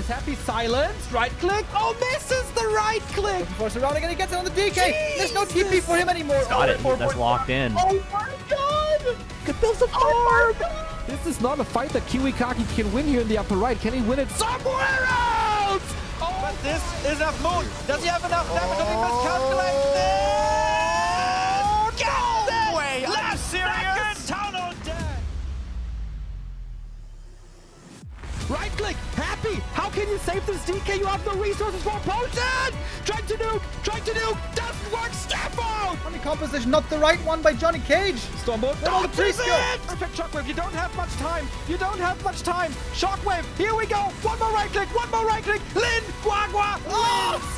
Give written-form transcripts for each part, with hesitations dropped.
Happy silence. Right click. Oh, misses the right click. Force surrounding and he gets it on the DK. There's no TP for him anymore. Got it. That's locked in. Oh my god. Could build some Oh my god. This is not a fight that Kiwikaki can win here in the upper right. Can he win it somewhere else? Oh, but this is enough moon. Does he have enough damage? Did he miscalculate this? no way. Are you serious? Town on deck. Right click, happy. How can you save this DK? You have no resources for a potion. Trying to nuke, doesn't work. Step out. Funny composition, not the right one by Johnny Cage. Stormbolt, all the don't trees miss go. it. Perfect shockwave. You don't have much time. Shockwave. Here we go. One more right click. Lin, Guagua. Oh!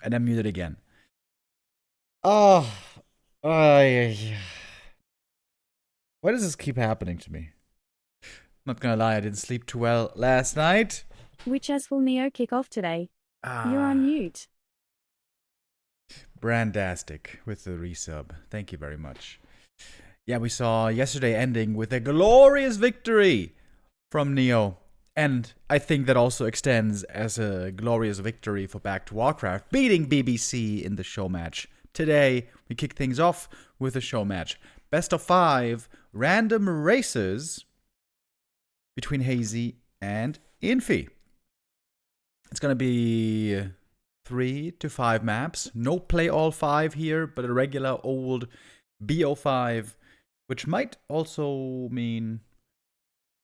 And I'm muted again. Oh, why does this keep happening to me? Not gonna lie, I didn't sleep too well last night. Which as will Neo kick off today? You're on mute. Brandastic with the resub. Thank you very much. Yeah, we saw yesterday ending with a glorious victory from Neo. And I think that also extends as a glorious victory for Back to Warcraft, beating BBC in the show match. Today, we kick things off with a show match. Best of 5 random races between Hazy and Infi. It's going to be 3 to 5 maps. No play all 5 here, but a regular old BO5, which might also mean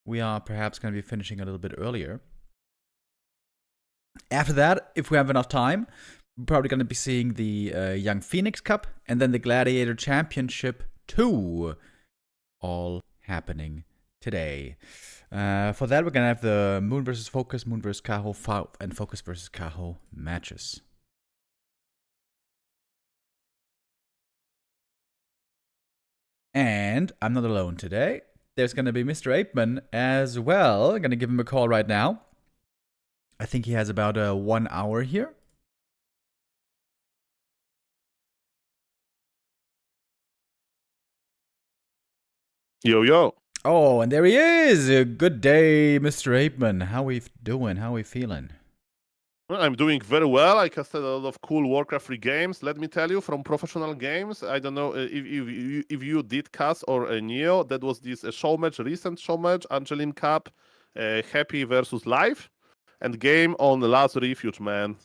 we are perhaps going to be finishing a little bit earlier. After that, if we have enough time, we're probably going to be seeing the Young Phoenix Cup and then the Gladiator Championship 2 all happening today. For that, we're going to have the Moon vs. FoCuS, Moon vs. Kaho, and FoCuS vs. Kaho matches. And I'm not alone today. There's going to be Mr. Apeman as well. I'm going to give him a call right now. I think he has about 1 hour here. Yo, yo. Oh, and there he is. Good day, Mr. Apeman. How we doing? How we feeling? I'm doing very well. I casted a lot of cool Warcraft 3 games. Let me tell you, from professional games, I don't know if you did cast or Neo, that was this show match, recent show match, Angeline Cup, Happy versus Live, and game on the Last Refuge, man.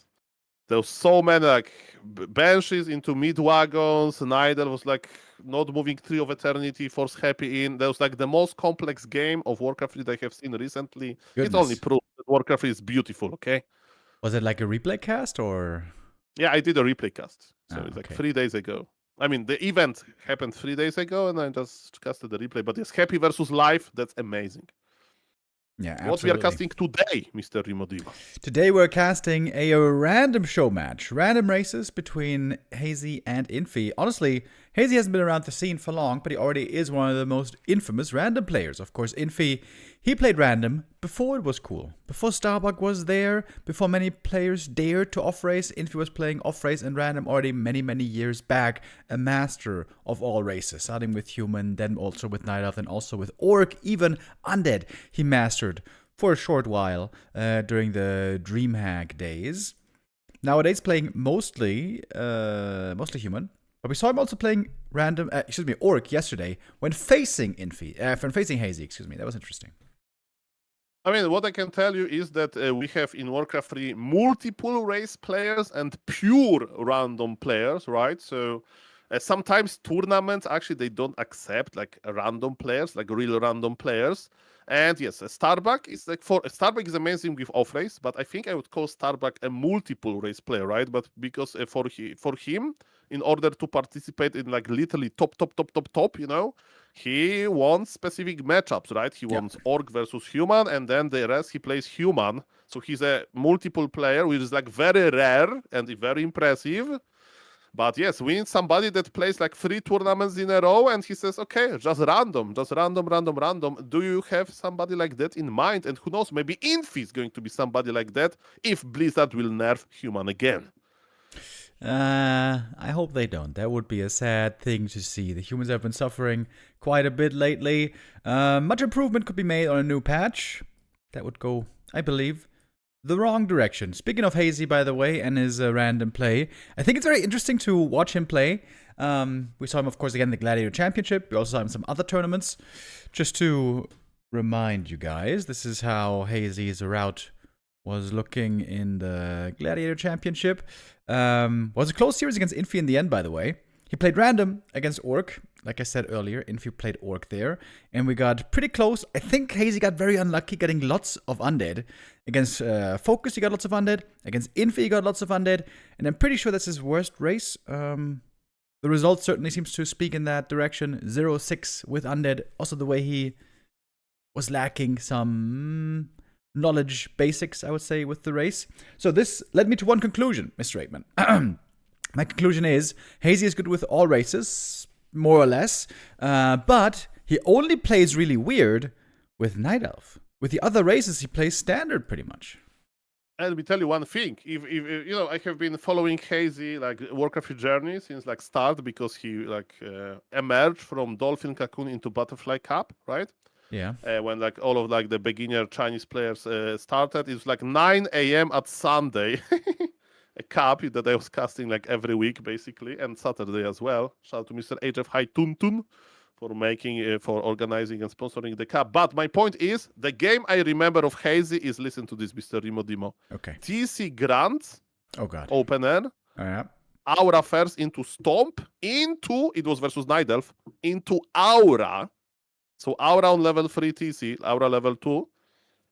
There was so many like benches into mid wagons. Nidal was like not moving Tree of Eternity, force Happy in. That was like the most complex game of Warcraft 3 that I have seen recently. Goodness. It's only proof that Warcraft 3 is beautiful, okay? Was it like a replay cast or? Yeah, I did a replay cast. So it's like okay. 3 days ago. I mean, the event happened 3 days ago, and I just casted the replay. But yes, Happy versus Live, that's amazing. Yeah, absolutely. What we are casting today, Mr. Rimodiva? Today we're casting a random show match. Random races between Hazy and Infi. Honestly, Hazy hasn't been around the scene for long, but he already is one of the most infamous random players. Of course, Infi, he played random before it was cool. Before Starbuck was there, before many players dared to off-race, Infi was playing off-race and random already many, many years back. A master of all races, starting with human, then also with Night Elf, and also with Orc, even Undead. He mastered for a short while during the DreamHack days. Nowadays playing mostly human. But we saw him also playing Orc yesterday when facing Hazy, That was interesting. I mean, what I can tell you is that we have in Warcraft 3 multiple race players and pure random players, right? So Sometimes tournaments actually they don't accept like random players, like real random players. And yes, Starbuck is like Starbuck is amazing with off race, but I think I would call Starbuck a multiple race player, right? But because for him, in order to participate in like literally top, you know, he wants specific matchups, right? He wants orc versus human, and then the rest he plays human. So he's a multiple player, which is like very rare and very impressive. But yes, we need somebody that plays like 3 tournaments in a row and he says, okay, just random. Do you have somebody like that in mind? And who knows, maybe Infi is going to be somebody like that if Blizzard will nerf human again. I hope they don't. That would be a sad thing to see. The humans have been suffering quite a bit lately. Much improvement could be made on a new patch. That would go, I believe, the wrong direction. Speaking of Hazy, by the way, and his random play, I think it's very interesting to watch him play. We saw him, of course, again in the Gladiator Championship. We also saw him in some other tournaments. Just to remind you guys, this is how Hazy's route was looking in the Gladiator Championship. Was a close series against Infi in the end, by the way. He played random against Orc. Like I said earlier, Infi played Orc there. And we got pretty close. I think Hazy got very unlucky getting lots of Undead. Against FoCuS, he got lots of Undead. Against Infi, he got lots of Undead. And I'm pretty sure that's his worst race. The result certainly seems to speak in that direction. 0-6 with Undead. Also the way he was lacking some knowledge basics, I would say, with the race. So this led me to one conclusion, Mr. Aikman. My conclusion is, Hazy is good with all races, more or less, but he only plays really weird with Night Elf. With the other races, he plays standard pretty much. And let me tell you one thing. If you know, I have been following Hazy like Warcraft journey since like start because he like emerged from Dolphin Cocoon into Butterfly Cup, right? Yeah. When like all of like the beginner Chinese players started, it was like 9 a.m. at Sunday. A cup that I was casting like every week basically, and Saturday as well. Shout out to Mr. HF High Tuntun for making, for organizing and sponsoring the cup. But my point is, the game I remember of Hazy is, listen to this, Mr. Rimo Dimo. Okay. TC Grand. Oh god. Opener. Oh, yeah. Aura first into Stomp, into, it was versus Night Elf, into Aura. So Aura on level 3 TC, Aura level 2.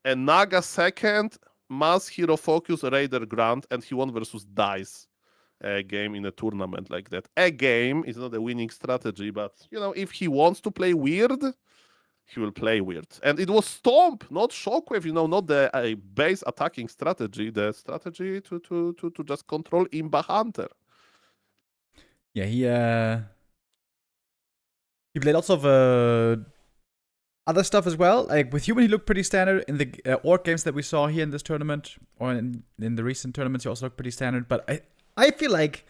And Naga second, Mass Hero FoCuS Raider Grand, and he won versus Dice. A game in a tournament like that. A game is not a winning strategy, but, you know, if he wants to play weird, he will play weird. And it was Stomp, not Shockwave, you know, not the base attacking strategy, the strategy to just control Imba Hunter. Yeah, he played lots of other stuff as well. Like with Human, he looked pretty standard in the Orc games that we saw here in this tournament, or in the recent tournaments, he also looked pretty standard. But I feel like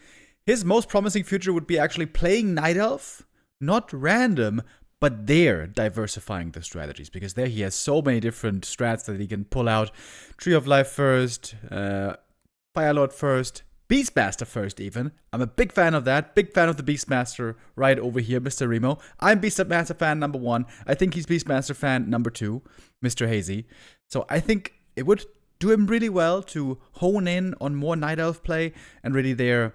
his most promising future would be actually playing Night Elf, not random, but there diversifying the strategies, because there he has so many different strats that he can pull out. Tree of Life first, Firelord first, Beastmaster first even. I'm a big fan of that. Big fan of the Beastmaster right over here, Mr. Remo. I'm Beastmaster fan number 1. I think he's Beastmaster fan number 2, Mr. Hazy. So I think it would do him really well to hone in on more Night Elf play and really there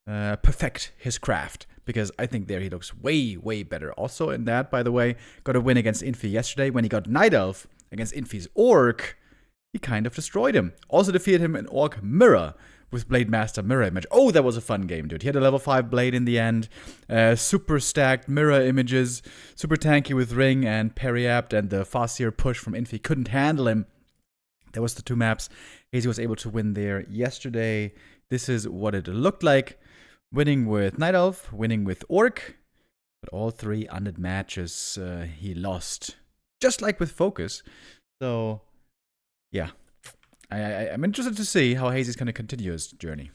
perfect his craft. Because I think there he looks way, way better. Also in that, by the way, got a win against Infi yesterday. When he got Night Elf against Infi's Orc, he kind of destroyed him. Also defeated him in Orc Mirror with Blade Master Mirror Image. Oh, that was a fun game, dude. He had a level 5 blade in the end. Super stacked mirror images. Super tanky with Ring and Periapt, and the Farseer push from Infi couldn't handle him. That was the 2 maps. Hazy was able to win there yesterday. This is what it looked like. Winning with Night Elf, winning with Orc. But all 3 undead matches he lost. Just like with FoCuS. So, yeah. I'm interested to see how Hazy's going to continue his journey.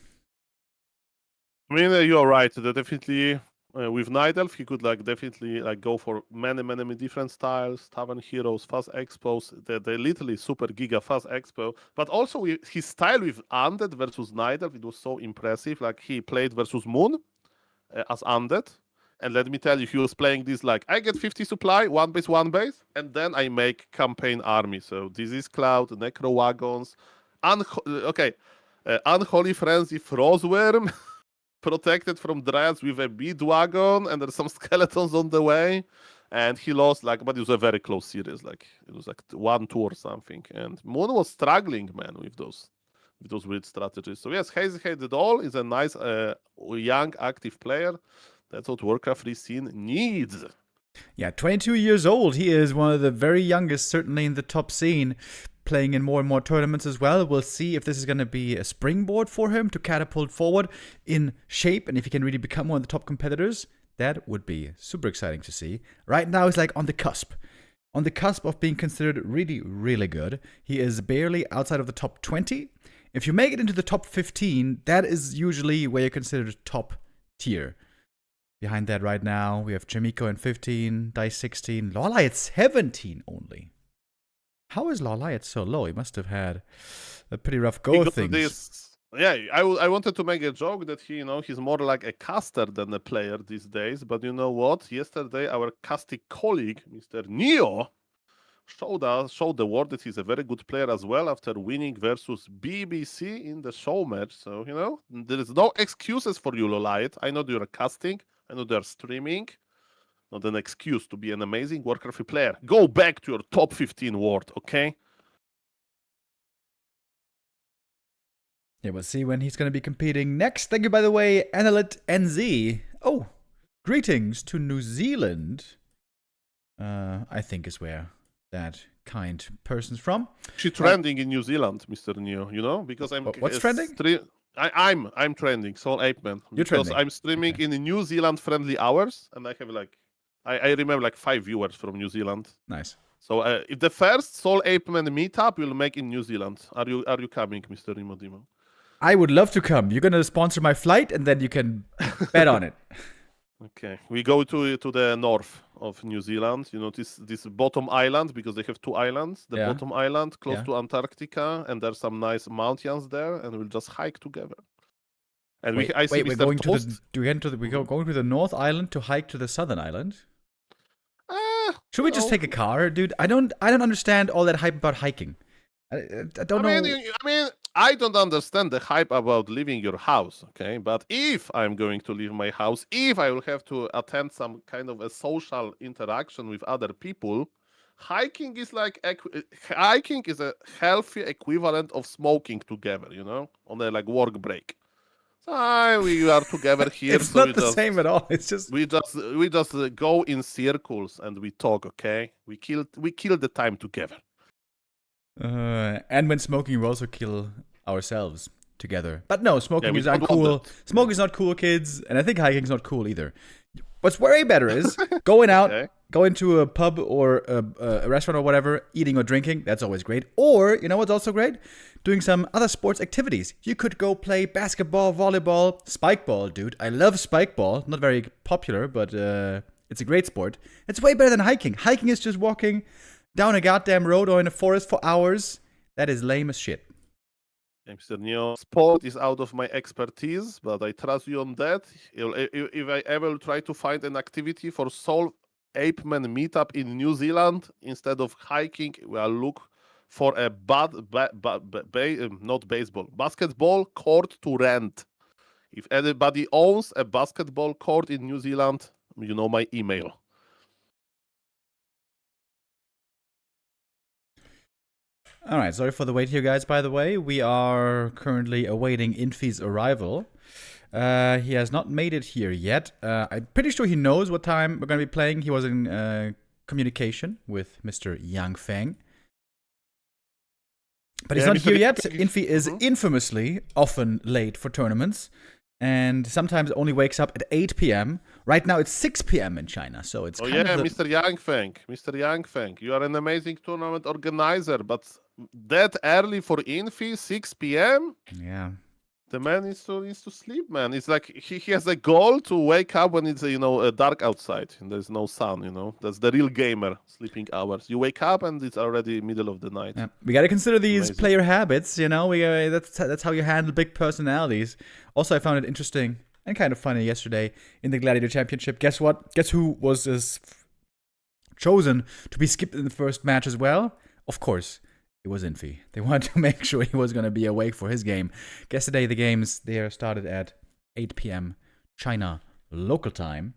I mean, you're right. That definitely, with Night Elf, he could like definitely like go for many different styles. Tavern Heroes, Fast Expos, they literally super giga fast expo. But also his style with Undead versus Night Elf, it was so impressive. Like he played versus Moon as Undead. And let me tell you, he was playing this like, I get 50 supply, 1 base, and then I make campaign army. So Disease Cloud, Necro Wagons, Unholy Frenzy, Frostworm, protected from dryads with a bead wagon, and there's some skeletons on the way. And he lost, like, but it was a very close series. Like, it was like 1-2 or something. And Moon was struggling, man, with those weird strategies. So yes, Hazy had it all. He's a nice, young, active player. That's what Warcraft 3 scene needs. Yeah, 22 years old. He is one of the very youngest, certainly in the top scene, playing in more and more tournaments as well. We'll see if this is going to be a springboard for him to catapult forward in shape, and if he can really become one of the top competitors. That would be super exciting to see. Right now, he's like on the cusp of being considered really, really good. He is barely outside of the top 20. If you make it into the top 15, that is usually where you're considered top tier. Behind that right now, we have Jamiko at 15, Dice 16, Lawlai at 17 only. How is Lawlai at so low? He must have had a pretty rough go of things. Yeah, I wanted to make a joke that he's more like a caster than a player these days. But you know what? Yesterday, our casting colleague, Mr. Neo, showed the world that he's a very good player as well after winning versus BBC in the show match. So, there is no excuses for you, Lolite. I know you're casting. I know they're streaming. Not an excuse to be an amazing Warcraft player. Go back to your top 15 world, okay? Yeah, we'll see when he's going to be competing next. Thank you, by the way, Analyt NZ. Oh, greetings to New Zealand. I think is where that kind person's from. She's trending in New Zealand, Mr. Neo, because I'm... What's trending? I'm trending, Soul Ape Man. You're because trending. I'm streaming in New Zealand friendly hours, and I have I remember 5 viewers from New Zealand. Nice. So if the first Soul Ape Man meetup will make in New Zealand, are you coming, Mr. Imodimo? I would love to come. You're going to sponsor my flight, and then you can bet on it. Okay, we go to the north of New Zealand. This bottom island, because they have 2 islands. The bottom island close to Antarctica, and there's some nice mountains there, and we'll just hike together. And we're going to the North Island to hike to the Southern Island. Should we just take a car, dude? I don't understand all that hype about hiking. I don't know. I don't understand the hype about leaving your house, okay? But if I'm going to leave my house, if I will have to attend some kind of a social interaction with other people, hiking is a healthy equivalent of smoking together, on a work break. So we are together here. It's not the same at all. It's just we just go in circles and we talk, okay? We kill the time together. And when smoking, we also kill ourselves together. But no, smoking is not cool. Smoking is not cool, kids. And I think hiking is not cool either. What's way better is going out, going to a pub or a restaurant or whatever, eating or drinking. That's always great. Or, you know what's also great? Doing some other sports activities. You could go play basketball, volleyball, spikeball, dude. I love spikeball. Not very popular, but it's a great sport. It's way better than hiking. Hiking is just walking down a goddamn road or in a forest for hours. That is lame as shit. Mr. Neo, sport is out of my expertise, but I trust you on that. If I ever try to find an activity for Soul Ape Man meetup in New Zealand, instead of hiking, we'll look for a basketball court to rent. If anybody owns a basketball court in New Zealand, you know my email. All right, sorry for the wait here, guys, by the way. We are currently awaiting Infi's arrival. He has not made it here yet. I'm pretty sure he knows what time we're going to be playing. He was in communication with Mr. Yang Feng. But he's not here yet. Infi is infamously often late for tournaments. And sometimes only wakes up at 8 p.m. Right now it's 6 p.m. in China, so it's Mr. Yang Feng. Mr. Yang Feng, you are an amazing tournament organizer, but that early for Infi, 6 p.m.? Yeah. The man needs to sleep, man. It's like he has a goal to wake up when it's dark outside and there's no sun. That's the real gamer sleeping hours. You wake up and it's already middle of the night. Yeah. We got to consider these player habits. That's how you handle big personalities. Also, I found it interesting and kind of funny yesterday in the Gladiator Championship. Guess what? Guess who was chosen to be skipped in the first match as well? Of course. It was Infi. They wanted to make sure he was going to be awake for his game. Yesterday, the games there started at 8 p.m. China local time.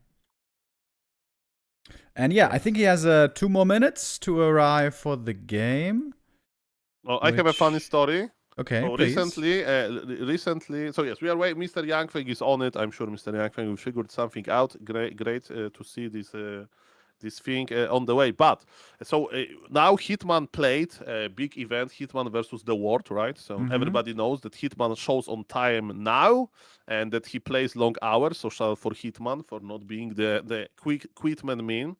And yeah, I think he has 2 more minutes to arrive for the game. Well, I have a funny story. Okay, So please. recently, so yes, we are waiting. Mr. Yangfeng is on it. I'm sure Mr. Yangfeng will figured something out. Great to see this thing on the way. But so now Hitman played a big event, Hitman versus the World, right? So everybody knows that Hitman shows on time now, and that he plays long hours. So shout out for Hitman for not being the quitman mean.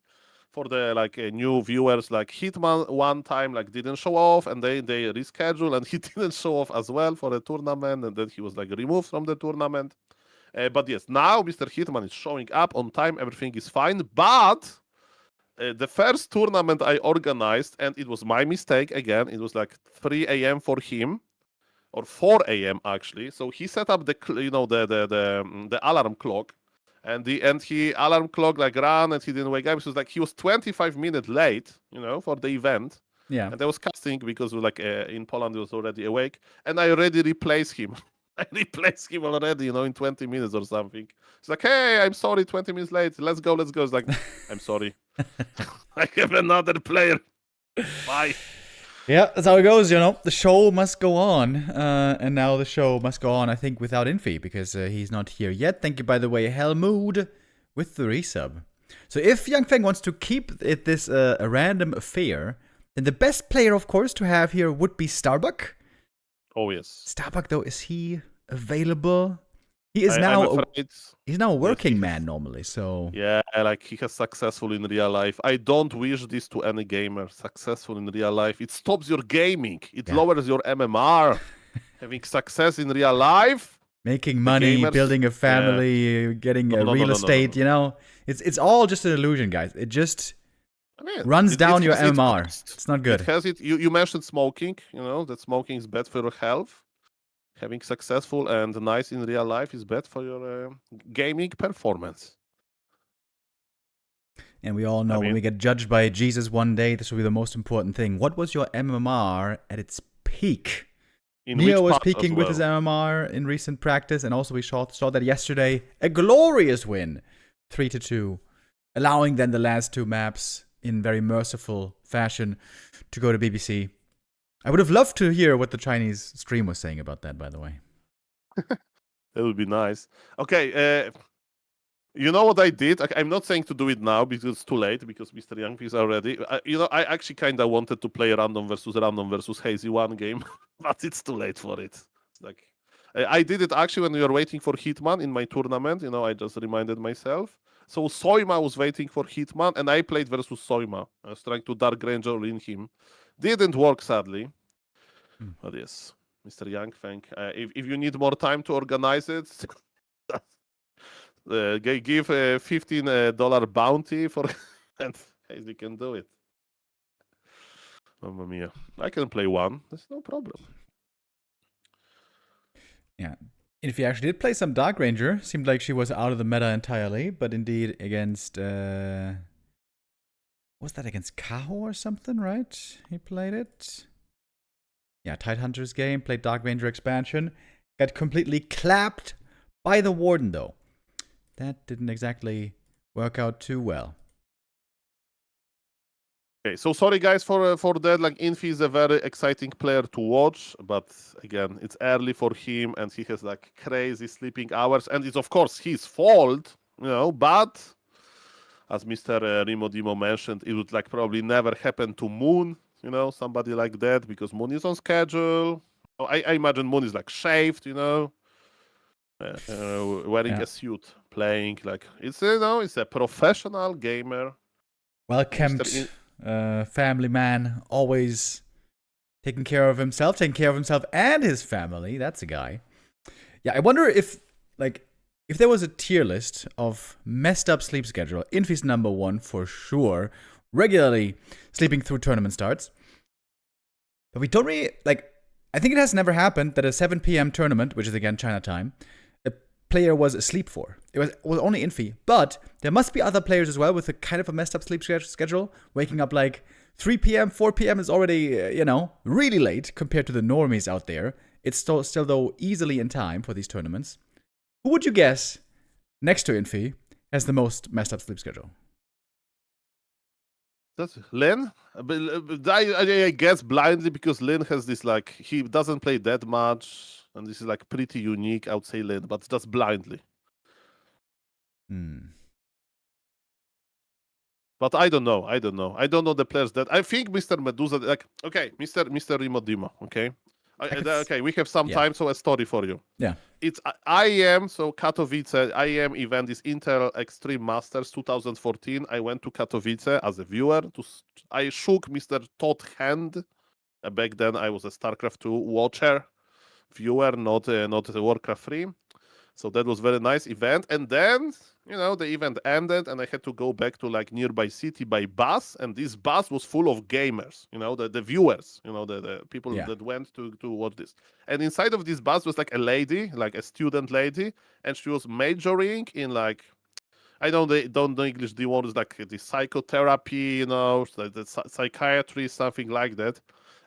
For the new viewers, like Hitman one time didn't show off, and they reschedule, and he didn't show off as well for the tournament, and then he was removed from the tournament. But yes, now Mr. Hitman is showing up on time, everything is fine. But the first tournament I organized, and it was my mistake again. It was 3 a.m. for him, or 4 a.m. actually. So he set up the alarm clock. And he alarm clock ran, and he didn't wake up. So he was 25 minutes late, for the event. Yeah. And I was casting because in Poland he was already awake, and I already replaced him. I replaced him already, in 20 minutes or something. It's hey, I'm sorry, 20 minutes late. Let's go. It's I'm sorry. I have another player. Bye. Yeah, that's how it goes, The show must go on. And now the show must go on, I think, without Infi, because he's not here yet. Thank you, by the way, Helmood, with the resub. So if Yangfeng wants to keep this a random affair, then the best player, of course, to have here would be Starbuck. Oh, yes. Starbuck, though, is he available? He is he's now a working man normally, so... Yeah, he has successful in real life. I don't wish this to any gamer. Successful in real life. It stops your gaming. It lowers your MMR. Having success in real life. Making money, building a family, getting real estate, It's all just an illusion, guys. It just runs down your MMR. It's not good. It has it. You mentioned smoking, that smoking is bad for your health. Having successful and nice in real life is bad for your gaming performance. And we all know when we get judged by Jesus one day, this will be the most important thing. What was your MMR at its peak? Neo was peaking with his MMR in recent practice, and also we saw that yesterday. A glorious win, 3-2, allowing then the last 2 maps in very merciful fashion to go to BBC. I would have loved to hear what the Chinese stream was saying about that, by the way. That would be nice. Okay, you know what I did? I'm not saying to do it now because it's too late, because Mr. Young is already... I actually kind of wanted to play random versus Hazy one game, but it's too late for it. It's I did it actually when we were waiting for Hitman in my tournament. I just reminded myself. So Soima was waiting for Hitman, and I played versus Soima. I was trying to Dark Ranger in him. Didn't work, sadly. But yes, Mr. Yangfeng, if you need more time to organize it, give a $15 bounty for and you can do it. Mamma mia. I can play one. There's no problem. Yeah. If he actually did play some Dark Ranger, seemed like she was out of the meta entirely, but indeed against... was that against Kaho or something, right? He played it. Yeah, Tidehunters game, played Dark Ranger expansion. Got completely clapped by the Warden, though. That didn't exactly work out too well. Okay, so sorry guys for that. Infi is a very exciting player to watch, but again, it's early for him, and he has crazy sleeping hours, and it's of course his fault, but as Mr. Remo Dimo mentioned, it would probably never happen to Moon, somebody like that, because Moon is on schedule. I imagine Moon is shaved, wearing a suit, playing it's it's a professional gamer. Well-kept family man, always taking care of himself and his family. That's a guy. Yeah, I wonder if there was a tier list of messed up sleep schedule, Infi's number 1 for sure, regularly sleeping through tournament starts. But we don't really, I think it has never happened that a 7 p.m. tournament, which is again China time, a player was asleep for. It was only Infi. But there must be other players as well with a kind of a messed up sleep schedule, waking up 3 p.m., 4 p.m. is already, really late compared to the normies out there. It's still though, easily in time for these tournaments. Who would you guess, next to Infi, has the most messed up sleep schedule? That's Lin. I guess blindly because Lin has this like he doesn't play that much, and this is like pretty unique. I would say Lin, but just blindly. But I don't know. I don't know the players that I think Mr. Medusa. Like, okay, Mr. Rimodimo. Okay, okay, we have some time, so a story for you. Yeah, it's IEM. So Katowice IEM event is Intel Extreme Masters 2014. I went to Katowice as a viewer. I shook Mr. Todd hand. Back then, I was a StarCraft 2 watcher, viewer, not a Warcraft 3. So that was very nice event. And then, the event ended and I had to go back to like nearby city by bus. And this bus was full of gamers, the viewers, the people that went to watch this. And inside of this bus was like a lady, like a student lady. And she was majoring in like, I don't know English, the word is like the psychotherapy, like the psychiatry, something like that.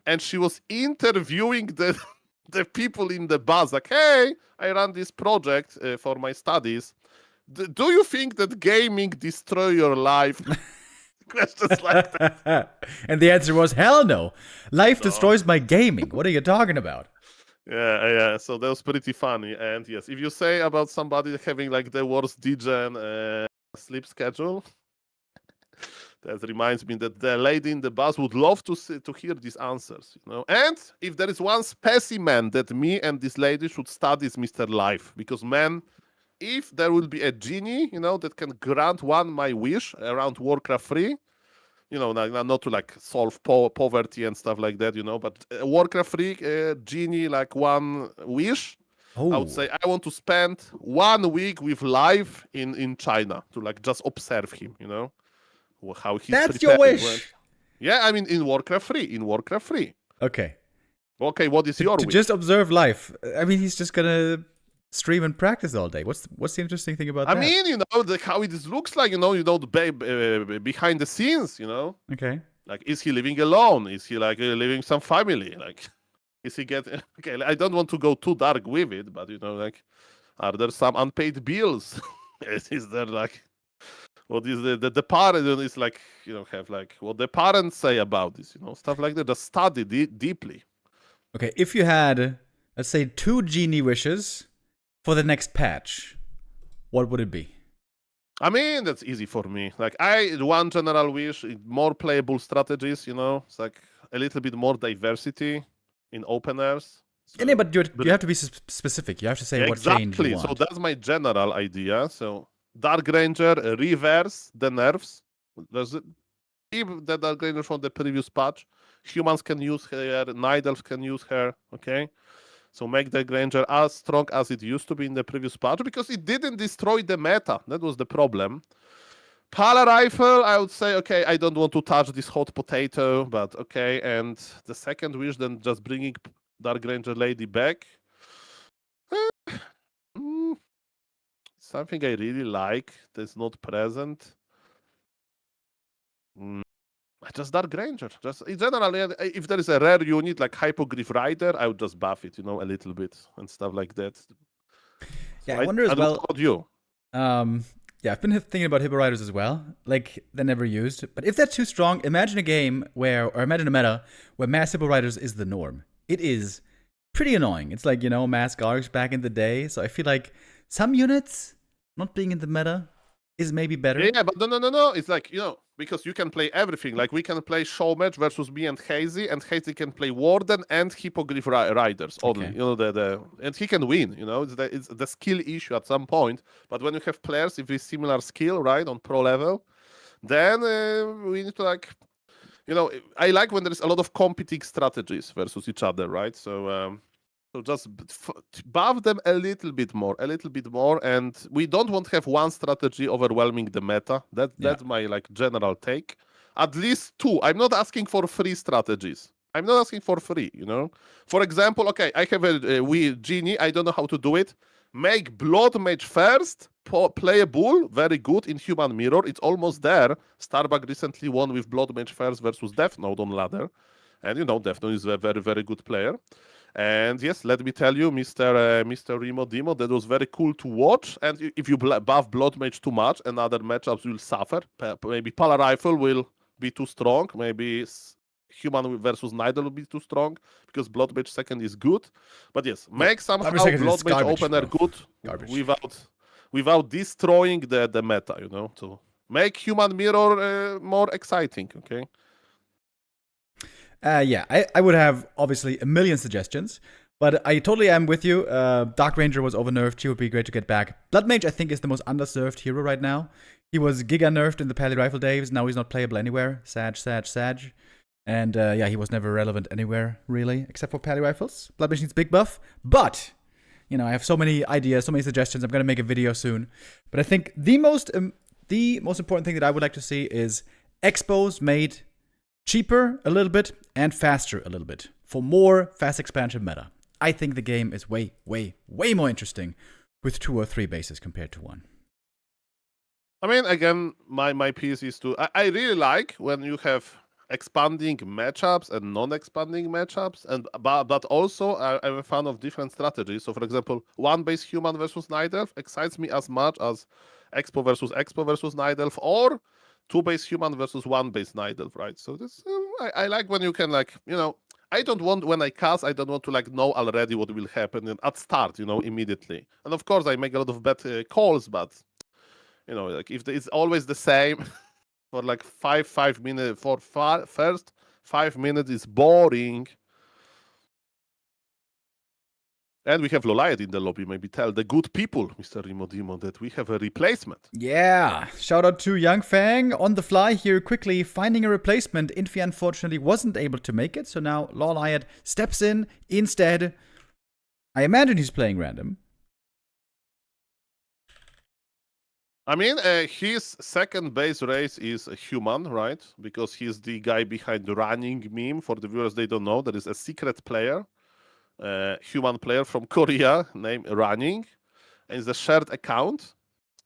And she was interviewing the people in the bus, like, hey, I run this project for my studies. Do you think that gaming destroy your life? Questions like that. And the answer was, hell no. Life destroys my gaming. What are you talking about? Yeah. So that was pretty funny. And yes, if you say about somebody having like the worst degen sleep schedule, that reminds me that the lady in the bus would love to hear these answers, And if there is one specimen that me and this lady should study is Mr. Life, because man, if there will be a genie, that can grant one my wish around Warcraft 3, not to like solve poverty and stuff like that, but Warcraft 3 genie like one wish. I would say I want to spend 1 week with Life in China to like just observe him, how he's That's your wish. Right? Yeah, I mean in Warcraft 3. Okay, what is your wish? Just observe Life. I mean, he's just gonna stream and practice all day. What's the interesting thing about that? I mean, how it looks like, the behind the scenes, Okay. Like, is he living alone? Is he like living some family? Like, is he getting? Okay, I don't want to go too dark with it, but like, are there some unpaid bills? Is there like? What is the parent is like, have like what the parents say about this, stuff like that. Just study deeply. Okay, if you had, let's say, 2 genie wishes for the next patch, what would it be? I mean, that's easy for me. Like, one general wish, more playable strategies, It's like a little bit more diversity in openers. So, yeah, but you have to be specific. You have to say what change you want. So that's my general idea. So Dark Ranger, reverse the nerfs. Keep the Dark Ranger from the previous patch. Humans can use her, Night Elves can use her, okay? So make the Ranger as strong as it used to be in the previous patch, because it didn't destroy the meta. That was the problem. Pala Rifle, I would say, okay, I don't want to touch this hot potato, but okay. And the second wish, then just bringing Dark Ranger Lady back. Something I really like that's not present. Just Dark Ranger. Just in general, if there is a rare unit like Hypogryph Rider, I would just buff it, a little bit and stuff like that. Yeah, I wonder as well. How about you? Yeah, I've been thinking about Hippo Riders as well. Like, they're never used. But if they're too strong, imagine a game imagine a meta where mass Hippo Riders is the norm. It is pretty annoying. It's like, mass Gargs back in the day. So I feel like some units not being in the meta is maybe better. Yeah, but no. It's like, because you can play everything. Like, we can play show match versus me and Hazy can play Warden and Hippogriff Riders only. Okay. And he can win. It's the skill issue at some point. But when you have players with similar skill, right, on pro level, then we need to like, I like when there's a lot of competing strategies versus each other, right? So just buff them a little bit more, and we don't want to have one strategy overwhelming the meta. That's my like general take. At least 2. I'm not asking for 3 strategies. I'm not asking for 3. For example, okay, I have a genie. I don't know how to do it. Make Blood Mage first. Play a bull, very good in Human Mirror. It's almost there. Starbuck recently won with Blood Mage first versus Death Note on ladder, and Death Note is a very, very good player. And yes, let me tell you, Mr. Remo Demo, that was very cool to watch. And if you buff Blood Mage too much, and other matchups will suffer. Maybe Pala Rifle will be too strong. Maybe Human versus Nidal will be too strong because Blood Mage second is good. But yes, make somehow Blood Mage opener good without destroying the meta, you know, to make Human Mirror more exciting, okay? Yeah, I would have obviously a million suggestions, but I totally am with you. Dark Ranger was overnerfed. She would be great to get back. Blood Mage, I think, is the most underserved hero right now. He was giga nerfed in the Pally Rifle days. Now he's not playable anywhere. Sag. And yeah, he was never relevant anywhere, really, except for Pally Rifles. Blood Mage needs big buff. But, you know, I have so many ideas, so many suggestions. I'm going to make a video soon. But I think the most important thing that I would like to see is expos made cheaper a little bit and faster a little bit for more fast expansion meta. I think the game is way more interesting with 2 or 3 bases compared to 1. I mean, again, my piece is I really like when you have expanding matchups and non-expanding matchups, but also I'm a fan of different strategies. So, for example, 1 base Human versus Night Elf excites me as much as Expo versus Night Elf, or 2 base Human versus 1 base Night Elf, right? So this I like when you can, like, you know, I don't want, when I cast, I don't want to like know already what will happen at start, you know, immediately. And of course, I make a lot of bad calls, but you know, like if it's always the same for like 5 minutes, first 5 minutes is boring. And we have Loliad in the lobby. Maybe tell the good people, Mr. Remo Demo, that we have a replacement. Yeah, shout out to Young Fang on the fly here quickly, finding a replacement. Infi unfortunately wasn't able to make it, so now Loliad steps in instead. I imagine he's playing random. I mean, his second base race is a Human, right? Because he's the guy behind the running meme. For the viewers, they don't know, there is a secret player. Human player from Korea named Running, and it's a shared account,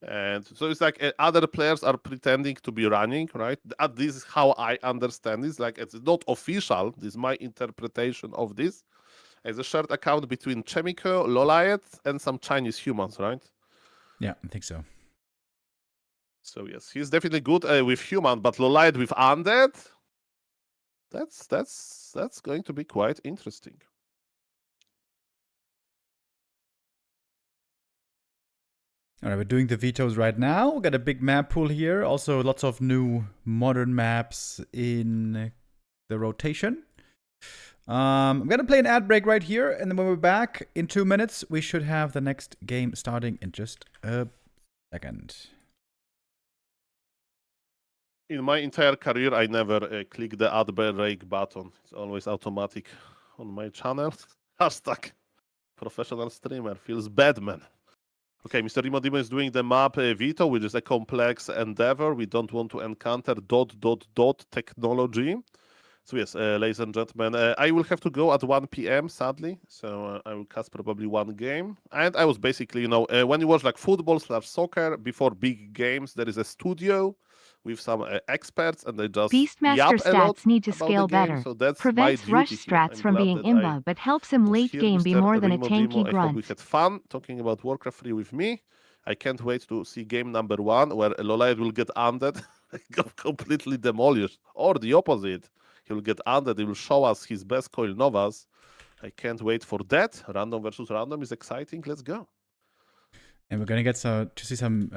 and so it's like other players are pretending to be Running, right? This is how I understand this. Like, it's not official. This is my interpretation of this. It's a shared account between Chemico, Loliad, and some Chinese humans, right? Yeah, I think so. So yes, he's definitely good with Human, but Loliad with Undead. That's going to be quite interesting. All right, we're doing the vetoes right now. We got a big map pool here. Also, lots of new modern maps in the rotation. I'm going to play an ad break right here. And then when we're back in 2 minutes, we should have the next game starting in just a second. In my entire career, I never click the ad break button. It's always automatic on my channel. Hashtag professional streamer. Feels bad, man. Okay, Mr. Remo Demo is doing the map Veto, which is a complex endeavor. We don't want to encounter ... technology. So yes, ladies and gentlemen, I will have to go at 1 p.m. sadly. So I will cast probably 1 game. And I was basically, you know, when you watch like football/soccer before big games, there is a studio with some experts, and they just Beastmaster stats need to scale better. So that's Prevents my rush duty strats from being imba, but helps him late game be more than a tanky I grunt. hope we had fun talking about Warcraft 3 with me. I can't wait to see game number 1, where Loliad will get undead, completely demolished, or the opposite. He will get undead. He will show us his best coil novas. I can't wait for that. Random versus random is exciting. Let's go. And we're going to get to see some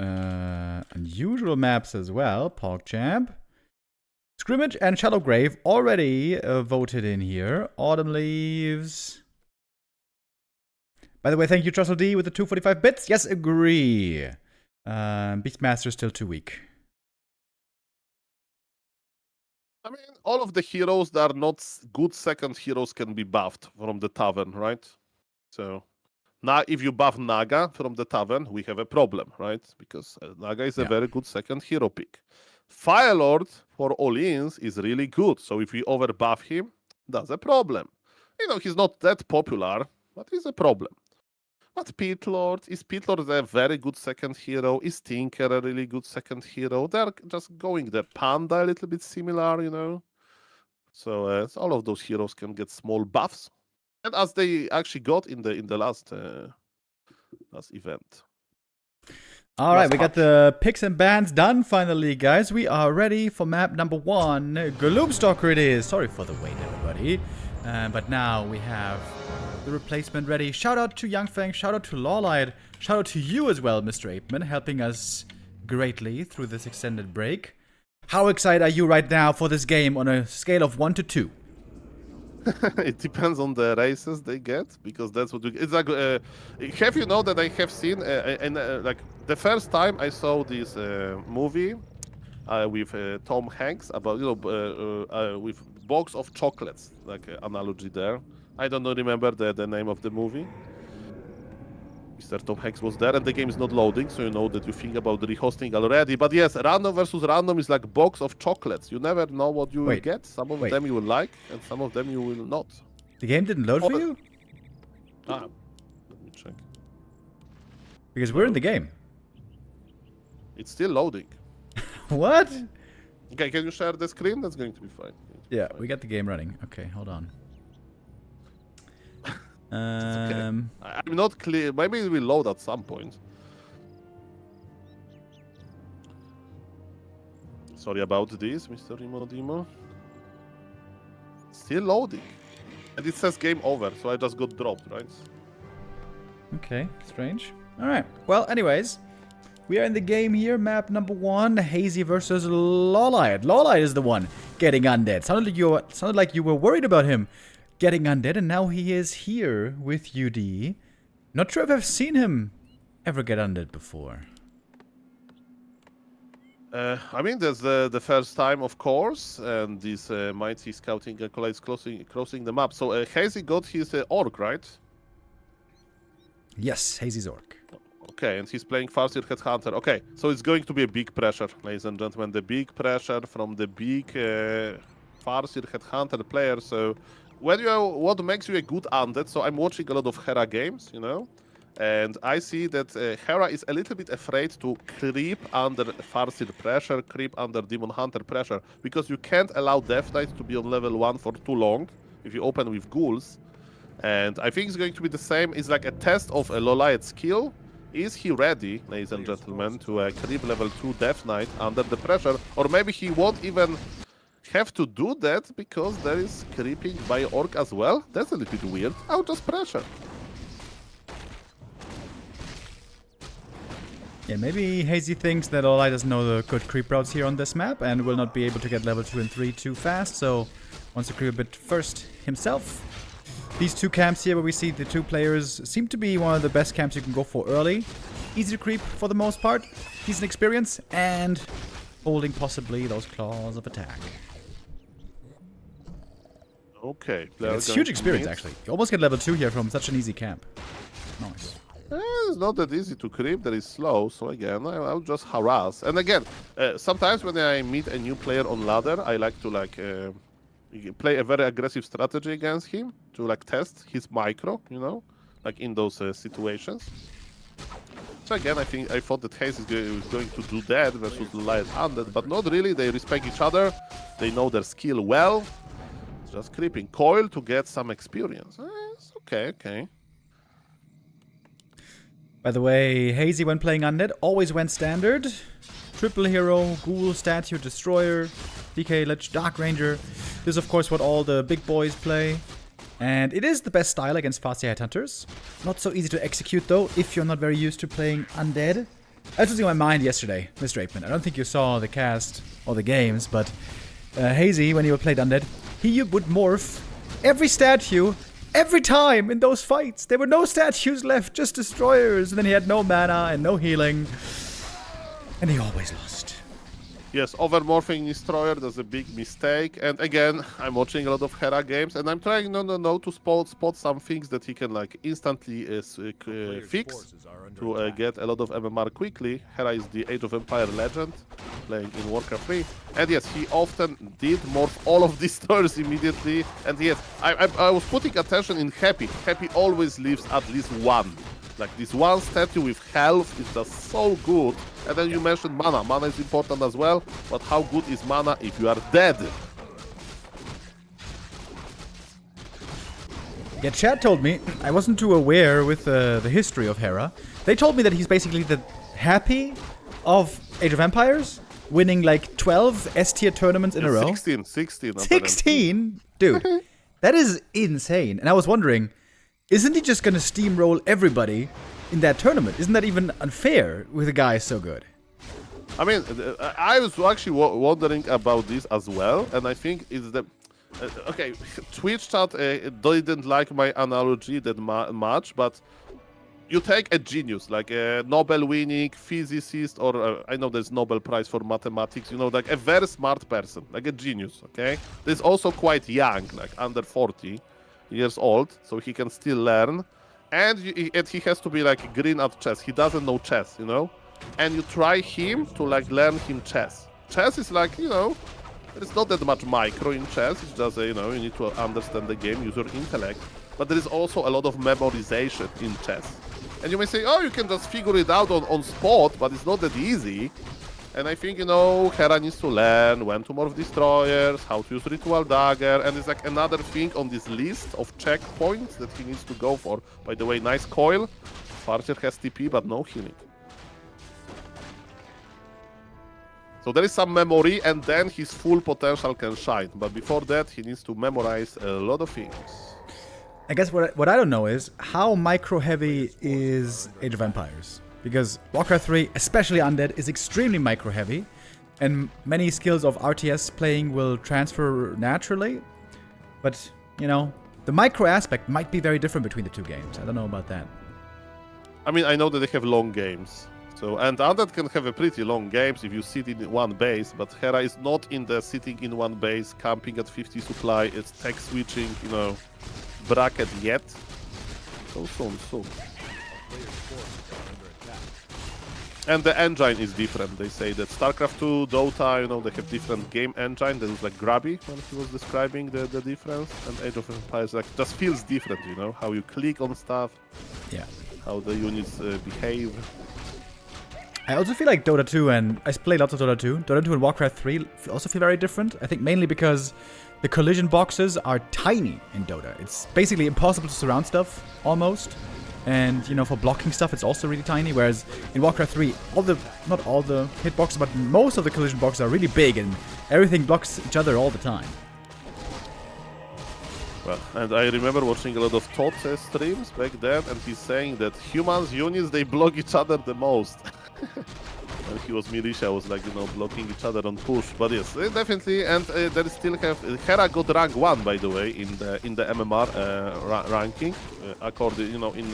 unusual maps as well. PogChamp. Scrimmage and Shadowgrave already voted in here. Autumn Leaves. By the way, thank you, Trussell D, with the 245 bits. Yes, agree. Beastmaster is still too weak. I mean, all of the heroes that are not good second heroes can be buffed from the tavern, right? So now if you buff Naga from the tavern, we have a problem, right? Because Naga is a very good second hero pick. Firelord for all-ins is really good. So if we overbuff him, that's a problem. You know, he's not that popular, but he's a problem. But Pitlord, is Pitlord a very good second hero? Is Tinker a really good second hero? They're just going the Panda a little bit similar, you know? So all of those heroes can get small buffs. And as they actually got in the last event. All right, we got the picks and bans done finally, guys. We are ready for map number 1. Gloomstalker it is. Sorry for the wait, everybody. But now we have the replacement ready. Shout out to Youngfang, shout out to Lawlight, shout out to you as well, Mr. Apeman, helping us greatly through this extended break. How excited are you right now for this game on a scale of 1 to 2? It depends on the races they get, because that's what it's like. Have you know that I have seen like the first time I saw this movie with Tom Hanks about with box of chocolates, like analogy there. I don't know, remember the name of the movie. Mr. Tom Hanks was there, and the game is not loading, so you know that you think about rehosting already. But yes, random versus random is like box of chocolates. You never know what you will get. Some of them you will like, and some of them you will not. The game didn't load for you? Let me check. Because we're in the game. It's still loading. What? Okay, can you share the screen? That's going to be fine. Yeah, we got the game running. Okay, hold on. Okay. I'm not clear. Maybe it will load at some point. Sorry about this, Mr. Dimo. Still loading. And it says game over, so I just got dropped, right? Okay, strange. Alright, well, anyways, we are in the game here. Map number 1, Hazy versus Lawlight. Lawlight is the one getting undead. Sounded like you were worried about him getting undead, and now he is here with UD. Not sure if I've seen him ever get undead before. I mean, there's the first time, of course, and this mighty scouting collides closing the map. So Hazy got his orc, right? Yes, Hazy's orc. Okay, and he's playing Farseer Headhunter. Okay, so it's going to be a big pressure, ladies and gentlemen. The big pressure from the big Farseer Headhunter player. So what makes you a good undead? So I'm watching a lot of Hera games, you know, and I see that Hera is a little bit afraid to creep under Farseer pressure, creep under Demon Hunter pressure, because you can't allow Death Knight to be on level 1 for too long if you open with ghouls. And I think it's going to be the same. It's like a test of a Lawlight's skill. Is he ready, ladies and gentlemen, to creep level 2 Death Knight under the pressure? Or maybe he won't even have to do that because there is creeping by orc as well? That's a little bit weird. I'll just pressure. Yeah, maybe Hazy thinks that Lawlight doesn't know the good creep routes here on this map and will not be able to get level 2 and 3 too fast, so wants to creep a bit first himself. These two camps here where we see the two players seem to be one of the best camps you can go for early. Easy to creep for the most part, decent experience, and holding possibly those claws of attack. Okay. It's huge experience, actually. You almost get level 2 here from such an easy camp. Nice. It's not that easy to creep, that is slow, so again, I'll just harass. And again, sometimes when I meet a new player on ladder, I like to play a very aggressive strategy against him to test his micro, you know, in those situations. So again, I thought that Hazy is going to do that versus Lawlight undead, but not really. They respect each other, they know their skill well. It's just creeping coil to get some experience. It's okay. By the way, Hazy, when playing undead, always went standard. Triple hero, ghoul, statue, destroyer, DK, Lich, Dark Ranger. This is, of course, what all the big boys play. And it is the best style against Farseer Headhunters. Not so easy to execute, though, if you're not very used to playing undead. I was losing my mind yesterday, Mr. Apeman. I don't think you saw the cast or the games, but Hazy, when he played undead, he would morph every statue every time in those fights. There were no statues left, just destroyers. And then he had no mana and no healing. And he always lost. Yes, overmorphing Destroyer, that's a big mistake. And again, I'm watching a lot of Hera games, and I'm trying to spot some things that he can instantly fix to get a lot of MMR quickly. Hera is the Age of Empire legend, playing in Warcraft 3. And yes, he often did morph all of Destroyers immediately. And yes, I was putting attention in Happy. Happy always leaves at least one. This one statue with health is just so good. And then you mentioned mana. Mana is important as well, but how good is mana if you are dead? Yeah, Chad told me, I wasn't too aware with the history of Hera. They told me that he's basically the Happy of Age of Empires, winning like 12 S-tier tournaments in a row. 16. 16? Dude, that is insane. And I was wondering, isn't he just going to steamroll everybody in that tournament? Isn't that even unfair with a guy so good? I mean, I was actually wondering about this as well, and I think it's the... okay, Twitch chat didn't like my analogy that much, but you take a genius, like a Nobel-winning physicist, or I know there's Nobel Prize for mathematics, you know, like a very smart person, like a genius, okay? There's also quite young, like under 40 years old, so he can still learn, and he has to be like green at chess. He doesn't know chess, you know? And you try him to like learn him chess. Chess is like, you know, there's not that much micro in chess. It's just, you know, you need to understand the game, use your intellect. But there is also a lot of memorization in chess. And you may say, oh, you can just figure it out on spot, but it's not that easy. And I think, you know, Hera needs to learn when to morph destroyers, how to use ritual dagger, and it's like another thing on this list of checkpoints that he needs to go for. By the way, nice coil. Archer has TP, but no healing. So there is some memory, and then his full potential can shine. But before that, he needs to memorize a lot of things. I guess what I don't know is how micro-heavy is Age of Empires? Because Warcraft 3, especially Undead, is extremely micro-heavy, and many skills of RTS playing will transfer naturally. But, you know, the micro aspect might be very different between the two games. I don't know about that. I mean, I know that they have long games. So, and Undead can have a pretty long games if you sit in one base, but Hera is not in the sitting in one base, camping at 50 supply, it's tech switching, you know, bracket yet. So soon. And the engine is different. They say that StarCraft 2, Dota, you know, they have different game engine. That was like grabby when he was describing the difference. And Age of Empires like just feels different, you know, how you click on stuff, Yeah. how the units behave. I also feel like Dota 2, and I played lots of Dota 2. Dota 2 and Warcraft 3 also feel very different. I think mainly because the collision boxes are tiny in Dota. It's basically impossible to surround stuff, almost. And, you know, for blocking stuff, it's also really tiny. Whereas in Warcraft 3, not all the hitboxes, but most of the collision boxes are really big, and everything blocks each other all the time. Well, and I remember watching a lot of Todd streams back then, and he's saying that humans, units, they block each other the most. When he was Mirisha, was like, you know, blocking each other on push. But yes, definitely, and there still have Hera got rank 1, by the way, in the MMR ranking, according, you know, in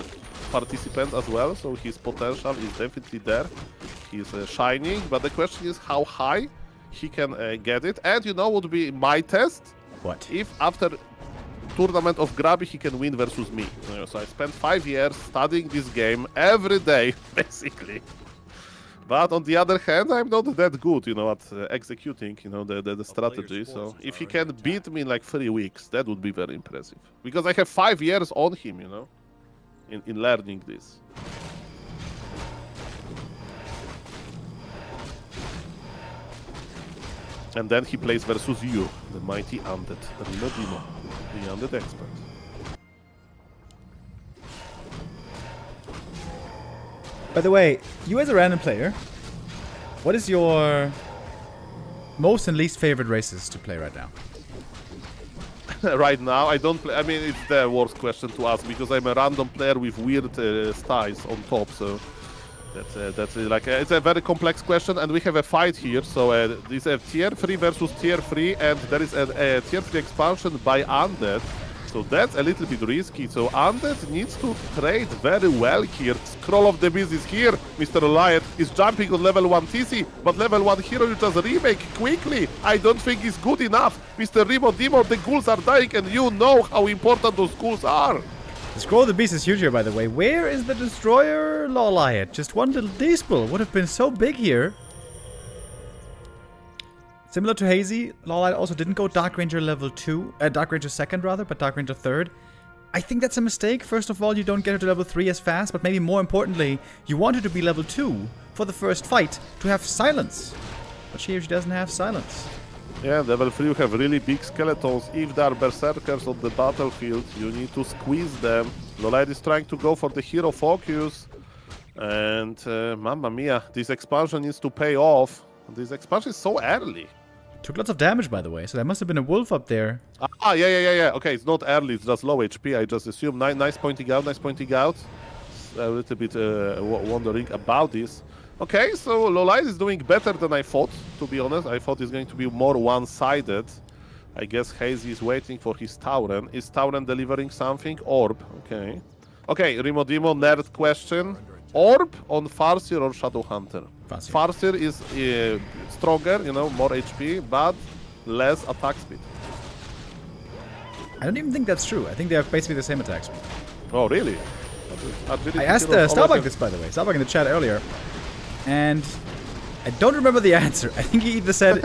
participants as well. So his potential is definitely there. He's shining, but the question is how high he can get it. And you know what would be my test? What? If after tournament of Grabby he can win versus me. So I spent 5 years studying this game every day, basically. But on the other hand, I'm not that good, you know, at executing, you know, the strategy. So if he can beat me in like 3 weeks, that would be very impressive. Because I have 5 years on him, you know, in learning this. And then he plays versus you, the mighty Undead, Dimo, the Undead expert. By the way, you as a random player, what is your most and least favorite races to play right now? Right now, I don't play. I mean, it's the worst question to ask because I'm a random player with weird styles on top. So that's like it's a very complex question, and we have a fight here. So this is a tier 3 versus tier 3, and there is a tier 3 expansion by Undead. So that's a little bit risky. So Undead needs to trade very well here. Scroll of the Beast is here. Mr. Riot is jumping on level 1 TC, but level 1 hero you just remake quickly. I don't think it's good enough. Mr. Remo Demo, the ghouls are dying, and you know how important those ghouls are. The Scroll of the Beast is huge here, by the way. Where is the Destroyer, Lawliot? Just one little D-Spill would have been so big here. Similar to Hazy, Lawlight also didn't go Dark Ranger level 2, Dark Ranger 2nd rather, but Dark Ranger 3rd. I think that's a mistake. First of all, you don't get her to level 3 as fast, but maybe more importantly, you want her to be level 2 for the first fight to have silence. But she doesn't have silence. Yeah, level 3 you have really big skeletons. If there are berserkers on the battlefield, you need to squeeze them. Lolite is trying to go for the hero FoCuS. And mamma mia, this expansion needs to pay off. This expansion is so early. Took lots of damage, by the way, so there must have been a wolf up there. Ah, yeah. Okay, it's not early, it's just low HP, I just assume. Nice pointing out, A little bit wondering about this. Okay, so Lolite is doing better than I thought, to be honest. I thought it's going to be more one-sided. I guess Hazy is waiting for his Tauren. Is Tauren delivering something? Orb, okay. Okay, Rimodimo, nerd question. Orb on Farseer or Shadowhunter? Farseer. Farseer is stronger, you know, more HP, but less attack speed. I don't even think that's true. I think they have basically the same attack speed. Oh, really? I asked Starbuck this, by the way. Starbuck in the chat earlier. And I don't remember the answer. I think he either said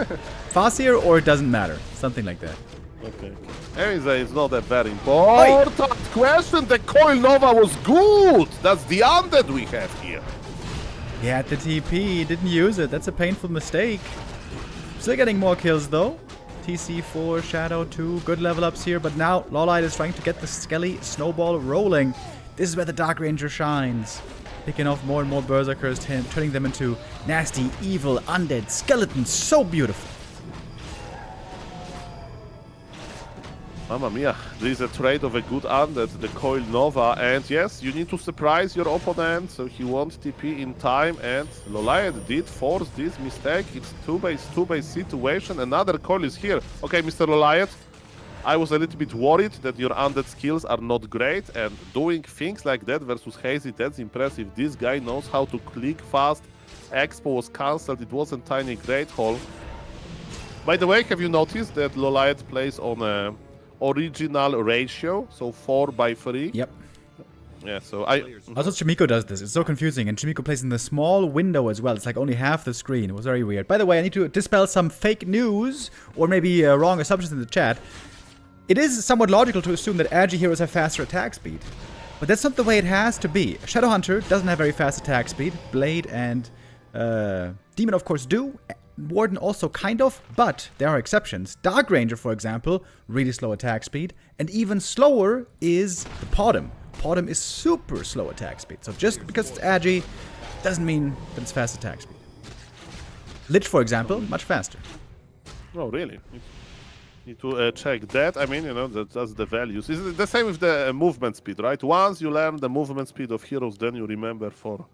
Farseer or it doesn't matter. Something like that. Okay. Anyway, it's not a very important question. The Coil Nova was good. That's the undead we have here. He had the TP, didn't use it. That's a painful mistake. Still getting more kills though. TC4, Shadow 2, good level ups here. But now Lolite is trying to get the Skelly snowball rolling. This is where the Dark Ranger shines. Picking off more and more berserkers, turning them into nasty, evil, undead skeletons. So beautiful. Mamma mia, there is a trade of a good undead, the Coil Nova, and yes, you need to surprise your opponent, so he won't TP in time, and Lolite did force this mistake. It's 2-base situation, another coil is here. Okay, Mr. Lolite, I was a little bit worried that your undead skills are not great, and doing things like that versus Hazy, that's impressive. This guy knows how to click fast. Expo was cancelled, it wasn't Tiny Great Hall. By the way, have you noticed that Lolite plays on a original ratio, so 4/3? Yep. Yeah, so Also, Chimiko does this. It's so confusing, and Chimiko plays in the small window as well. It's like only half the screen. It was very weird. By the way, I need to dispel some fake news, or maybe wrong assumptions in the chat. It is somewhat logical to assume that Agi heroes have faster attack speed, but that's not the way it has to be. Shadowhunter doesn't have very fast attack speed. Blade and Demon, of course, do. Warden also kind of, but there are exceptions. Dark Ranger, for example, really slow attack speed, and even slower is the Podem. Podem is super slow attack speed, so just because it's Agi doesn't mean that it's fast attack speed. Lich, for example, much faster. Oh, really? Need to check that. I mean, you know, that's the values. It's the same with the movement speed, right? Once you learn the movement speed of heroes, then you remember for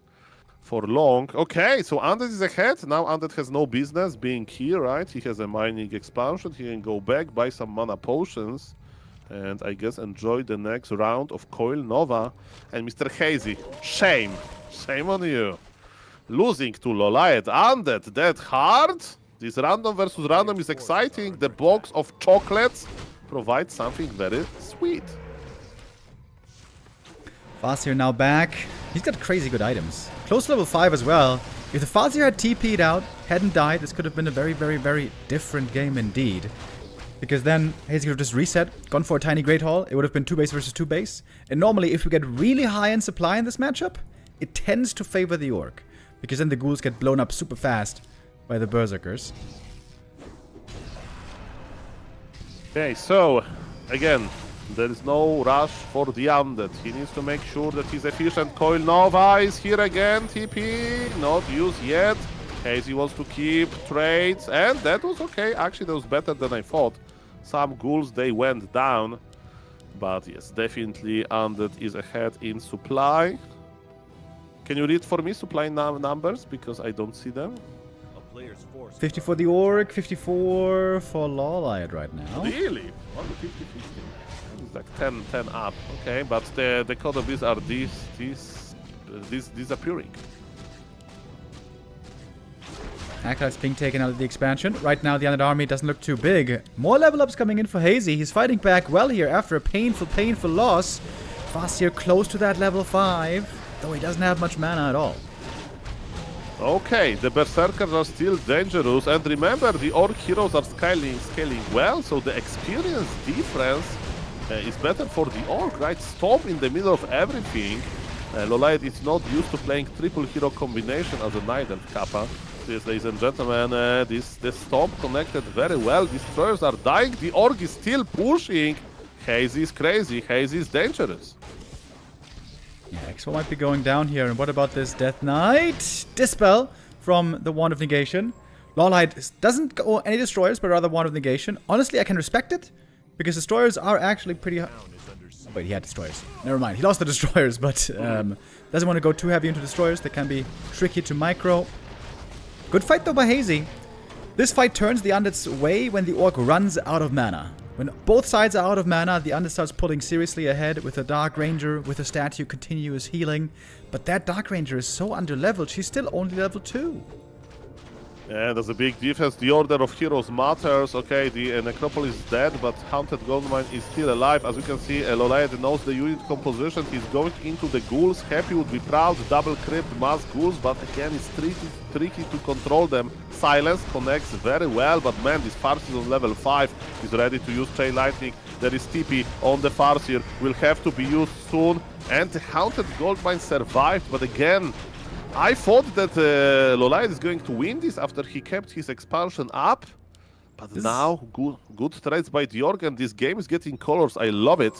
long. Okay, so Undead is ahead. Now Undead has no business being here, right? He has a mining expansion. He can go back, buy some mana potions, and I guess enjoy the next round of Coil Nova. And Mr. Hazy, shame. Shame on you. Losing to Lolite Undead that hard? This random versus random is exciting. The box of chocolates provides something very sweet. Farseer now back. He's got crazy good items. Close to level 5 as well. If the Farseer had TP'd out, hadn't died, this could have been a very, very, very different game indeed. Because then Hazy could have just reset, gone for a tiny Great Hall. It would have been 2-base versus 2-base. And normally, if we get really high in supply in this matchup, it tends to favor the Orc. Because then the ghouls get blown up super fast by the berserkers. Okay, so again, there is no rush for the Undead. He needs to make sure that he's efficient. Coil Nova is here again. TP, not used yet. Hazy wants to keep trades, and that was okay. Actually, that was better than I thought. Some ghouls, they went down. But yes, definitely Undead is ahead in supply. Can you read for me supply numbers? Because I don't see them. 50 for the Orc, 54 for Lolite right now. Really? Only 50-50. It's like 10 up. Okay, but the code of these are these disappearing. Acolyte's being taken out of the expansion. Right now, the Undead army doesn't look too big. More level ups coming in for Hazy. He's fighting back well here after a painful loss. Farseer close to that level 5, though he doesn't have much mana at all. Okay, the Berserkers are still dangerous, and remember, the Orc heroes are scaling well, so the experience difference is better for the Orc, right? Stop in the middle of everything. Lolite is not used to playing triple hero combination as a Knight and Kappa, Yes, ladies and gentlemen, this Stomp connected very well. Destroyers are dying. The Org is still pushing. Hazy is crazy. Hazy is dangerous. Yeah, Expo might be going down here. And what about this Death Knight? Dispel from the Wand of Negation. Lawlight doesn't go any destroyers, but rather Wand of Negation. Honestly, I can respect it, because destroyers are actually pretty... Wait, he had destroyers. Never mind, he lost the destroyers, but doesn't want to go too heavy into destroyers. They can be tricky to micro. Good fight though by Hazy. This fight turns the Undead's way when the Orc runs out of mana. When both sides are out of mana, the Undead starts pulling seriously ahead with a Dark Ranger, with a statue continuous healing. But that Dark Ranger is so underleveled, she's still only level 2. Yeah, there's a big difference. The Order of Heroes matters. Okay, the Necropolis is dead, but Haunted Goldmine is still alive. As you can see, Lolaed knows the unit composition. He's going into the ghouls. Happy would be proud. Double crypt, mass ghouls, but again, it's tricky to control them. Silence connects very well, but man, this Farseer on level 5 is ready to use Chain Lightning. There is TP on the Farseer. Will have to be used soon. And the Haunted Goldmine survived, but again, I thought that Lolaed is going to win this after he kept his expansion up, but now good trades by the Org, and this game is getting colors. I love it.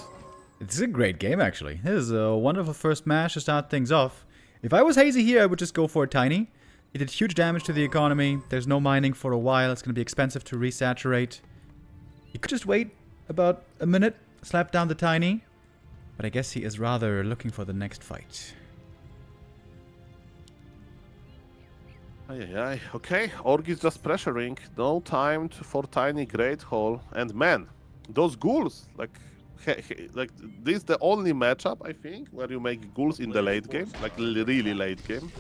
It's a great game, actually. This is a wonderful first match to start things off. If I was Hazy here, I would just go for a Tiny. He did huge damage to the economy. There's no mining for a while. It's going to be expensive to resaturate. He could just wait about a minute, slap down the Tiny, but I guess he is rather looking for the next fight. Okay, Org is just pressuring. No time for Tiny Great Hall. And man, those ghouls, like this is the only matchup, I think, where you make ghouls in the late game, like really late game.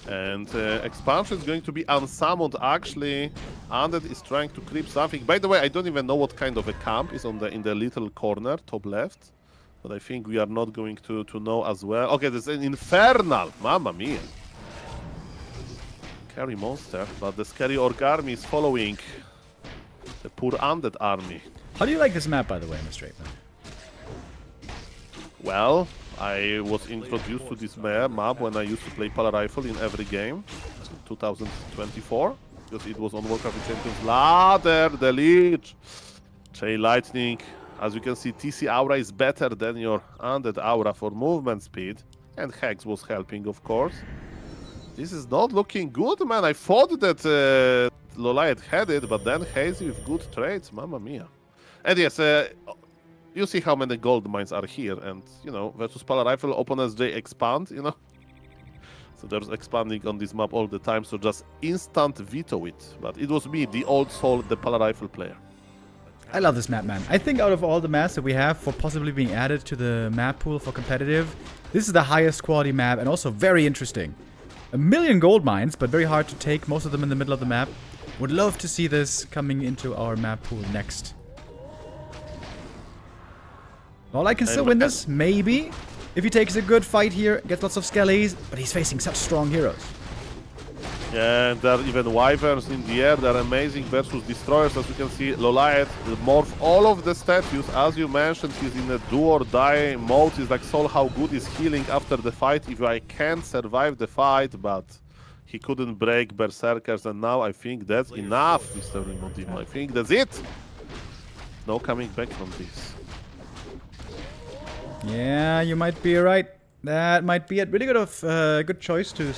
And expansion is going to be unsummoned. Actually, Undead is trying to creep something. By the way, I don't even know what kind of a camp is on in the little corner, top left. But I think we are not going to know as well. Okay, there's an Infernal. Mamma mia. Scary monster, but the scary Orc army is following the poor Undead army. How do you like this map, by the way, Mr. Straightman? Well, I was introduced to this map when I used to play Polar Rifle in every game, in 2024, because it was on Warcraft Champions Ladder, the Leech. Chain Lightning, as you can see, TC Aura is better than your Undead Aura for movement speed, and Hex was helping, of course. This is not looking good, man. I thought that Lolaed had it, but then Hazy with good trades, mamma mia. And yes, you see how many gold mines are here, and you know, versus Polar Rifle opponents, they expand, you know. So there's expanding on this map all the time, so just instant veto it. But it was me, the old soul, the Polar Rifle player. I love this map, man. I think out of all the maps that we have for possibly being added to the map pool for competitive, this is the highest quality map and also very interesting. 1 million gold mines, but very hard to take, most of them in the middle of the map. Would love to see this coming into our map pool next. Well, I can still win this, maybe. If he takes a good fight here, gets lots of skellies, but he's facing such strong heroes. Yeah, and there are even Wyverns in the air. They're amazing versus Destroyers. As you can see, Lolaed morph all of the statues. As you mentioned, he's in a do or die mode. He's like, Soul, how good is healing after the fight if I can't survive the fight? But he couldn't break Berserkers, and now I think that's enough, Mr. Rimodimo. I think that's it. No coming back from this. Yeah, you might be right. That might be a really good choice to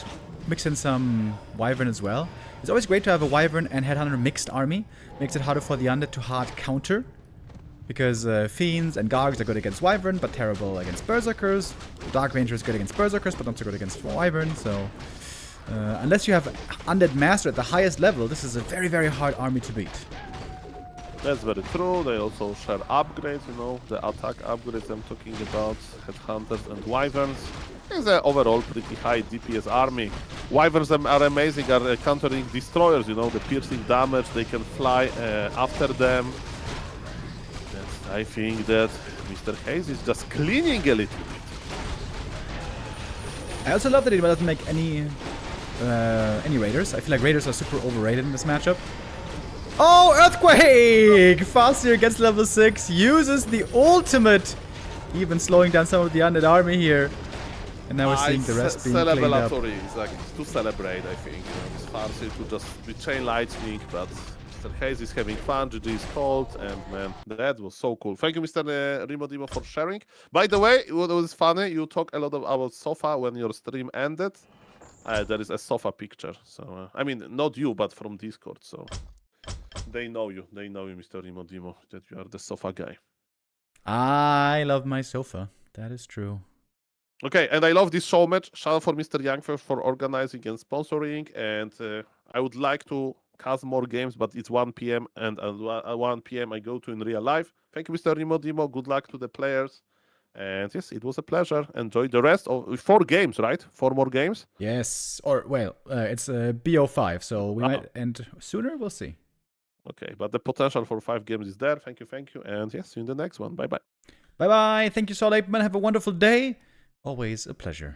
mix in some Wyvern as well. It's always great to have a Wyvern and Headhunter mixed army. Makes it harder for the Undead to hard counter. Because Fiends and Gargs are good against Wyvern, but terrible against Berserkers. Dark Ranger is good against Berserkers, but not so good against Wyvern, so... unless you have Undead Master at the highest level, this is a very, very hard army to beat. That's very true. They also share upgrades, you know, the attack upgrades I'm talking about. Headhunters and Wyverns. It's an overall pretty high DPS army. Wyverns are amazing, are countering Destroyers, you know, the piercing damage, they can fly after them. I think that Mr. Hazy is just cleaning a little bit. I also love that he doesn't make any Raiders. I feel like Raiders are super overrated in this matchup. Oh, Earthquake! Farseer gets level 6, uses the ultimate, even slowing down some of the Undead army here. And now we're seeing the rest being cleaned up. Celebratory, exactly. To celebrate, I think. You know, it's fancy to just be chain lightning, but Mr. Hazy is having fun, GG is cold, and man, that was so cool. Thank you, Mr. Rimodimo, for sharing. By the way, what was funny, you talk a lot about sofa when your stream ended. There is a sofa picture. So, I mean, not you, but from Discord. So they know you. They know you, Mr. Rimodimo, that you are the sofa guy. I love my sofa. That is true. Okay, and I love this show match. Shout out for Mr. Youngfer for organizing and sponsoring. And I would like to cast more games, but it's 1 p.m. and at 1 p.m. I go to in real life. Thank you, Mr. Rimodimo. Good luck to the players. And yes, it was a pleasure. Enjoy the rest of 4 games, right? 4 more games? Yes. Or, well, it's BO5, so we might end sooner. We'll see. Okay, but the potential for 5 games is there. Thank you. And yes, see you in the next one. Bye-bye. Bye-bye. Thank you, Saul Apeman. Have a wonderful day. Always a pleasure.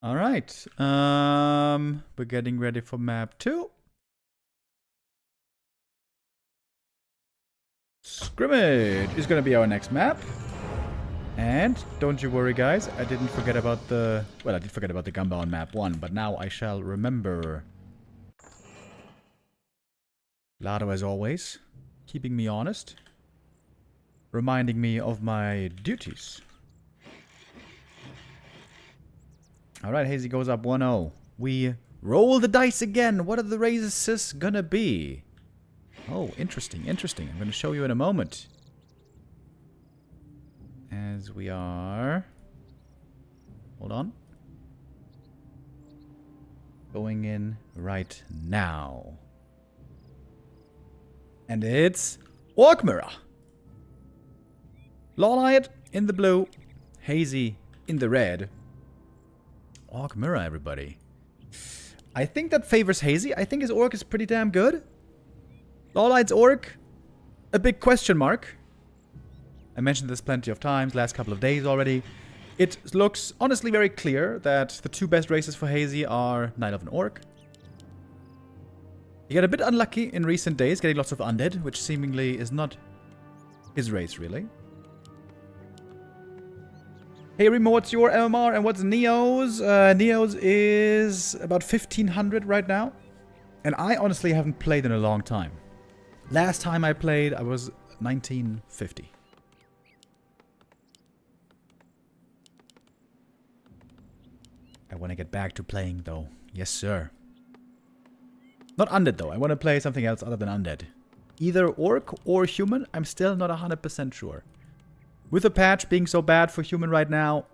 All right. We're getting ready for map 2. Scrimmage is going to be our next map. And don't you worry, guys. I didn't forget about the... Well, I did forget about the Gamba on map 1, but now I shall remember. Lado, as always, keeping me honest. Reminding me of my duties. Alright, Hazy goes up 1-0. We roll the dice again. What are the raises gonna be? Oh, interesting, interesting. I'm gonna show you in a moment. As we are... Hold on. Going in right now. And it's... Orc Mirror. Lawlight in the blue, Hazy in the red. Orc Mirror, everybody. I think that favors Hazy. I think his Orc is pretty damn good. Lawlight's Orc, a big question mark. I mentioned this plenty of times, last couple of days already. It looks honestly very clear that the 2 best races for Hazy are Knight of an Orc. He got a bit unlucky in recent days, getting lots of undead, which seemingly is not his race, really. Hey Remo, what's your MMR and what's Neo's? Neo's is about 1500 right now. And I honestly haven't played in a long time. Last time I played, I was 1950. I want to get back to playing though. Yes, sir. Not undead though. I want to play something else other than undead. Either orc or human, I'm still not 100% sure. With the patch being so bad for human right now,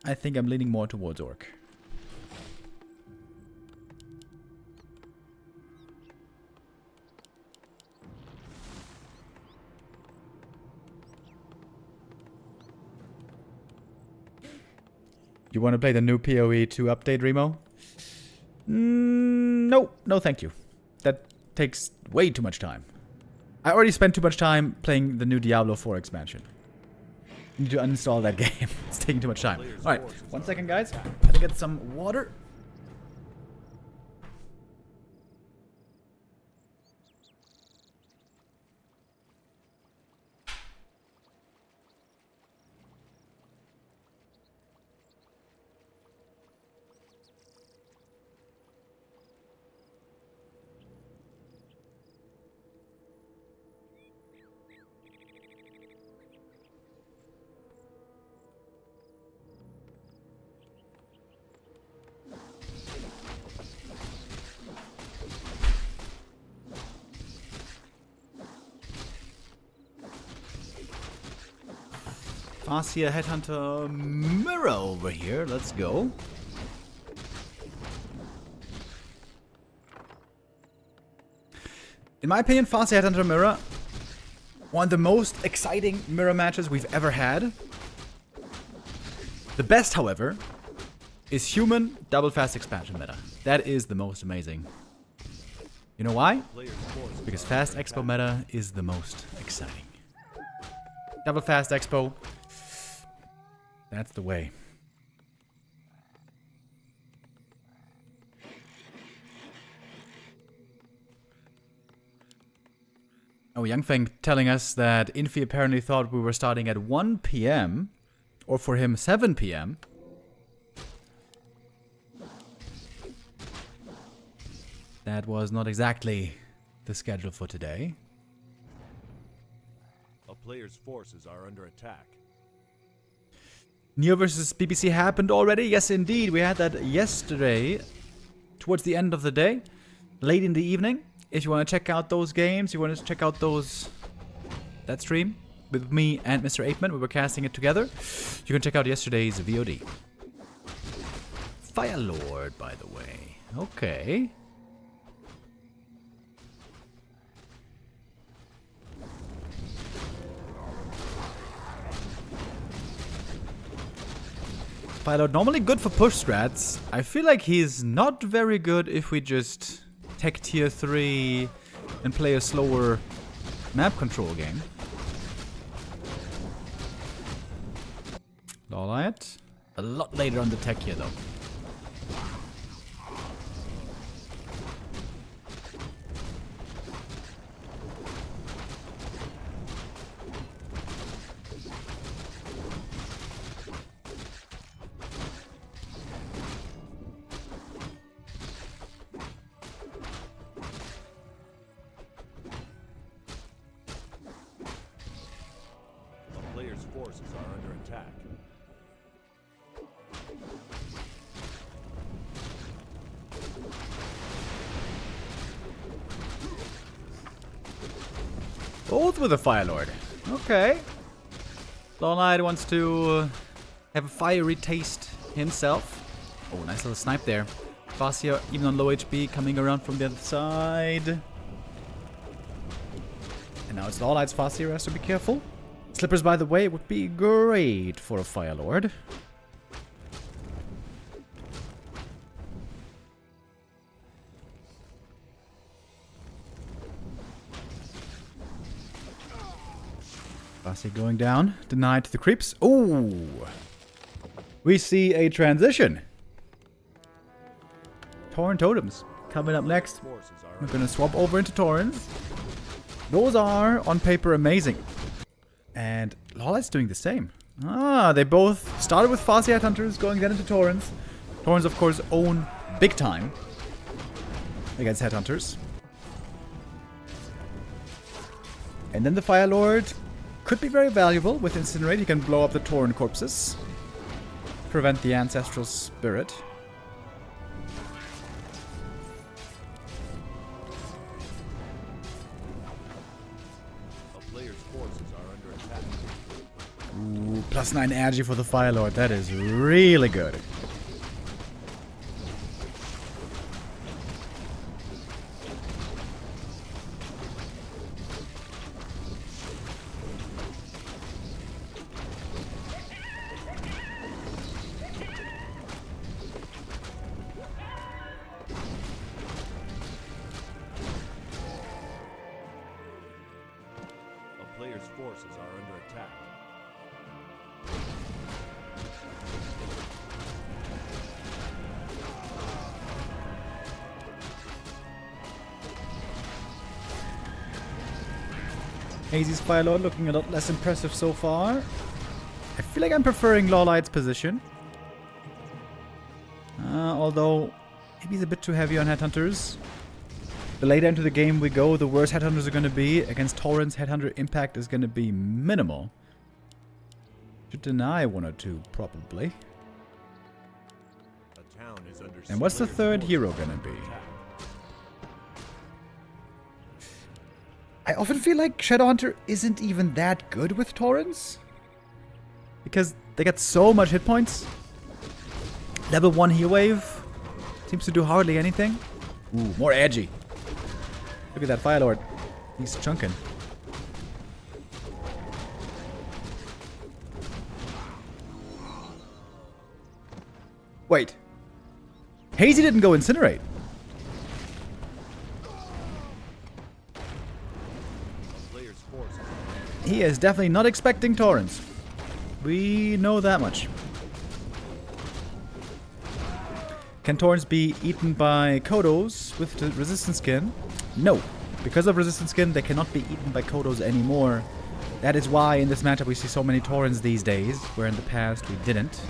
I think I'm leaning more towards orc. You want to play the new PoE 2 update, Remo? No, no thank you. That takes way too much time. I already spent too much time playing the new Diablo 4 expansion. Need to uninstall that game. It's taking too much time. Alright, 1 second, guys. Gotta get some water. Farseer Headhunter Mirror over here. Let's go. In my opinion, Farseer Headhunter Mirror, one of the most exciting mirror matches we've ever had. The best, however, is human double fast expansion meta. That is the most amazing. You know why? Because fast expo meta is the most exciting. Double fast expo. That's the way. Oh, Youngfeng telling us that Infi apparently thought we were starting at 1 p.m. Or for him, 7 p.m. That was not exactly the schedule for today. A player's forces are under attack. Neo versus BBC happened already? Yes, indeed. We had that yesterday, towards the end of the day, late in the evening. If you want to check out those games, you want to check out that stream with me and Mr. Apeman, we were casting it together. You can check out yesterday's VOD. Fire Lord, by the way. Okay. Fire Lord, normally good for push strats. I feel like he's not very good if we just tech tier 3 and play a slower map control game. Alright. A lot later on the tech here though. Forces are under attack. Both with a Fire Lord. Okay. Lawlight wants to have a fiery taste himself. Oh, nice little snipe there. Fascia, even on low HP, coming around from the other side. And now it's Lawlight's Fascia who has to be careful. Slippers, by the way, would be great for a Fire Lord. Fascia going down, denied to the creeps. Ooh! We see a transition. Tauren Totems coming up next. We're gonna swap over into Taurens. Those are, on paper, amazing. And Lawlight's doing the same. Ah, they both started with Fascia Headhunters, going then into Taurens. Taurens, of course, own big time against Headhunters. And then the Fire Lord could be very valuable. With Incinerate, he can blow up the Tauren corpses. Prevent the Ancestral Spirit. Ooh, +9 agi for the Fire Lord. That is really good. A player's forces are under attack. Hazy's Fire Lord looking a lot less impressive so far. I feel like I'm preferring Lawlight's position. Although, maybe he's a bit too heavy on Headhunters. The later into the game we go, the worse Headhunters are going to be. Against Tauren's, Headhunter impact is going to be minimal. Should deny one or two, probably. A town is under And what's the third hero going to be? I often feel like Shadowhunter isn't even that good with Taurens. Because they get so much hit points. Level 1 heal wave seems to do hardly anything. Ooh, more edgy. Look at that Fire Lord. He's chunking. Wait. Hazy didn't go Incinerate. He is definitely not expecting Taurens. We know that much. Can Taurens be eaten by Kodos with the resistance skin? No. Because of resistant skin, they cannot be eaten by Kodos anymore. That is why in this matchup we see so many Taurens these days, where in the past we didn't.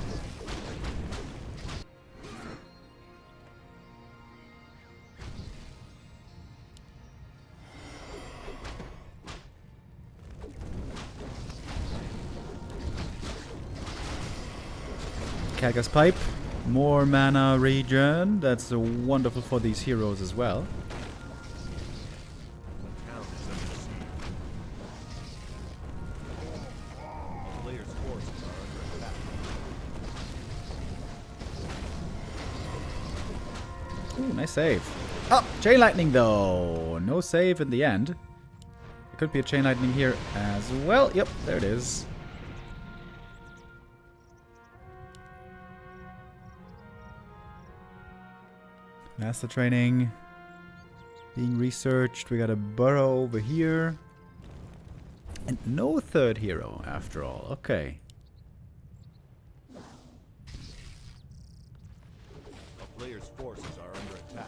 Kaga's Pipe. More mana regen. That's wonderful for these heroes as well. Ooh, nice save. Oh, Chain Lightning though. No save in the end. There could be a Chain Lightning here as well. Yep, there it is. Master training being researched. We got a burrow over here. And no third hero after all. Okay. A player's forces are under attack.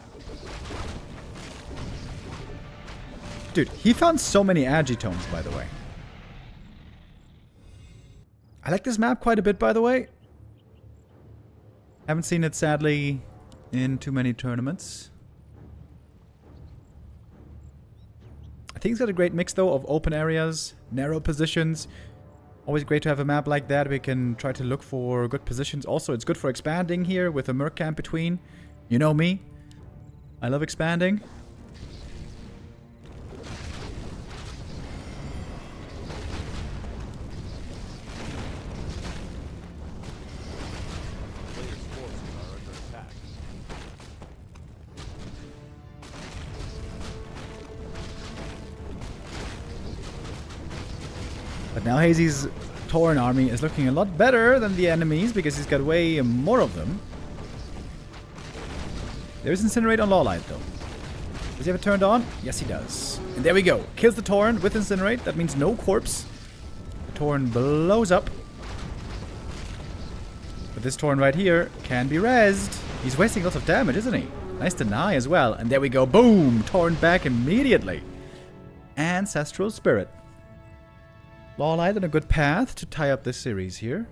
Dude, he found so many Agitomes, by the way. I like this map quite a bit, by the way. Haven't seen it, sadly, in too many tournaments. I think it's got a great mix, though, of open areas, narrow positions. Always great to have a map like that. We can try to look for good positions. Also, it's good for expanding here with a Merc camp between. You know me. I love expanding. But now Hazy's Tauren army is looking a lot better than the enemies because he's got way more of them. There is Incinerate on Lawlight though. Does he have it turned on? Yes, he does. And there we go. Kills the Tauren with Incinerate. That means no corpse. The Tauren blows up. But this Tauren right here can be rezzed. He's wasting lots of damage, isn't he? Nice deny as well. And there we go. Boom! Tauren back immediately. Ancestral Spirit. Lawlight on a good path to tie up this series here.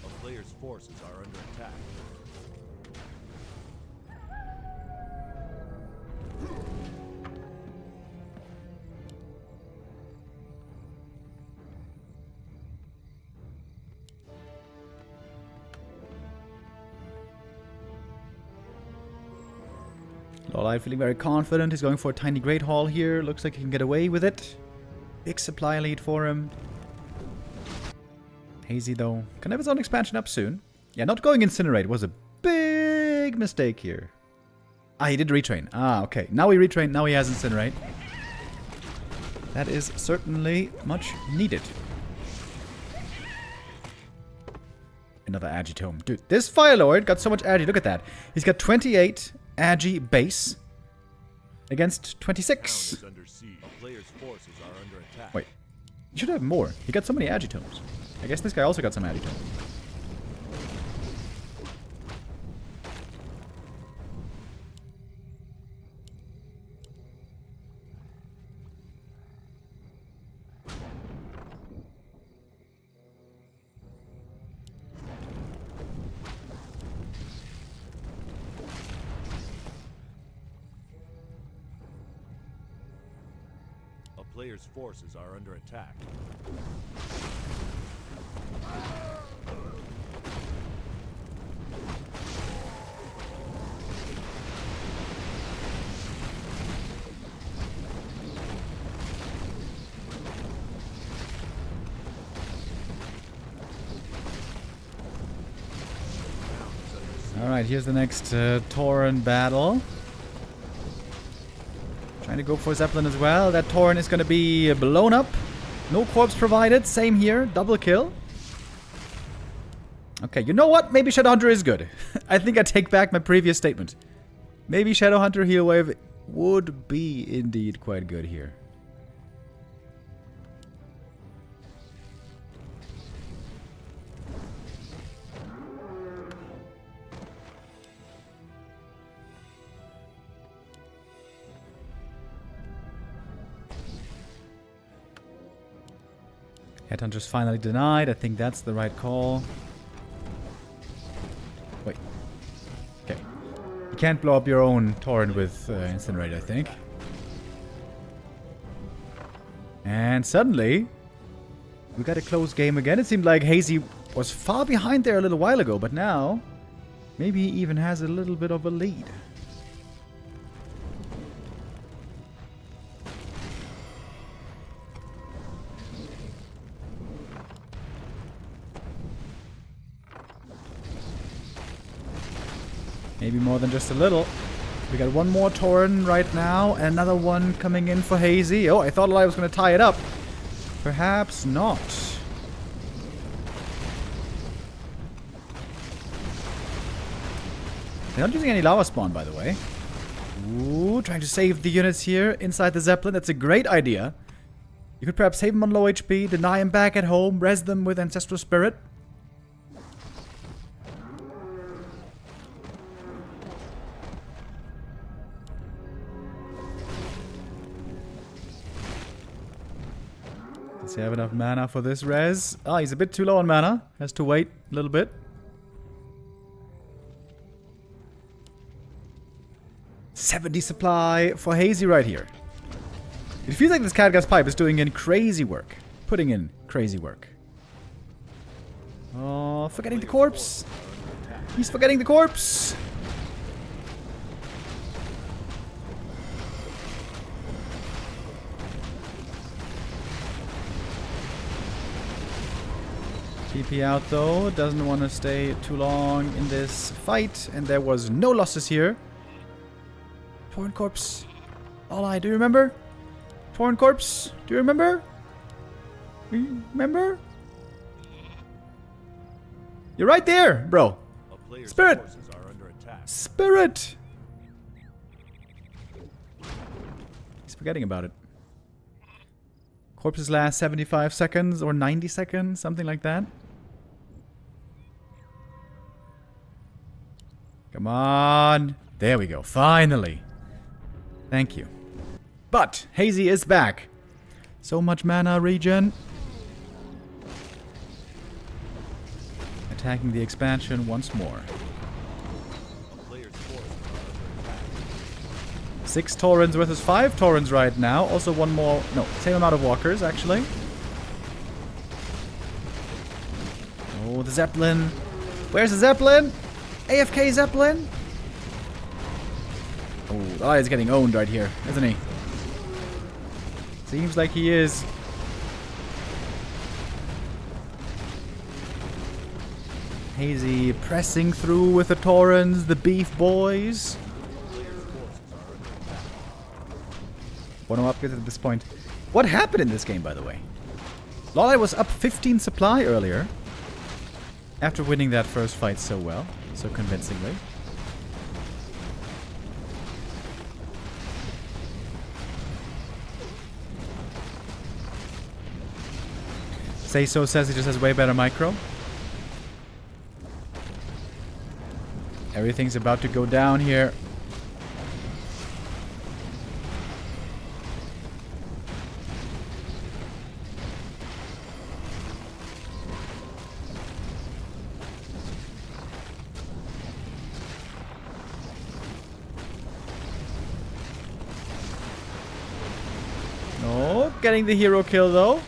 A player's forces are under attack. Lawlight feeling very confident. He's going for a tiny Great Hall here. Looks like he can get away with it. Big supply lead for him. Hazy, though, can have his own expansion up soon. Yeah, not going Incinerate was a big mistake here. Ah, he did retrain. Ah, okay. Now he retrained. Now he has Incinerate. That is certainly much needed. Another Agitome. Dude, this Firelord got so much Agi. Look at that. He's got 28 Agi base against 26. Wait, he should have more. He got so many Agitomes. I guess this guy also got some Agitomes. Player's forces are under attack. Alright, here's the next Tauren battle. Trying to go for Zeppelin as well. That Tauren is going to be blown up. No corpse provided. Same here. Double kill. Okay, you know what? Maybe Shadowhunter is good. I think I take back my previous statement. Maybe Shadowhunter Heal Wave would be indeed quite good here. Headhunter's finally denied. I think that's the right call. Wait. Okay. You can't blow up your own torrent with Incinerate, I think. And suddenly, we got a close game again. It seemed like Hazy was far behind there a little while ago, but now, maybe he even has a little bit of a lead. Maybe more than just a little. We got one more Torrent right now. Another one coming in for Hazy. Oh, I thought I was going to tie it up. Perhaps not. They're not using any lava spawn, by the way. Ooh, trying to save the units here inside the Zeppelin. That's a great idea. You could perhaps save them on low HP, deny them back at home, res them with Ancestral Spirit. Does he have enough mana for this res? Ah, he's a bit too low on mana. Has to wait a little bit. 70 supply for Hazy right here. It feels like this Catgas Pipe is doing in crazy work. Putting in crazy work. Oh, forgetting the corpse. He's forgetting the corpse. TP out though, doesn't want to stay too long in this fight, and there was no losses here. Torrent Corpse. All do you remember? Torrent Corpse, do you remember? Remember? You're right there, bro. Spirit! Spirit! He's forgetting about it. Corpses last 75 seconds or 90 seconds, something like that. Come on. There we go. Finally. Thank you. But Hazy is back. So much mana regen. Attacking the expansion once more. 6 Taurens versus 5 Taurens right now. Also one more... No, same amount of walkers, actually. Oh, the Zeppelin. Where's the Zeppelin? AFK Zeppelin? Oh, he's getting owned right here, isn't he? Seems like he is. Hazy pressing through with the Taurens, the Beef Boys. 1-0 up at this point. What happened in this game, by the way? Lolai was up 15 supply earlier. After winning that first fight so well, so convincingly. Say So says he just has way better micro. Everything's about to go down here. No, getting the hero kill though.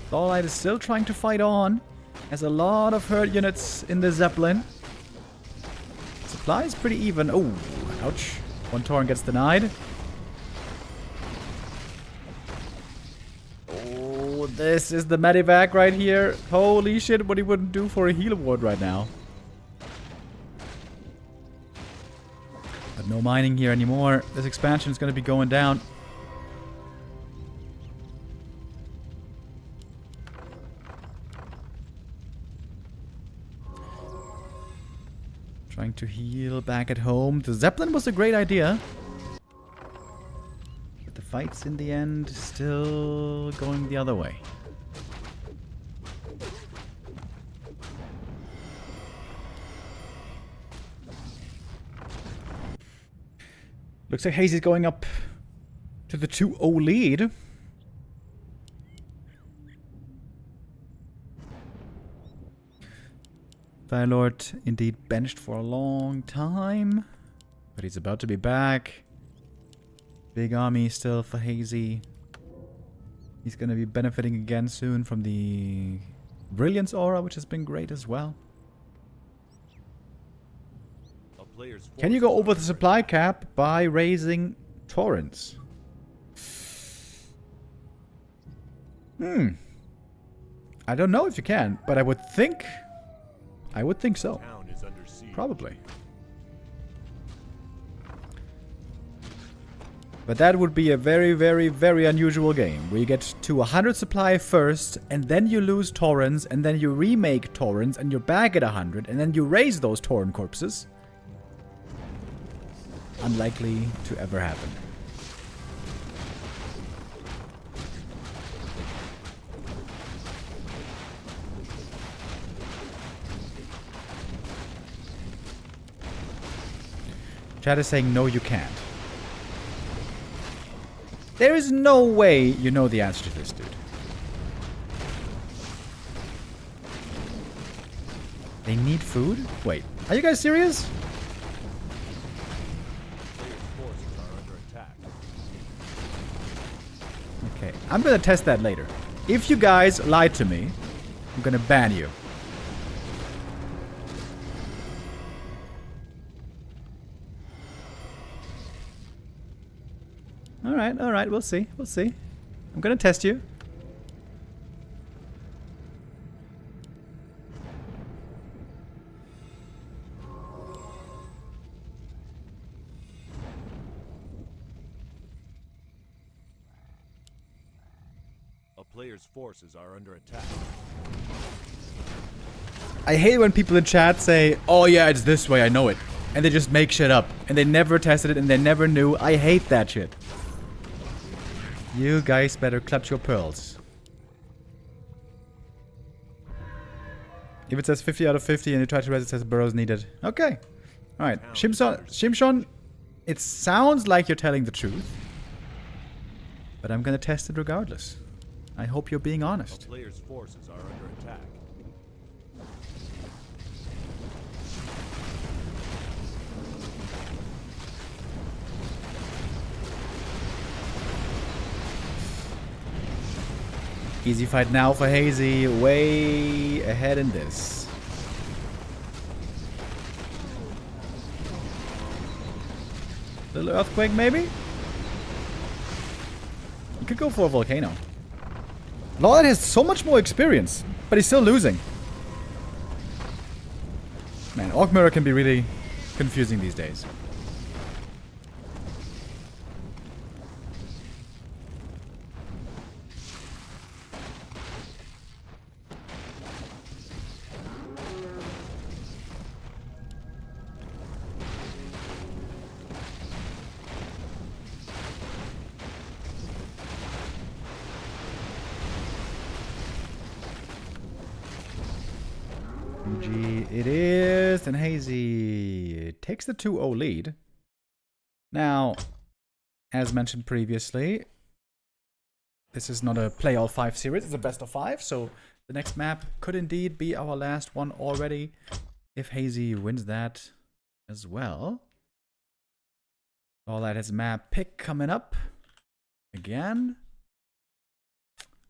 Starlight is still trying to fight on. Has a lot of hurt units in the Zeppelin. Supply is pretty even. Oh, ouch. One Torrent gets denied. Oh, this is the Medivac right here. Holy shit, what he wouldn't do for a heal ward right now. But no mining here anymore. This expansion is going to be going down. Trying to heal back at home. The Zeppelin was a great idea. But the fights in the end still going the other way. Looks like Hazy's going up to the 2-0 lead. Firelord indeed benched for a long time. But he's about to be back. Big army still for Hazy. He's gonna be benefiting again soon from the Brilliance aura, which has been great as well. Can you go over the supply cap by raising torrents? I don't know if you can, but I would think so. Probably. But that would be a very, very, very unusual game, where you get to 100 supply first, and then you lose torrents, and then you remake torrents, and you're back at 100, and then you raise those torrent corpses. Unlikely to ever happen. Chat is saying, no, you can't. There is no way you know the answer to this, dude. They need food? Wait, are you guys serious? Okay, I'm gonna test that later. If you guys lied to me, I'm gonna ban you. Alright, we'll see. I'm gonna test you. A player's forces are under attack. I hate when people in chat say, oh yeah, it's this way, I know it. And they just make shit up. And they never tested it and they never knew. I hate that shit. You guys better clutch your pearls. If it says 50 out of 50 and you try to res, it says burrows needed. Okay. Alright. Shimshon, it sounds like you're telling the truth. But I'm gonna test it regardless. I hope you're being honest. A player's forces are under attack. Easy fight now for Hazy. Way ahead in this. Little earthquake, maybe? You could go for a volcano. Lord has so much more experience, but he's still losing. Man, Orc Mirror can be really confusing these days. It is, and Hazy takes the 2-0 lead. Now, as mentioned previously, this is not a play all 5 series, it's a best of 5, so the next map could indeed be our last one already, if Hazy wins that as well. All that is map pick coming up again,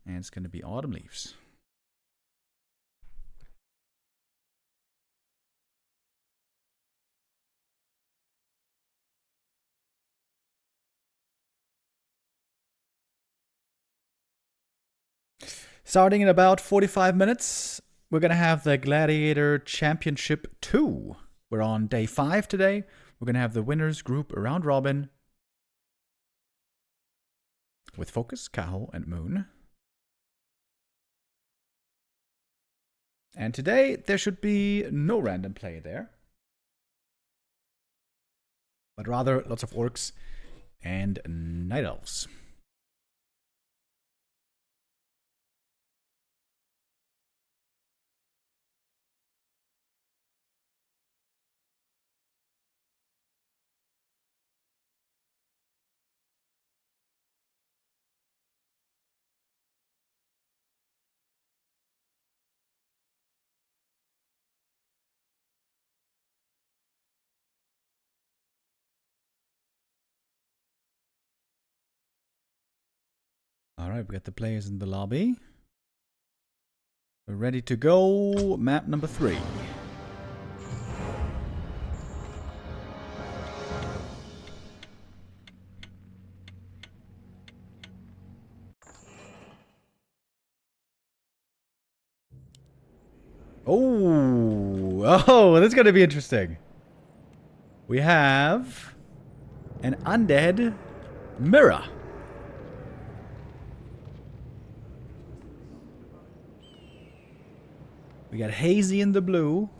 and it's going to be Autumn Leaves. Starting in about 45 minutes, we're going to have the Gladiator Championship 2. We're on day 5 today. We're going to have the winners group round robin with FoCuS, Kaho, and Moon. And today, there should be no random play there, but rather lots of orcs and night elves. Alright, we got the players in the lobby. We're ready to go. Map number 3. Oh, that's gonna be interesting. We have an undead mirror. We got Hazy in the blue,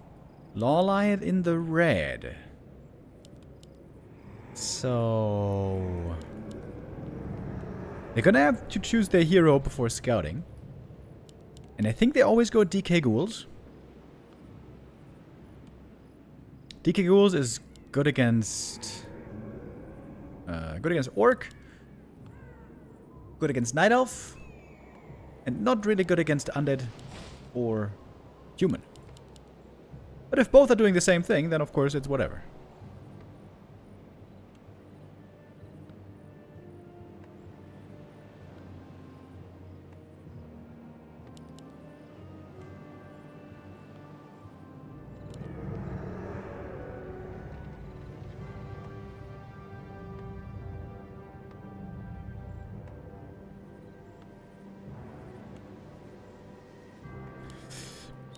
Lawlion in the red. So they're gonna have to choose their hero before scouting. And I think they always go DK Ghouls. DK Ghouls is good against Orc, good against Night Elf, and not really good against Undead or Human. But if both are doing the same thing, then of course it's whatever.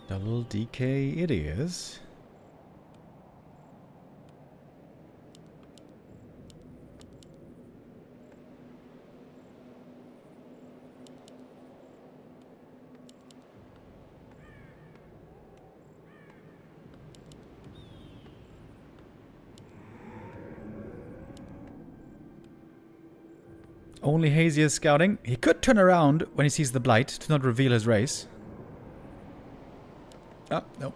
Double DK it is. Only Hazy is scouting. He could turn around when he sees the blight to not reveal his race. Oh, no.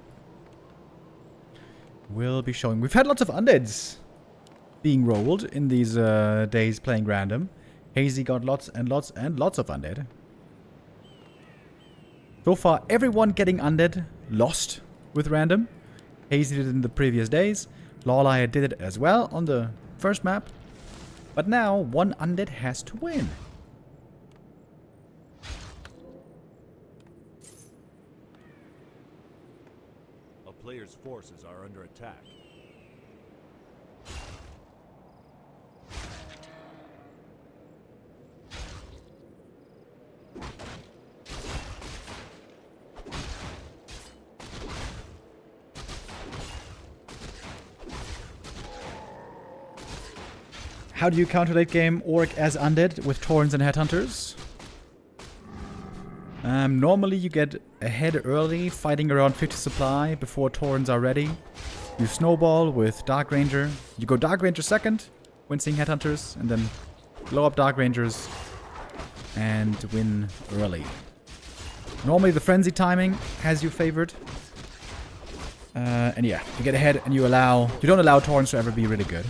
We'll be showing. We've had lots of undeads being rolled in these days playing random. Hazy got lots and lots and lots of undead. So far, everyone getting undead lost with random. Hazy did it in the previous days. Lawlion did it as well on the first map. But now, one undead has to win. Players' forces are under attack. How do you counter late game Orc as undead with Taurens and Headhunters? Normally you get ahead early, fighting around 50 supply before Taurens are ready. You snowball with Dark Ranger. You go Dark Ranger second when seeing Headhunters, and then blow up Dark Rangers and win early. Normally the frenzy timing has you favored. And yeah, you get ahead and you don't allow Taurens to ever be really good.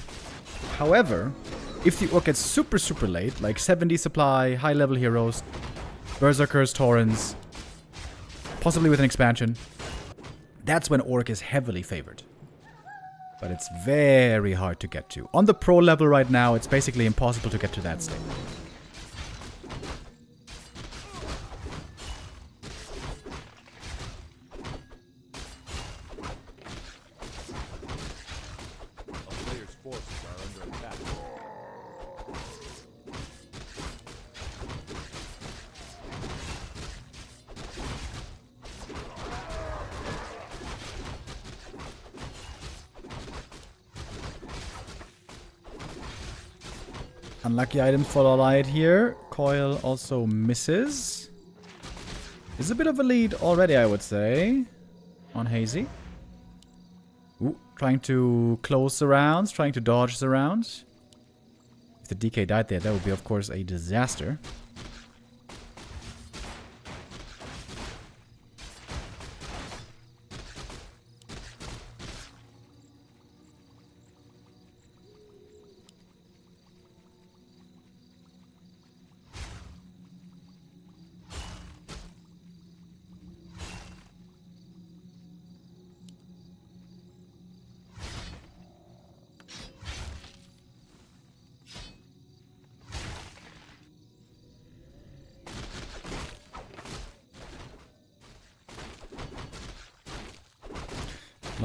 However, if the Orc gets super late, like 70 supply, high level heroes, Berserkers, Taurens, possibly with an expansion, that's when Orc is heavily favored. But it's very hard to get to. On the pro level right now, it's basically impossible to get to that state. A player's forces are under attack. Unlucky items for Lawlion here. Coil also misses. Is a bit of a lead already, I would say, on Hazy. Ooh, trying to close the rounds, trying to dodge the rounds. If the DK died there, that would be, of course, a disaster.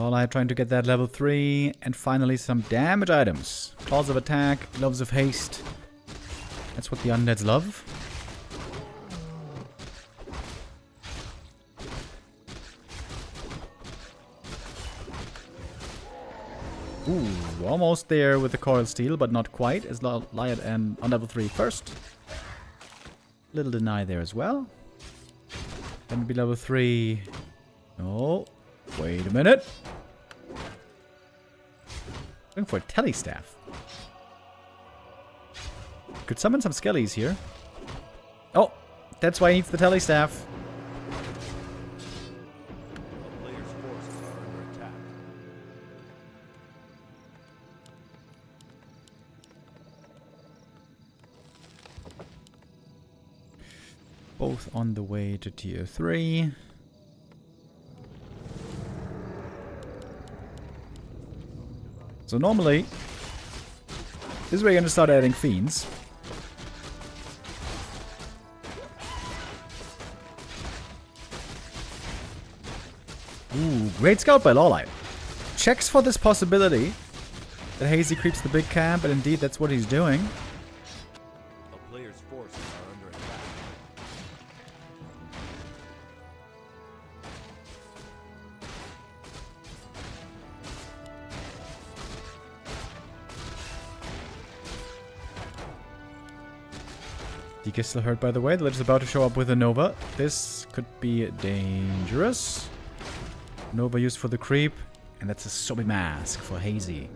Lawlight trying to get that level 3. And finally some damage items. Claws of Attack, Gloves of Haste. That's what the undeads love. Ooh, almost there with the Coil Steel, but not quite, as Lawlight and on level 3 first. Little deny there as well. Then be level 3. Oh, wait a minute. Looking for a Telestaff. Could summon some skellies here. Oh, that's why he needs the Telestaff. A player's forces are under attack. Both on the way to tier 3. So normally, this is where you're going to start adding fiends. Ooh, great scout by Lawlight. Checks for this possibility that Hazy creeps the big camp, and indeed that's what he's doing. A player's forces are under attack. DK still hurt, by the way. The Lich is about to show up with a Nova. This could be dangerous. Nova used for the creep. And that's a Sobi Mask for Hazy.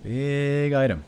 Big item.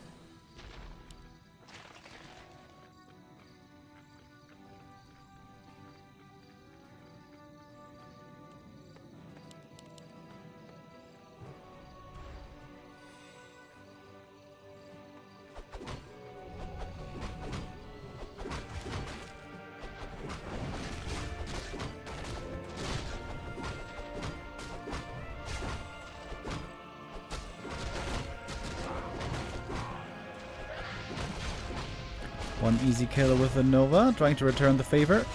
One easy kill with the Nova, trying to return the favor.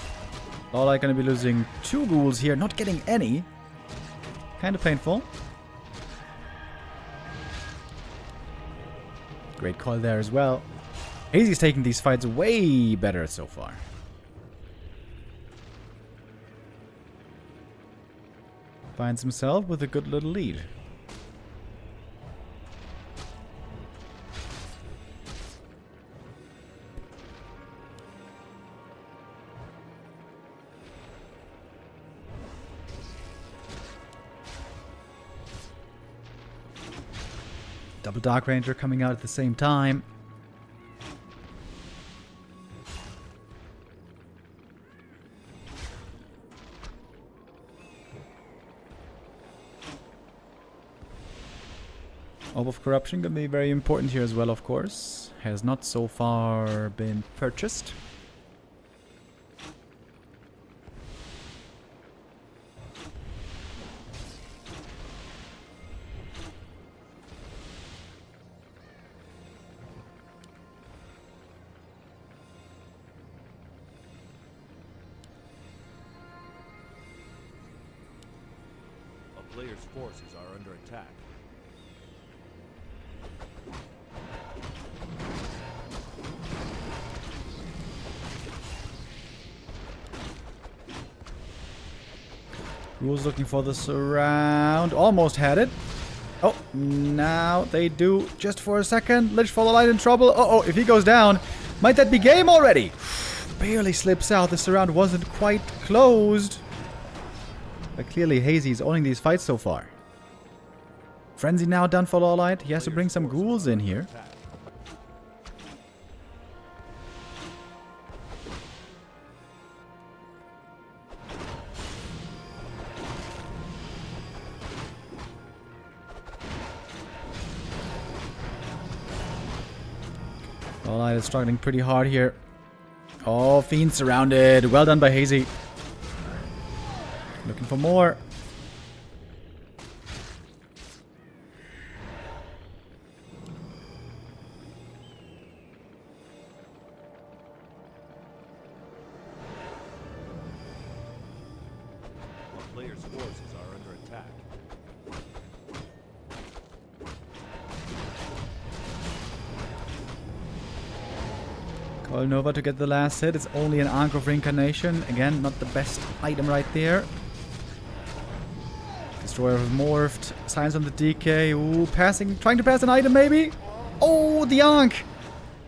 Lawlight gonna be losing 2 ghouls here, not getting any. Kinda painful. Great call there as well. Hazy's taking these fights way better so far. Finds himself with a good little lead. Double Dark Ranger coming out at the same time. Orb of Corruption gonna be very important here as well, of course. Has not so far been purchased. A player's forces are under attack. Who's looking for the surround? Almost had it. Oh, now they do just for a second. Lich for the light in trouble. Uh-oh, if he goes down, might that be game already? Barely slips out. The surround wasn't quite closed. But clearly Hazy's owning these fights so far. Frenzy now done for Lawlight. He has to bring some ghouls in here. Lawlight is struggling pretty hard here. Oh, Fiend surrounded. Well done by Hazy. Looking for more. A player's forces are under attack. Well, Nova to get the last hit. It's only an Ankh of Reincarnation. Again, not the best item right there. Destroyer has morphed. Signs on the DK. Ooh, passing. Trying to pass an item, maybe? Oh, the Ankh!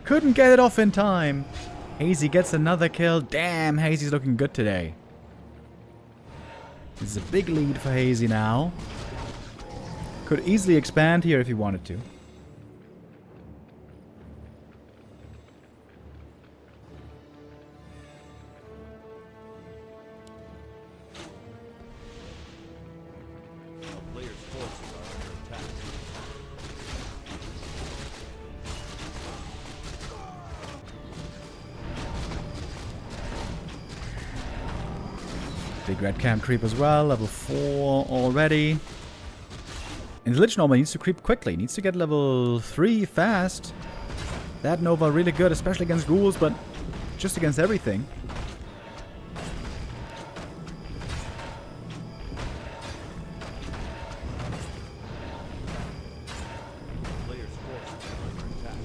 Couldn't get it off in time. Hazy gets another kill. Damn, Hazy's looking good today. This is a big lead for Hazy now. Could easily expand here if he wanted to. A player's forces are under attack. Big red camp creep as well. Level 4 already. And the Lich Nova needs to creep quickly. Needs to get level 3 fast. That Nova really good, especially against ghouls, but just against everything. A player's forces are under attack.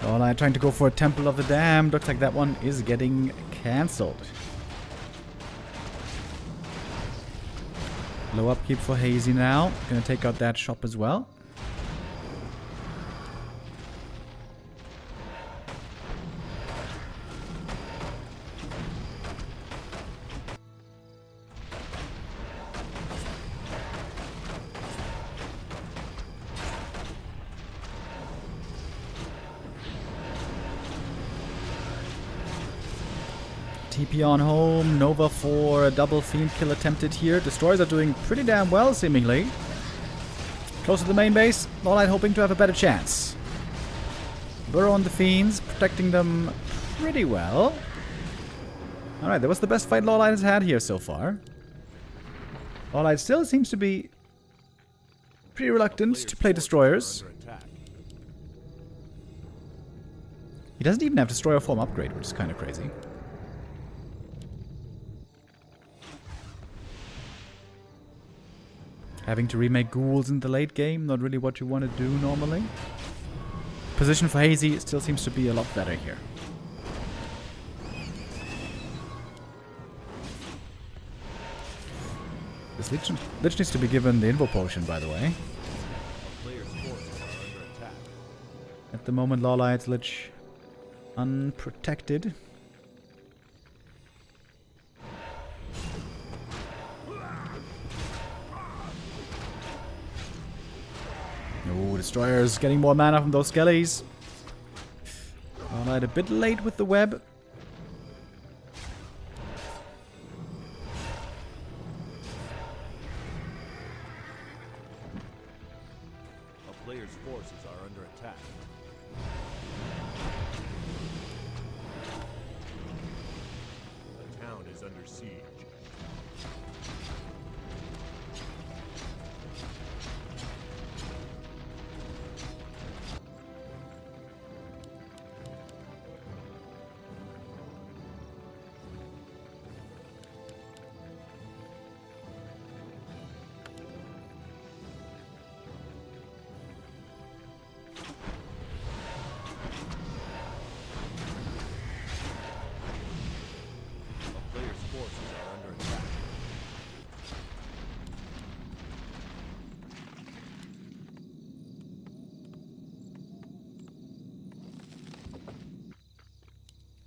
Alright, trying to go for a Temple of the Damned. Looks like that one is getting cancelled. Low upkeep for Hazy now. Gonna take out that shop as well. TP on home. Nova for a double Fiend kill attempted here. Destroyers are doing pretty damn well, seemingly. Close to the main base. Lawlight hoping to have a better chance. Burrow on the Fiends, protecting them pretty well. Alright, that was the best fight Lawlight has had here so far. Lawlight still seems to be pretty reluctant to play Destroyers. Under attack. He doesn't even have Destroyer form upgrade, which is kind of crazy. Having to remake ghouls in the late game, not really what you want to do normally. Position for Hazy still seems to be a lot better here. This Lich needs to be given the Invo Potion, by the way. A player's forces are under attack. At the moment, Lawlight's Lich unprotected. Oh, Destroyer's getting more mana from those skellies. Lawlight a bit late with the web. A player's forces are under attack. The town is under siege. A player's forces are under attack.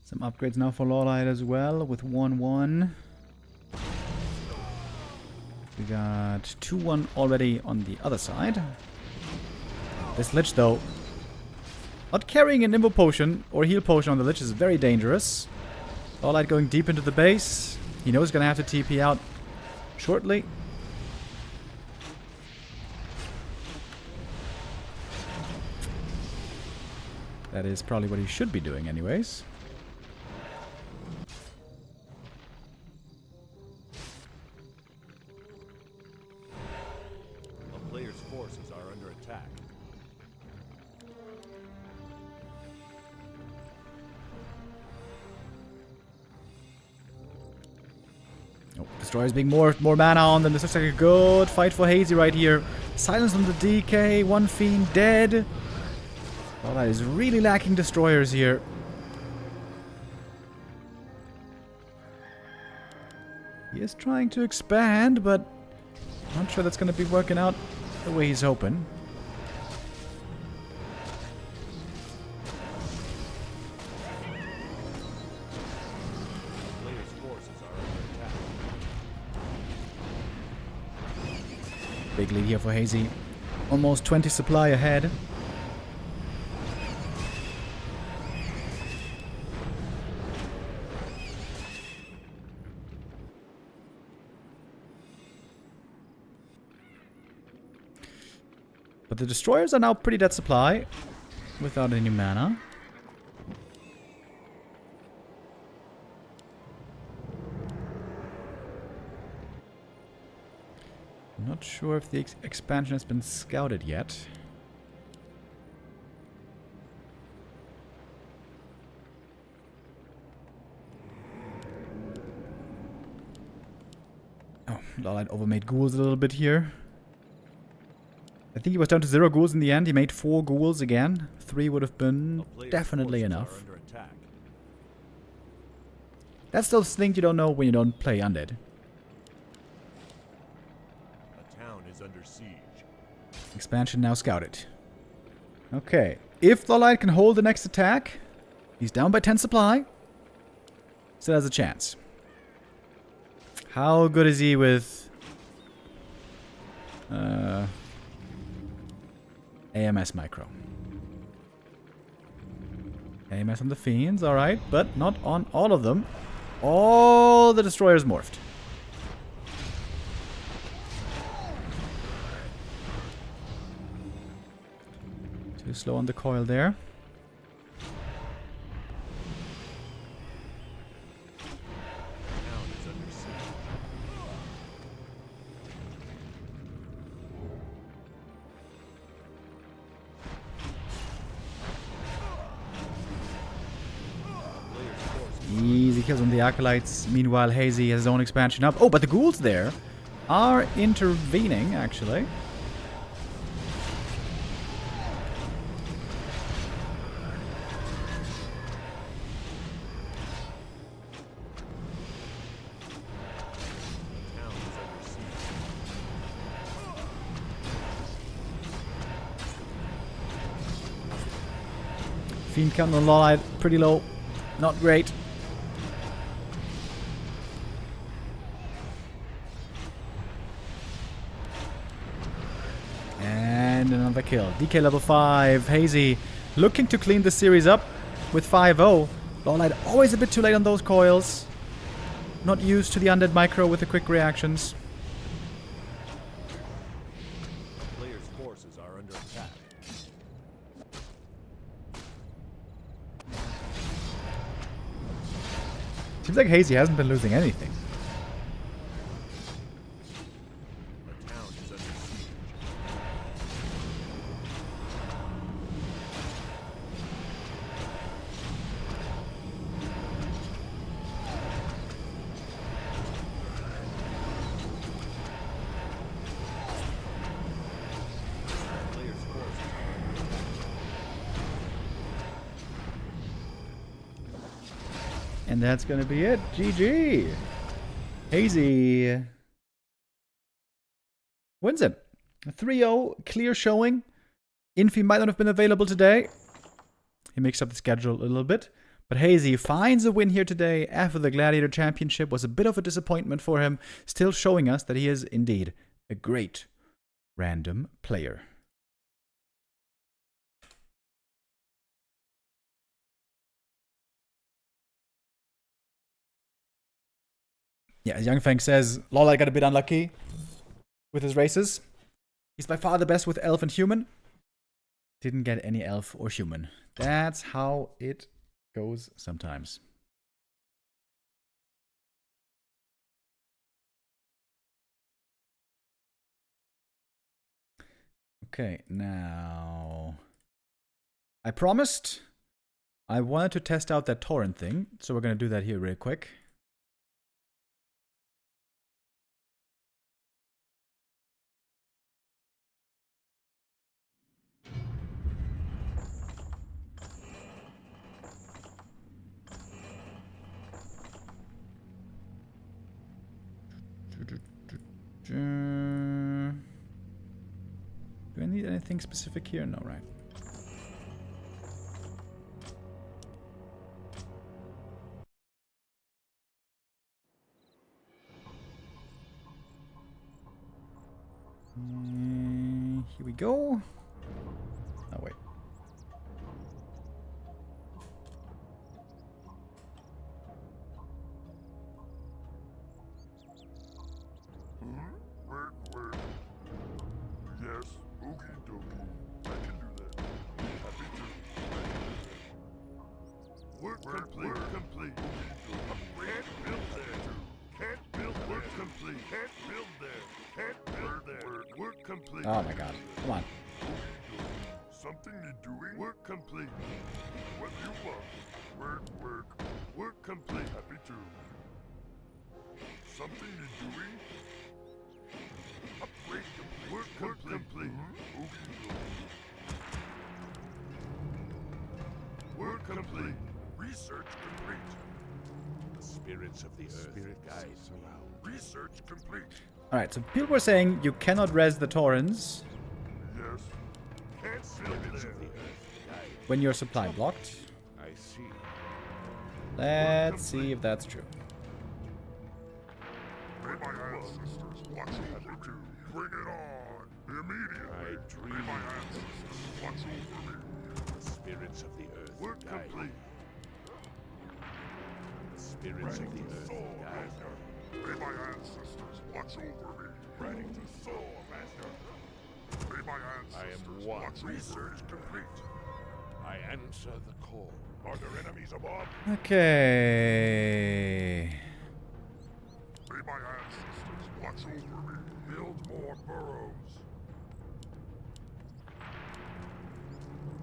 Some upgrades now for Lawlight as well with 1-1. We got 2-1 already on the other side. This Lich, though, not carrying an Invo Potion or Heal Potion on the Lich is very dangerous. Lawlight going deep into the base. He knows he's going to have to TP out shortly. That is probably what he should be doing anyways. A player's forces are under attack. Oh, Destroyer's being more mana on them. This looks like a good fight for Hazy right here. Silence on the DK, one Fiend dead. Well, that is really lacking Destroyers here. He is trying to expand, but not sure that's going to be working out the way he's hoping. Players' forces are under attack. Big lead here for Hazy. Almost 20 supply ahead. But the Destroyers are now pretty dead supply, without any mana. I'm not sure if the expansion has been scouted yet. Oh, Lawlight overmade ghouls a little bit here. I think he was down to 0 ghouls in the end. He made 4 ghouls again. 3 would have been definitely enough. That's those things you don't know when you don't play Undead. A town is under siege. Expansion now scouted. Okay. If Lawlight can hold the next attack, he's down by 10 supply. Still has a chance. How good is he with... AMS micro. AMS on the Fiends, alright, but not on all of them. All the Destroyers morphed. Too slow on the coil there. Town is under siege. Easy kills on the Acolytes. Meanwhile, Hazy has his own expansion up. Oh, but the ghouls there are intervening, actually. Town is under siege. Fiend count on Lawlight, pretty low. Not great. And another kill. DK level 5. Hazy looking to clean the series up with 5-0. Lawlight always a bit too late on those coils. Not used to the undead micro with the quick reactions. Players' forces are under attack. Seems like Hazy hasn't been losing anything. A town is under siege. Players' forces are under attack. And that's going to be it. GG. Hazy wins it. A 3-0 clear showing. Infi might not have been available today. He mixed up the schedule a little bit. But Hazy finds a win here today after the Gladiator Championship was a bit of a disappointment for him, still showing us that he is indeed a great random player. Yeah, as Young Feng says, Lawlight got a bit unlucky with his races. He's by far the best with elf and human. Didn't get any elf or human. That's how it goes sometimes. Okay, now I promised I wanted to test out that torrent thing, so we're gonna do that here real quick. Do I need anything specific here? No, right? Here we go. Oh, wait. Yes, okie dokie. I can do that. Happy to. Work complete. Complete. Can't build there. Can't build work complete. Can't build there. Can't build there. Work complete. Oh my god. Come on. Something need doing. Work complete. What you want? Work. Work complete. Happy to. Something need doing. Upgrade complete. Work complete. Work complete. Research complete. The spirits of the earth guide around. Research complete. Alright, so people were saying you cannot res the torrents Yes. Can't build there. when your supply blocked. I see. Let's see if that's true. May my ancestors watch over me. Bring it on. Immediately. I dream. May my ancestors watch over me. The spirits of the earth. Work complete. The spirits of the earth guide. May my ancestors watch over me. Ready to soar, master. May my ancestors watch research complete. I answer the call. Are there enemies above? Okay. May my ancestors watch over me. Build more burrows.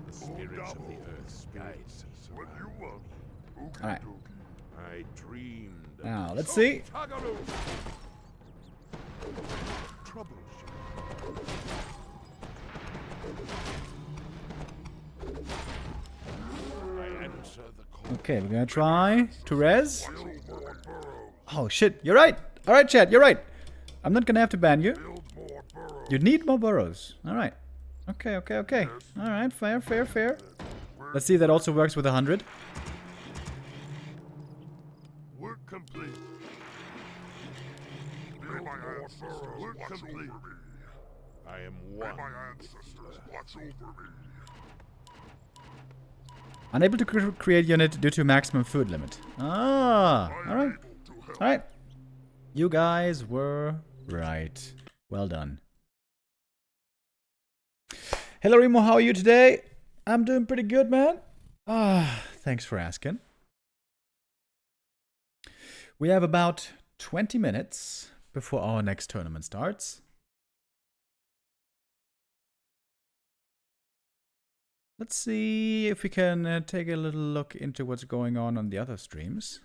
The spirits of the earth guides us. What you want? Okie Alright. dokie. I dreamed. Now, let's see. Troubleshoot. I answer the call. Okay, we're gonna try to res. Build more burrows. Oh shit, you're right. Alright, chat, you're right. I'm not gonna have to ban you. Build more burrows. You need more burrows. Alright. Okay. Alright, fair. Let's see if that also works with 100. Work complete. May my ancestors watch over me. I am one. May my ancestors watch over me. Unable to create unit due to maximum food limit. Ah, alright. Alright. You guys were right. Well done. Hello Remo, how are you today? I'm doing pretty good, man. Thanks for asking. We have about 20 minutes before our next tournament starts. Let's see if we can take a little look into what's going on the other streams.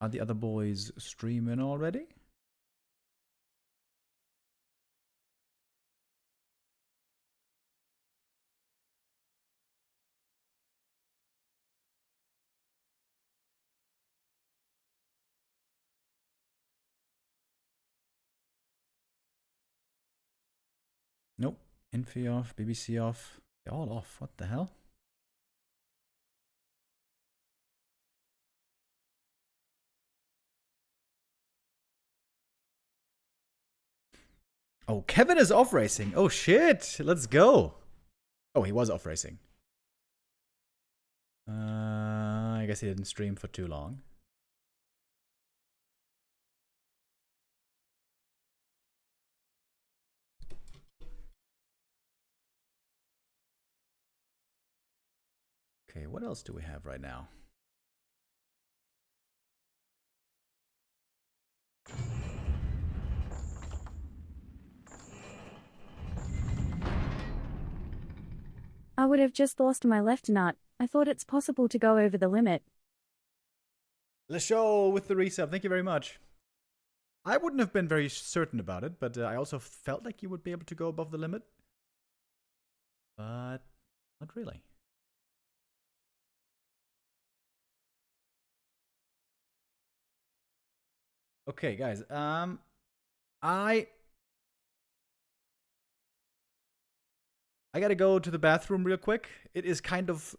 Are the other boys streaming already? Nope. Infi off, BBC off. They're all off. What the hell? Oh, Kevin is off racing. Oh shit. Let's go. Oh, he was off racing. I guess he didn't stream for too long. Okay, what else do we have right now? I would have just lost my left nut. I thought it's possible to go over the limit. Let's show with the resub. Thank you very much. I wouldn't have been very certain about it, but I also felt like you would be able to go above the limit. But not really. Okay, guys. I gotta go to the bathroom real quick. It is kind of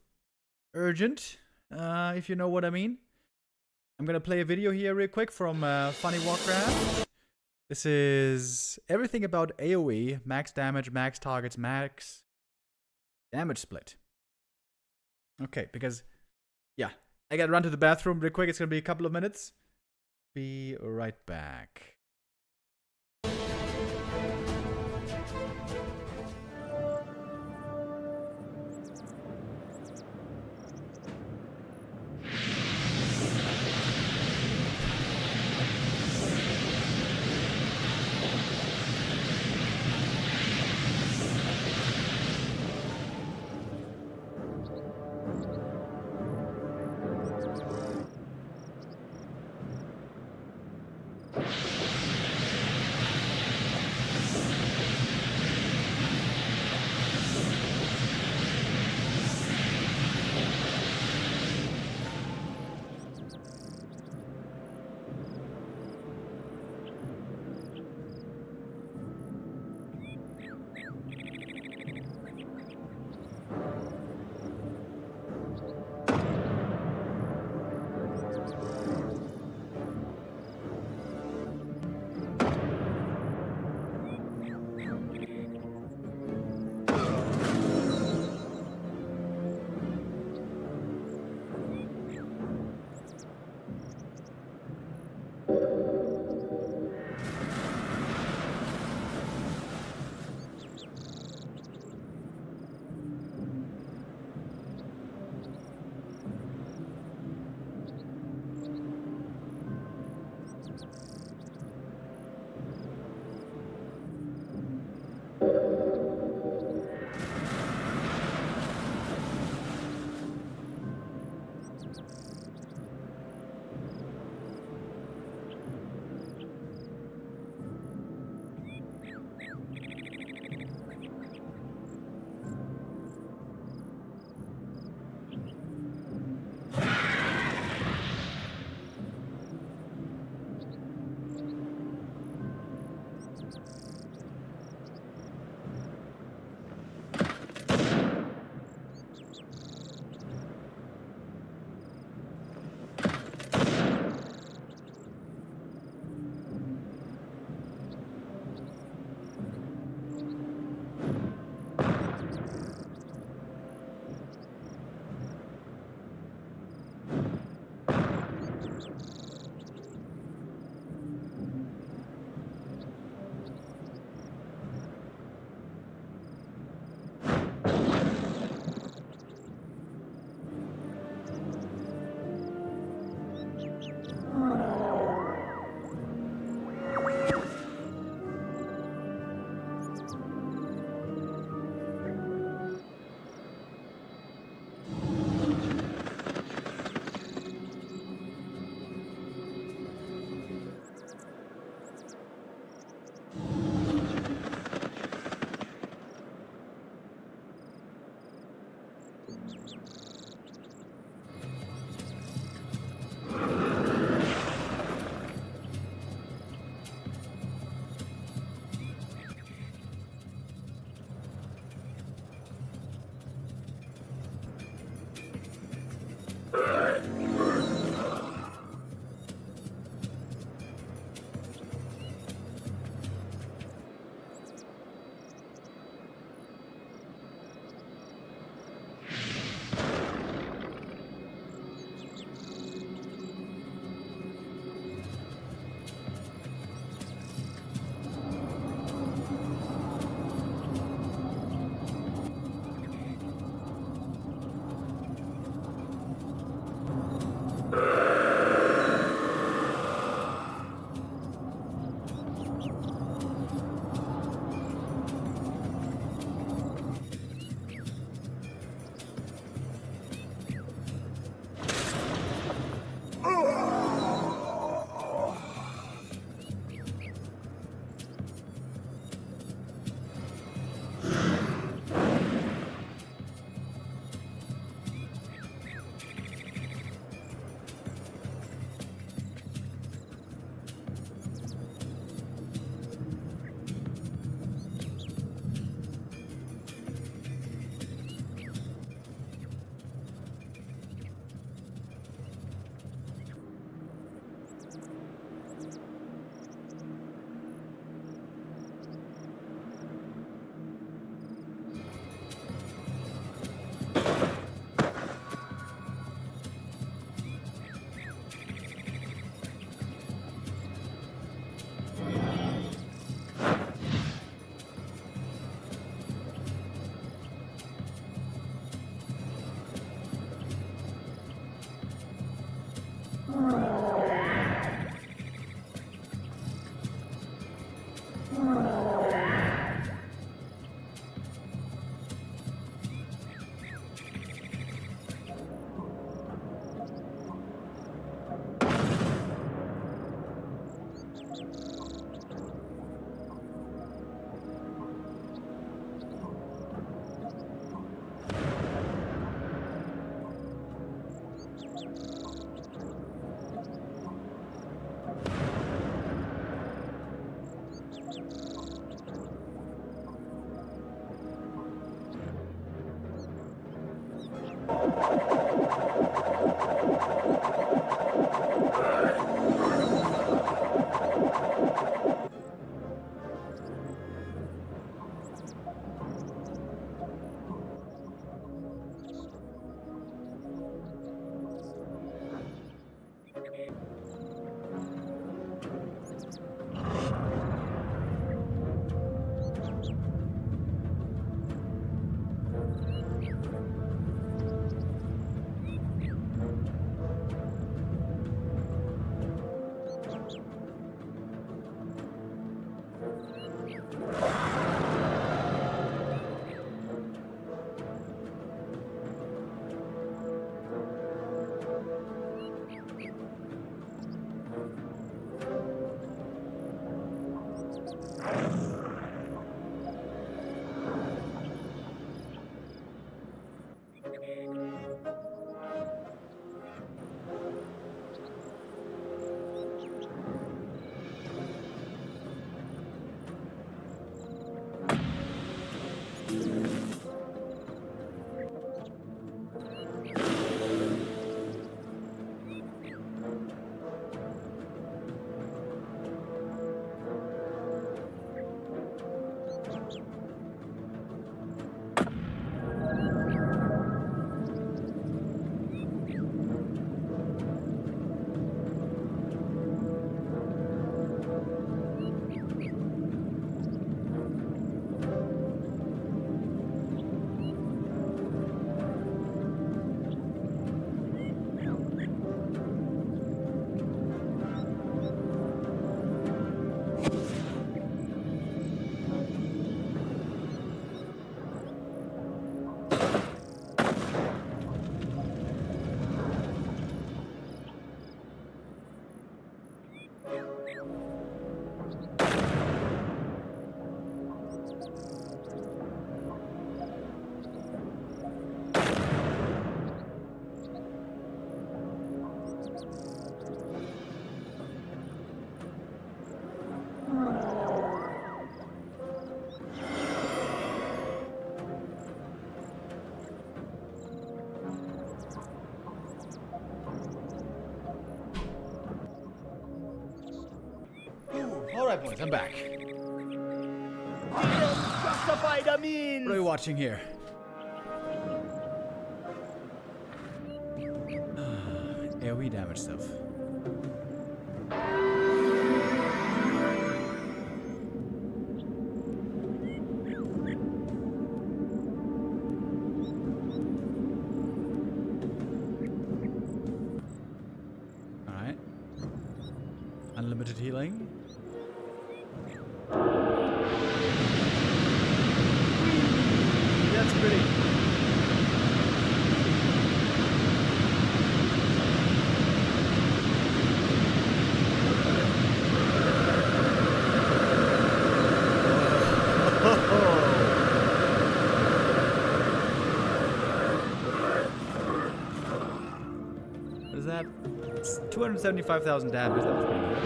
urgent, if you know what I mean. I'm gonna play a video here real quick from Funny Warcraft. This is everything about AoE, max damage, max targets, max damage split. Okay, because, yeah, I gotta run to the bathroom real quick. It's gonna be a couple of minutes. Be right back. Boys, I'm back. What are we watching here? AoE damage stuff. Alright. Unlimited healing. That's pretty. What is that? It's 275,000 damage. That was pretty good.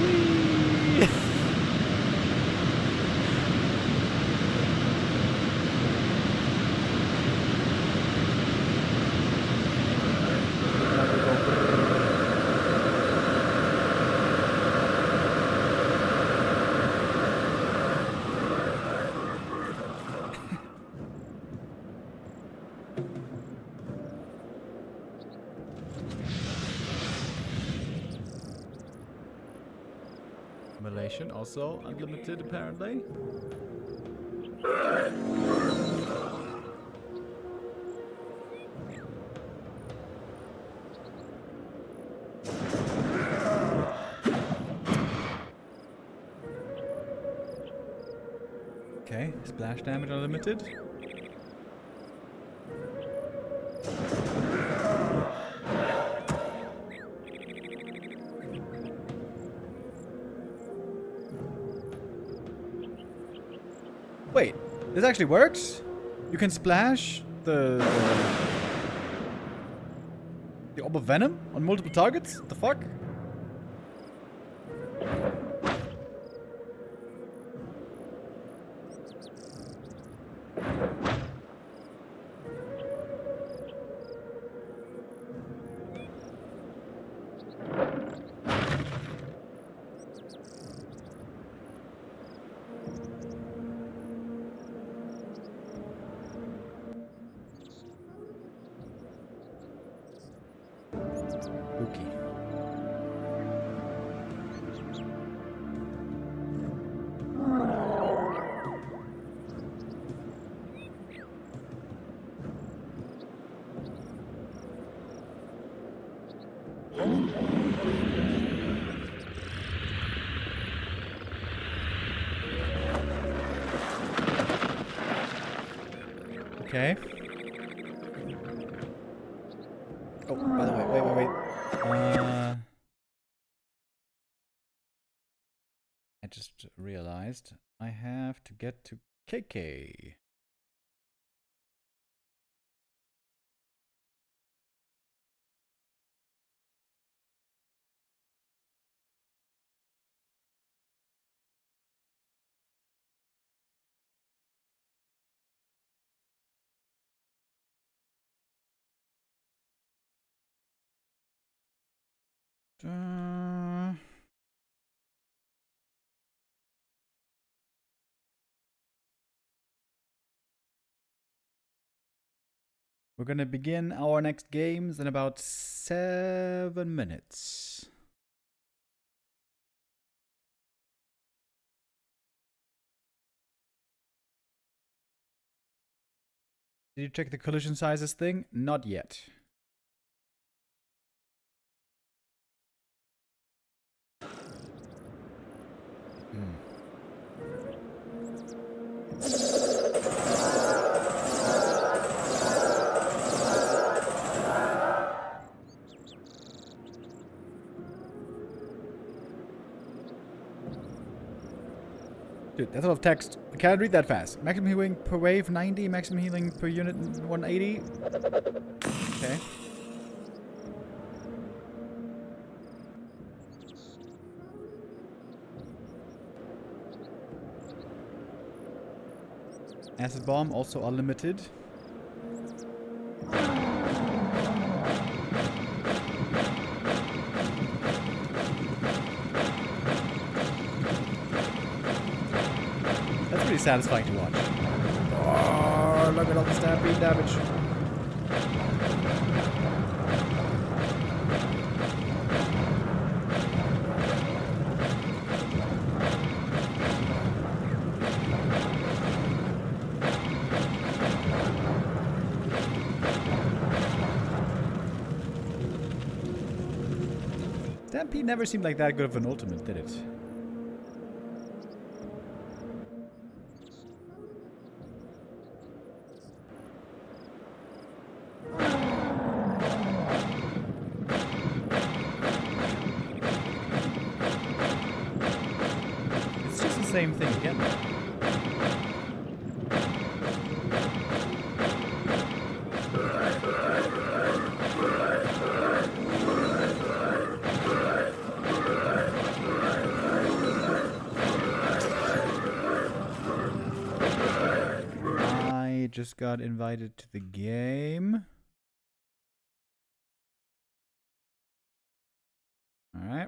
Whee! Simulation also unlimited apparently. Okay, splash damage unlimited. Wait, this actually works? You can splash the orb of venom on multiple targets? What the fuck? Spooky. Okay. Oh, by the way, wait. I just realized I have to get to KK. We're gonna begin our next games in about 7 minutes. Did you check the collision sizes thing? Not yet. Dude, that's a lot of text. I can't read that fast. Maximum healing per wave 90, maximum healing per unit 180. Okay. Acid bomb also unlimited. satisfying to watch. Oh, look at all the stampede damage. Stampede never seemed like that good of an ultimate, did it? It's just the same thing again. Just got invited to the game. All right.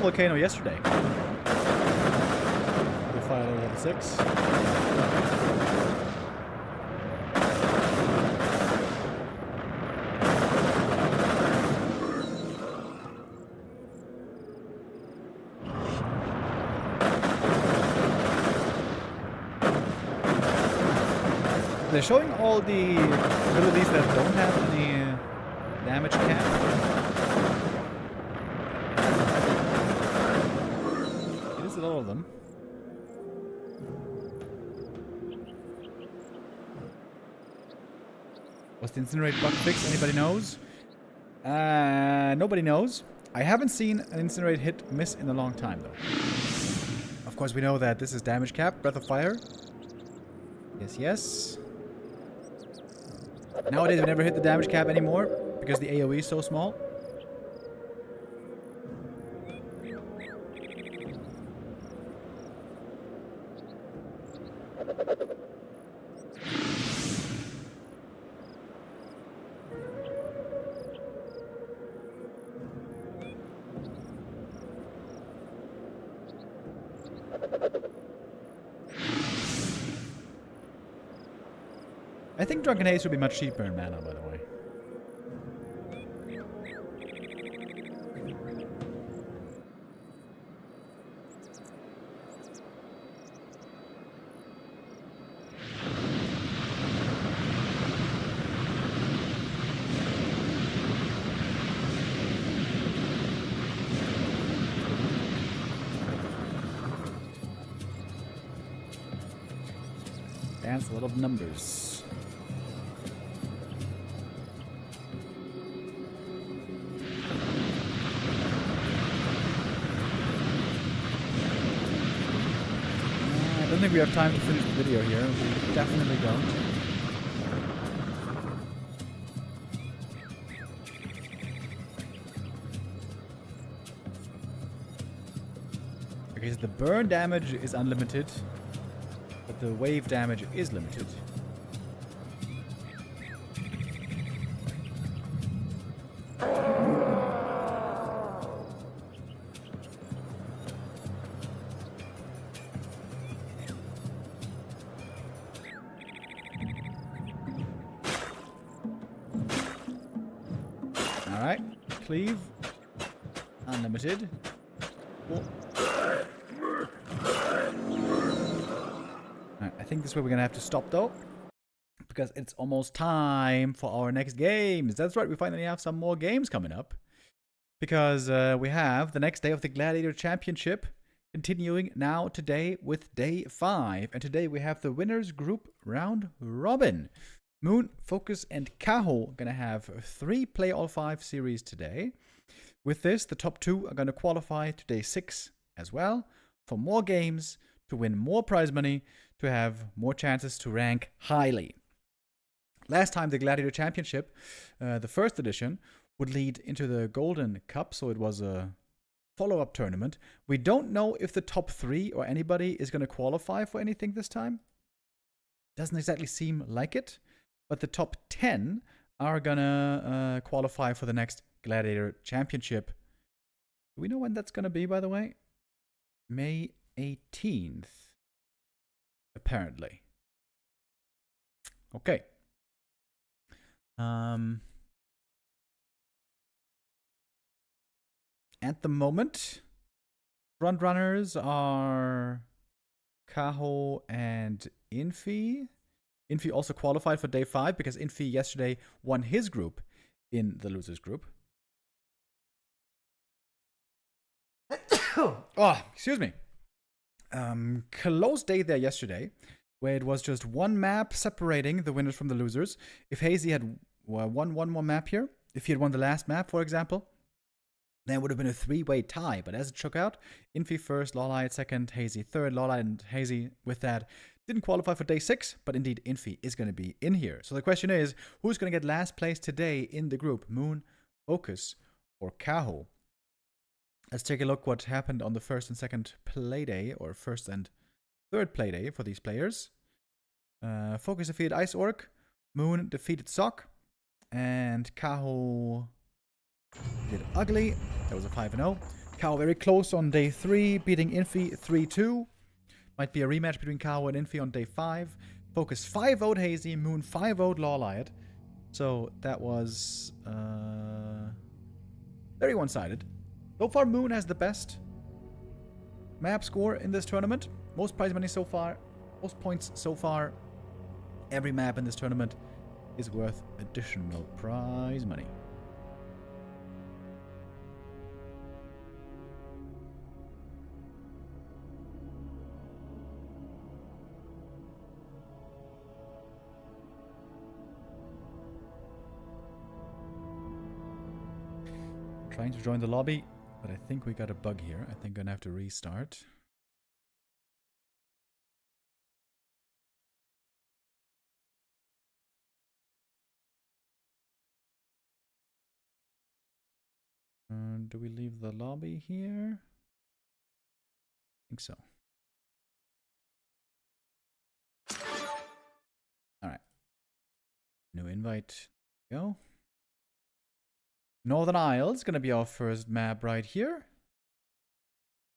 Volcano yesterday. We'll file level 6. They're showing all the abilities that don't have any damage cap. All of them. Was the incinerate bug fixed? Anybody knows? Nobody knows. I haven't seen an incinerate hit miss in a long time though. Of course we know that this is damage cap, breath of fire. Yes, yes. Nowadays we never hit the damage cap anymore because the AoE is so small. I think Drunken Haze would be much cheaper in mana, by the way. Dance a lot of numbers. I don't think we have time to finish the video here. We definitely don't. Okay, so the burn damage is unlimited, but the wave damage is limited. Alright, cleave. Unlimited. Oh. Alright, I think this is where we're gonna have to stop though. Because it's almost time for our next games. That's right, we finally have some more games coming up. Because we have the next day of the Gladiator Championship continuing now today with day 5. And today we have the winners group round robin. Moon, FoCuS, and Kaho gonna have 3 Play All 5 series today. With this, the top 2 are gonna qualify to day 6 as well for more games, to win more prize money, to have more chances to rank highly. Last time the Gladiator Championship, the first edition, would lead into the Golden Cup, so it was a follow-up tournament. We don't know if the top 3 or anybody is going to qualify for anything this time. Doesn't exactly seem like it, but the top 10 are going to qualify for the next Gladiator Championship. Do we know when that's going to be, by the way? May 18th, apparently. Okay. At the moment, front runners are Kaho and Infi. Infi also qualified for day 5 because Infi yesterday won his group in the losers group. Oh, excuse me. Close day there yesterday, where it was just one map separating the winners from the losers. If Hazy had won one more map here, if he had won the last map, for example, then it would have been a 3-way tie. But as it shook out, Infi first, Lawlight second, Hazy third. Lawlight and Hazy, with that, didn't qualify for day 6, but indeed Infi is going to be in here. So the question is, who's going to get last place today in the group? Moon, FoCuS, or Kaho? Let's take a look what happened on the first and second playday, or first and third playday for these players. FoCuS defeated Ice Orc, Moon defeated Sock, and Kaho did ugly. That was a 5-0. Kaho very close on day 3, beating Infi 3-2. Might be a rematch between Kaho and Infi on day 5. FoCuS 5-0'd Hazy, Moon 5-0'd Lawlight. So that was very one-sided. So far, Moon has the best map score in this tournament. Most prize money so far, most points so far. Every map in this tournament is worth additional prize money. Trying to join the lobby, but I think we got a bug here. I think I'm gonna have to restart. Do we leave the lobby here? I think so. Alright. New invite. Go. Northern Isles gonna be our first map right here.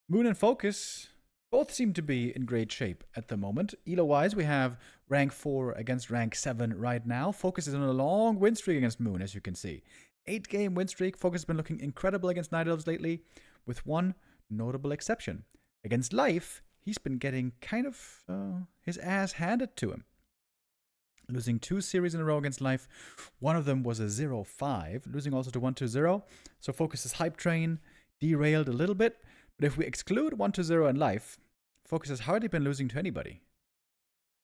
Moon and FoCuS both seem to be in great shape at the moment. Elo-wise, we have rank 4 against rank 7 right now. FoCuS is on a long win streak against Moon, as you can see. 8-game win streak. FoCuS has been looking incredible against Night Elves lately, with one notable exception. Against Life, he's been getting kind of his ass handed to him. Losing 2 series in a row against Life. One of them was a 0-5, losing also to 1-0. So FoCuS's hype train derailed a little bit. But if we exclude 1-0 in Life, FoCuS has hardly been losing to anybody.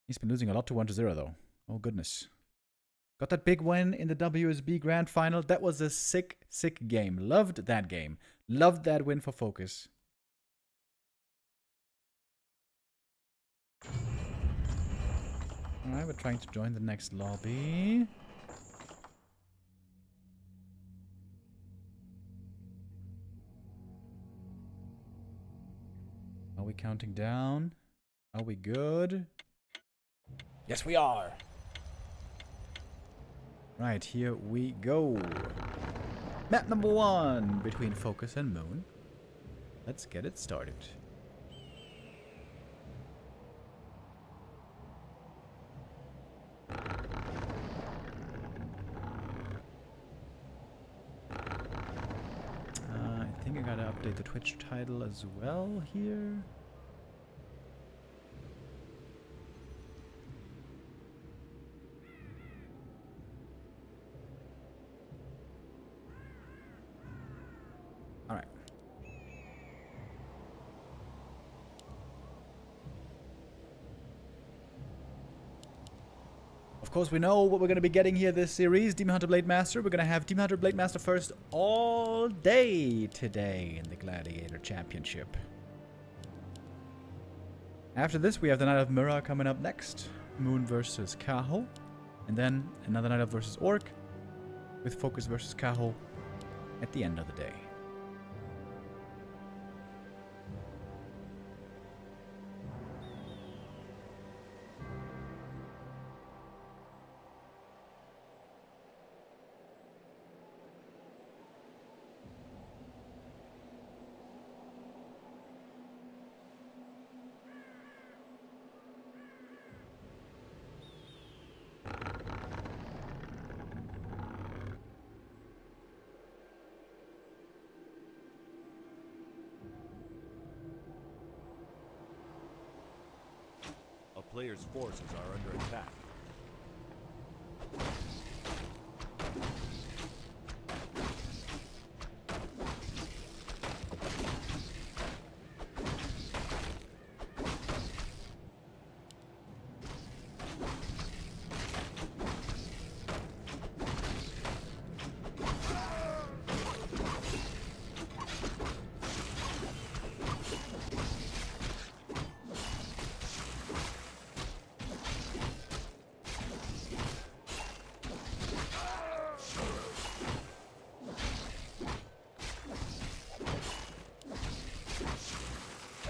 He's been losing a lot to 1-0 though. Oh goodness. Got that big win in the WSB Grand Final. That was a sick, sick game. Loved that game. Loved that win for FoCuS. Alright, we're trying to join the next lobby. Are we counting down? Are we good? Yes, we are! Right, here we go. Map number 1 between FoCuS and Moon. Let's get it started. I think I gotta update the Twitch title as well here. Alright. Of course, we know what we're going to be getting here this series. Demon Hunter Blade Master. We're going to have Demon Hunter Blade Master first all day today in the Gladiator Championship. After this, we have the Night of Mirror coming up next. Moon versus Kaho. And then another Night of versus Orc with FoCuS versus Kaho at the end of the day. A player's forces are under attack.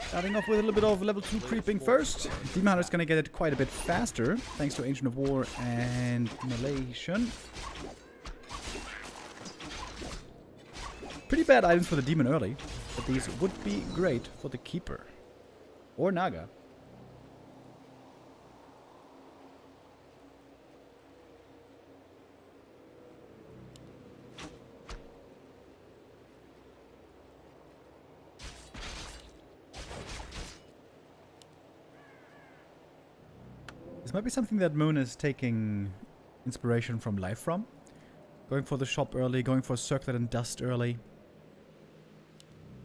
Starting off with a little bit of level 2 creeping first. Demon Hunter's gonna get it quite a bit faster, thanks to Ancient of War and Immolation. Pretty bad items for the Demon early, but these would be great for the Keeper. Or Naga. This might be something that Moon is taking inspiration from Life from. Going for the shop early, going for Circlet and Dust early.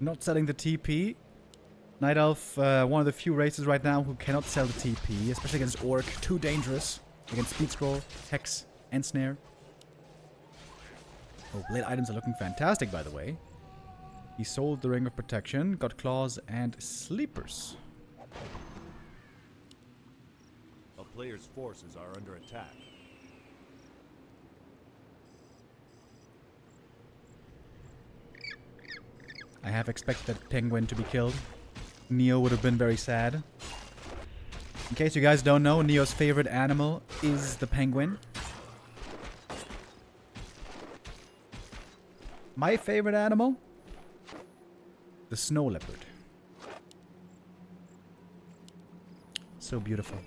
Not selling the TP. Night Elf, one of the few races right now who cannot sell the TP, especially against Orc. Too dangerous. Against Speed Scroll, Hex, and Snare. Oh, blade items are looking fantastic, by the way. He sold the Ring of Protection, got Claws and Sleepers. A player's forces are under attack. I have expected that Penguin to be killed. Neo would have been very sad. In case you guys don't know, Neo's favorite animal is the penguin. My favorite animal? The snow leopard. So beautiful.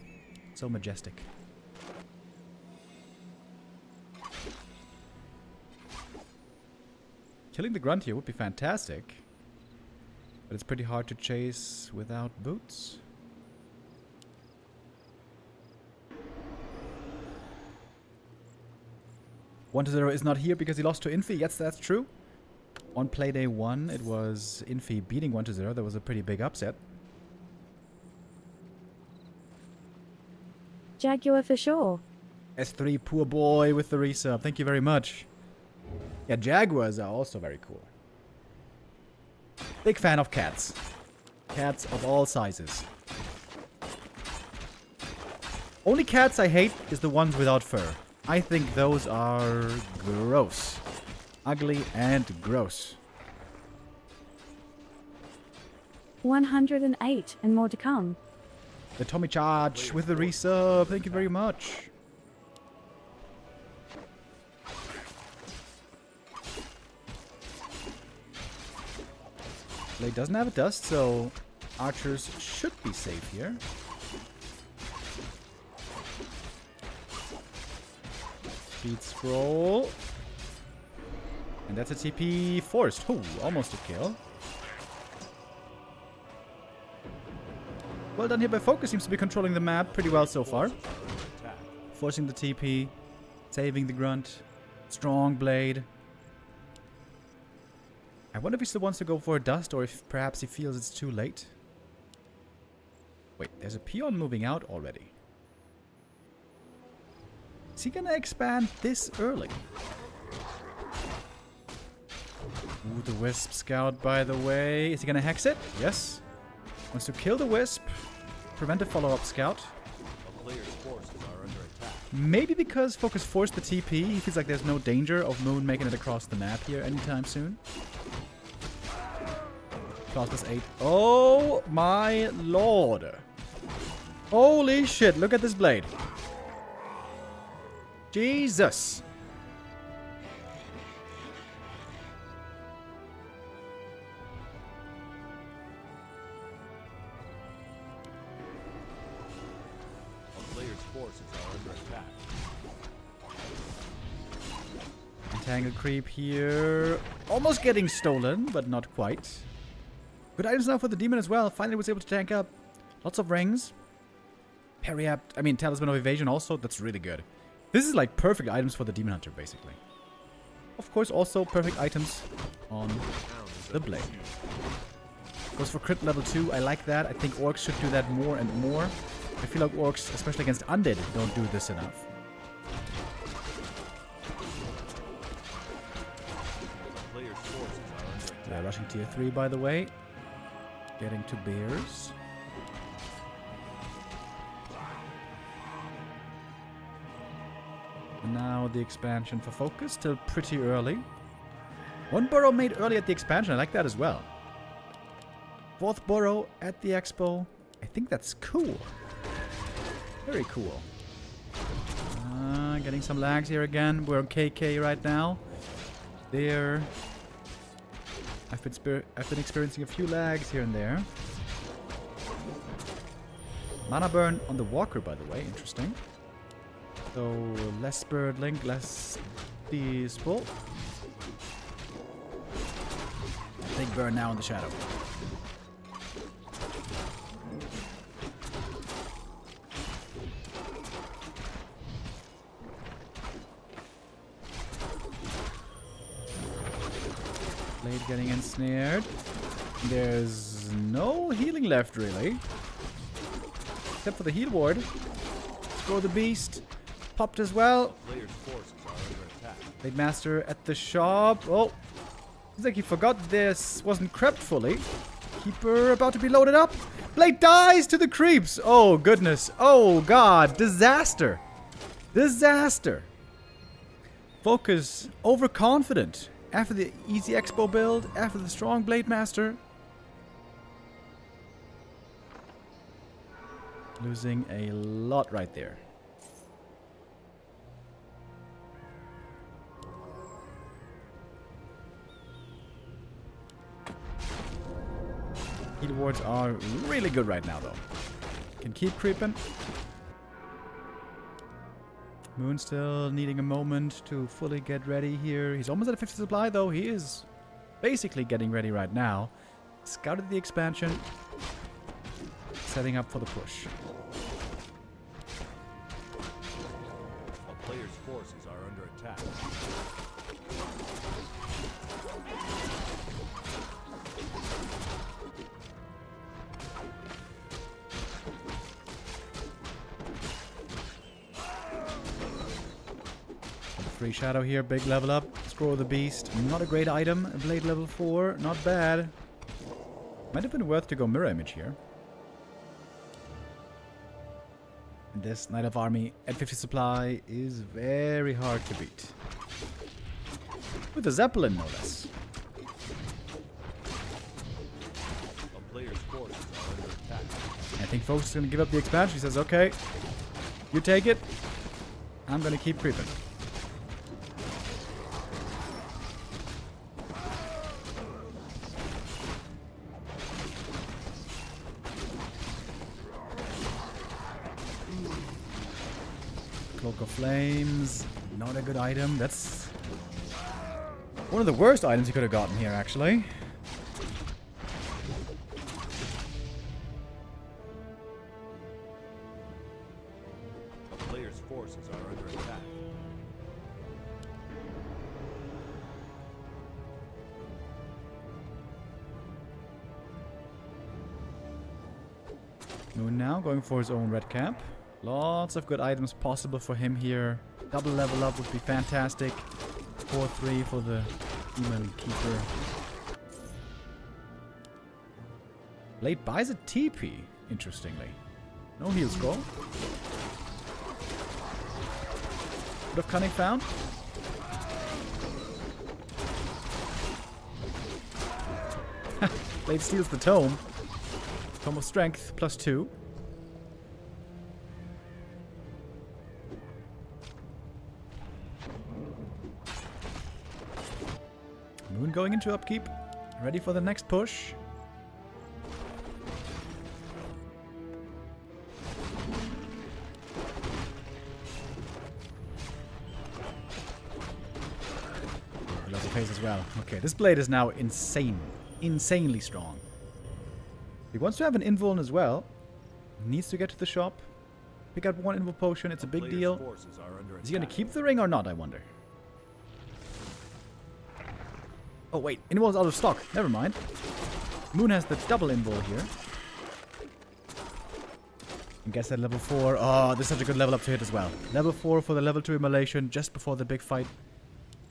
So majestic. Killing the grunt here would be fantastic. But it's pretty hard to chase without boots. One to 0 is not here because he lost to Infi. Yes, that's true. On Playday 1, it was Infi beating 1 to 0. That was a pretty big upset. Jaguar for sure. S3, poor boy with the resub. Thank you very much. Yeah, Jaguars are also very cool. Big fan of cats. Cats of all sizes. Only cats I hate is the ones without fur. I think those are gross. Ugly and gross. 108 and more to come. The Tommy Charge with the resub. Thank you very much. Blade doesn't have a dust, so archers should be safe here. Speed scroll. And that's a TP forced. Ooh, almost a kill. Well done here by FoCuS. Seems to be controlling the map pretty well so far. Forcing the TP. Saving the grunt. Strong blade. I wonder if he still wants to go for a dust or if perhaps he feels it's too late. Wait, there's a peon moving out already. Is he gonna expand this early? Ooh, the Wisp Scout, by the way. Is he gonna hex it? Yes. Wants to kill the Wisp. Prevent a follow-up scout. A player's forces are under attack. Maybe because FoCuS forced the TP, he feels like there's no danger of Moon making it across the map here anytime soon. Plus 8. Oh my lord. Holy shit, look at this blade. Jesus. Entangle creep here. Almost getting stolen, but not quite. Good items now for the demon as well. Finally was able to tank up. Lots of rings. Talisman of Evasion also. That's really good. This is like perfect items for the demon hunter, basically. Of course, also perfect items on the blade. Goes for crit level 2. I like that. I think orcs should do that more and more. I feel like orcs, especially against undead, don't do this enough. Yeah, rushing tier 3, by the way. Getting to bears. And now the expansion for FoCuS, still pretty early. One burrow made early at the expansion, I like that as well. 4th burrow at the expo. I think that's cool. Very cool. Getting some lags here again. We're on KK right now. There. I've been experiencing a few lags here and there. Mana burn on the walker, by the way. Interesting. So, less bird link, less peaceful. Big burn now in the shadow. Blade getting ensnared. There's no healing left, really. Except for the heal ward. Throw the beast. Popped as well. Blade Master at the shop. Oh. Seems like he forgot this wasn't crept fully. Keeper about to be loaded up. Blade dies to the creeps. Oh, goodness. Oh, God. Disaster. Disaster. FoCuS overconfident. After the easy expo build, after the strong Blade Master. Losing a lot right there. Heal wards are really good right now, though. Can keep creeping. Moon still needing a moment to fully get ready here. He's almost at a 50 supply, though. He is basically getting ready right now. Scouted the expansion. Setting up for the push. A player's forces are under attack. Free shadow here, big level up. Scroll the beast. Not a great item. Blade level 4, not bad. Might have been worth to go mirror image here. And this Knight of Army at 50 supply is very hard to beat. With a Zeppelin, no less. A player's forces are under attack. I think FoCuS is going to give up the expansion. He says, okay, you take it. I'm going to keep creeping. Cloak of Flames, not a good item. That's one of the worst items you could have gotten here, actually. A player's forces are under attack. Moon now going for his own red cap. Lots of good items possible for him here. Double level up would be fantastic. 4-3 for the Demon Keeper. Blade buys a TP, interestingly. No heal scroll. Bit of cunning found. Blade steals the tome. Tome of Strength, +2. Moon going into upkeep. Ready for the next push. Lots of pace as well. Okay, this blade is now insane. Insanely strong. He wants to have an invuln as well. Needs to get to the shop. Pick up 1 invul potion. It's a big deal. Is he going to keep the ring or not, I wonder? Oh, wait. Invul's out of stock. Never mind. Moon has the double invul here. And gets that level 4. Oh, this is such a good level up to hit as well. Level 4 for the level 2 immolation just before the big fight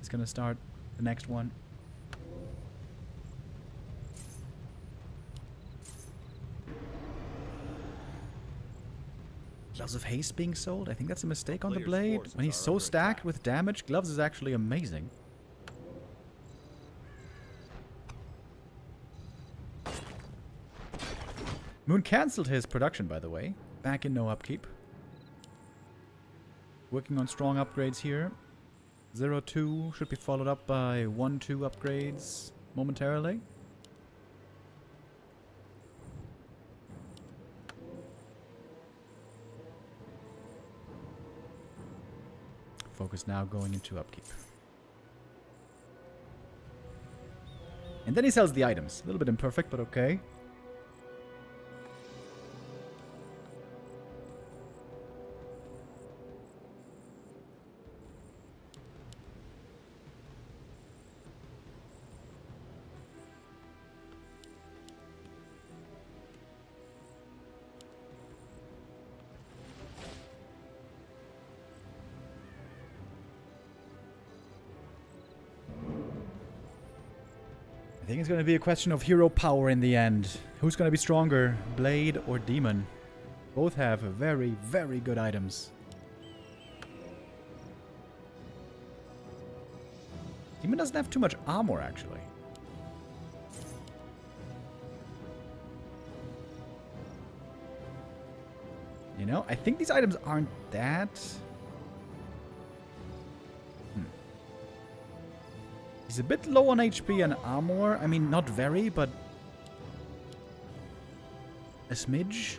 is going to start. The next one. Gloves of Haste being sold? I think that's a mistake on the blade. When he's so stacked with damage, Gloves is actually amazing. Moon cancelled his production, by the way. Back in no upkeep. Working on strong upgrades here. 0-2 should be followed up by 1-2 upgrades momentarily. FoCuS now going into upkeep. And then he sells the items. A little bit imperfect, but okay. I think it's going to be a question of hero power in the end. Who's going to be stronger, Blade or Demon? Both have very, very good items. Demon doesn't have too much armor, actually. You know, I think these items aren't that... He's a bit low on HP and armor. I mean, not very, but a smidge.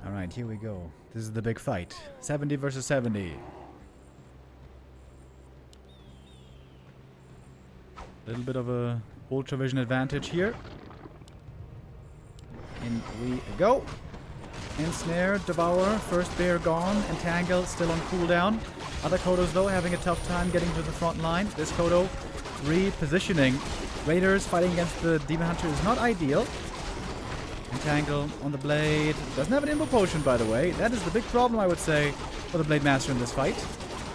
Alright, here we go. This is the big fight. 70 versus 70. Little bit of a ultravision advantage here. In we go. Ensnare, Devour, first bear gone. Entangle still on cooldown. Other Kodos though having a tough time getting to the front line. This Kodo repositioning. Raiders fighting against the Demon Hunter is not ideal. Entangle on the Blade. Doesn't have an Imbo Potion, by the way. That is the big problem, I would say, for the Blade Master in this fight.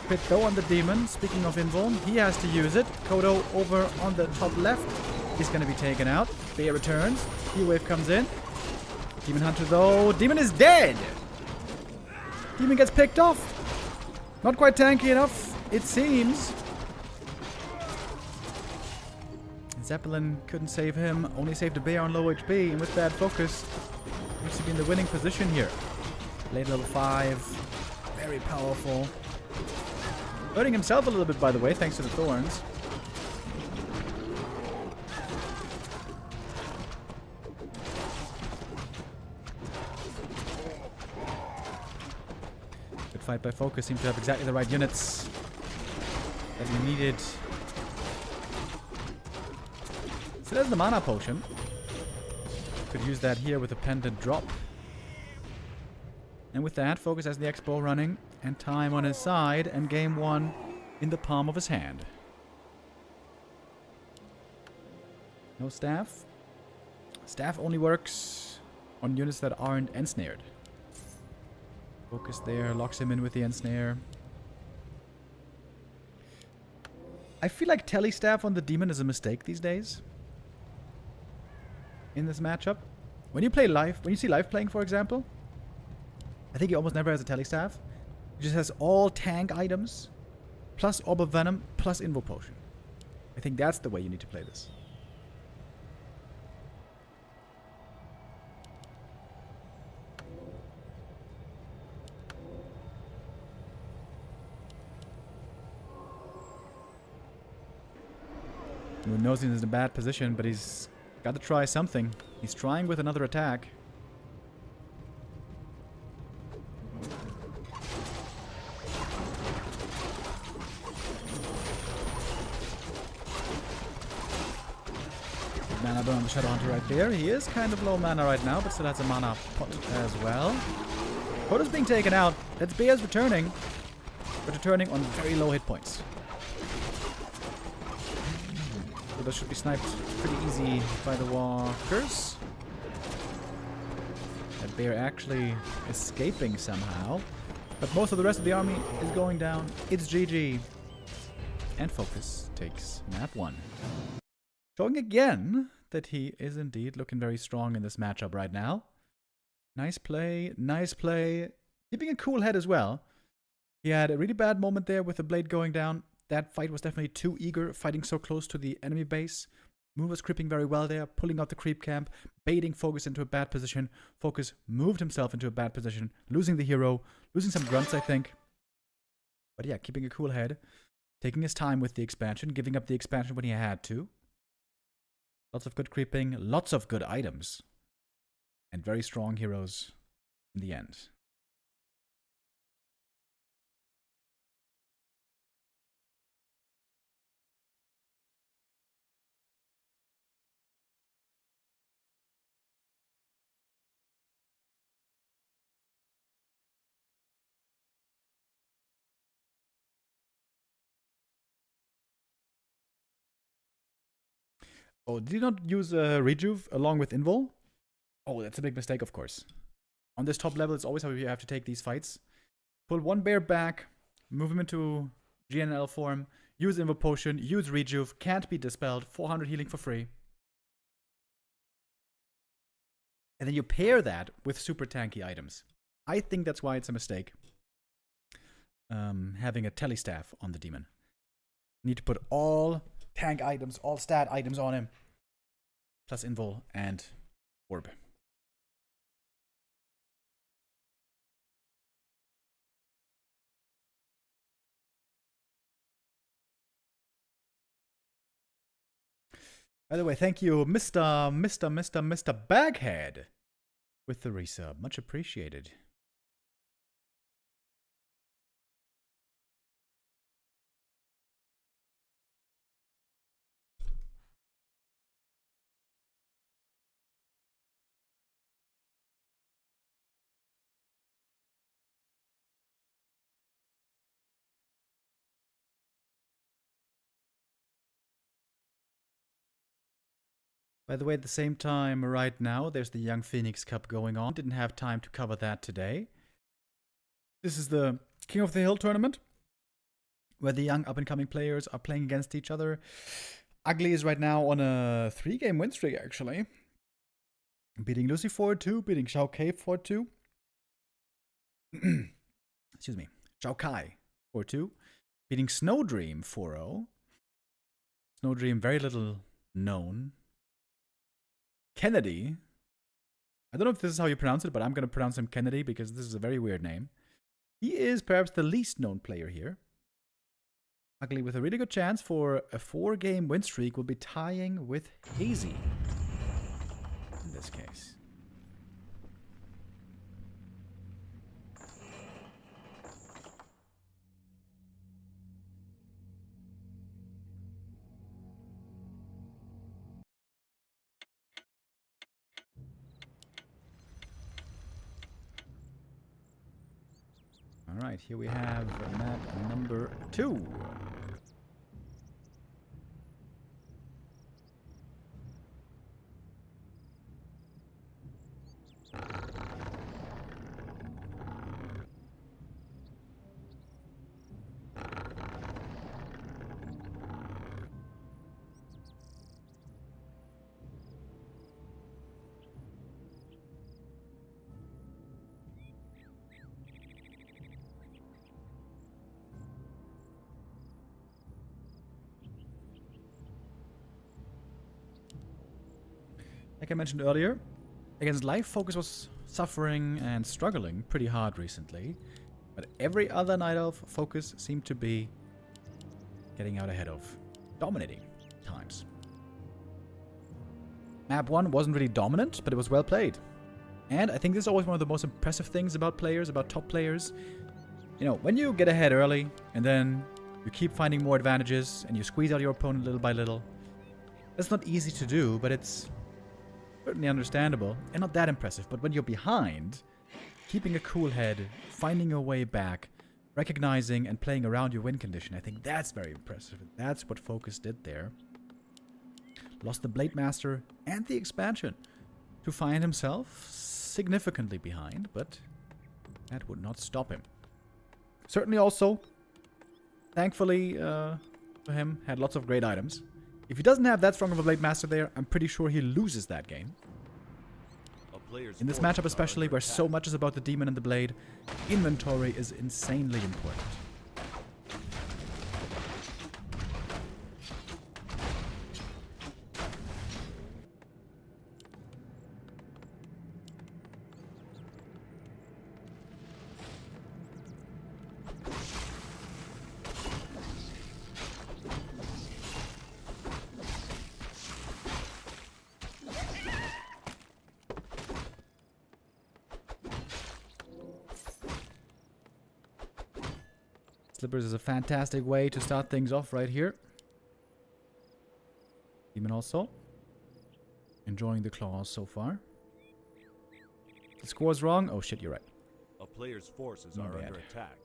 Crit though on the Demon. Speaking of Invuln, he has to use it. Kodo over on the top left is going to be taken out. Bear returns. Heat Wave comes in. Demon Hunter though. Demon is dead! Demon gets picked off. Not quite tanky enough, it seems. Zeppelin couldn't save him, only saved a bear on low HP, and with that FoCuS, seems to be in the winning position here. Blade level 5, very powerful. Hurting himself a little bit, by the way, thanks to the thorns. Good fight by FoCuS, seemed to have exactly the right units that we needed. So there's the mana potion. Could use that here with a pendant drop. And with that, FoCuS has the X-Bow running and time on his side, and game 1 in the palm of his hand. No staff. Staff only works on units that aren't ensnared. FoCuS there, locks him in with the ensnare. I feel like telestaff on the demon is a mistake these days. In this matchup. When you play live, when you see live playing, for example, I think he almost never has a telestaff. He just has all tank items, plus Orb of Venom, plus Invo Potion. I think that's the way you need to play this. Moon knows he's in a bad position, but he's got to try something. He's trying with another attack. Mana burn on the Shadow Hunter right there. He is kind of low mana right now, but still has a mana pot as well. Koda's being taken out. That's Bear's returning, but returning on very low hit points. So that should be sniped pretty easy by the walkers. That Bear actually escaping somehow. But most of the rest of the army is going down. It's GG. And FoCuS takes map 1. Showing again that he is indeed looking very strong in this matchup right now. Nice play, nice play. Keeping a cool head as well. He had a really bad moment there with the blade going down. That fight was definitely too eager, fighting so close to the enemy base. Moon was creeping very well there, pulling out the creep camp, baiting FoCuS into a bad position. FoCuS moved himself into a bad position, losing the hero, losing some grunts, I think. But yeah, keeping a cool head, taking his time with the expansion, giving up the expansion when he had to. Lots of good creeping, lots of good items, and very strong heroes in the end. Oh, did you not use Rejuve along with Invul? Oh, that's a big mistake, of course. On this top level, it's always how you have to take these fights. Pull one bear back, move him into GNL form, use Invo Potion, use Rejuve, can't be dispelled, 400 healing for free. And then you pair that with super tanky items. I think that's why it's a mistake. Having a telestaff on the demon. You need to put all tank items, all stat items on him. Plus Invul and Orb. By the way, thank you, Mr. Baghead, with the resub. Much appreciated. By the way, at the same time, right now, there's the Young Phoenix Cup going on. Didn't have time to cover that today. This is the King of the Hill tournament, where the young up-and-coming players are playing against each other. Ugly is right now on a 3-game win streak, actually. Beating Lucy 4-2, beating Shao Kai 4-2. Excuse me. Shao Kai 4-2. Beating Snowdream 4-0. Snowdream, very little known. Kennedy. I don't know if this is how you pronounce it, but I'm going to pronounce him Kennedy because this is a very weird name. He is perhaps the least known player here. Ugly with a really good chance for a 4-game win streak will be tying with Hazy in this case. Alright, here we have map number 2. Like I mentioned earlier, against life, FoCuS was suffering and struggling pretty hard recently. But every other Night Elf, FoCuS seemed to be getting out ahead of. Dominating times. Map 1 wasn't really dominant, but it was well played. And I think this is always one of the most impressive things about players, about top players. You know, when you get ahead early, and then you keep finding more advantages, and you squeeze out your opponent little by little. That's not easy to do, but it's certainly understandable, and not that impressive. But when you're behind, keeping a cool head, finding your way back, recognizing and playing around your win condition, I think that's very impressive. That's what FoCuS did there. Lost the Blade Master and the expansion to find himself significantly behind, but that would not stop him. Certainly also, thankfully for him, had lots of great items. If he doesn't have that strong of a Blade Master there, I'm pretty sure he loses that game. In this matchup especially, where so much is about the Demon and the Blade, inventory is insanely important. Slippers is a fantastic way to start things off right here. Demon also enjoying the claws so far. The score's wrong. Oh shit, you're right. A player's forces Not are bad. under attack.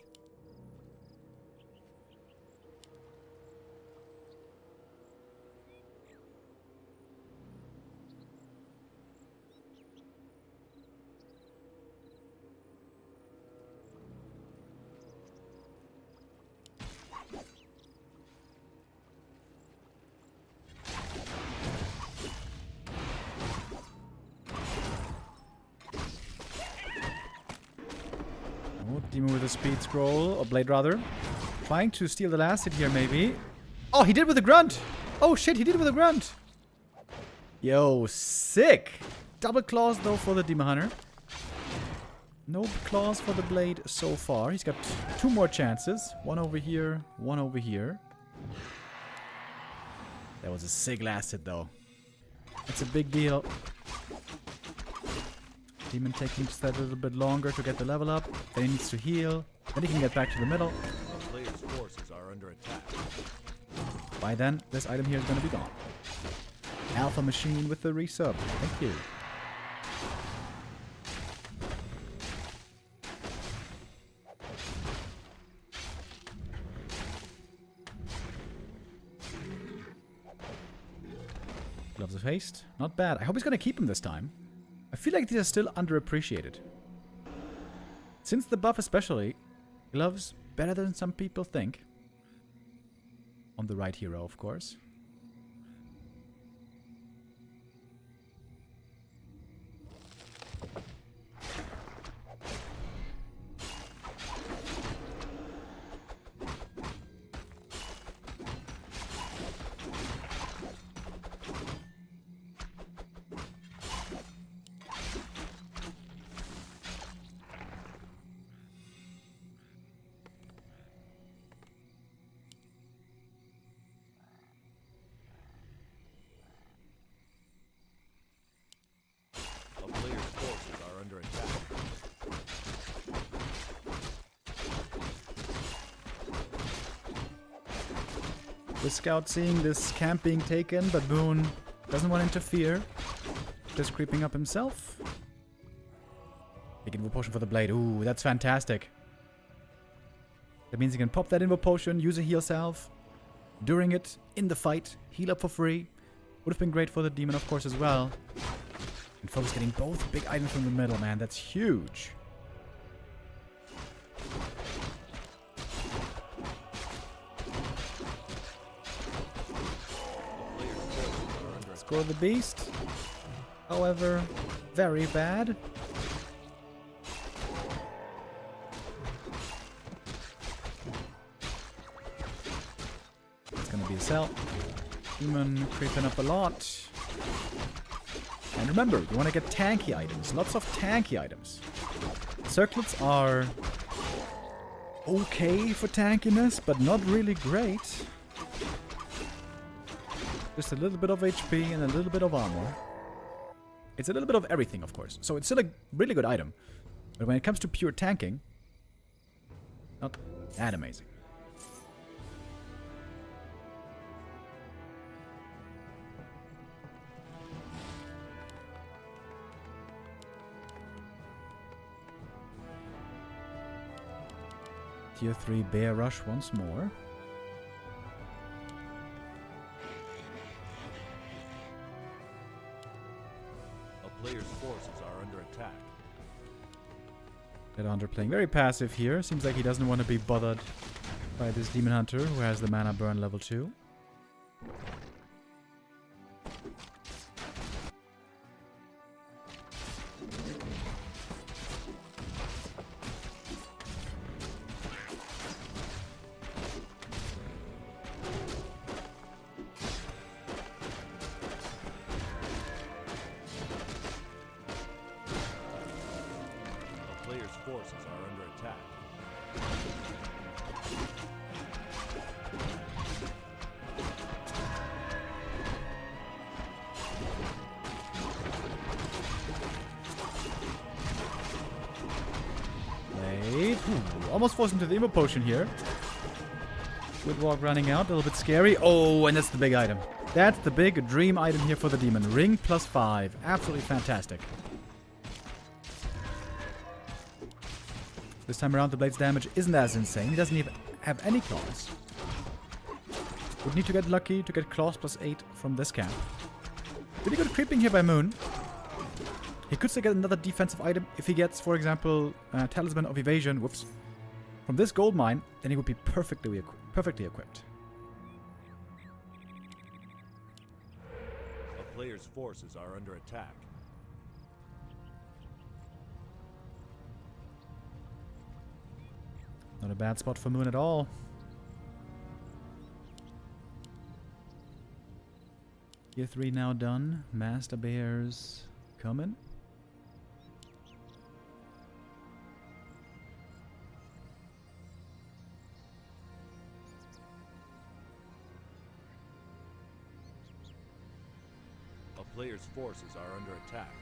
Oh, Demon with a speed scroll, or blade rather. Trying to steal the last hit here, maybe. Oh, he did with a grunt! Oh shit, he did with a grunt! Yo, sick! Double claws though for the Demon Hunter. No claws for the blade so far. He's got 2 more chances. One over here, one over here. That was a sick last hit though. It's a big deal. Demon taking just that little bit longer to get the level up. Then he needs to heal. Then he can get back to the middle. A player's forces are under attack. By then, this item here is going to be gone. Alpha Machine with the resub. Thank you. Gloves of Haste. Not bad. I hope he's going to keep him this time. I feel like these are still underappreciated. Since the buff especially, gloves better than some people think. On the right hero, of course. A player's forces are under attack. The scout seeing this camp being taken, but Boone doesn't want to interfere. Just creeping up himself. Big Invo Potion for the blade. Ooh, that's fantastic. That means he can pop that Invo Potion, use a heal salve. During it, in the fight, heal up for free. Would have been great for the demon, of course, as well. And FoCuS getting both big items from the middle, man. That's huge. Score the beast. However, very bad. It's gonna be a cell. Demon creeping up a lot. And And remember, you want to get tanky items. Lots of tanky items. Circlets are okay for tankiness, but not really great. Just a little bit of HP and a little bit of armor. It's a little bit of everything, of course. So it's still a really good item. But when it comes to pure tanking, not that amazing. Tier 3 Bear Rush once more. A player's forces are under attack. Veto Hunter playing very passive here. Seems like he doesn't want to be bothered by this Demon Hunter who has the mana burn level 2. Forces are under attack. Wait. Almost forced into the Immo Potion here. Good walk running out. A little bit scary. Oh, and that's the big item. That's the big dream item here for the demon. Ring plus 5. Absolutely fantastic. This time around, the blade's damage isn't as insane. He doesn't even have any claws. Would need to get lucky to get claws plus 8 from this camp. Pretty good creeping here by Moon. He could still get another defensive item if he gets, for example, Talisman of Evasion. Whoops. From this gold mine, then he would be perfectly equipped. A player's forces are under attack. Not a bad spot for Moon at all. Tier 3 now done. Master Bears coming. A player's forces are under attack.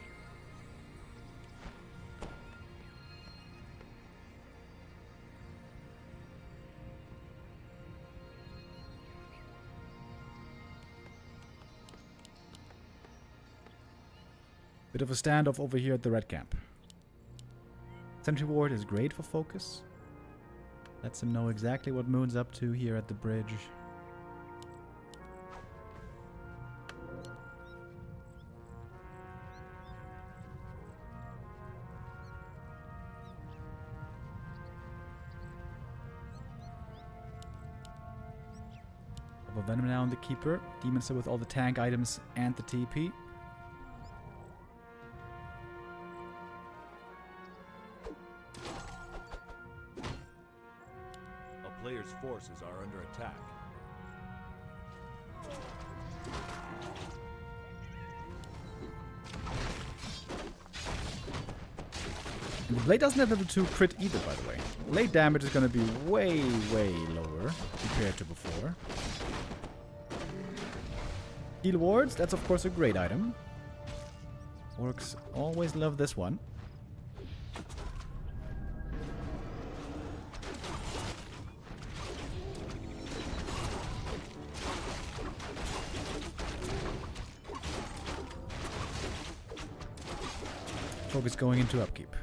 Bit of a standoff over here at the red camp. Sentry Ward is great for FoCuS. Lets him know exactly what Moon's up to here at the bridge. Double Venom now on the Keeper. Demon still with all the tank items and the TP. Player's forces are under attack. And the blade doesn't have level 2 crit either, by the way. Blade damage is going to be way, way lower compared to before. Heal wards, that's of course a great item. Orcs always love this one. Focus going into upkeep.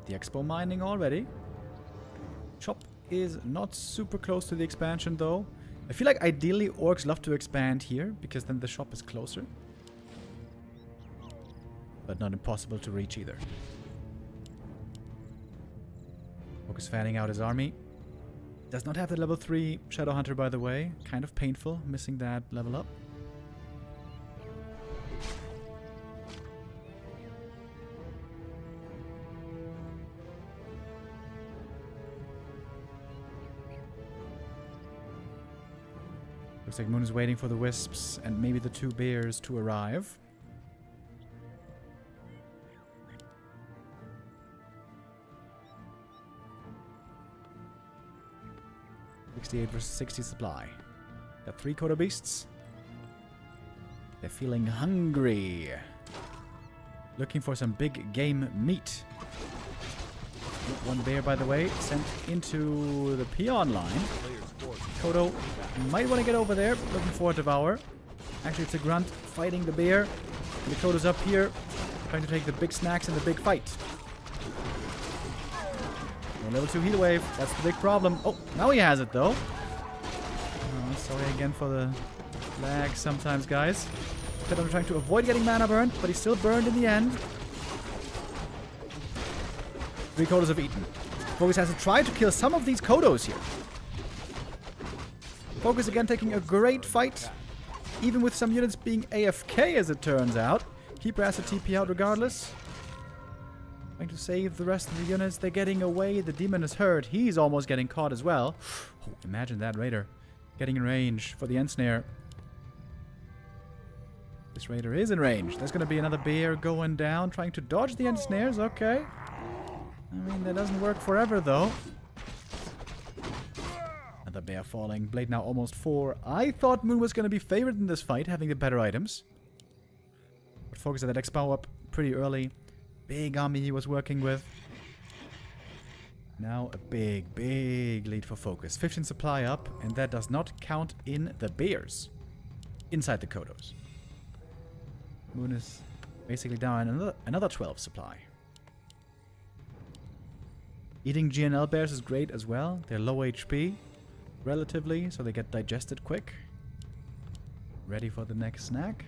The expo mining already. Chop is not super close to the expansion though. I feel like ideally orcs love to expand here because then the shop is closer. But not impossible to reach either. FoCuS fanning out his army. Does not have the level 3 Shadow Hunter by the way. Kind of painful missing that level up. Looks like Moon is waiting for the Wisps and maybe the 2 Bears to arrive. 68 versus 60 supply. Got 3 Kodo Beasts. They're feeling hungry. Looking for some big game meat. One bear, by the way, sent into the peon line. Kodo might want to get over there, looking for a Devour. Actually, it's a Grunt fighting the bear. And the Kodo's up here, trying to take the big snacks in the big fight. No level 2 heat wave, that's the big problem. Oh, now he has it, though. Oh, sorry again for the lag sometimes, guys. I'm trying to avoid getting mana burned, but he's still burned in the end. 3 Kodos have eaten. FoCuS has to try to kill some of these Kodos here. FoCuS again taking a great fight, even with some units being AFK as it turns out. Keeper has to TP out regardless. Trying to save the rest of the units. They're getting away. The demon is hurt. He's almost getting caught as well. Oh, imagine that Raider getting in range for the end snare. This Raider is in range. There's going to be another bear going down, trying to dodge the end snares. Okay. I mean, that doesn't work forever, though. Another bear falling. Blade now almost 4. I thought Moon was going to be favored in this fight, having the better items. But FoCuS had that Expo up pretty early. Big army he was working with. Now a big, big lead for FoCuS. 15 supply up, and that does not count in the bears. Inside the Kodos. Moon is basically down another 12 supply. Eating GNL bears is great as well. They're low HP, relatively, so they get digested quick. Ready for the next snack.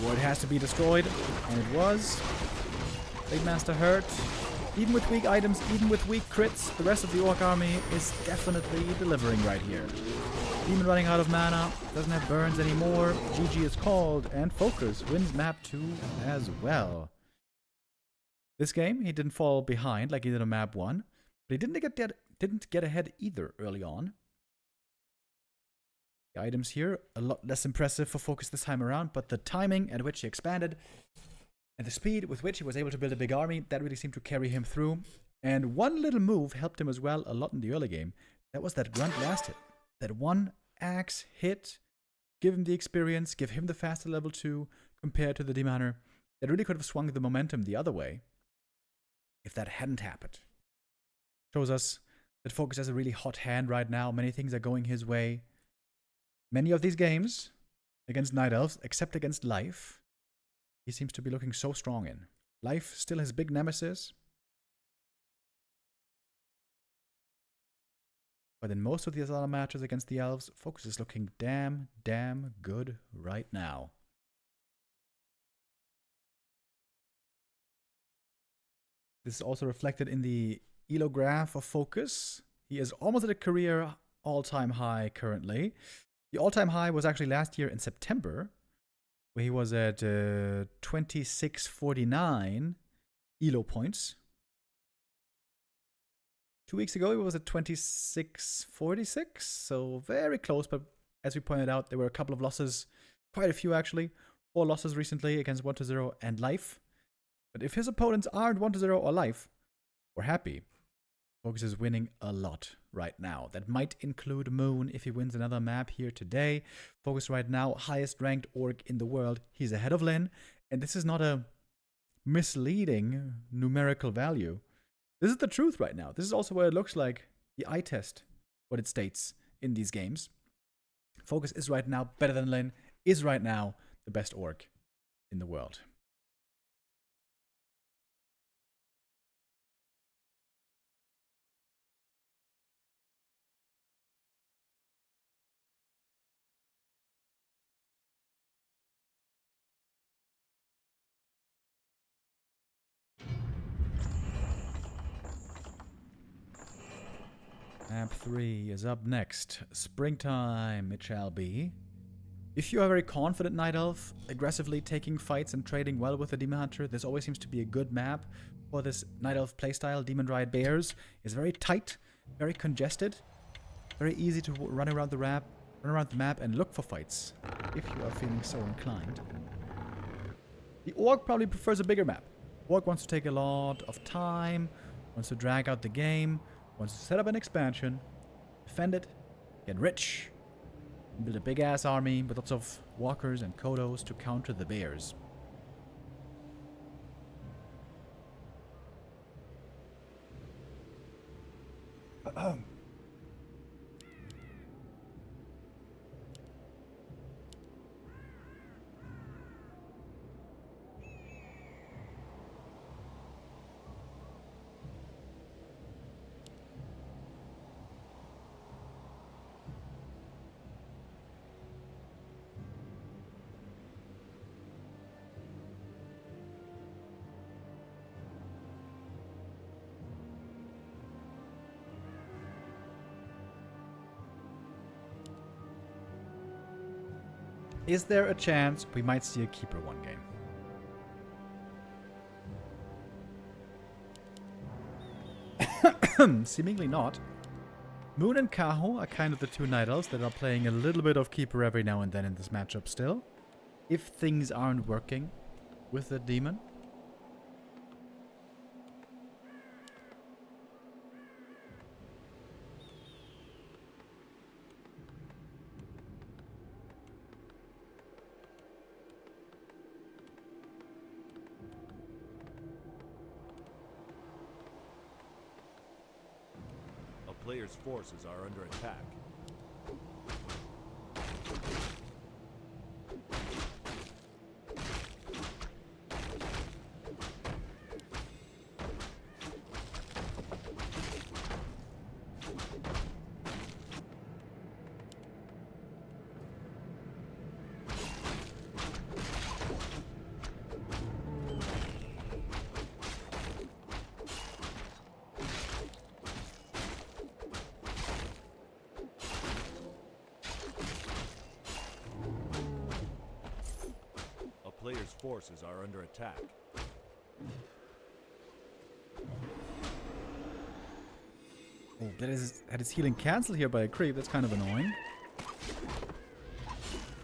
Ward has to be destroyed, and it was. Big Master hurt. Even with weak items, even with weak crits, the rest of the Orc army is definitely delivering right here. Demon running out of mana, doesn't have burns anymore. GG is called, and FoCuS wins map 2 as well. This game, he didn't fall behind like he did on map 1, but he didn't get ahead either early on. The items here, a lot less impressive for FoCuS this time around, but the timing at which he expanded and the speed with which he was able to build a big army, that really seemed to carry him through. And one little move helped him as well a lot in the early game. That was that Grunt last hit. That one axe hit, give him the experience, give him the faster level 2 compared to the Demoner. That really could have swung the momentum the other way if that hadn't happened. Shows us that FoCuS has a really hot hand right now. Many things are going his way. Many of these games against Night Elves, except against Life, he seems to be looking so strong in. Life still his big nemesis. But in most of these other matches against the Elves, FoCuS is looking damn good right now. This is also reflected in the elo graph of FoCuS. He is almost at a career all-time high currently. The all-time high was actually last year in September, where he was at 2649 elo points. 2 weeks ago, he was at 2646, so very close, but as we pointed out, there were a couple of losses, quite a few actually. 4 losses recently against 1-0 and Life. But if his opponents aren't 1-0 or Life, we're happy. FoCuS is winning a lot right now. That might include Moon if he wins another map here today. FoCuS right now, highest ranked orc in the world. He's ahead of Lin. And this is not a misleading numerical value. This is the truth right now. This is also what it looks like, the eye test, what it states in these games. FoCuS is right now better than Lin, is right now the best orc in the world. Map 3 is up next. Springtime it shall be. If you are very confident Night Elf, aggressively taking fights and trading well with the Demon Hunter, this always seems to be a good map for this Night Elf playstyle. Demon Riot Bears is very tight, very congested, very easy to run around the map Run around the map and look for fights, if you are feeling so inclined. The Orc probably prefers a bigger map. Orc wants to take a lot of time, wants to drag out the game, wants to set up an expansion, defend it, get rich, and build a big-ass army with lots of walkers and kodos to counter the bears. Is there a chance we might see a keeper one game? Seemingly not. Moon and Kaho are kind of the two night elves that are playing a little bit of keeper every now and then in this matchup still. If things aren't working with the demon. Players' forces are under attack. Players' forces are under attack. Oh, that is healing cancelled here by a creep. That's kind of annoying.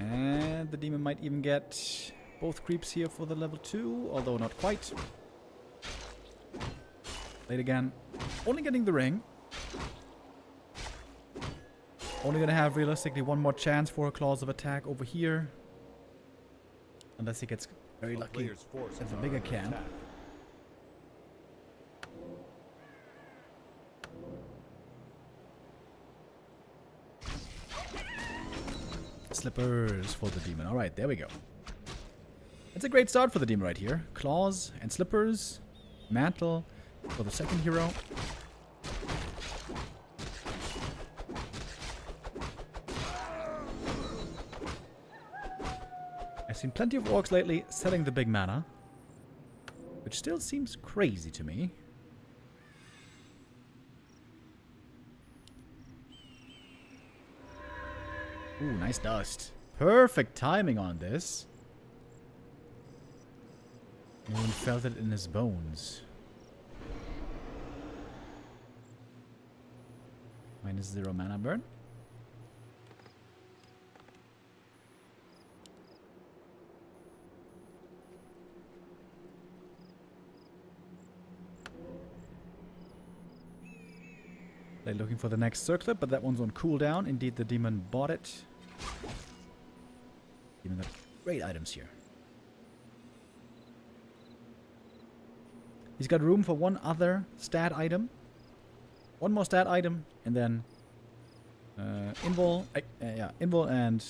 And the demon might even get both creeps here for the level 2, although not quite. Late again. Only getting the ring. Only gonna have realistically one more chance for a clause of attack over here. Unless he gets very lucky at the bigger camp. Slippers for the demon. Alright, there we go. It's a great start for the demon right here. Claws and slippers. Mantle for the second hero. I've seen plenty of orcs lately selling the big mana, which still seems crazy to me. Ooh, nice dust. Perfect timing on this. No one felt it in his bones. -0 mana burn. They're looking for the next circlet, but that one's on cooldown. Indeed, the demon bought it. Demon got great items here. He's got room for one other stat item. One more stat item, and then Invul and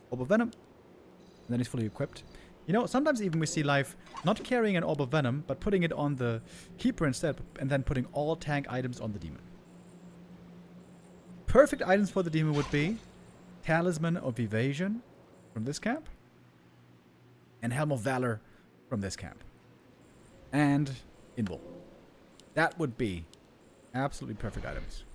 Orb of Venom. And then he's fully equipped. You know, sometimes even we see life not carrying an Orb of Venom, but putting it on the Keeper instead, and then putting all tank items on the Demon. Perfect items for the Demon would be Talisman of Evasion from this camp, and Helm of Valor from this camp, and Invul. That would be absolutely perfect items.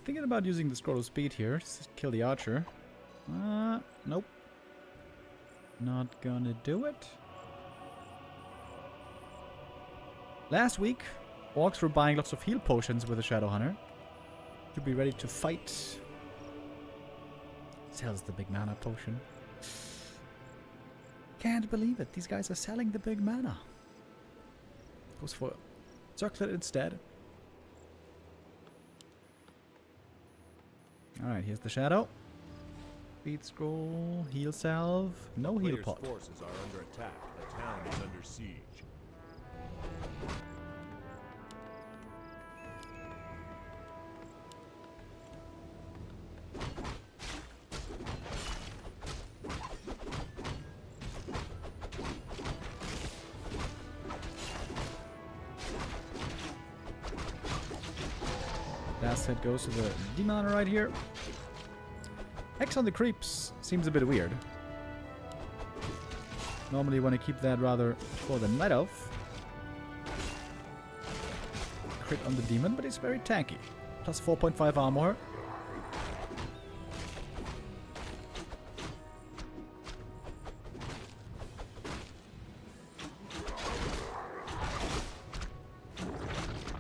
thinking about using the scroll of speed here. Just kill the archer. Nope. Not gonna do it. Last week, orcs were buying lots of heal potions with the Shadow Hunter to be ready to fight. Sells the big mana potion. Can't believe it. These guys are selling the big mana. Goes for Circlet instead. Alright, here's the Shadow. Speed scroll, heal salve, no heal Players' pot. forces are under attack. The town is under siege. Last hit goes to the demon right here. X on the creeps seems a bit weird. Normally you want to keep that rather for the Night Elf. Crit on the demon, but it's very tanky. Plus 4.5 armor.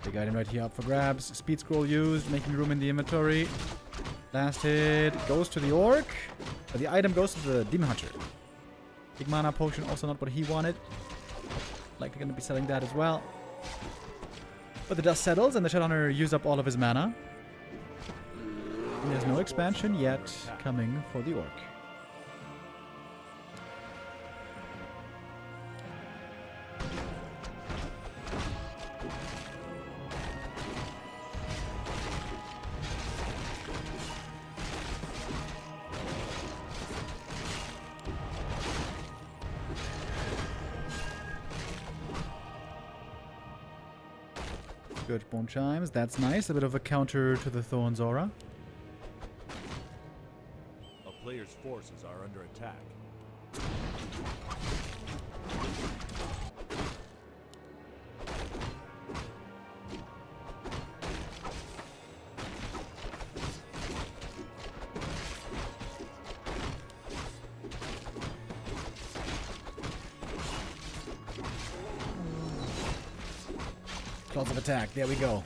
Big item right here up for grabs. Speed scroll used, making room in the inventory. Last hit goes to the orc. But the item goes to the demon hunter. Big mana potion, also not what he wanted. Likely going to be selling that as well. But the dust settles and the Shadow Hunter used up all of his mana. And there's no expansion yet coming for the orc. Good bone chimes, that's nice. A bit of a counter to the Thorn's aura. A player's forces are under attack. Claws of attack, there we go.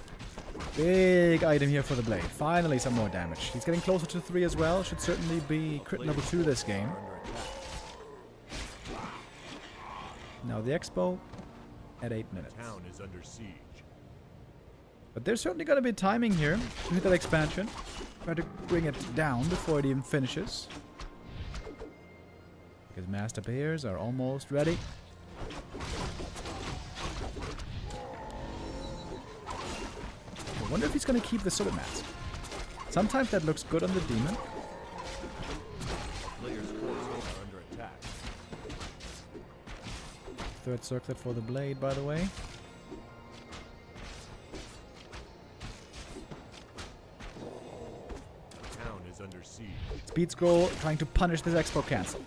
Big item here for the blade. Finally some more damage. He's getting closer to 3 as well. Should certainly be crit number 2 this game. Now the expo at 8 minutes. The town is under siege. But there's certainly going to be timing here to hit that expansion. Try to bring it down before it even finishes. Because Master Bears are almost ready. I wonder if he's going to keep the Sword Mask. Sometimes that looks good on the demon. Players' forces are under attack. Third circlet for the blade, by the way. The town is under siege. Speed scroll trying to punish this expo cancel.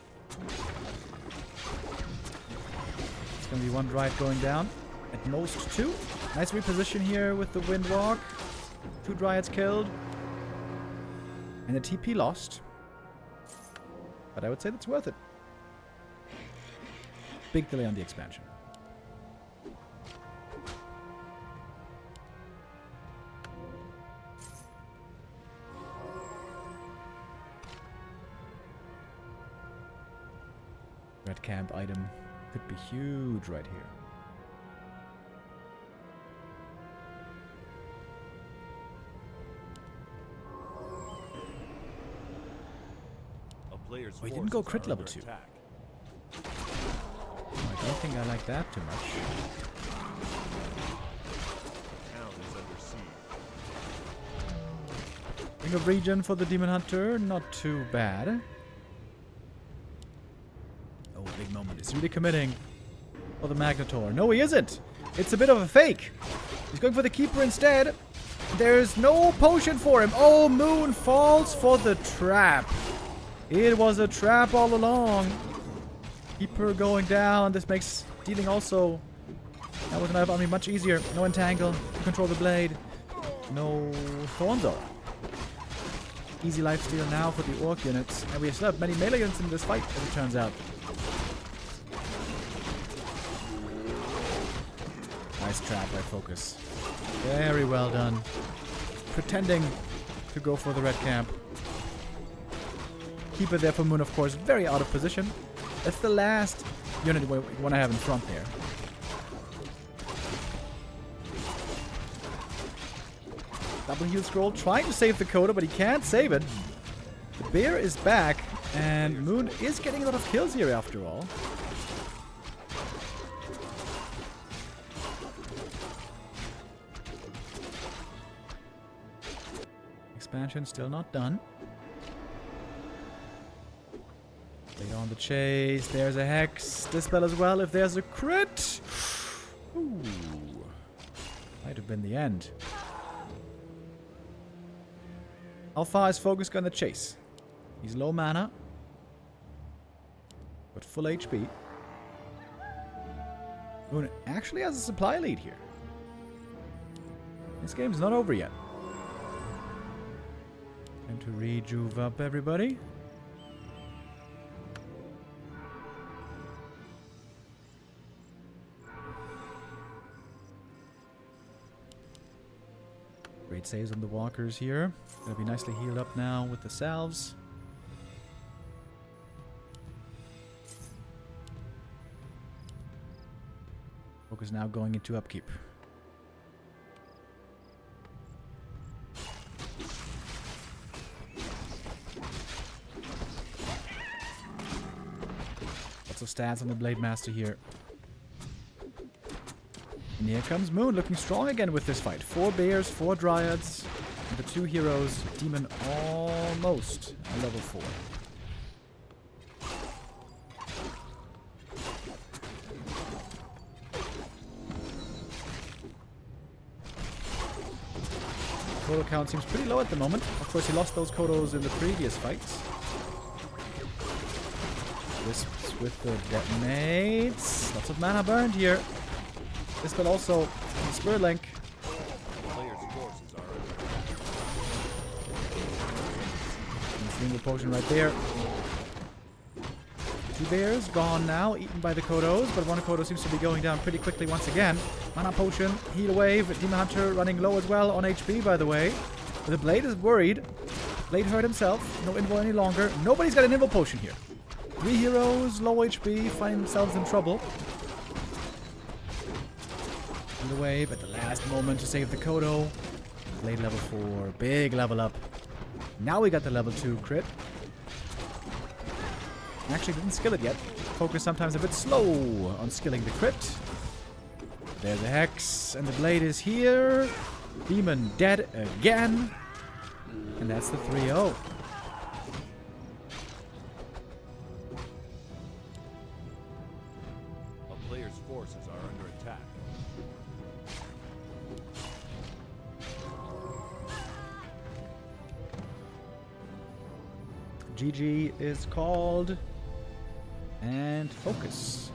It's going to be 1 drive going down. At most 2. Nice reposition here with the Windwalk. 2 Dryads killed. And the TP lost. But I would say that's worth it. Big delay on the expansion. Red camp item could be huge right here. Oh, he didn't go crit level 2. Oh, I don't think I like that too much. Ring of Regen for the Demon Hunter, not too bad. Oh, big moment. He's really committing for the Magnetor. No, he isn't. It's a bit of a fake. He's going for the Keeper instead. There's no potion for him. Oh, Moon falls for the trap. It was a trap all along. Keeper going down. This makes dealing also that with an army much easier. No entangle to control the blade. No Thorn's Aura. Easy lifesteal now for the Orc units. And we still have many melee units in this fight, as it turns out. Nice trap by FoCuS. Very well done. Pretending to go for the red camp. Keep it there for Moon, of course. Very out of position. That's the last unit we want to have in front there. Double heal scroll, trying to save the Coda, but he can't save it. The bear is back, and Moon is getting a lot of kills here after all. Expansion still not done. Later on the chase, there's a Hex. Dispel as well if there's a crit. Ooh. Might have been the end. How far is FoCuS gonna chase? He's low mana, but full HP. Moon actually has a supply lead here. This game's not over yet. Time to rejuve up everybody. Great saves on the walkers here. Gonna be nicely healed up now with the salves. FoCuS now going into upkeep. Lots of stats on the Blade Master here. And here comes Moon, looking strong again with this fight. 4 bears, 4 dryads, and the 2 heroes. Demon almost a level 4. Kodo count seems pretty low at the moment. Of course, he lost those Kodos in the previous fights. Wisps with the detonates. Lots of mana burned here. This but also Spirit Link. Single potion right there. 2 bears gone now, eaten by the Kodos, but one Kodo seems to be going down pretty quickly once again. Mana potion, heal wave, Demon Hunter running low as well on HP, by the way. But the Blade is worried. Blade hurt himself. No invul any longer. Nobody's got an invul potion here. 3 heroes, low HP, find themselves in trouble. The wave at the last moment to save the Kodo. Blade level 4, big level up. Now we got the level 2 crit. Actually didn't skill it yet. FoCuS sometimes a bit slow on skilling the crit. There's a Hex, and the Blade is here. Demon dead again. And that's the 3-0. A player's forces are under attack. GG is called. And FoCuS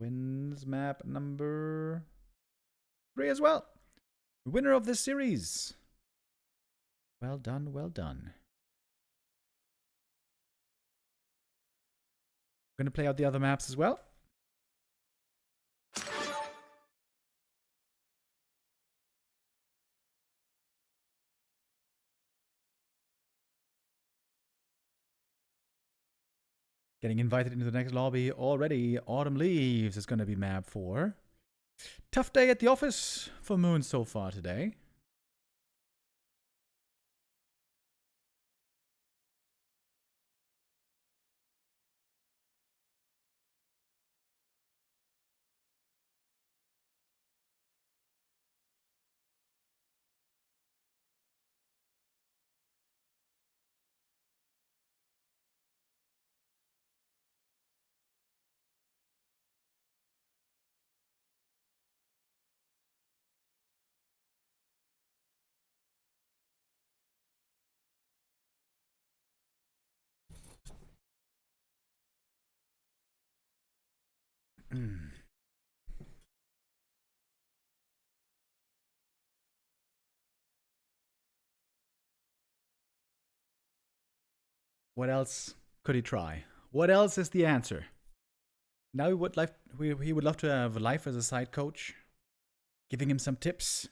wins map number 3 as well. Winner of this series. Well done, well done. I'm going to play out the other maps as well. Getting invited into the next lobby already. Autumn Leaves is going to be map 4. Tough day at the office for Moon so far today. What else could he try? What else is the answer? Now he would love to have Life as a side coach, giving him some tips.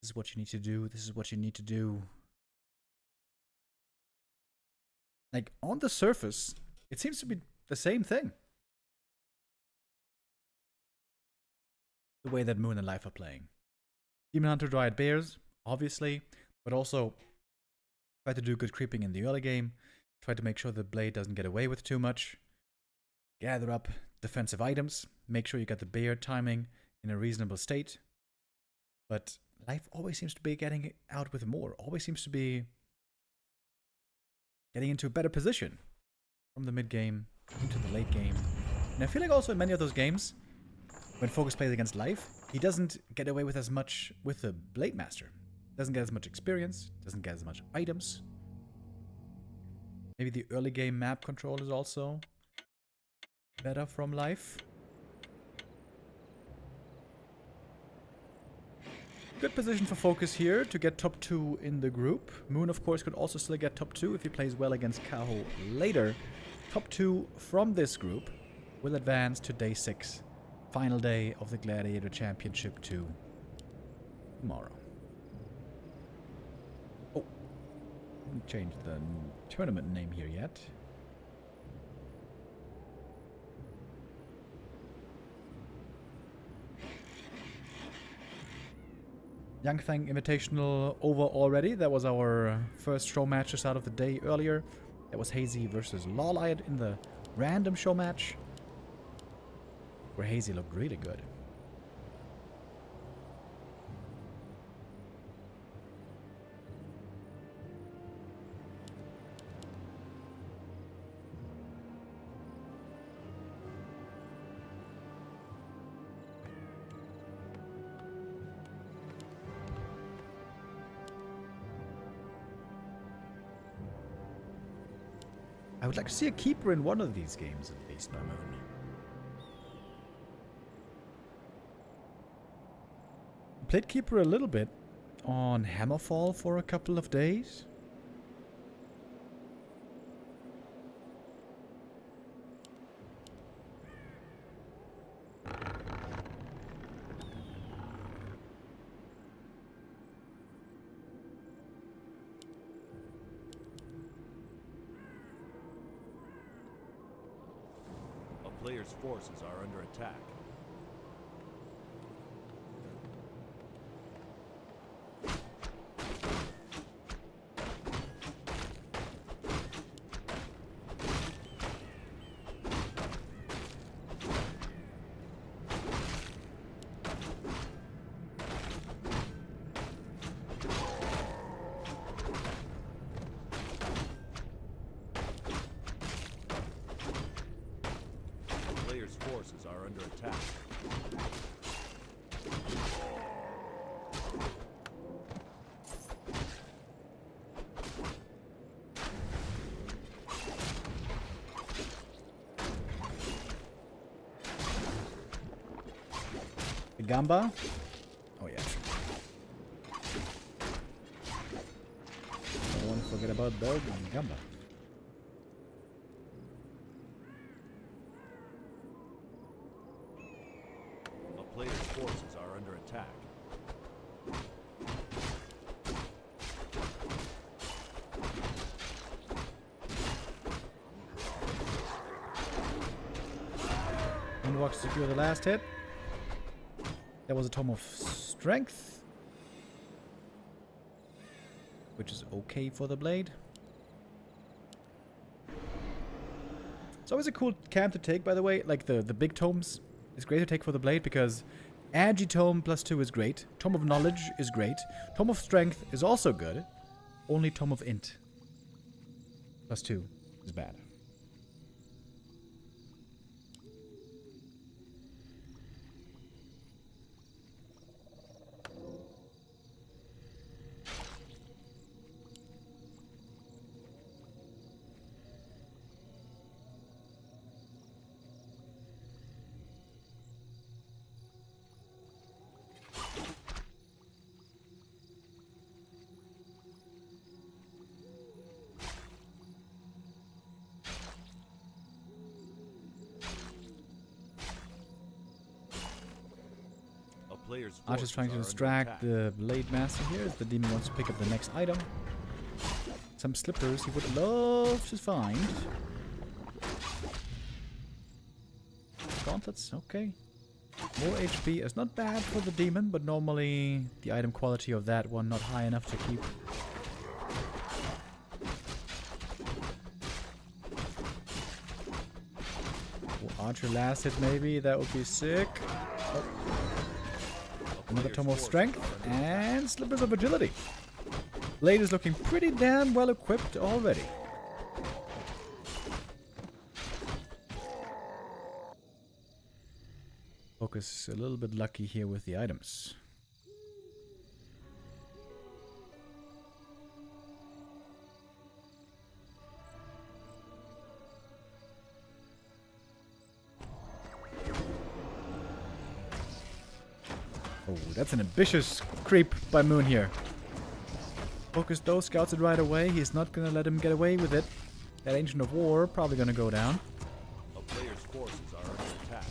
This is what you need to do. This is what you need to do. Like, on the surface, it seems to be the same thing. The way that Moon and Life are playing. Demon Hunter, Dryad, Bears, obviously, but also try to do good creeping in the early game. Try to make sure the blade doesn't get away with too much. Gather up defensive items. Make sure you get the bear timing in a reasonable state. But Life always seems to be getting out with more. Always seems to be getting into a better position from the mid game into the late game. And I feel like also in many of those games, when FoCuS plays against Life, he doesn't get away with as much with the Blade Master. Doesn't get as much experience, doesn't get as much items. Maybe the early game map control is also better from Life. Good position for FoCuS here to get top 2 in the group. Moon, of course, could also still get top 2 if he plays well against Kaho later. Top 2 from this group will advance to day 6. Final day of the Gladiator Championship 2 tomorrow. Oh, haven't changed the tournament name here yet. Yangthang Invitational over already. That was our first show matches out of the day earlier. That was Hazy versus Lawlight in the random show match, where Hazy looked really good. I would like to see a keeper in one of these games at least, by Moon. Played keeper a little bit on Hammerfall for a couple of days. A player's forces are under attack. Forces are under attack. The Gamba. Oh yeah. Don't want to forget about the Gamba. Player's forces are under attack. Moonwalk to secure the last hit. That was a Tome of Strength, which is okay for the blade. It's always a cool camp to take, by the way, like the big tomes. It's great to take for the blade because Agi Tome +2 is great. Tome of Knowledge is great. Tome of Strength is also good. Only Tome of Int +2 is bad. player's Archer's forces trying to are under distract attack. the Blade Master here as the demon wants to pick up the next item. Some slippers he would love to find. Gauntlets, okay. More HP is not bad for the demon, but normally the item quality of that one not high enough to keep. Archer last hit maybe, that would be sick. Oh. Another Tome of Strength and Slippers of Agility. Blade is looking pretty damn well equipped already. FoCuS a little bit lucky here with the items. Oh, that's an ambitious creep by Moon here. FoCuS though scouts it right away. He's not gonna let him get away with it. That Ancient of War probably gonna go down. A player's forces are under attack.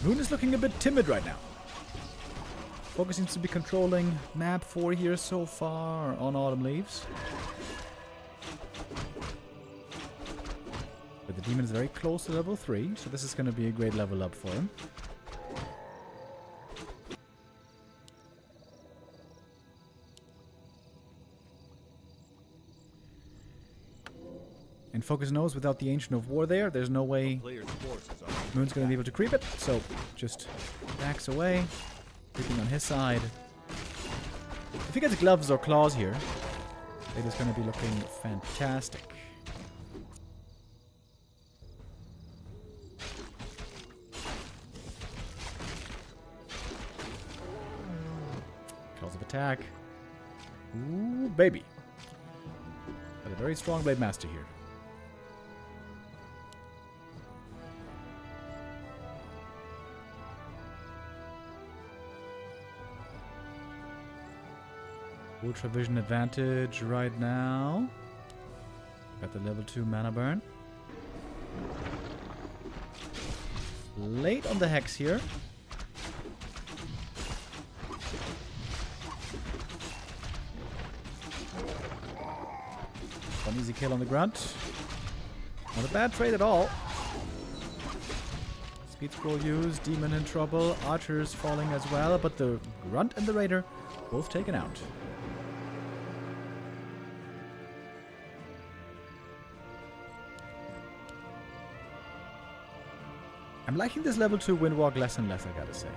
Moon is looking a bit timid right now. FoCuS seems to be controlling map 4 here so far on Autumn Leaves. But the demon is very close to level 3, so this is going to be a great level up for him. And FoCuS knows without the Ancient of War there's no way Player's forces are Moon's going to be able to creep it, so just backs away, creeping on his side. If he gets gloves or claws here, it is going to be looking fantastic. Claws of attack. Ooh, baby. Got a very strong Blade Master here. Ultra Vision advantage right now. Got the level 2 mana burn. Late on the Hex here. One easy kill on the Grunt. Not a bad trade at all. Speed scroll used, Demon in trouble, Archer's falling as well, but the Grunt and the Raider both taken out. I'm liking this level 2 Windwalk less and less, I gotta say.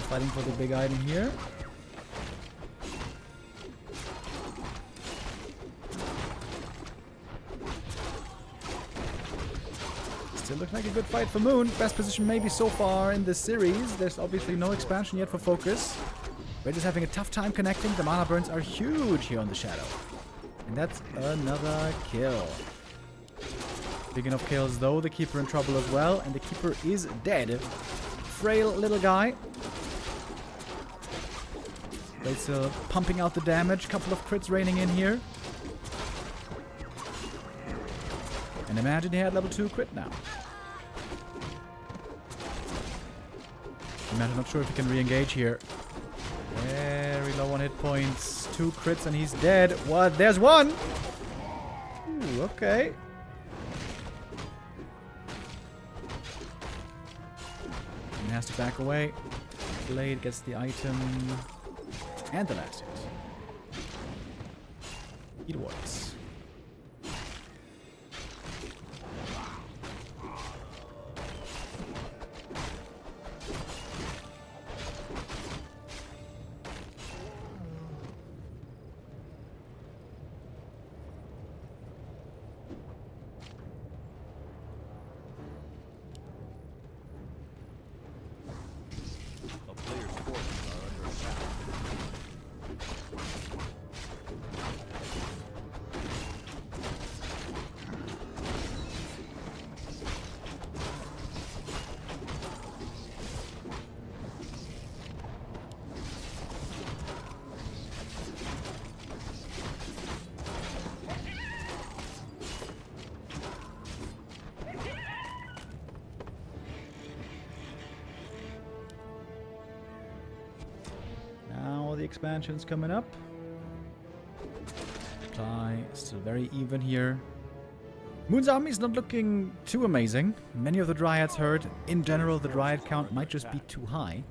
Fighting for the big item here. Still looks like a good fight for Moon. Best position maybe so far in this series. There's obviously no expansion yet for FoCuS. Raider's having a tough time connecting. The mana burns are huge here on the Shadow. And that's another kill. Big enough kills though. The Keeper in trouble as well. And the Keeper is dead. Frail little guy. Blade still pumping out the damage. Couple of crits raining in here. And imagine he had level 2 crit now. I'm not sure if he can re-engage here. Very low on hit points. 2 crits and he's dead. What? There's one! Ooh, okay. He has to back away. Blade gets the item. And the last hit. It works. A player's forces are under attack. Now the expansion's coming up. Supply still very even here. Moon's army is not looking too amazing. Many of the Dryads hurt. In general, the Dryad count might just be too high.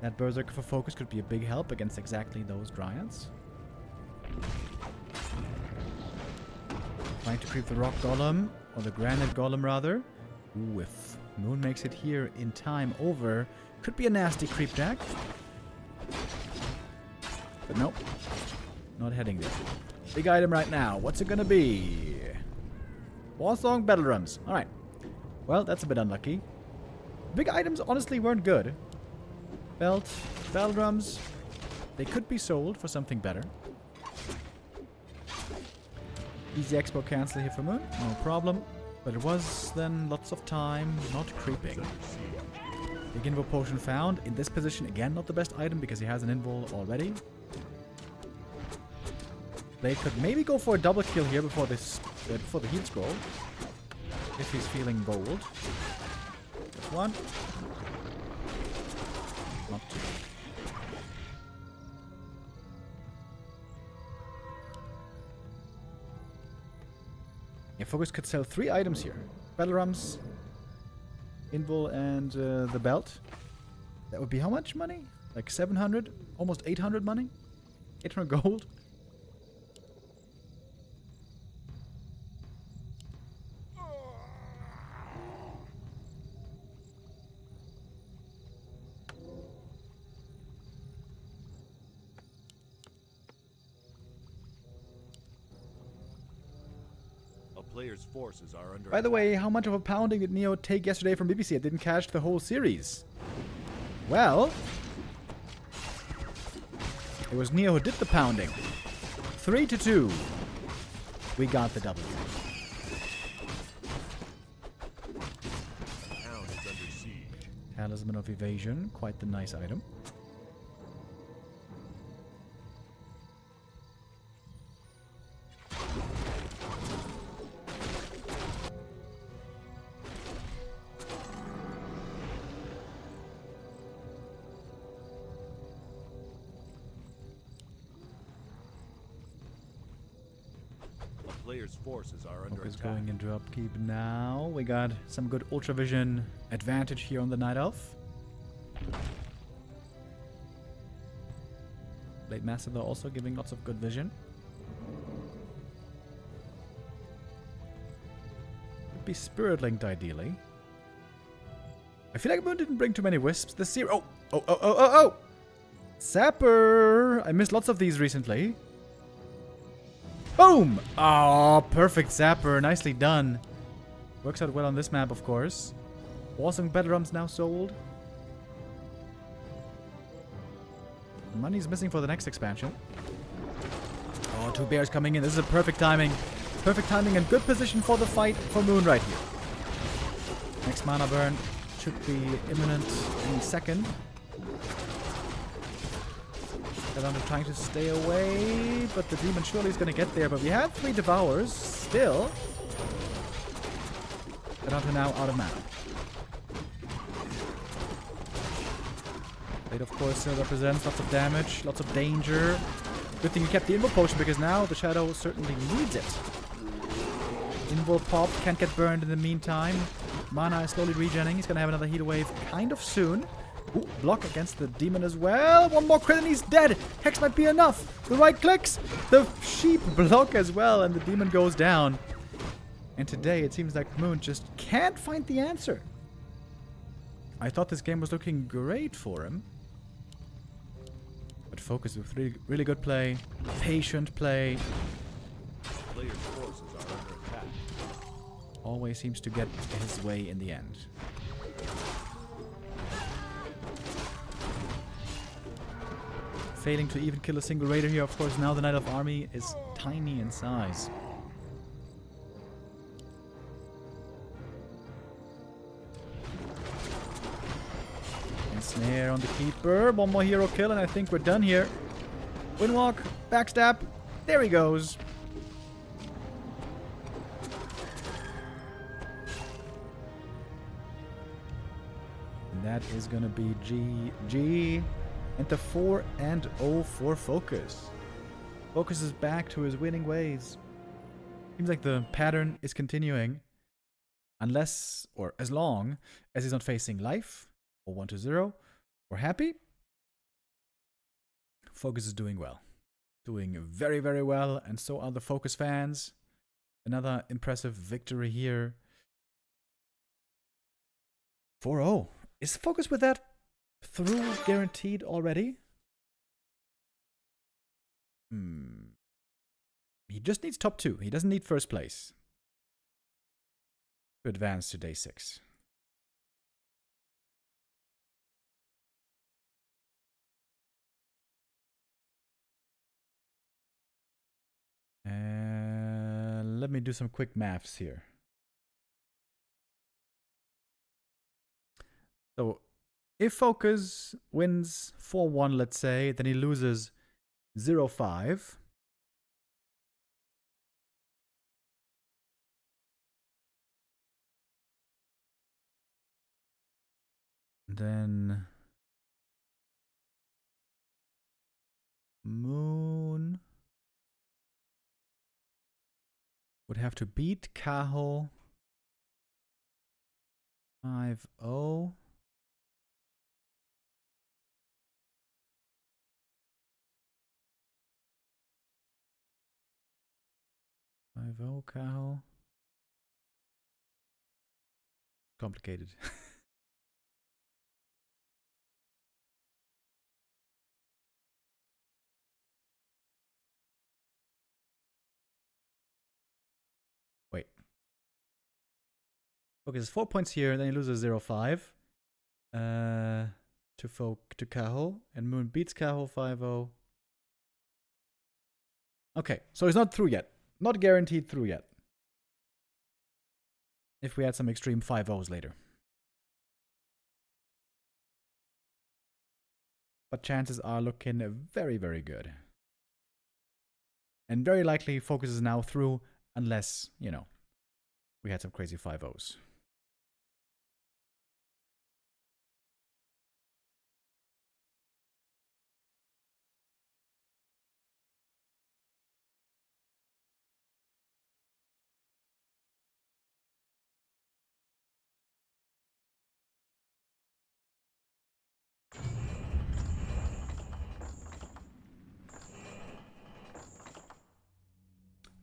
That Berserker for FoCuS could be a big help against exactly those Dryads. Trying to creep the Rock Golem, or the Granite Golem rather. Ooh, if Moon makes it here in time over, could be a nasty creep jack. But nope, not heading there. Big item right now. What's it gonna be? Warsong Battle Drums. Alright. Well, that's a bit unlucky. Big items honestly weren't good. Belt, Battle Drums. They could be sold for something better. Easy expo cancel here for Moon. No problem. But it was then lots of time not creeping. Big Invo Potion found. In this position, again, not the best item because he has an Invol already. Blade could maybe go for a double kill here before this, before the heal scroll. If he's feeling bold. Just one. Not two. Yeah, FoCuS could sell 3 items here. Battle Drums, Invol, and the belt. That would be how much money? Like 700? Almost 800 money? 800 gold? Players' forces are under By the way, how much of a pounding did Neo take yesterday from BBC? I didn't catch the whole series. Well, it was Neo who did the pounding. 3-2. We got the W. town is under siege. Talisman of Evasion, quite the nice item. Players' forces are under FoCuS attack. going into upkeep now. We got some good Ultra Vision advantage here on the Night Elf. Blade Master though also giving lots of good vision. Could be Spirit Linked ideally. I feel like Moon didn't bring too many wisps this year. Oh! Sapper! I missed lots of these recently. Boom! Oh, perfect Zapper. Nicely done. Works out well on this map, of course. Warsong Battle Drums now sold. Money's missing for the next expansion. Oh, 2 bears coming in. This is a perfect timing. Perfect timing and good position for the fight for Moon right here. Next mana burn should be imminent any second. I'm trying to stay away, but the demon surely is going to get there. But we have 3 devours still. But until now, out of mana. It, of course, represents lots of damage, lots of danger. Good thing you kept the Invul Potion, because now the Shadow certainly needs it. Invul pop, can't get burned in the meantime. Mana is slowly regenerating. He's going to have another heal wave kind of soon. Ooh, block against the demon as well. One more crit and he's dead. Hex might be enough. The right clicks. The sheep block as well, and the demon goes down. And today it seems like Moon just can't find the answer. I thought this game was looking great for him. But FoCuS with really good play. Patient play. Player's forces are under attack. Always seems to get his way in the end. Failing to even kill a single raider here. Of course, now the Knight of Army is tiny in size. And snare on the keeper. One more hero kill and I think we're done here. Windwalk, backstab. There he goes. And that is gonna be GG. And the 4-0 for FoCuS. FoCuS is back to his winning ways. Seems like the pattern is continuing. Unless, or as long as he's not facing life, or 1-0, or happy. FoCuS is doing well. Doing very, very well. And so are the FoCuS fans. Another impressive victory here. 4-0. Is FoCuS with that through guaranteed already? He just needs top 2. He doesn't need first place to advance to day 6. Let me do some quick maths here. So if FoCuS wins 4-1, let's say, then he loses 0-5. Then Moon would have to beat Kaho 5-0. Kaho. Complicated. Wait. Okay, there's 4 points here, then he loses 0-5. To Kaho, and Moon beats Kaho 5-0. Okay, so he's not through yet. Not guaranteed through yet. If we had some extreme 5-0s later. But chances are looking very, very good. And very likely FoCuS is now through, unless, you know, we had some crazy 5-0s.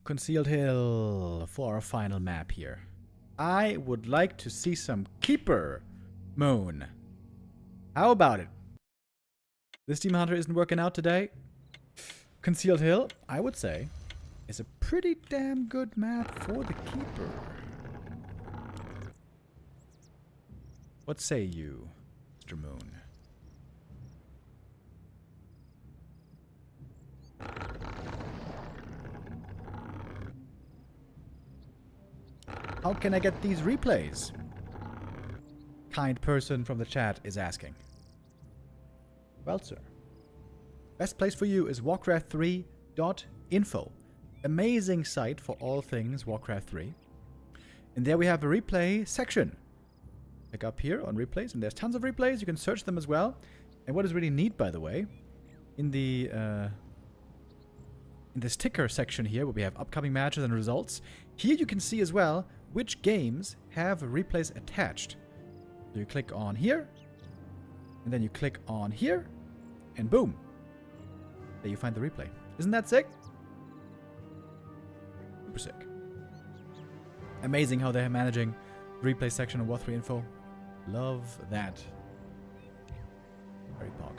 Concealed Hill for our final map here. I would like to see some Keeper Moon. How about it? This Demon Hunter isn't working out today. Concealed Hill, I would say, is a pretty damn good map for the Keeper. What say you, Mr. Moon? How can I get these replays? Kind person from the chat is asking. Well, sir. Best place for you is Warcraft3.info. Amazing site for all things Warcraft 3. And there we have a replay section. Click up here on replays, and there's tons of replays. You can search them as well. And what is really neat, by the way, in the ticker section here, where we have upcoming matches and results, here you can see as well which games have replays attached. So you click on here, and then you click on here, and boom, there you find the replay. Isn't that sick? Super sick. Amazing how they're managing the replay section of Warcraft III info. Love that. Very pog.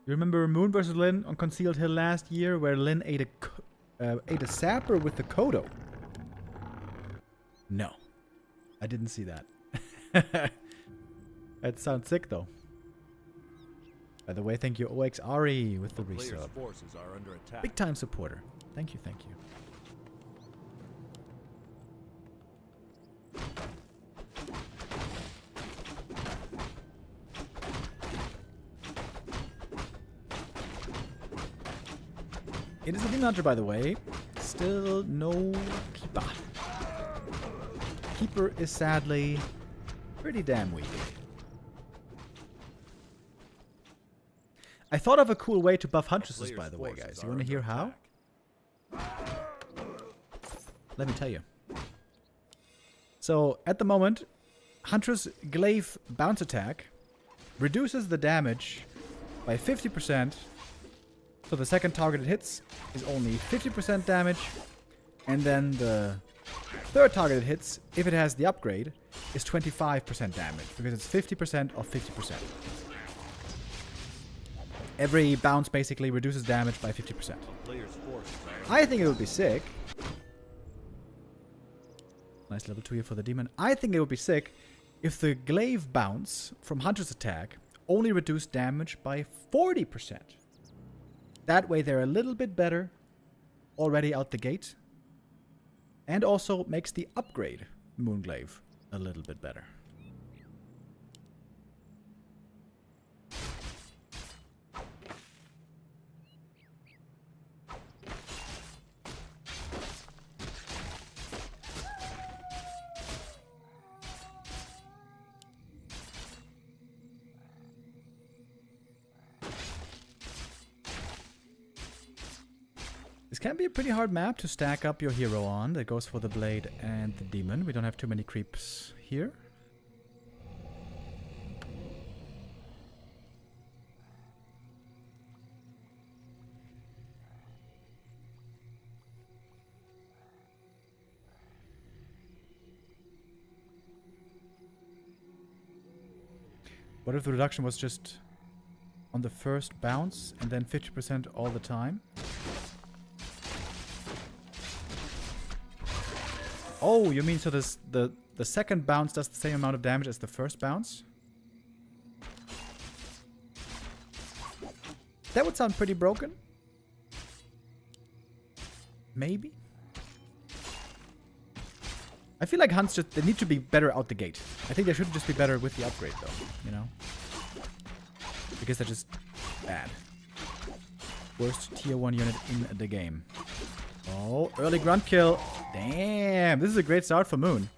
You remember Moon versus Lin on Concealed Hill last year, where Lin ate a sapper with the Kodo? No, I didn't see that. That sounds sick, though. By the way, thank you, OXRE, with the resub. Forces are under attack. Big time supporter. Thank you, thank you. It is a Demon Hunter, by the way. Still no Keeper. Keeper is sadly pretty damn weak. I thought of a cool way to buff Huntresses, by the way, guys. You want to hear how? Let me tell you. So, at the moment, Huntress Glaive Bounce Attack reduces the damage by 50%. So the second target it hits is only 50% damage. And then the third target it hits, if it has the upgrade, is 25% damage. Because it's 50% of 50%. Every bounce basically reduces damage by 50%. I think it would be sick. Nice level 2 here for the demon. I think it would be sick if the glaive bounce from Hunter's attack only reduced damage by 40%. That way they're a little bit better already out the gate. And also makes the upgrade Moonglaive a little bit better. This can be a pretty hard map to stack up your hero on. That goes for the blade and the demon. We don't have too many creeps here. What if the reduction was just on the first bounce and then 50% all the time? Oh, you mean so this the second bounce does the same amount of damage as the first bounce? That would sound pretty broken. Maybe. I feel like hunts they need to be better out the gate. I think they should just be better with the upgrade though, you know? Because they're just bad. Worst tier 1 unit in the game. Oh, early grunt kill. Damn, this is a great start for Moon.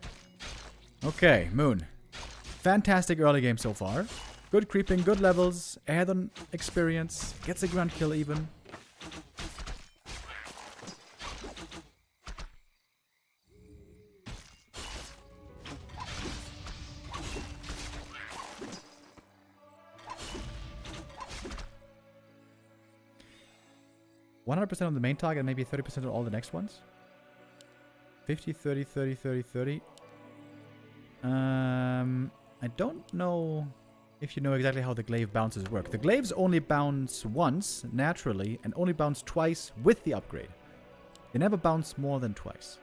Okay, Moon. Fantastic early game so far. Good creeping, good levels, ahead on experience, gets a grunt kill even. %100% on the main target and maybe 30% on all the next ones. 50, 30, 30, 30, 30. I don't know if you know exactly how the glaive bounces work. The glaives only bounce once, naturally, and only bounce twice with the upgrade. They never bounce more than twice.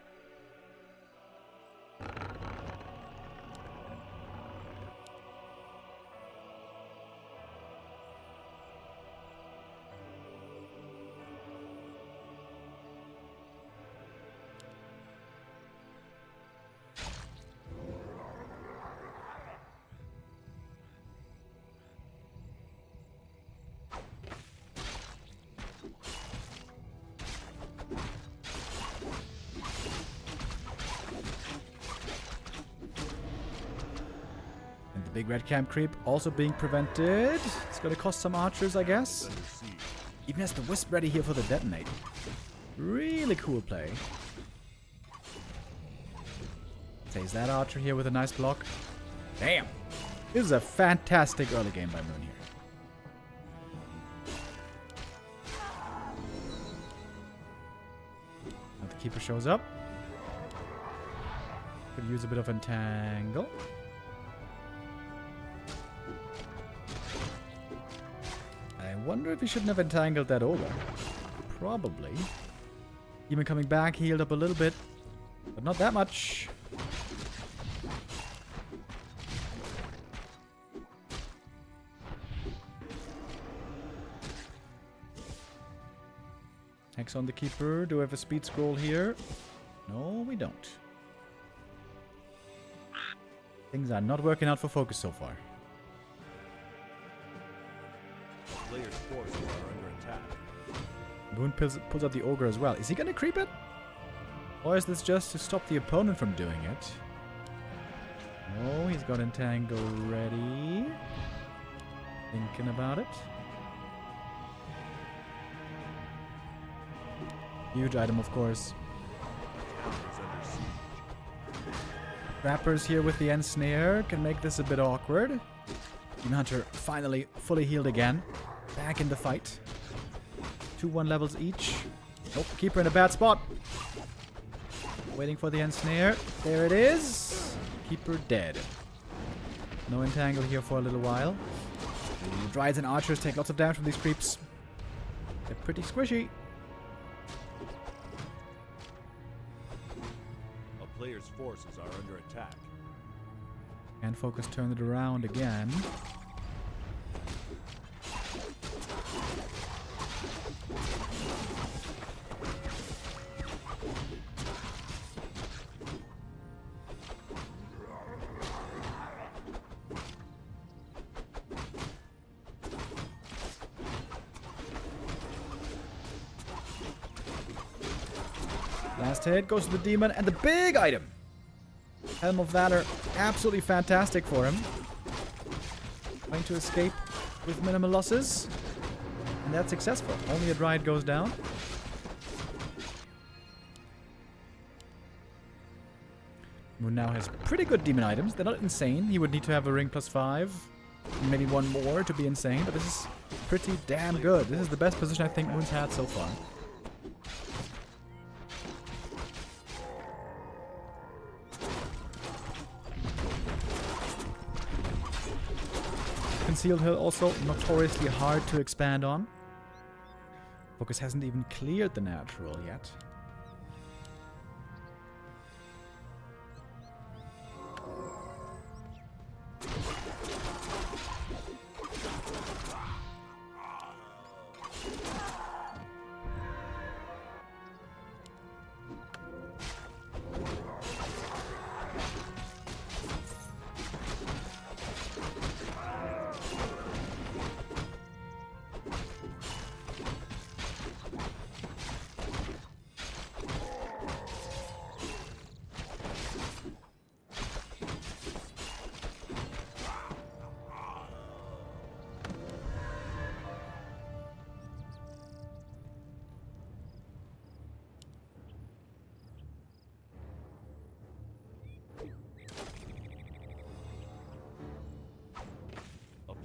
Big red camp creep also being prevented. It's gonna cost some archers, I guess. Even has the wisp ready here for the detonate. Really cool play. Saves that archer here with a nice block. Damn! This is a fantastic early game by Moon here. Now the keeper shows up. Could use a bit of entangle. I wonder if he shouldn't have entangled that over. Probably. Demon coming back, healed up a little bit, but not that much. Hex on the keeper. Do we have a speed scroll here? No, we don't. Things are not working out for FoCuS so far. Player's forces are under attack. Moon pulls out the ogre as well. Is he gonna creep it? Or is this just to stop the opponent from doing it? Oh, he's got entangle ready. Thinking about it. Huge item, of course. Rappers here with the ensnare can make this a bit awkward. Demon Hunter finally fully healed again. Back in the fight. 2-1 levels each. Nope, keeper in a bad spot. Waiting for the ensnare. There it is. Keeper dead. No entangle here for a little while. The Dryades and archers take lots of damage from these creeps. They're pretty squishy. A player's forces are under attack. And FoCuS turned it around again. Last hit goes to the demon and the big item. Helm of Valor, absolutely fantastic for him. Trying to escape with minimal losses. And that's successful. Only a Dryade goes down. Moon now has pretty good demon items. They're not insane. He would need to have a ring +5. Maybe one more to be insane, but this is pretty damn good. This is the best position I think Moon's had so far. Concealed Hill also notoriously hard to expand on. FoCuS hasn't even cleared the natural yet.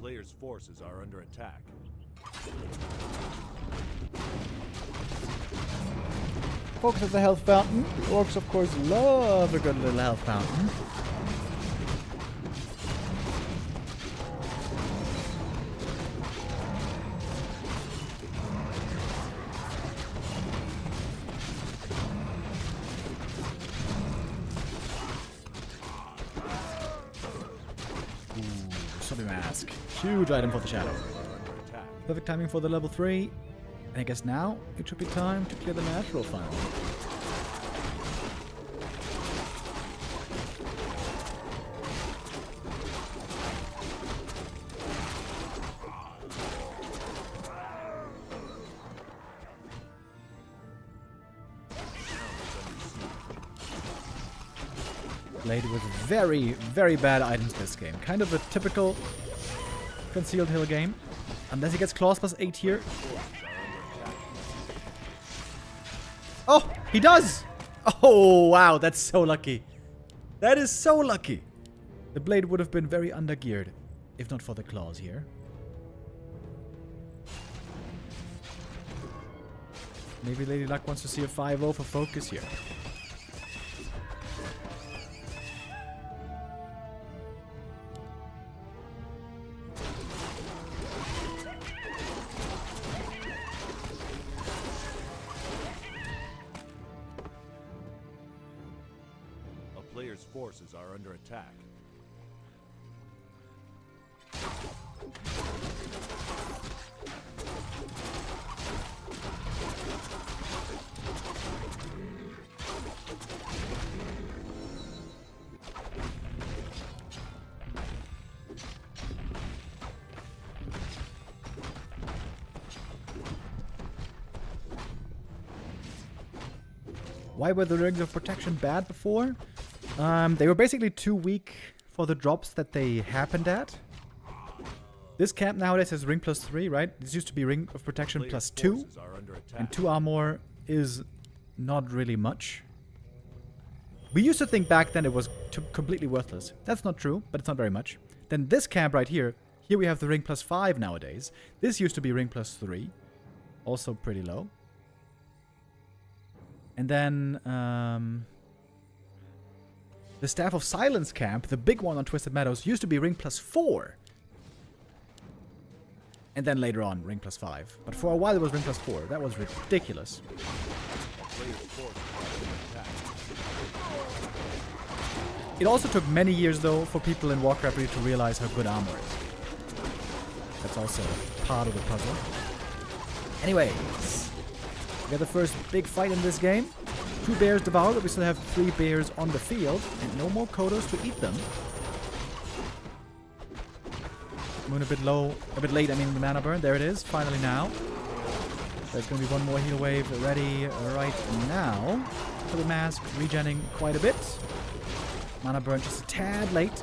Player's forces are under attack. FoCuS has a health fountain. The orcs, of course, love a good little health fountain. Mask. Huge item for the shadow. Perfect timing for the level 3. And I guess now it should be time to clear the natural finally. Blade with very, very bad items this game. Kind of a typical concealed hill game. Unless he gets claws plus 8 here. Oh, he does! Oh, wow, that's so lucky. That is so lucky. The Blade would have been very undergeared if not for the claws here. Maybe Lady Luck wants to see a 5-0 for FoCuS here. A player's forces are under attack. Why were the Rings of Protection bad before? They were basically too weak for the drops that they happened at. This camp nowadays has Ring plus 3, right? This used to be Ring of Protection plus 2. And 2 armor is not really much. We used to think back then it was completely worthless. That's not true, but it's not very much. Then this camp right here, here we have the Ring plus 5 nowadays. This used to be Ring plus 3. Also pretty low. And then, the Staff of Silence camp, the big one on Twisted Meadows, used to be Ring plus 4. And then later on, Ring plus 5. But for a while it was Ring plus 4. That was ridiculous. It also took many years, though, for people in Warcraft III to realize how good armor is. That's also part of the puzzle. Anyways, we got the first big fight in this game. 2 bears devoured, but we still have 3 bears on the field. And no more Kodos to eat them. Moon a bit low, a bit late, I mean the mana burn. There it is, finally now. There's going to be one more heal wave ready right now. For the mask, regenning quite a bit. Mana burn just a tad late.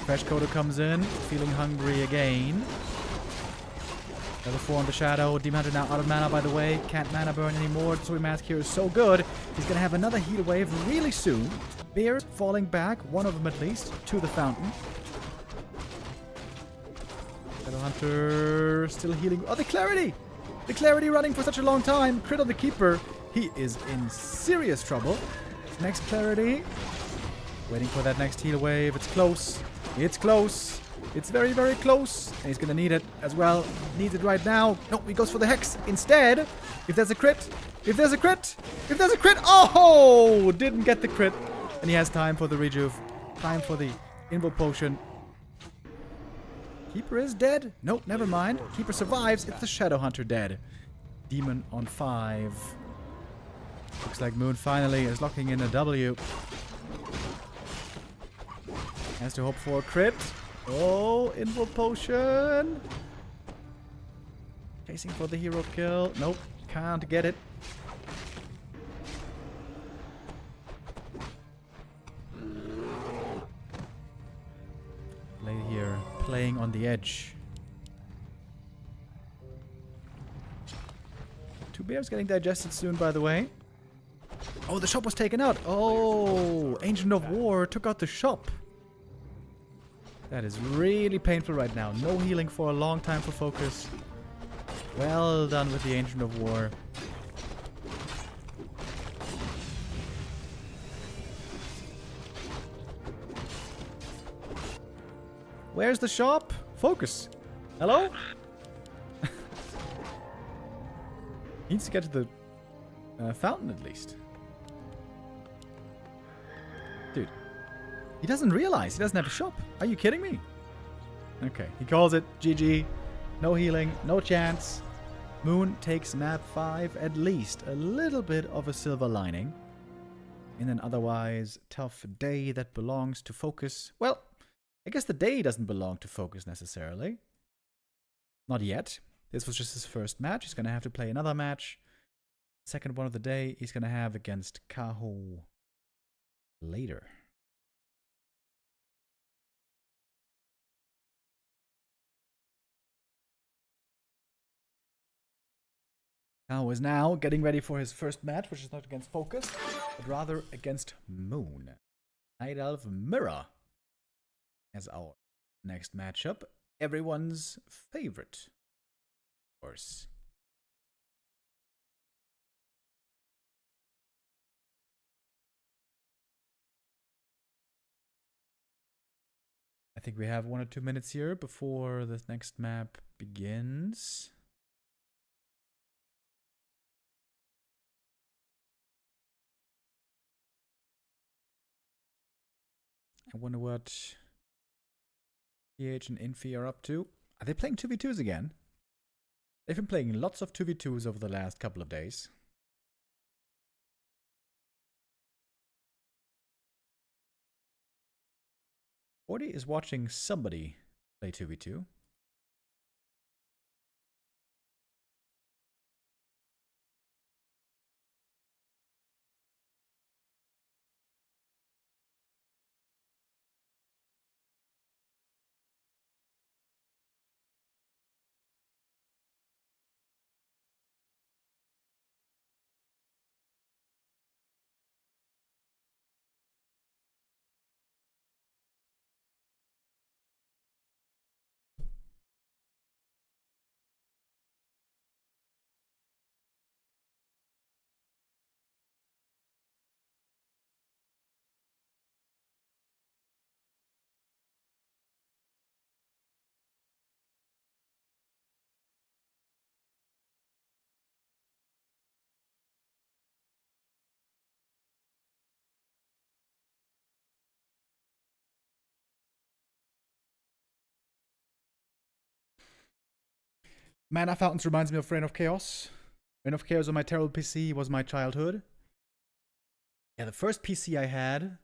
Fresh Kodo comes in, feeling hungry again. Level 4 on the Shadow. Demon Hunter now out of mana, by the way. Can't mana burn anymore. The Soy Mask here is so good. He's going to have another heal wave really soon. Bears falling back, one of them at least, to the fountain. Shadow Hunter still healing. Oh, the Clarity! The Clarity running for such a long time. Crit on the Keeper. He is in serious trouble. Next Clarity. Waiting for that next heal wave. It's close. It's close. It's very, very close. And he's going to need it as well. Needs it right now. No, he goes for the Hex instead. If there's a crit. If there's a crit. If there's a crit. Oh! Didn't get the crit. And he has time for the rejuve. Time for the Invo Potion. Keeper is dead. Nope, never mind. Keeper survives. It's the Shadow Hunter dead. Demon on 5. Looks like Moon finally is locking in a W. Has to hope for a crit. Oh, Invo Potion. Chasing for the hero kill. Nope, can't get it. Lady here playing on the edge. 2 bears getting digested soon, by the way. Oh, the shop was taken out. Oh, Ancient of War took out the shop. That is really painful right now. No healing for a long time for FoCuS. Well done with the Ancient of War. Where's the shop? FoCuS. Hello? He needs to get to the fountain at least. Dude. He doesn't realize he doesn't have a shop. Are you kidding me? Okay, he calls it GG. No healing, no chance. Moon takes map 5, at least a little bit of a silver lining. In an otherwise tough day that belongs to FoCuS. Well, I guess the day doesn't belong to FoCuS necessarily. Not yet. This was just his first match. He's going to have to play another match. Second one of the day he's going to have against Kaho. later. Kaho is now getting ready for his first match, which is not against FoCuS, but rather against Moon. Night Elf Mirror as our next matchup. Everyone's favorite, of course. I think we have 1 or 2 minutes here before the next map begins. I wonder what PH and Infi are up to. Are they playing 2v2s again? They've been playing lots of 2v2s over the last couple of days. Forty is watching somebody play 2v2. Mana Fountains reminds me of Reign of Chaos. Reign of Chaos on my terrible PC was my childhood. Yeah, the first PC I had...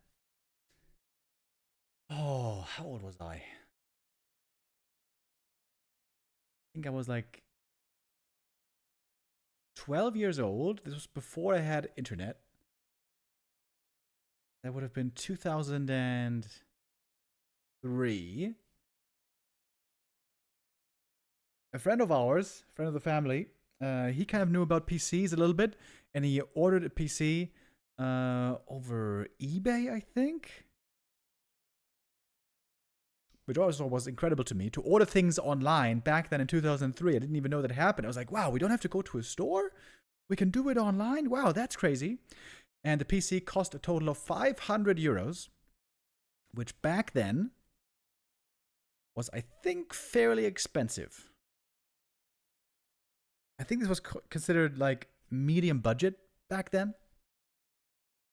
Oh, how old was I? I think I was like 12 years old. This was before I had internet. That would have been 2003. A friend of ours, friend of the family, he kind of knew about PCs a little bit, and he ordered a PC over eBay, I think. Which also was incredible to me. To order things online back then in 2003, I didn't even know that happened. I was like, wow, we don't have to go to a store? We can do it online? Wow, that's crazy. And the PC cost a total of 500 euros, which back then was, I think, fairly expensive. I think this was considered like medium budget back then,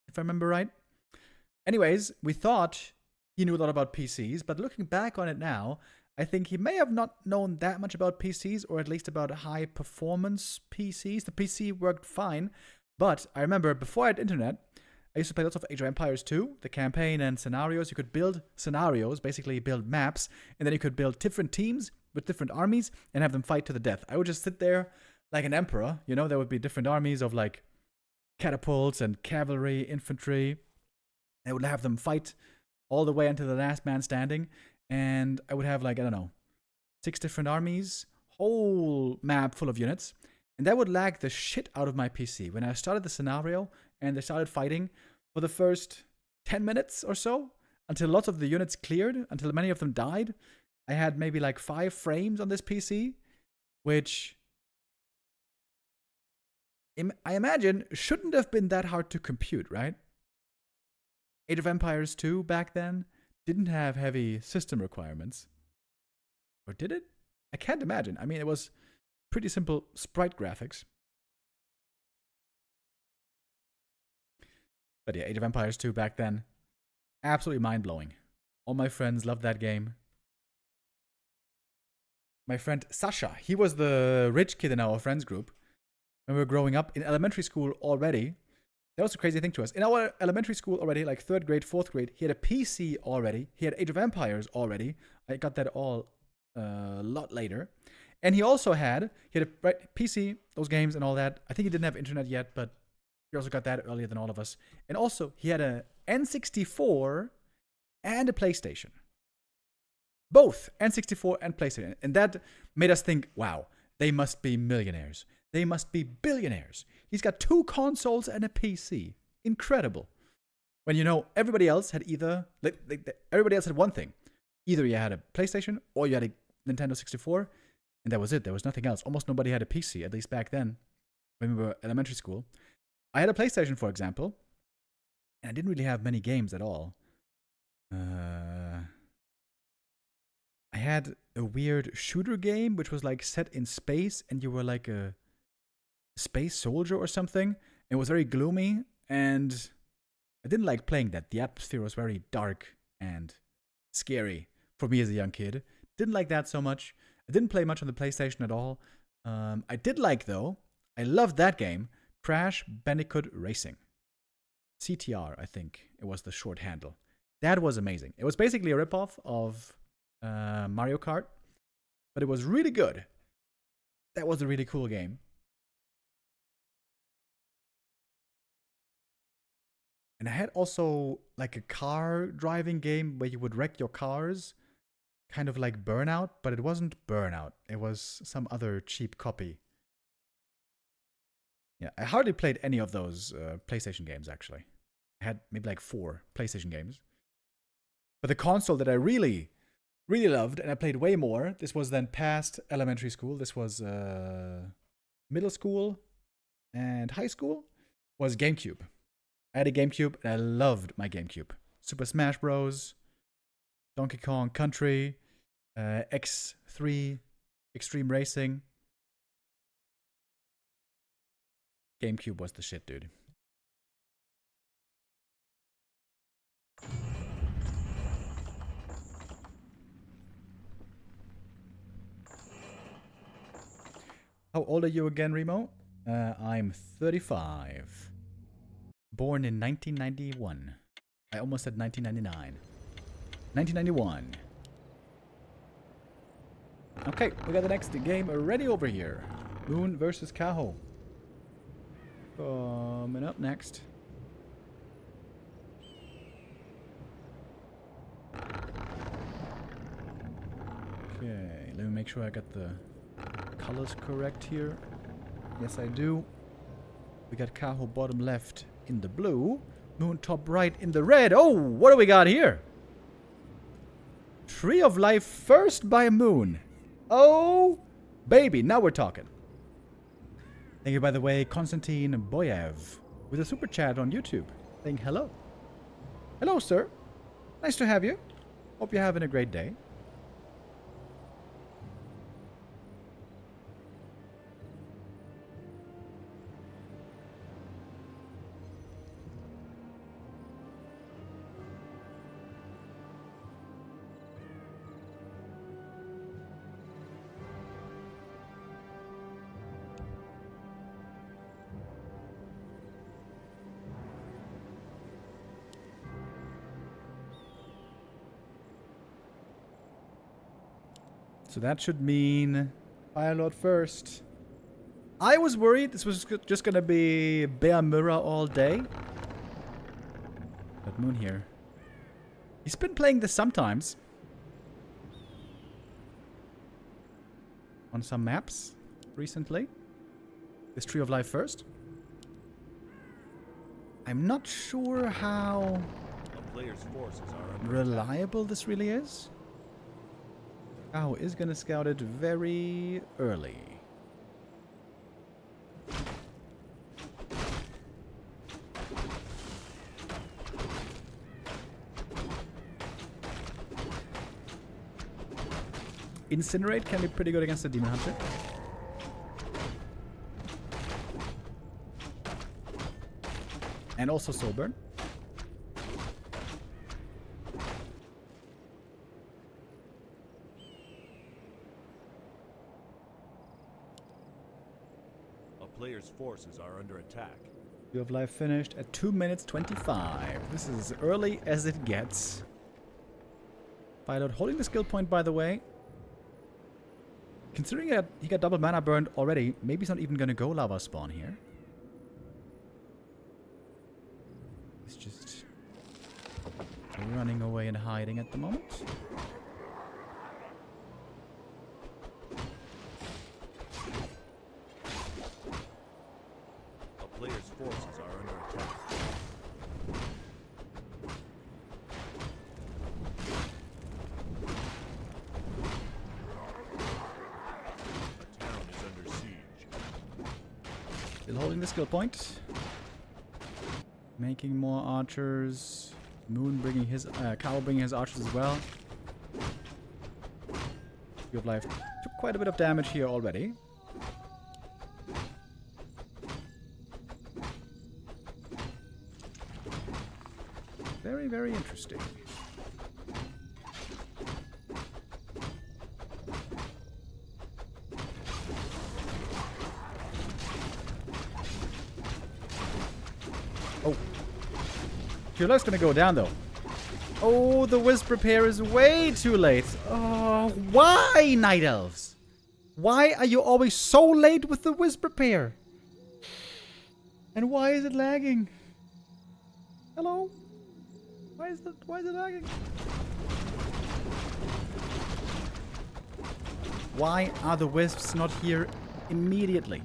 if I remember right. Anyways, we thought he knew a lot about PCs, but looking back on it now, I think he may have not known that much about PCs, or at least about high performance PCs. The PC worked fine, but I remember before I had internet, I used to play lots of Age of Empires 2, the campaign and scenarios. You could build scenarios, basically build maps, and then you could build different teams with different armies and have them fight to the death. I would just sit there like an emperor, you know, there would be different armies of like catapults and cavalry, infantry. I would have them fight all the way until the last man standing, and I would have like, I don't know, 6 different armies, whole map full of units, and that would lag the shit out of my PC. When I started the scenario and they started fighting for the first 10 minutes or so, until lots of the units cleared, until many of them died, I had maybe like 5 frames on this PC, which I imagine shouldn't have been that hard to compute, right? Age of Empires 2 back then didn't have heavy system requirements. Or did it? I can't imagine. I mean, it was pretty simple sprite graphics. But yeah, Age of Empires 2 back then, absolutely mind-blowing. All my friends loved that game. My friend Sasha, he was the rich kid in our friends group. When we were growing up in elementary school already, that was a crazy thing to us. In our elementary school already, like 3rd grade, 4th grade, he had a PC already. He had Age of Empires already. I got that all a lot later. And he also had a PC, those games and all that. I think he didn't have internet yet, but He also got that earlier than all of us. And also, he had a N64 and a PlayStation. Both N64 and PlayStation. And that made us think, wow, they must be millionaires. They must be billionaires. He's got 2 consoles and a PC. Incredible. When, you know, everybody else had either... everybody else had one thing. Either you had a PlayStation or you had a Nintendo 64. And that was it. There was nothing else. Almost nobody had a PC, at least back then, when we were elementary school. I had a PlayStation, for example. And I didn't really have many games at all. I had a weird shooter game, which was like set in space, and you were like a space soldier or something. It was very gloomy, and I didn't like playing that. The atmosphere was very dark and scary for me as a young kid. Didn't like that so much. I didn't play much on the PlayStation at all. I did like, though, I loved that game, Crash Bandicoot Racing. CTR, I think it was the short handle. That was amazing. It was basically a ripoff of Mario Kart, but it was really good. That was a really cool game. And I had also like a car driving game where you would wreck your cars, kind of like Burnout, but it wasn't Burnout. It was some other cheap copy. Yeah, I hardly played any of those PlayStation games, actually. I had maybe like 4 PlayStation games. But the console that I really loved, and I played way more, this was then past elementary school, this was middle school and high school, was GameCube. I had a GameCube, and I loved my GameCube. Super Smash Bros., Donkey Kong Country, X3, Extreme Racing. GameCube was the shit, dude. How old are you again, Remo? I'm 35. Born in 1991. I almost said 1999. 1991. Okay, we got the next game already over here. Moon versus Kaho. Coming up next. Okay, let me make sure I got the colors correct here. Yes, I do. We got Kaho bottom left in the blue. Moon top right in the red. Oh, what do we got here? Tree of Life first by Moon. Oh, baby, now we're talking. Thank you, by the way, Konstantin Boyev, with a super chat on YouTube, saying hello. Hello, sir. Nice to have you. Hope you're having a great day. So that should mean Firelord first. I was worried this was just gonna be Bear Mirror all day. But Moon here. He's been playing this sometimes. On some maps recently. This Tree of Life first. I'm not sure how reliable this really is. Kaho is going to scout it very early. Incinerate can be pretty good against the Demon Hunter. And also Soulburn. Player's forces are under attack. You have life finished at 2 minutes 25. This is as early as it gets. Pilot holding the skill point, by the way. Considering that he got double mana burned already, maybe he's not even going to go lava spawn here. He's just running away and hiding at the moment. A player's forces are under attack. A town is under siege. Still holding the skill point. Making more archers. Moon bringing his, Kaho bringing his archers as well. Speed of Life took quite a bit of damage here already. Very, very interesting. Oh. Your life's gonna go down though. Oh, the Wisp repair is way too late. Oh, why, Night Elves? Why are you always so late with the Wisp repair? And why is it lagging? Hello? Why is it lagging? Why are the Wisps not here immediately?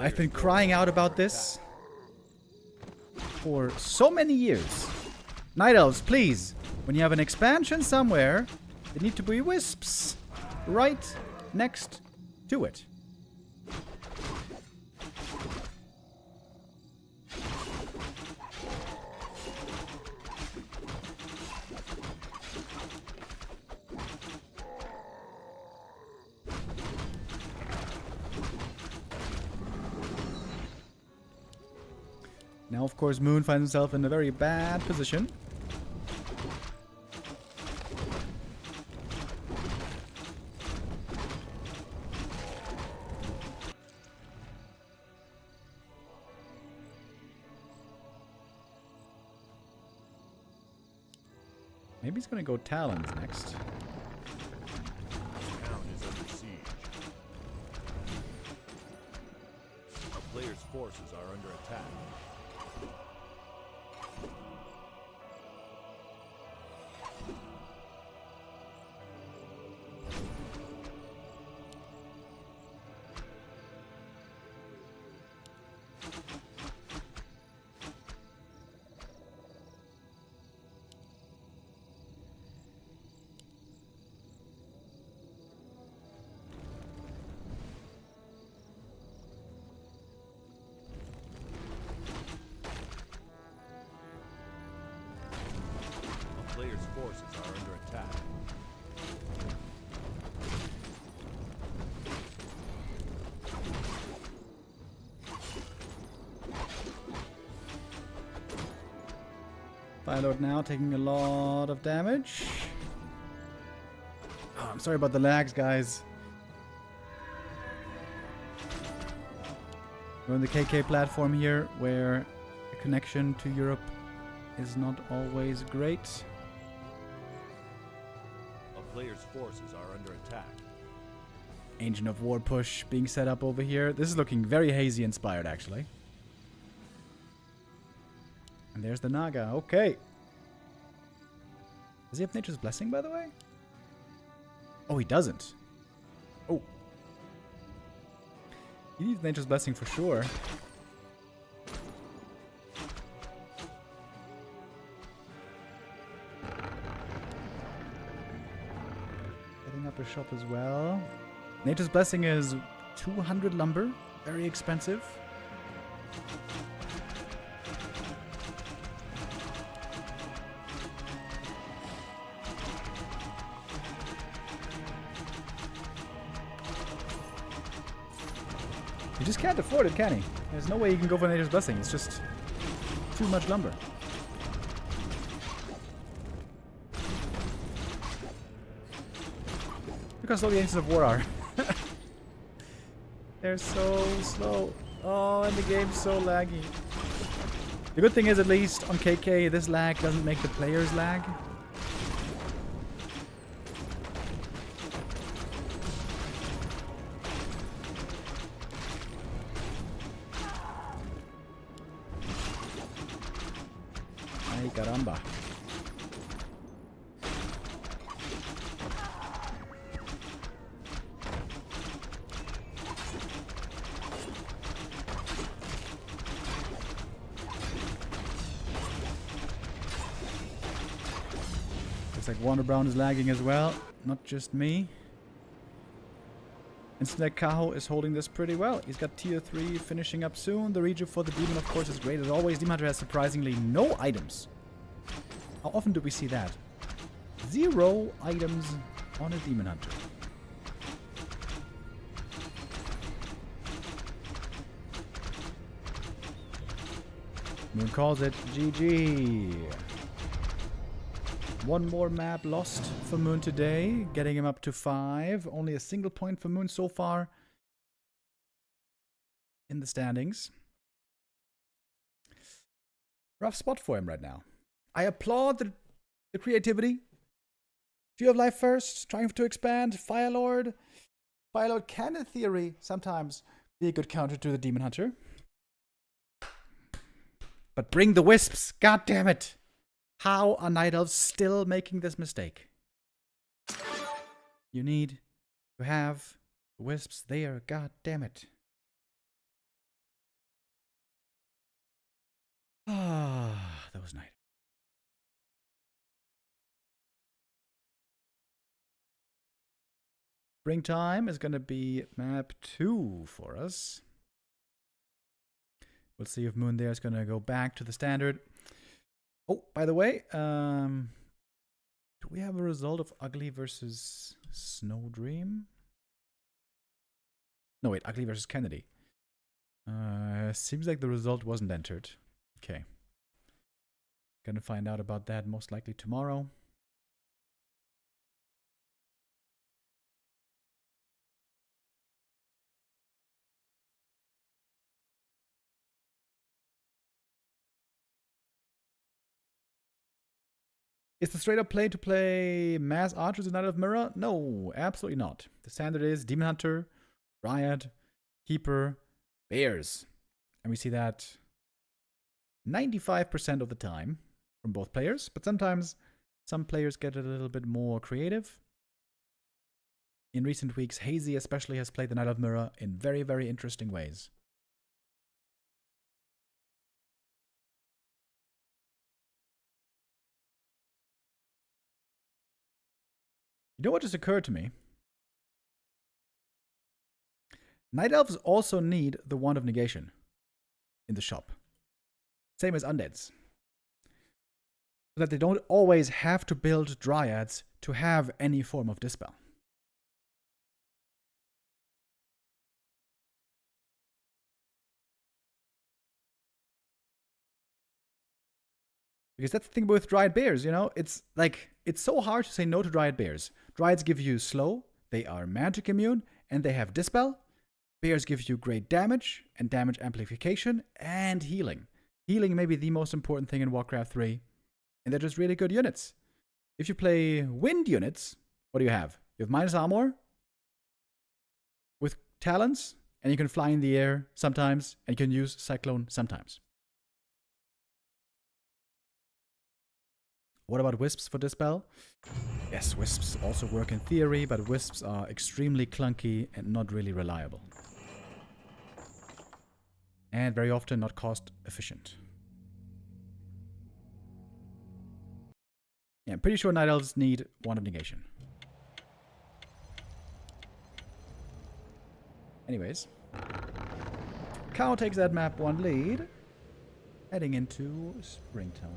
I've been crying out about this for so many years. Night Elves, please, when you have an expansion somewhere, there need to be wisps right next to it. Now, of course, Moon finds himself in a very bad position. Maybe he's going to go Talons next. The town is under siege. A player's forces are under attack. Player's forces are under attack. Firelord now taking a lot of damage. Oh, I'm sorry about the lags, guys. We're on the KK platform here, where the connection to Europe is not always great. Player's forces are under attack. Ancient of War push being set up over here. This is looking very Hazy inspired, actually. And there's the Naga. Okay. Does he have Nature's Blessing, by the way? Oh, he doesn't. Oh. He needs Nature's Blessing for sure. Up a shop as well. Nature's Blessing is 200 lumber. Very expensive. He just can't afford it, can he? There's no way he can go for Nature's Blessing. It's just too much lumber. Look how slow the Ancients of War are. They're so slow. Oh, and the game's so laggy. The good thing is, at least on KK, this lag doesn't make the players lag. caramba. Looks like Wonder Brown is lagging as well, not just me. Instead, Kaho is holding this pretty well. He's got tier 3 finishing up soon. The regen for the demon, of course, is great as always. Demon Hunter has surprisingly no items. How often do we see that? 0 items on a Demon Hunter. Moon calls it GG. One more map lost for Moon today, getting him up to 5. Only a single point for Moon so far in the standings. Rough spot for him right now. I applaud the creativity. Fear of Life first, trying to expand. Firelord. Firelord can, in theory, sometimes be a good counter to the Demon Hunter. But bring the wisps, god damn it! How are Night Elves still making this mistake? You need to have the wisps there, god damn it. Ah, that was nice. Springtime is going to be map 2 for us. We'll see if Moon there is going to go back to the standard. Oh, by the way, do we have a result of Ugly versus Snowdream? No, wait, Ugly versus Kennedy. Seems like the result wasn't entered. Okay. Gonna find out about that most likely tomorrow. Is the straight up play to play Mass Archers in Night of Mirror? No, absolutely not. The standard is Demon Hunter, Riot, Keeper, Bears. And we see that 95% of the time from both players, but sometimes some players get a little bit more creative. In recent weeks, Hazy especially has played the Night of Mirror in very, very interesting ways. You know what just occurred to me? Night Elves also need the Wand of Negation in the shop. Same as Undeads. So that they don't always have to build Dryads to have any form of Dispel. Because that's the thing with Dryad Bears, you know? It's like, it's so hard to say no to Dryad Bears. Dryads give you slow, they are magic immune, and they have Dispel. Bears give you great damage, and damage amplification, and healing. Healing may be the most important thing in Warcraft 3. And they're just really good units. If you play wind units, what do you have? You have minus armor with talents, and you can fly in the air sometimes, and you can use Cyclone sometimes. What about Wisps for Dispel? Yes, Wisps also work in theory, but Wisps are extremely clunky and not really reliable. And very often not cost efficient. Yeah, I'm pretty sure Night Elves need Wand of Negation. Anyways. Kaho takes that map 1 lead. Heading into springtime.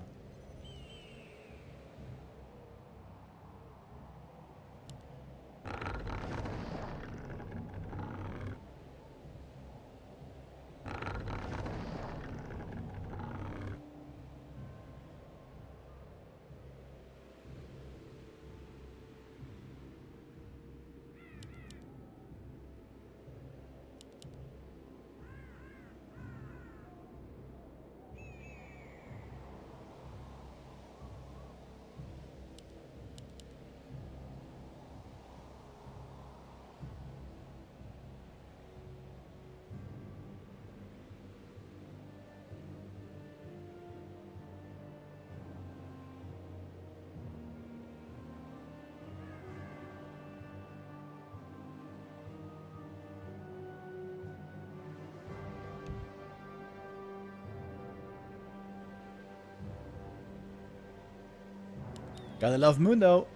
Gotta love Moon though.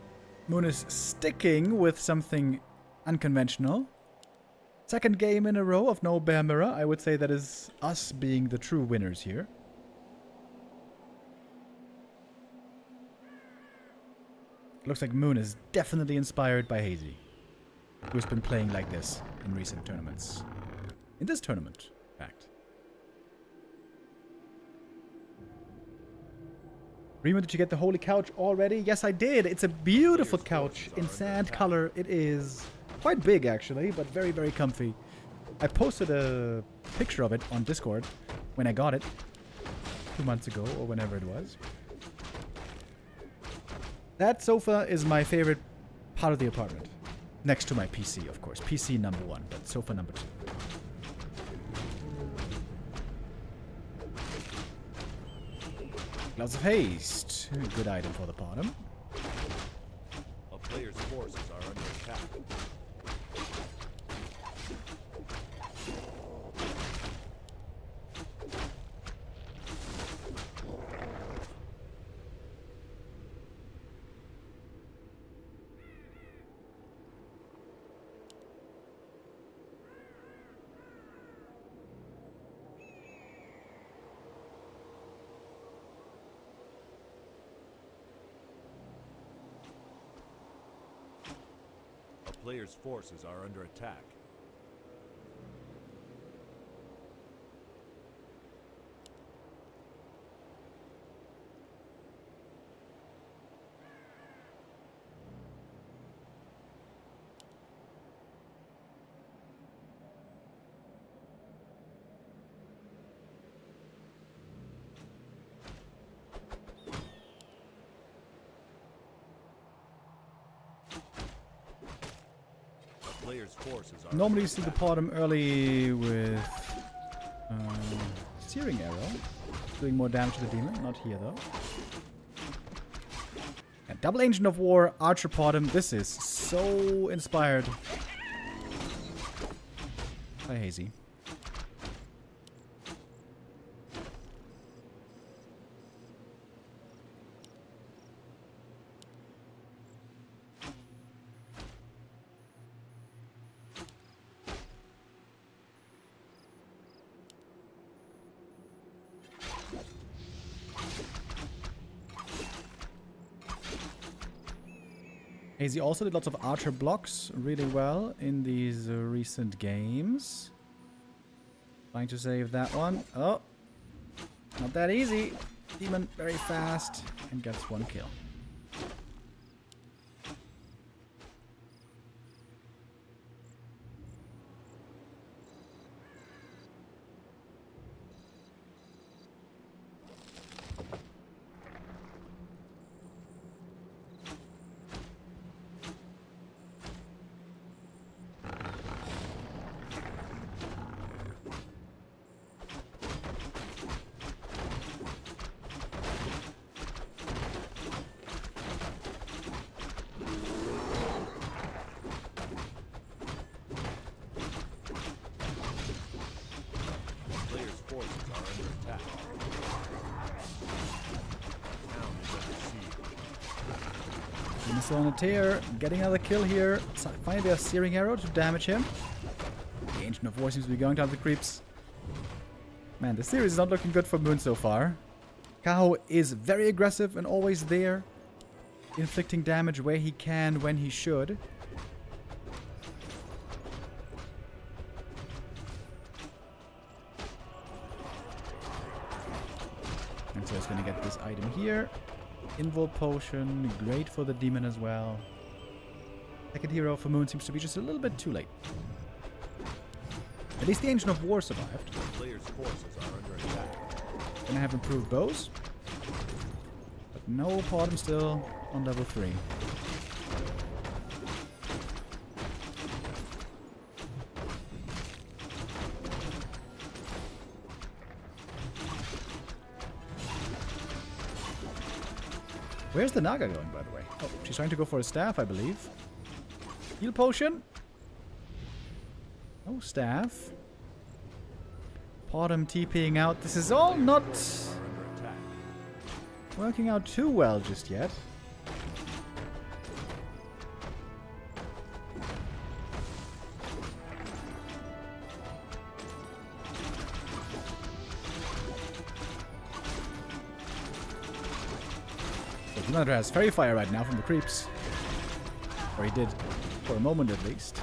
Moon is sticking with something unconventional. Second game in a row of no bear mirror. I would say that is us being the true winners here. Looks like Moon is definitely inspired by Hazy, who's been playing like this in recent tournaments. In this tournament, in fact. Remo, did you get the holy couch already? Yes, I did. It's a beautiful couch in sand color. It is quite big, actually, but very, very comfy. I posted a picture of it on Discord when I got it 2 months ago or whenever it was. That sofa is my favorite part of the apartment. Next to my PC, of course. PC number 1, but sofa number 2. Clouds of Haste. Good item for the bottom. A player's forces are under attack. Player's forces are under attack. Normally you see the bottom early with Searing Arrow, doing more damage to the demon. Not here though. And double Ancient of War, Archer bottom. This is so inspired by Hazy. Hazy also did lots of archer blocks really well in these recent games. Trying to save that one. Oh, not that easy. Demon very fast and gets 1 kill. Still on a tear, getting another kill here. So finally a Searing Arrow to damage him. The Ancient of War seems to be going down the creeps. Man, this series is not looking good for Moon so far. Kaho is very aggressive and always there, inflicting damage where he can, when he should. And so he's going to get this item here. Invul Potion, great for the demon as well. Second hero for Moon seems to be just a little bit too late. At least the Ancient of War survived. Player's forces are under attack. Gonna have improved bows. But no bottom still on level 3. Where's the Naga going, by the way? Oh, she's trying to go for a staff, I believe. Heal potion. No staff. Bottom TPing out. This is all not working out too well just yet. Doesn't matter, has Fairy Fire right now from the creeps. Or he did, for a moment at least.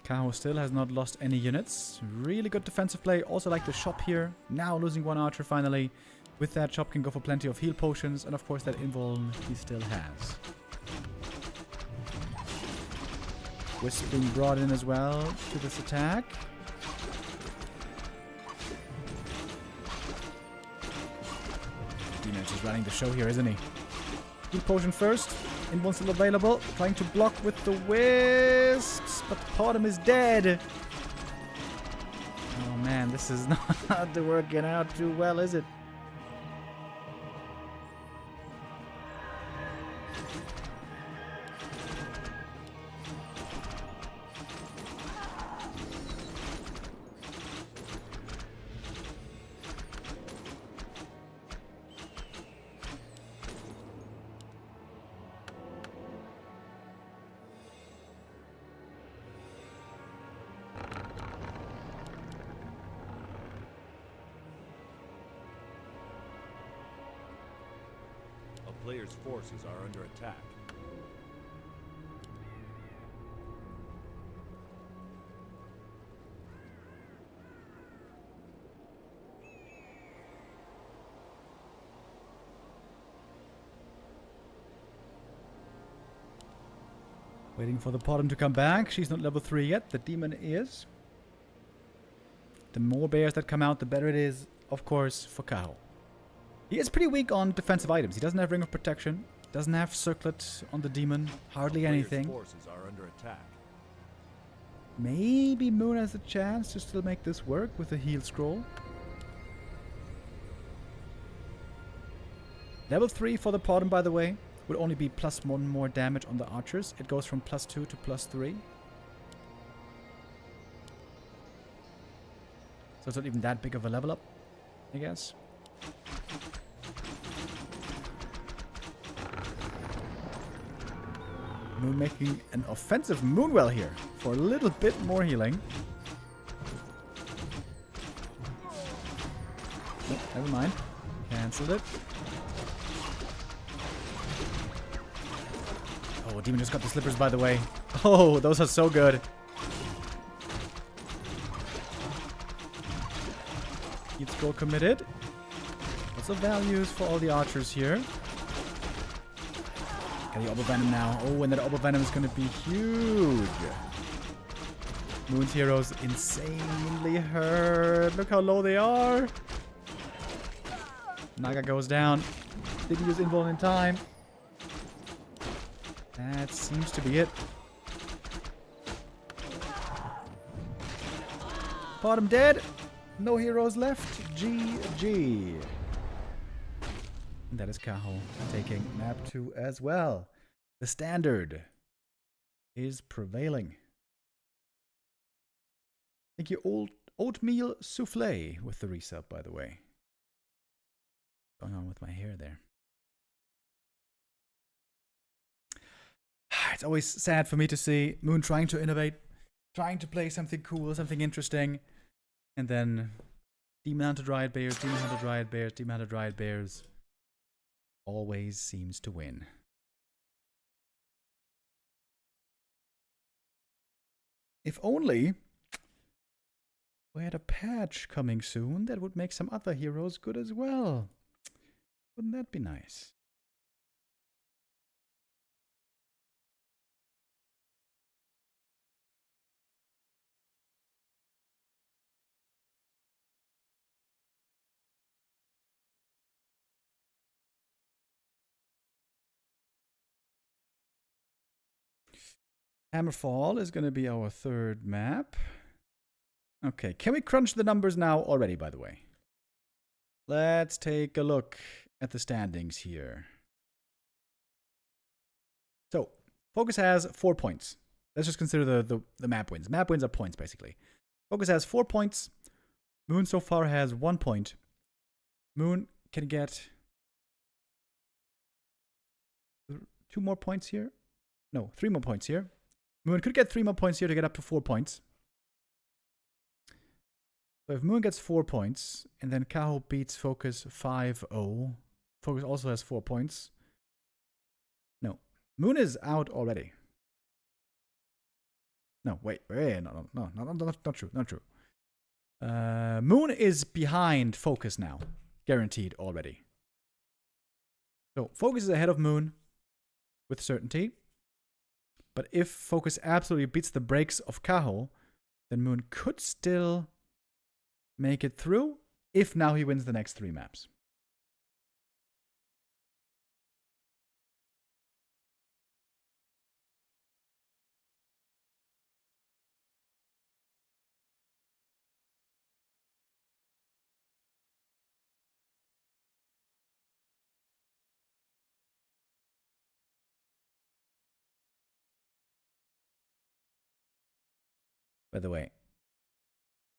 Kaho still has not lost any units. Really good defensive play. Also like the shop here. Now losing one archer finally. With that, shop can go for plenty of heal potions. And of course that invuln he still has. Wisp being brought in as well to this attack. Demon is just running the show here, isn't he? Heal potion first. Invuln still available. Trying to block with the wisps. But Potom is dead. Oh man, this is not working out too well, is it? Player's forces are under attack. Waiting for the Potom to come back. She's not level 3 yet. The demon is. The more bears that come out, the better it is, of course, for Kaho. He is pretty weak on defensive items. He doesn't have Ring of Protection. Doesn't have Circlet on the demon. Hardly anything. Forces are under attack. Maybe Moon has a chance to still make this work with a heal scroll. Level 3 for the Potom, by the way, would only be +1 more damage on the archers. It goes from +2 to +3. So it's not even that big of a level up, I guess. Moon making an offensive Moonwell here for a little bit more healing. Nope, never mind. Cancelled it. Oh, Demon just got the slippers, by the way. Oh, those are so good. Heat scroll committed. Lots of values for all the archers here. Got the Obel Venom now. Oh, and that Obel Venom is going to be huge. Moon's heroes insanely hurt. Look how low they are. Naga goes down. Didn't use invuln in time. That seems to be it. Potom dead. No heroes left. GG. And that is Kaho taking map 2 as well. The standard is prevailing. Thank you, Oatmeal Souffle, with the resub, by the way. What's going on with my hair there? It's always sad for me to see Moon trying to innovate, trying to play something cool, something interesting, and then Demon Hunter Dryad Bears, Demon Hunter Dryad Bears, Demon Hunter Dryad Bears always seems to win. If only we had a patch coming soon that would make some other heroes good as well. Wouldn't that be nice? Hammerfall is going to be our third map. Okay, can we crunch the numbers now already, by the way? Let's take a look at the standings here. So, FoCuS has 4 points. Let's just consider the map wins. Map wins are points, basically. FoCuS has 4 points. Moon so far has 1 point. Moon can get 2 more points here. No, 3 more points here. Moon could get 3 more points here to get up to 4 points. So if Moon gets 4 points, and then Kaho beats FoCuS 5-0, FoCuS also has 4 points. No. Moon is out already. No, wait, no, not true, not true. Moon is behind FoCuS now. Guaranteed already. So FoCuS is ahead of Moon with certainty. But if FoCuS absolutely beats the brakes of Kaho, then Moon could still make it through if now he wins the next 3 maps. By the way,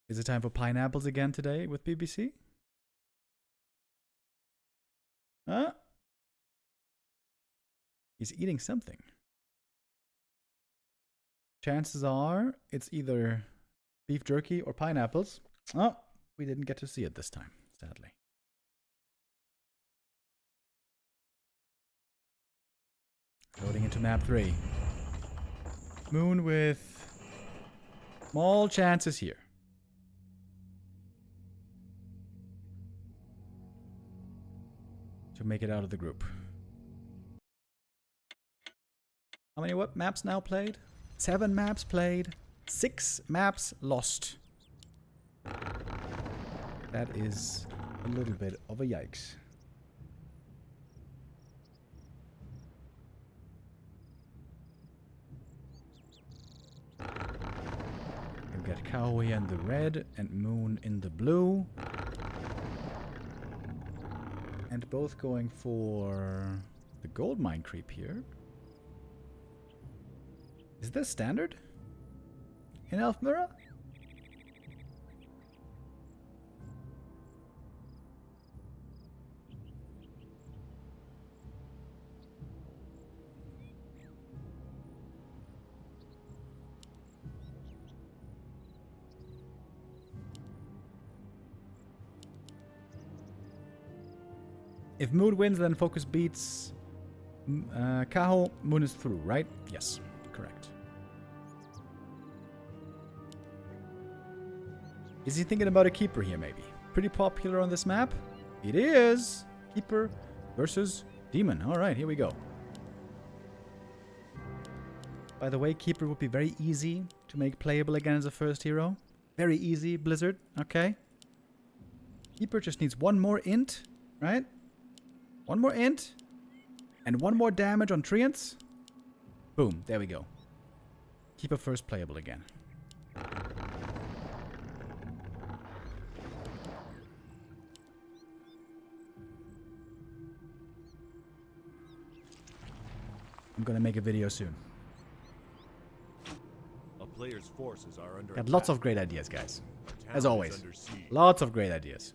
is it time for pineapples again today with BBC? Huh? He's eating something. Chances are it's either beef jerky or pineapples. Oh, we didn't get to see it this time, sadly. Loading into map 3. Moon with small chances here. To make it out of the group. How many maps now played? 7 maps played. 6 maps lost. That is a little bit of a yikes. You get Kaho here in the red and Moon in the blue. And both going for the gold mine creep here. Is this standard in Elfmira? If Moon wins, then FoCuS beats Kaho. Moon is through, right? Yes, correct. Is he thinking about a keeper here, maybe? Pretty popular on this map? It is! Keeper versus Demon. Alright, here we go. By the way, Keeper would be very easy to make playable again as a first hero. Very easy, Blizzard. Okay. Keeper just needs one more int, right? One more int. And one more damage on Treants. Boom, there we go. Keeper first playable again. I'm gonna make a video soon. A player's forces are under Got attack. lots of great ideas, guys. Town As is always. under siege. Lots of great ideas.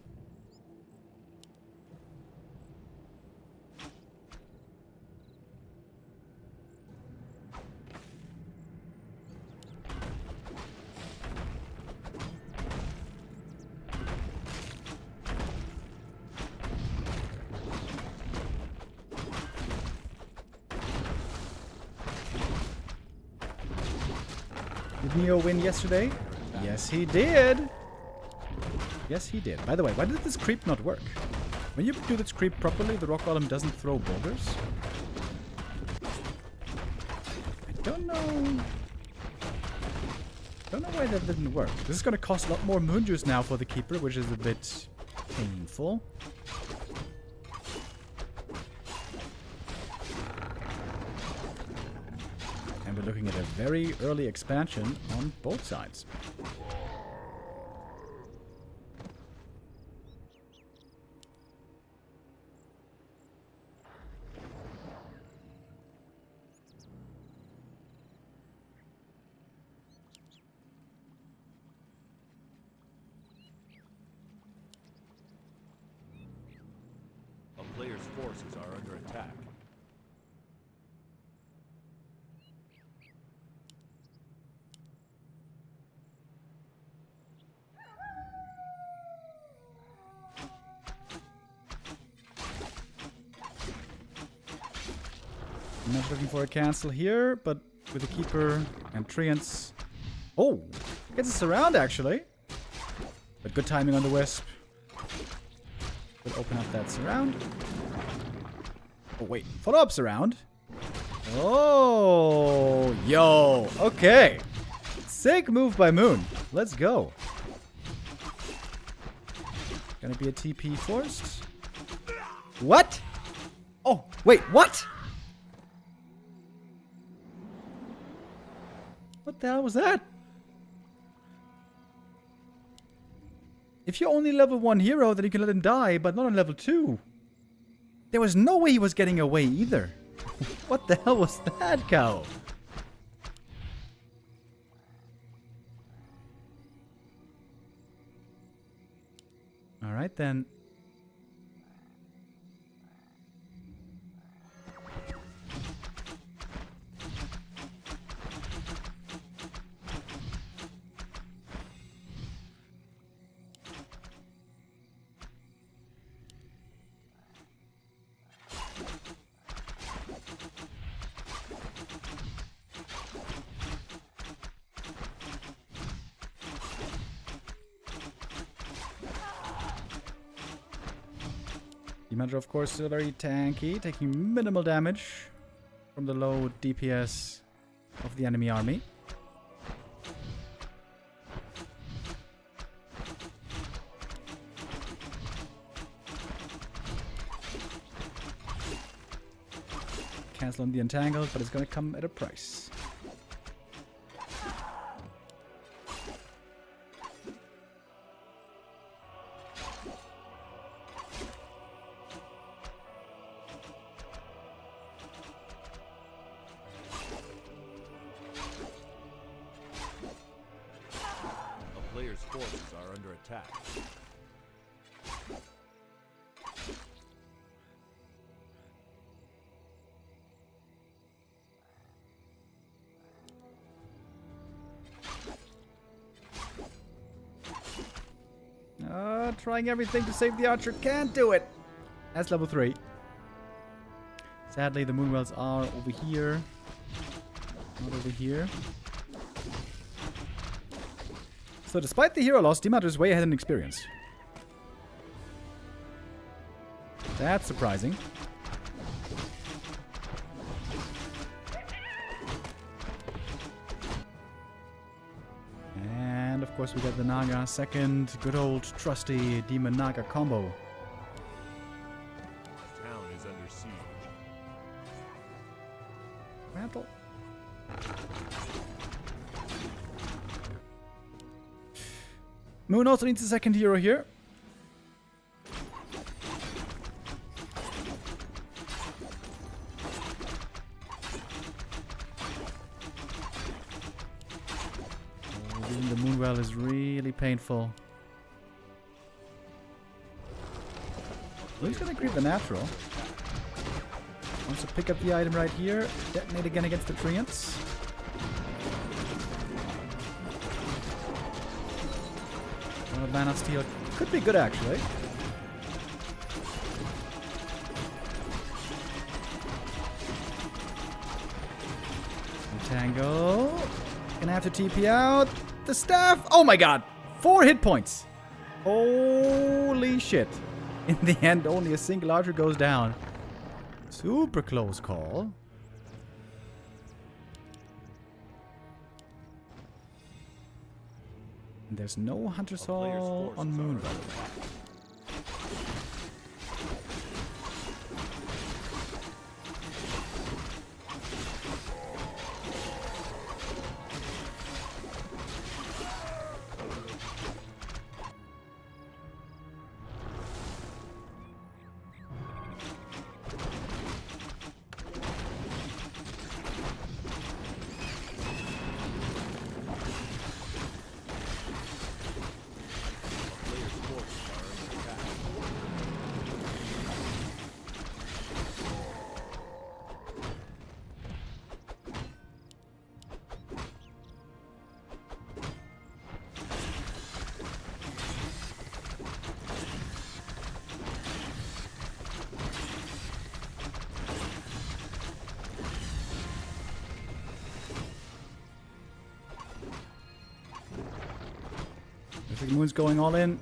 Did Neo win yesterday? Yes, he did. Yes, he did. By the way, why did this creep not work? When you do this creep properly, the rock golem doesn't throw boulders. I don't know. Don't know why that didn't work. This is going to cost a lot more moon juice now for the keeper, which is a bit painful. And we're looking at a very early expansion on both sides. A player's forces are under attack. I'm not looking for a cancel here, but with the Keeper and Treants. Oh! Gets a surround, actually. But good timing on the Wisp. Could open up that surround. Oh, wait. Follow-up surround. Oh! Yo! Okay. Sick move by Moon. Let's go. Gonna be a TP forced. What? Oh, wait, what? What the hell was that? If you're only level 1 hero, then you can let him die, but not on level 2. There was no way he was getting away either. What the hell was that, Kaho? Alright then. Demeter, of course, still very tanky, taking minimal damage from the low DPS of the enemy army. Cancel on the entangled, but it's gonna come at a price. Players' forces are under attack. Trying everything to save the archer, can't do it. That's level 3. Sadly, the Moonwells are over here. Not over here. So despite the hero loss, Demeter is way ahead in experience. That's surprising. And of course we got the Naga second, good old trusty Demon Naga combo. The town is under siege. Mantle. Moon also needs a second hero here. Losing the Moonwell is really painful. He's gonna creep the natural. Wants to pick up the item right here. Detonate again against the Treants. Mana steal could be good actually. Tango. Gonna have to TP out. The staff. Oh my god. 4 hit points. Holy shit. In the end, only a single archer goes down. Super close call. There's no Hunter Soul on Moon. Looks like Moon's going all in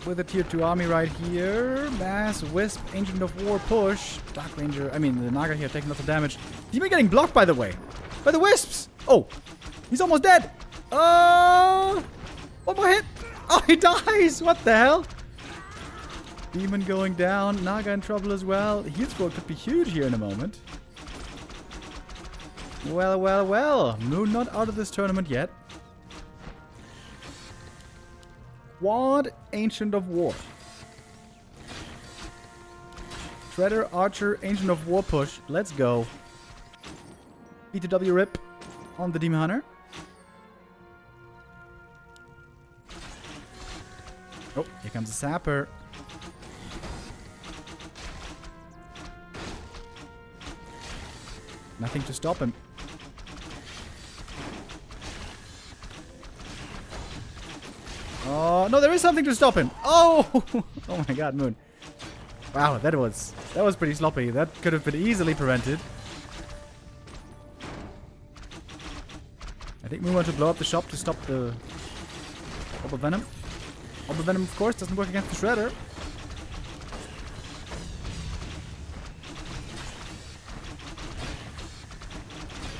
with a tier 2 army right here. Mass, Wisp, Ancient of War push. Dark Ranger, I mean the Naga here taking lots of damage. Demon getting blocked, by the way. By the Wisps! Oh! He's almost dead! Oh! One more hit! Oh, he dies! What the hell? Demon going down. Naga in trouble as well. Heal score could be huge here in a moment. Well, well, well. Moon not out of this tournament yet. Quad Ancient of War. Shredder, Archer, Ancient of War push. Let's go. BTW rip on the Demon Hunter. Oh, here comes the Sapper. Nothing to stop him. Oh, no, there is something to stop him. Oh! Oh my god, Moon. Wow, that was pretty sloppy. That could have been easily prevented. I think Moon wanted to blow up the shop to stop the Orb Venom. Orb Venom, of course, doesn't work against the Shredder.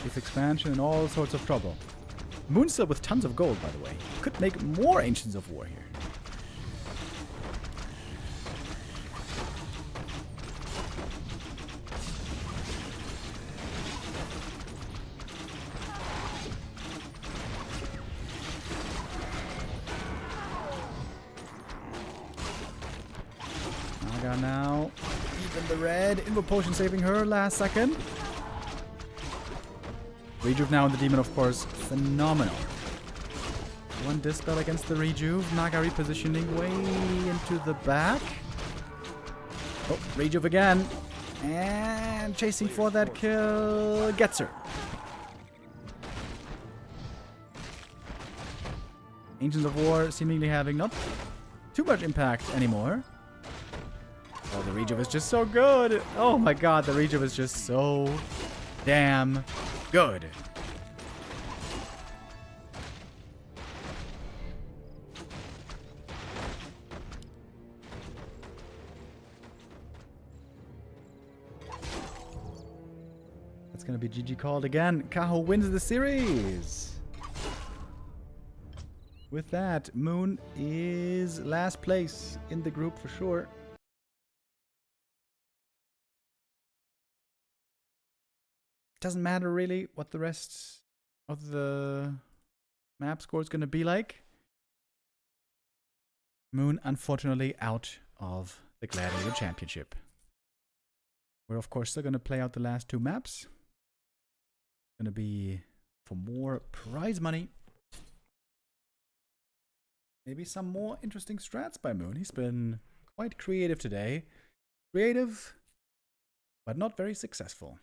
With expansion and all sorts of trouble. Moon's still with tons of gold, by the way. Could make more Ancients of War here. Naga now. Even the red. Invo Potion saving her last second. Rejuve now on the Demon, of course. Phenomenal. One Dispel against the Rejuve. Naga repositioning way into the back. Oh, Rejuve again. And chasing for that kill. Gets her. Ancients of War seemingly having not too much impact anymore. Oh, the Rejuve is just so good. Oh my god, the Rejuve is just so damn good. That's gonna be GG called again. Kaho wins the series. With that, Moon is last place in the group for sure. Doesn't matter really what the rest of the map score is going to be like. Moon, unfortunately, out of the Gladiator Championship. We're, of course, still going to play out the last two maps. Going to be for more prize money. Maybe some more interesting strats by Moon. He's been quite creative today. Creative, but not very successful.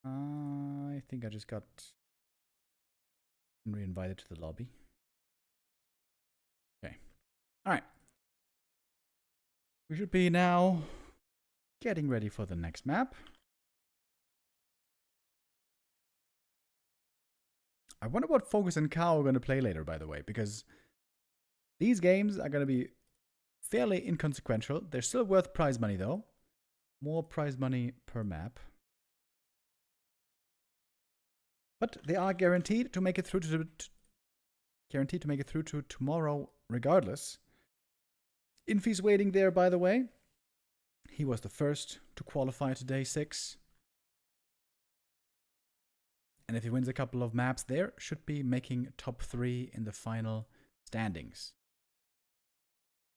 I think I just got re-invited to the lobby. Okay. Alright. We should be now getting ready for the next map. I wonder what FoCuS and Kaho are going to play later, by the way, because these games are going to be fairly inconsequential. They're still worth prize money, though. More prize money per map. But they are guaranteed to make it through to tomorrow regardless. Infi's waiting there, by the way. He was the first to qualify to day 6. And if he wins a couple of maps there, should be making top 3 in the final standings.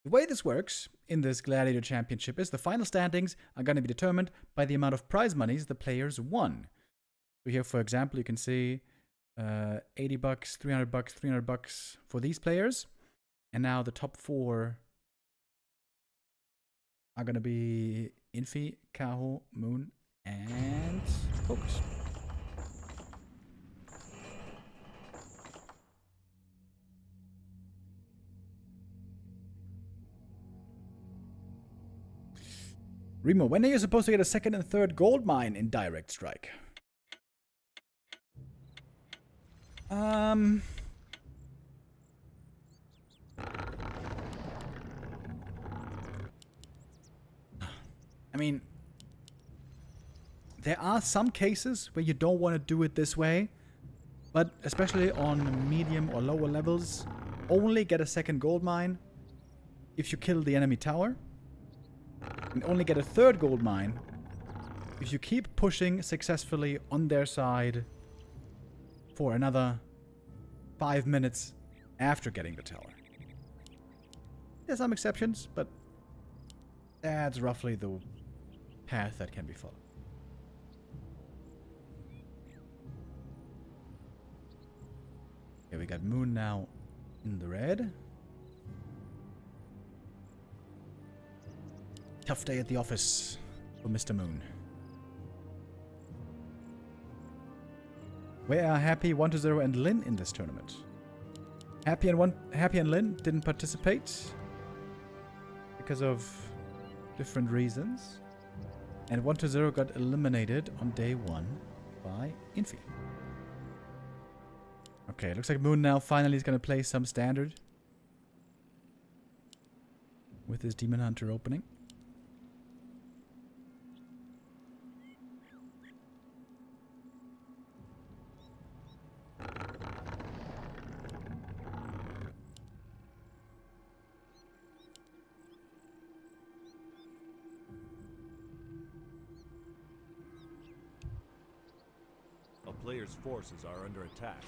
The way this works in this Gladiator Championship is the final standings are going to be determined by the amount of prize monies the players won. So here, for example, you can see $80, $300, $300 for these players. And now the top 4 are going to be Infi, Kaho, Moon, and FoCuS. Remo, when are you supposed to get a second and third gold mine in Direct Strike? I mean, there are some cases where you don't want to do it this way, but especially on medium or lower levels, only get a second gold mine if you kill the enemy tower, and only get a third gold mine if you keep pushing successfully on their side for another 5 minutes after getting the tower. There's some exceptions, but that's roughly the path that can be followed. Okay, we got Moon now in the red. Tough day at the office for Mr. Moon. Where are Happy, 120, and Lin in this tournament? Happy and Lin didn't participate because of different reasons. And 120 got eliminated on day 1 by Infi. Okay, looks like Moon now finally is going to play some standard with his Demon Hunter opening. A player's forces are under attack.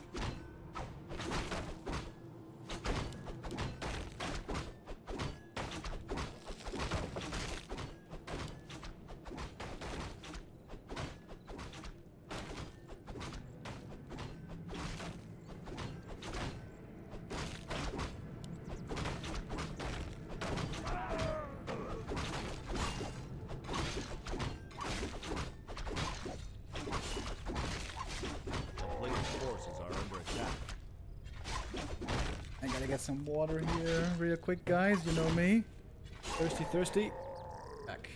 I gotta get some water here real quick, guys. You know me. Thirsty. Back.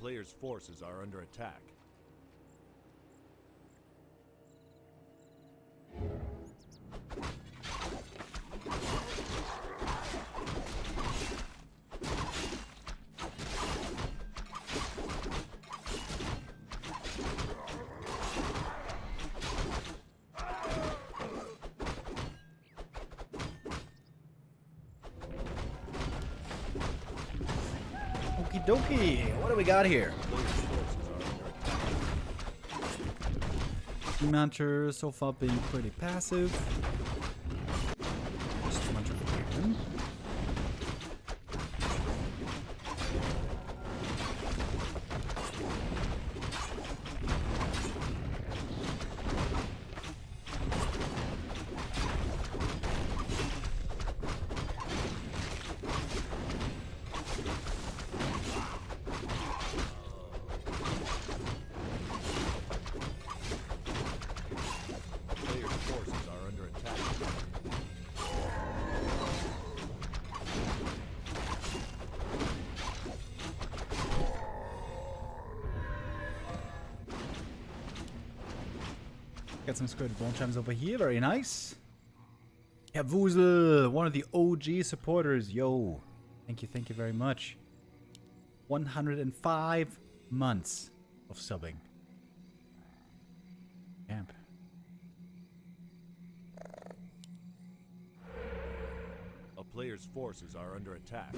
Player's forces are under attack. Okie dokie. What do we got here? Demon Hunter so far being pretty passive. Just too much of a weapon. Got some squared bone chimes over here, very nice. Kavuzel, one of the OG supporters, yo. Thank you very much. 105 months of subbing. Camp. A player's forces are under attack.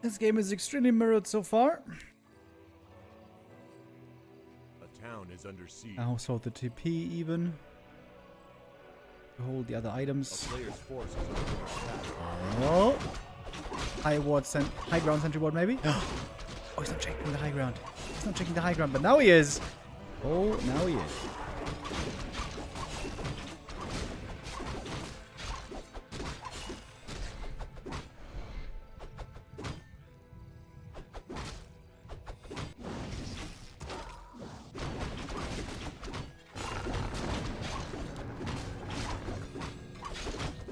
This game is extremely mirrored so far. A town is under siege. I also the TP even. To hold the other A items. player's forces are under attack. Oh. High ground sentry ward maybe? Oh, he's not checking the high ground. He's not checking the high ground, but now he is. Oh, now he is.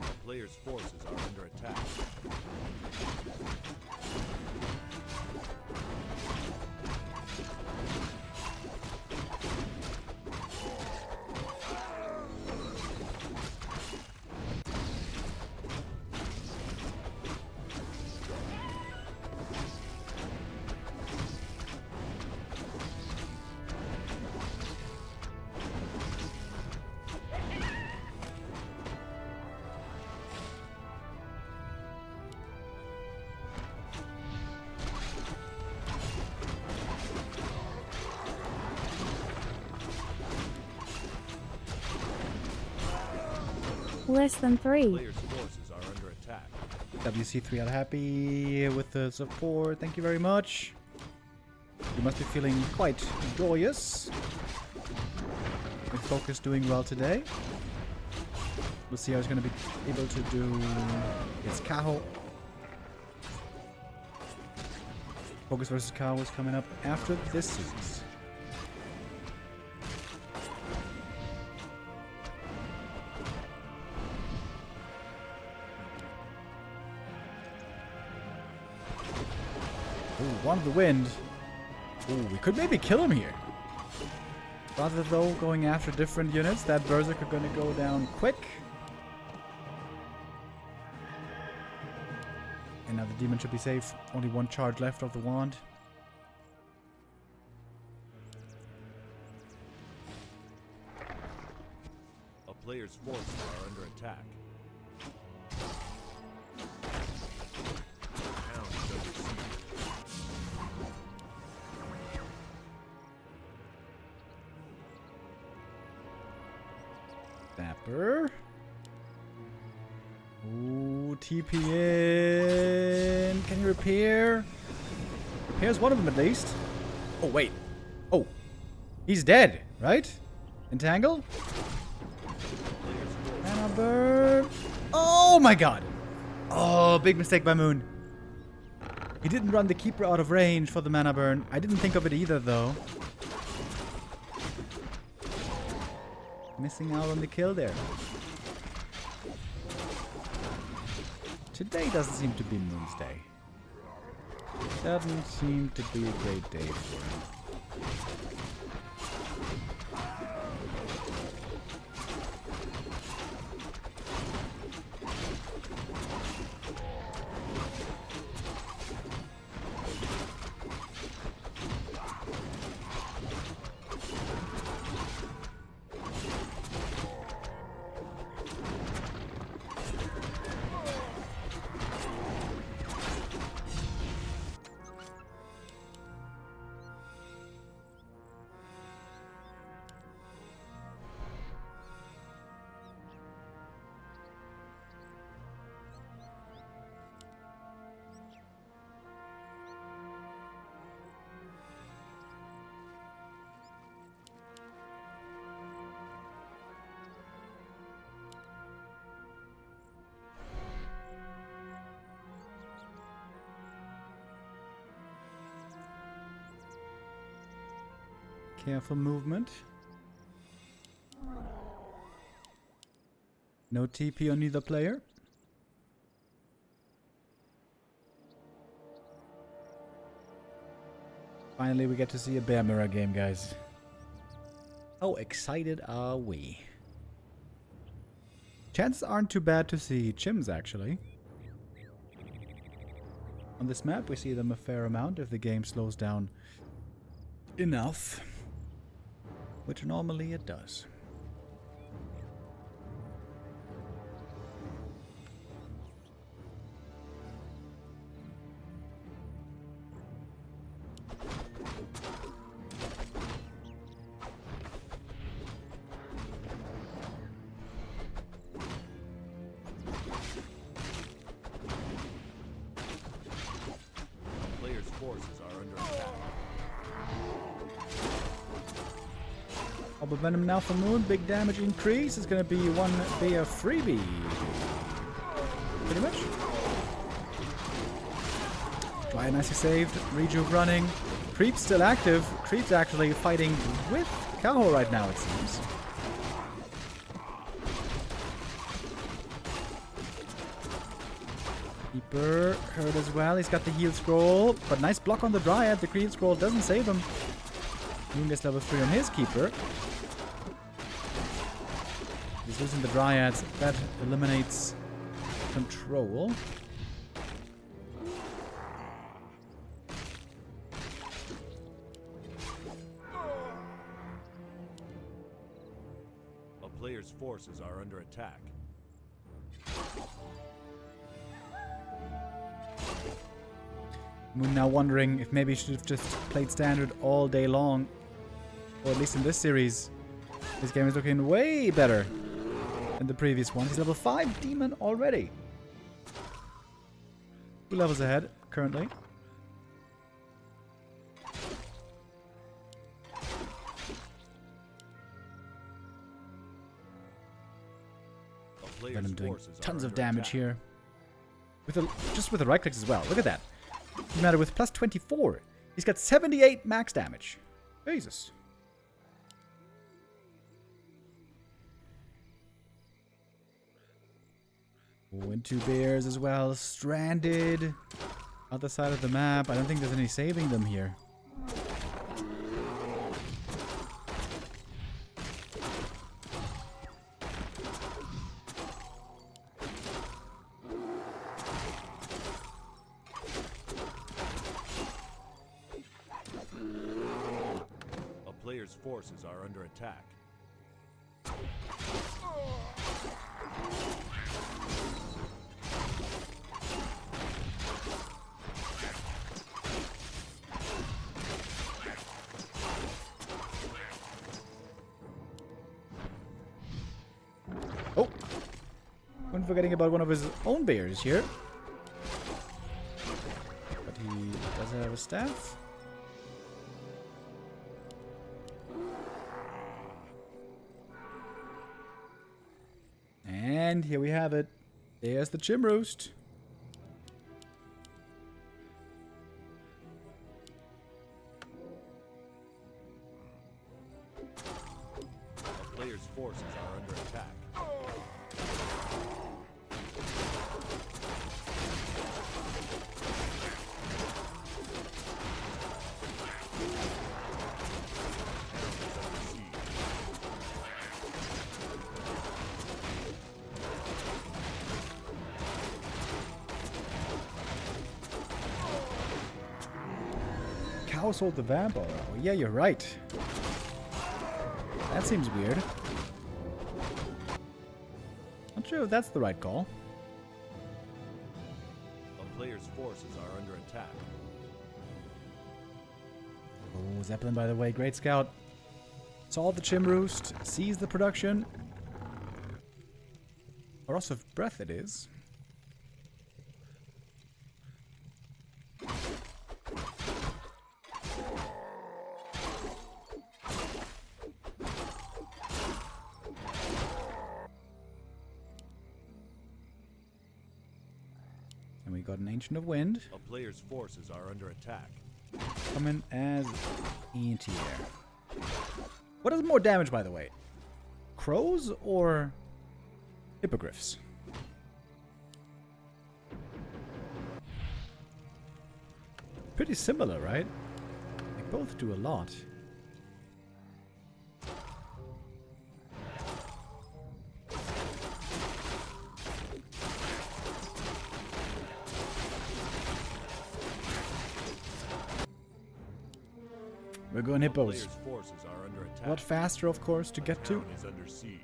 A player's forces are under attack. Less than 3. Player's forces are under attack. WC3 are happy with the support. Thank you very much. You must be feeling quite joyous. With FoCuS doing well today. We'll see how he's going to be able to do his Kaho. FoCuS versus Kaho is coming up after this season. Ooh, one of the wind. Ooh, we could maybe kill him here. Rather though going after different units, that berserker gonna go down quick. And now the demon should be safe. Only one charge left of the wand. A player's forces are under attack. The town is under siege. Dapper. Ooh, TP in. Can you repair? Repairs one of them at least. Oh, wait. Oh. He's dead, right? Entangle? Mana burn. Oh my god. Oh, big mistake by Moon. He didn't run the Keeper out of range for the mana burn. I didn't think of it either, though. Missing out on the kill there. Today doesn't seem to be Moon's day. Doesn't seem to be a great day for him. Careful movement. No TP on either player. Finally, we get to see a bear mirror game, guys. How excited are we? Chances aren't too bad to see chims, actually. On this map, we see them a fair amount if the game slows down enough. Which normally it does. But Venom now for Moon, big damage increase. It's going to be one bear freebie. Pretty much. Dry nicely saved. Rejuve running. Creep's still active. Creep's actually fighting with Kaho right now, it seems. Keeper hurt as well. He's got the heal scroll. But nice block on the Dryad. The heal scroll doesn't save him. Moon gets level 3 on his Keeper. He's losing the Dryads. That eliminates control. A player's forces are under attack. Moon now wondering if maybe he should have just played standard all day long. Or at least in this series. This game is looking way better than the previous one. He's level 5 demon already. 2 levels ahead currently. Venom doing tons of damage here. Just with the right clicks as well. Look at that. No matter with plus 24. He's got 78 max damage. Jesus. Oh, and 2 bears as well. Stranded. Other side of the map. I don't think there's any saving them here. A player's forces are under attack. Oh! I'm forgetting about one of his own bears here. But he does have a staff. And here we have it. There's the Chim Roost. A player's forces are under attack. Kaho sold the vampire. Oh, yeah, you're right. That seems weird. Not sure if that's the right call. A player's forces are under attack. Oh, Zeppelin, by the way, great scout. Saw the Chim Roost, sees the production. Loss of breath it is. And we got an Ancient of Wind. A player's forces are under attack. Coming as anti-air. What does more damage, by the way? Crows or hippogriffs? Pretty similar, right? They both do a lot. We're going hippos. Players' forces are under attack. A lot faster, of course, to get to. Town is under siege.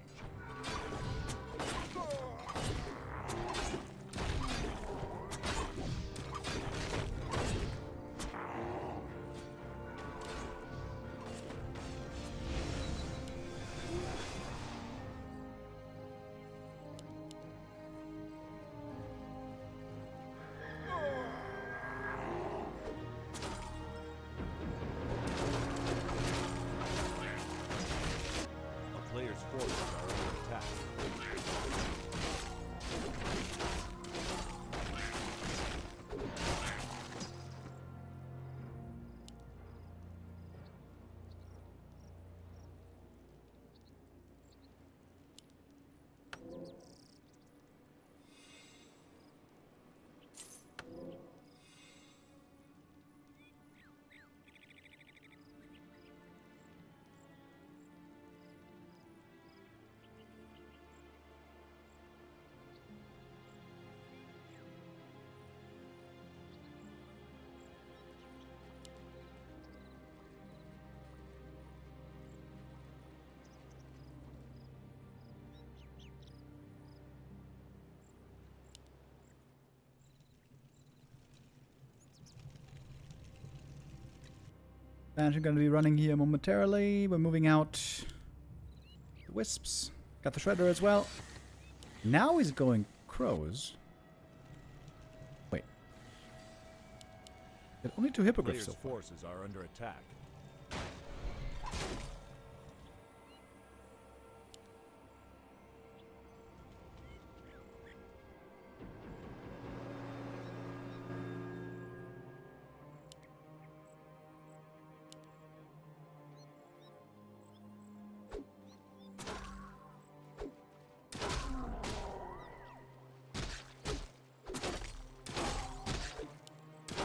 A player's forces are under attack. Expansion going to be running here momentarily. We're moving out the wisps. Got the shredder as well. Now he's going crows. Wait. There are only 2 hippogriffs so Players' far. forces are under attack.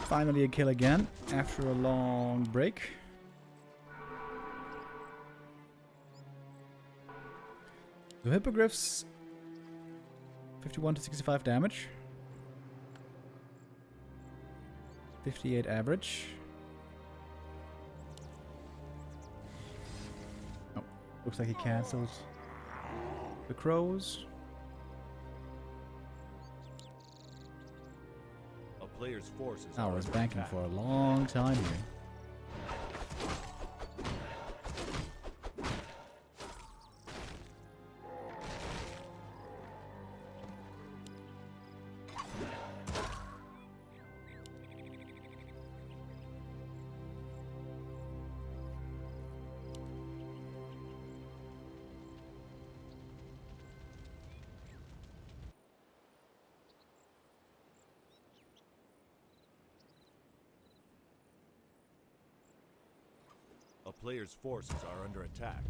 Finally a kill again after a long break. The hippogriffs 51 to 65 damage. 58 average. Oh, looks like he cancels the crows. A player's forces I are was under banking attack. for a long time here. A player's forces are under attack.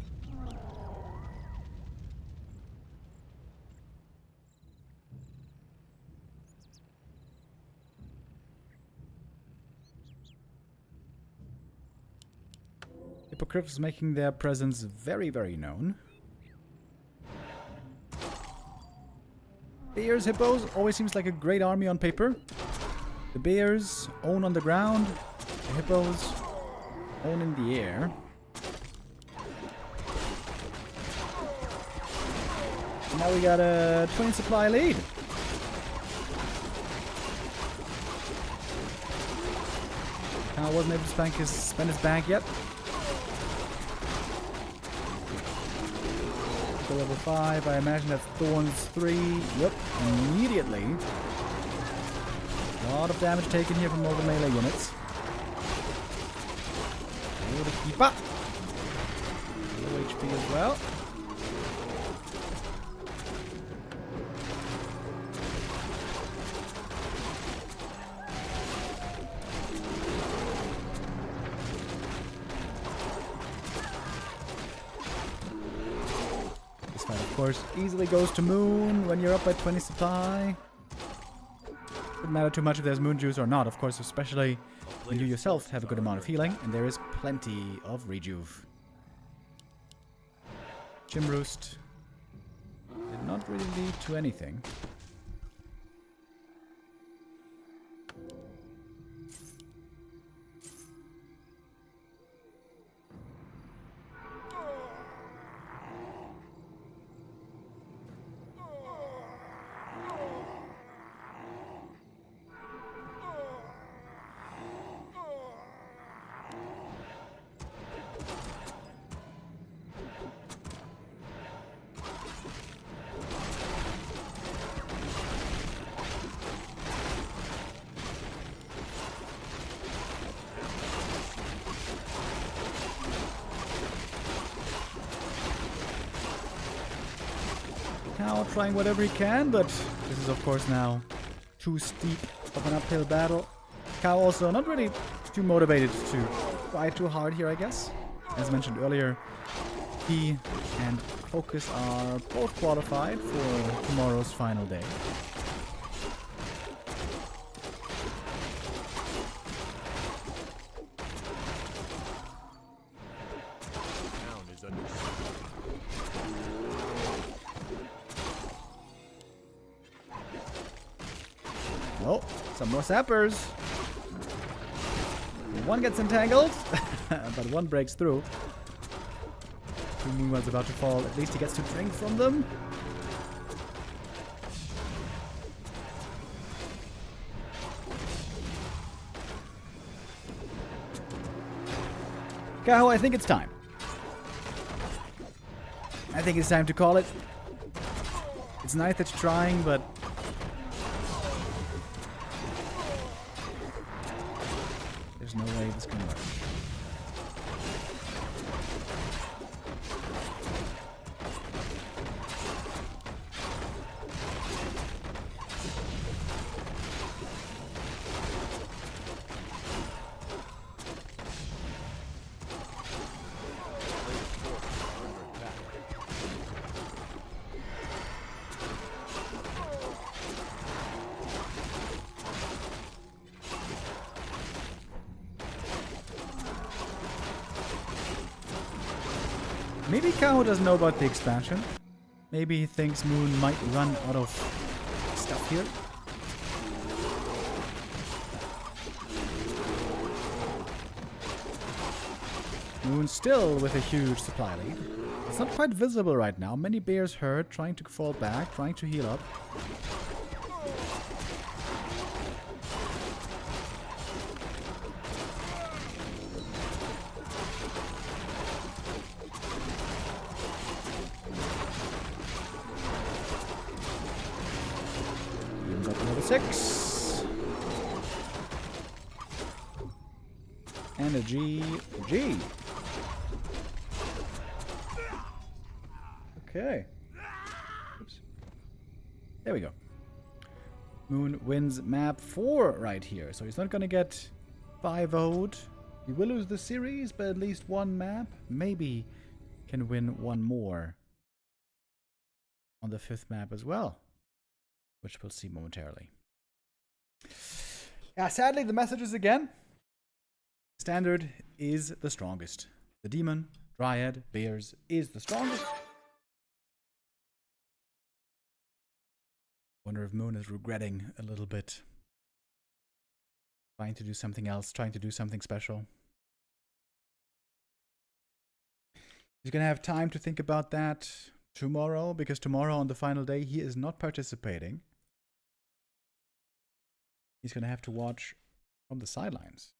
Hippogriffs making their presence very, very known. Bears, hippos, always seems like a great army on paper. The bears own on the ground, the hippos own in the air. Now we got a 20 supply lead. Kaho wasn't able to spend his bank yet. Go level 5, I imagine that's Thorns 3. Yep, immediately. A lot of damage taken here from all the melee units. Able to keep up. Low HP as well. This fight, of course, easily goes to Moon when you're up by 20 supply. Doesn't matter too much if there's Moon Juice or not, of course, especially when you yourself have a good amount of healing, and there is plenty of rejuve. Gym Roost did not really lead to anything. Now trying whatever he can, but this is of course now too steep of an uphill battle. Kaho also not really too motivated to fight too hard here, I guess. As mentioned earlier, he and FoCuS are both qualified for tomorrow's final day. Oh, some more sappers. One gets entangled, but one breaks through. Two Moonwell's about to fall. At least he gets to drink from them. Kaho, I think it's time. I think it's time to call it. It's nice that you're trying, but there's no way this can work. Maybe Kaho doesn't know about the expansion. Maybe he thinks Moon might run out of stuff here. Moon still with a huge supply lead. It's not quite visible right now. Many bears hurt, trying to fall back, trying to heal up. Up to level 6. And a G. Okay. Oops. There we go. Moon wins map 4 right here. So he's not gonna get 5-0'd. He will lose the series, but at least one map. Maybe can win one more on the 5th map as well, which we'll see momentarily. Yeah, sadly, the message is again, Standard is the strongest. The Demon, Dryad, Bears is the strongest. Wonder if Moon is regretting a little bit. Trying to do something else, trying to do something special. He's gonna have time to think about that tomorrow, because tomorrow on the final day he is not participating. He's gonna have to watch from the sidelines.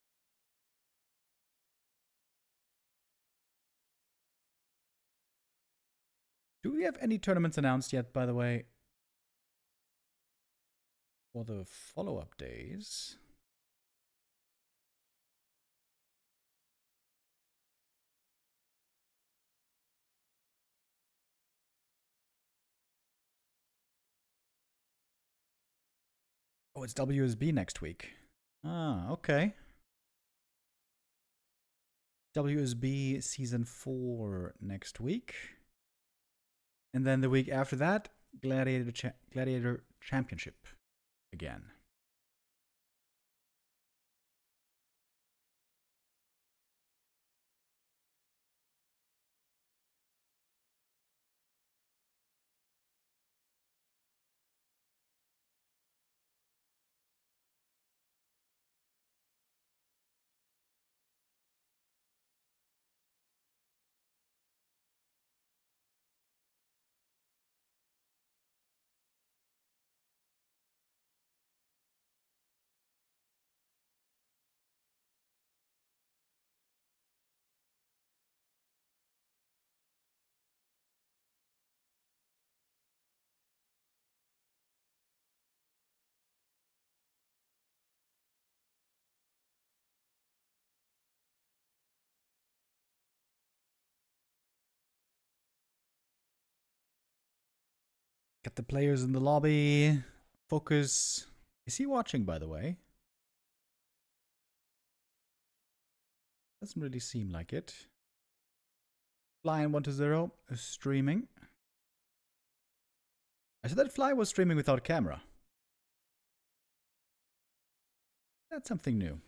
Do we have any tournaments announced yet, by the way, for the follow-up days? Oh, it's WSB next week. Ah, okay. WSB Season 4 next week. And then the week after that, Gladiator Championship again. Got the players in the lobby. FoCuS. Is he watching, by the way? Doesn't really seem like it. Fly 120 is streaming. I said that Fly was streaming without camera. That's something new.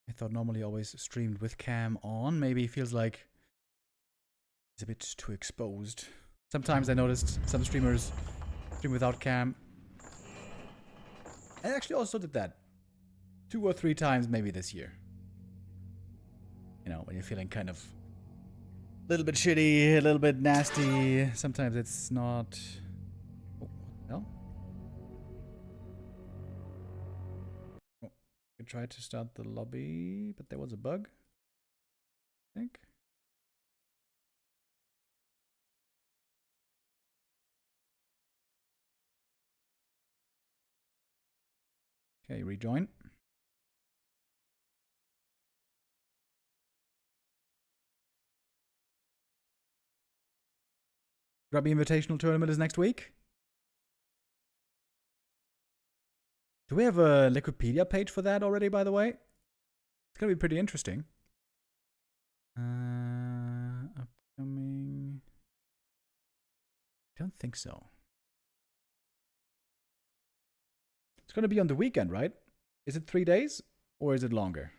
I thought normally always streamed with cam on. Maybe he feels like he's a bit too exposed. Sometimes I noticed some streamers stream without cam. I actually also did that 2 or 3 times maybe this year. You know, when you're feeling kind of a little bit shitty, a little bit nasty. Sometimes it's not... Oh, what the hell? I tried to start the lobby, but there was a bug, I think. Okay, rejoin. Grubby Invitational Tournament is next week. Do we have a Wikipedia page for that already, by the way? It's gonna be pretty interesting. Upcoming... Don't think so. It's gonna be on the weekend, right? Is it 3 days? Or is it longer?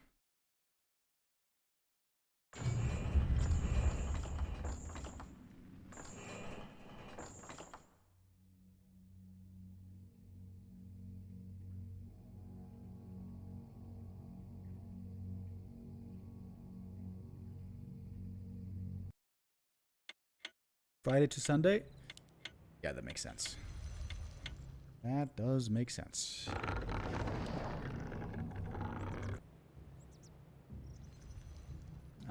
Friday to Sunday? Yeah, that makes sense. That does make sense.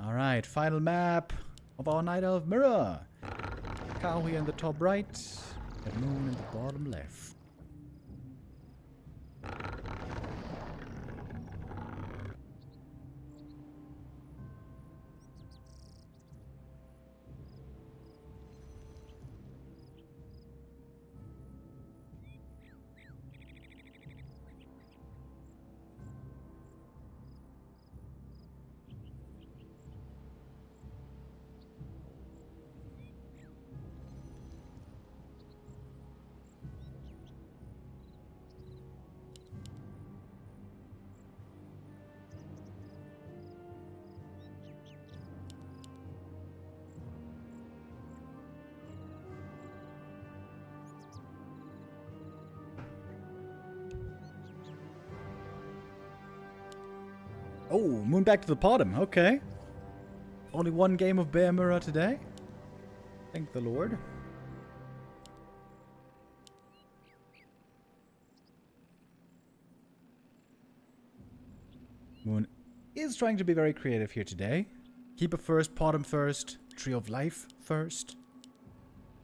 Alright, final map of our Night Elf Mirror. Cahoo here in the top right, and Moon in the bottom left. Oh, Moon back to the bottom. Okay. Only 1 game of Bear Mirror today. Thank the Lord. Moon is trying to be very creative here today. Keeper first, bottom first, Tree of Life first,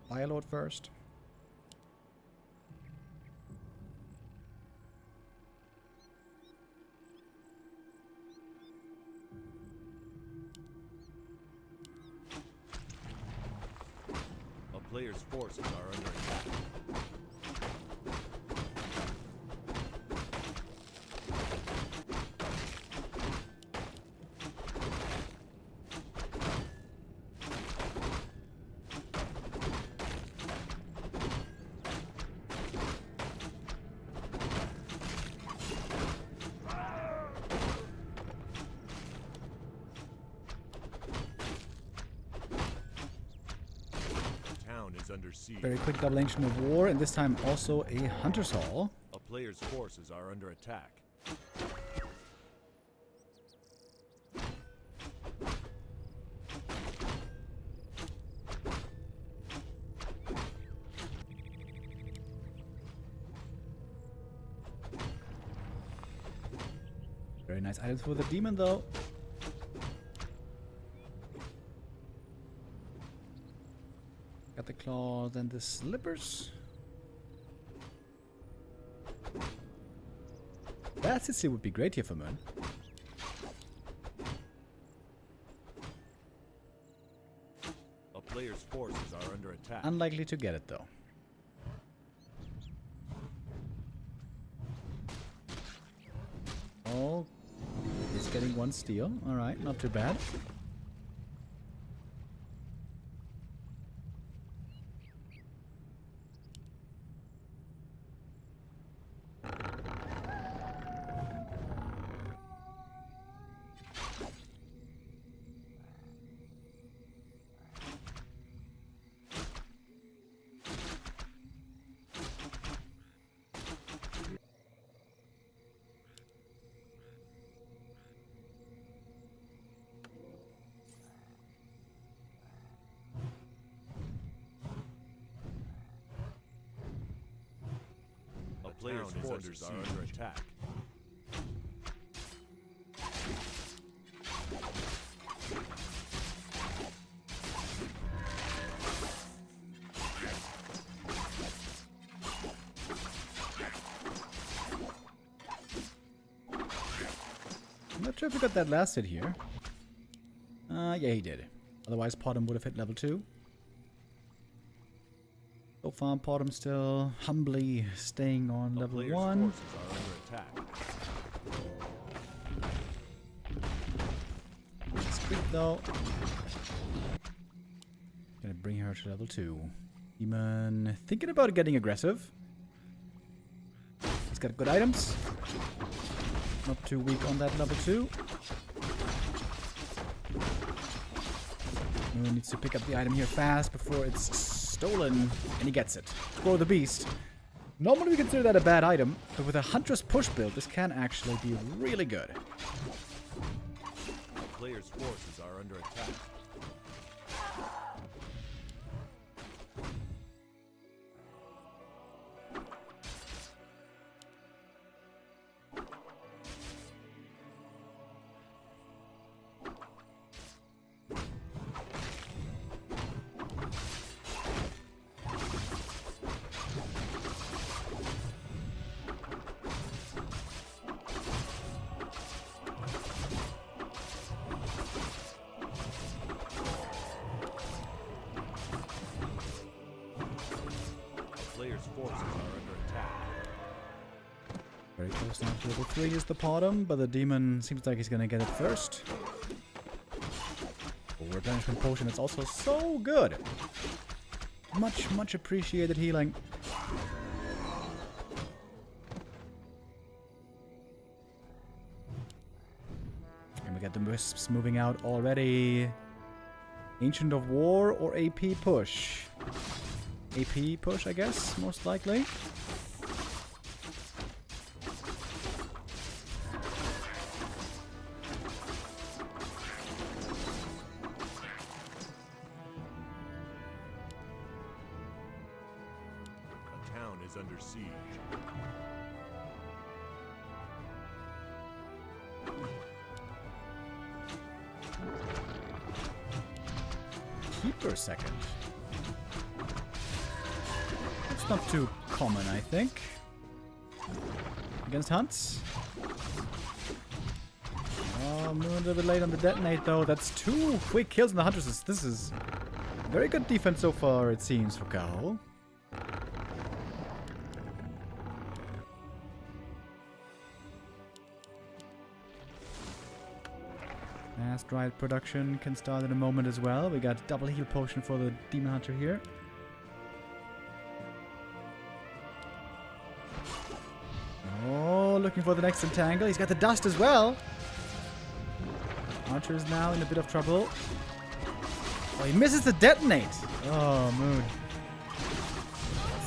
Firelord first. Players' forces are under attack. is under siege. Very quick double ancient of war, and this time also a Hunter's Hall. A player's forces are under attack. Very nice items for the demon, though. Got the claws and the slippers. That CC would be great here for Moon. A player's forces are under attack. Unlikely to get it, though. Oh, he's getting one steal. Alright, not too bad. A player's forces are under attack. I'm not sure if he got that last hit here. Yeah, he did. Otherwise, Potom would have hit level 2. So far, Potom still humbly staying on level 1. Forces are under attack. It's quick though. Gonna bring her to level 2. Demon thinking about getting aggressive. He's got good items. Not too weak on that level 2. Moon needs to pick up the item here fast before it's stolen, and he gets it. Score the beast. Normally we consider that a bad item, but with a Huntress push build, this can actually be really good. A player's forces are under attack. Player's forces are under attack. Very close now to level 3 is the Potom, but the demon seems like he's gonna get it first. Oh, replenishment potion, it's also so good. Much appreciated healing. And we got the wisps moving out already. Ancient of War or AP push? AP push, I guess, most likely. A town is under siege. Keeper second. That's not too common, I think. Against Hunts. Oh, Moon a little bit late on the detonate, though. That's 2 quick kills in the Huntresses. This is very good defense so far, it seems, for Kaho. Fast ride production can start in a moment as well. We got double heal potion for the Demon Hunter here. Oh, looking for the next entangle. He's got the dust as well. Archer is now in a bit of trouble. Oh, he misses the detonate. Oh, Moon.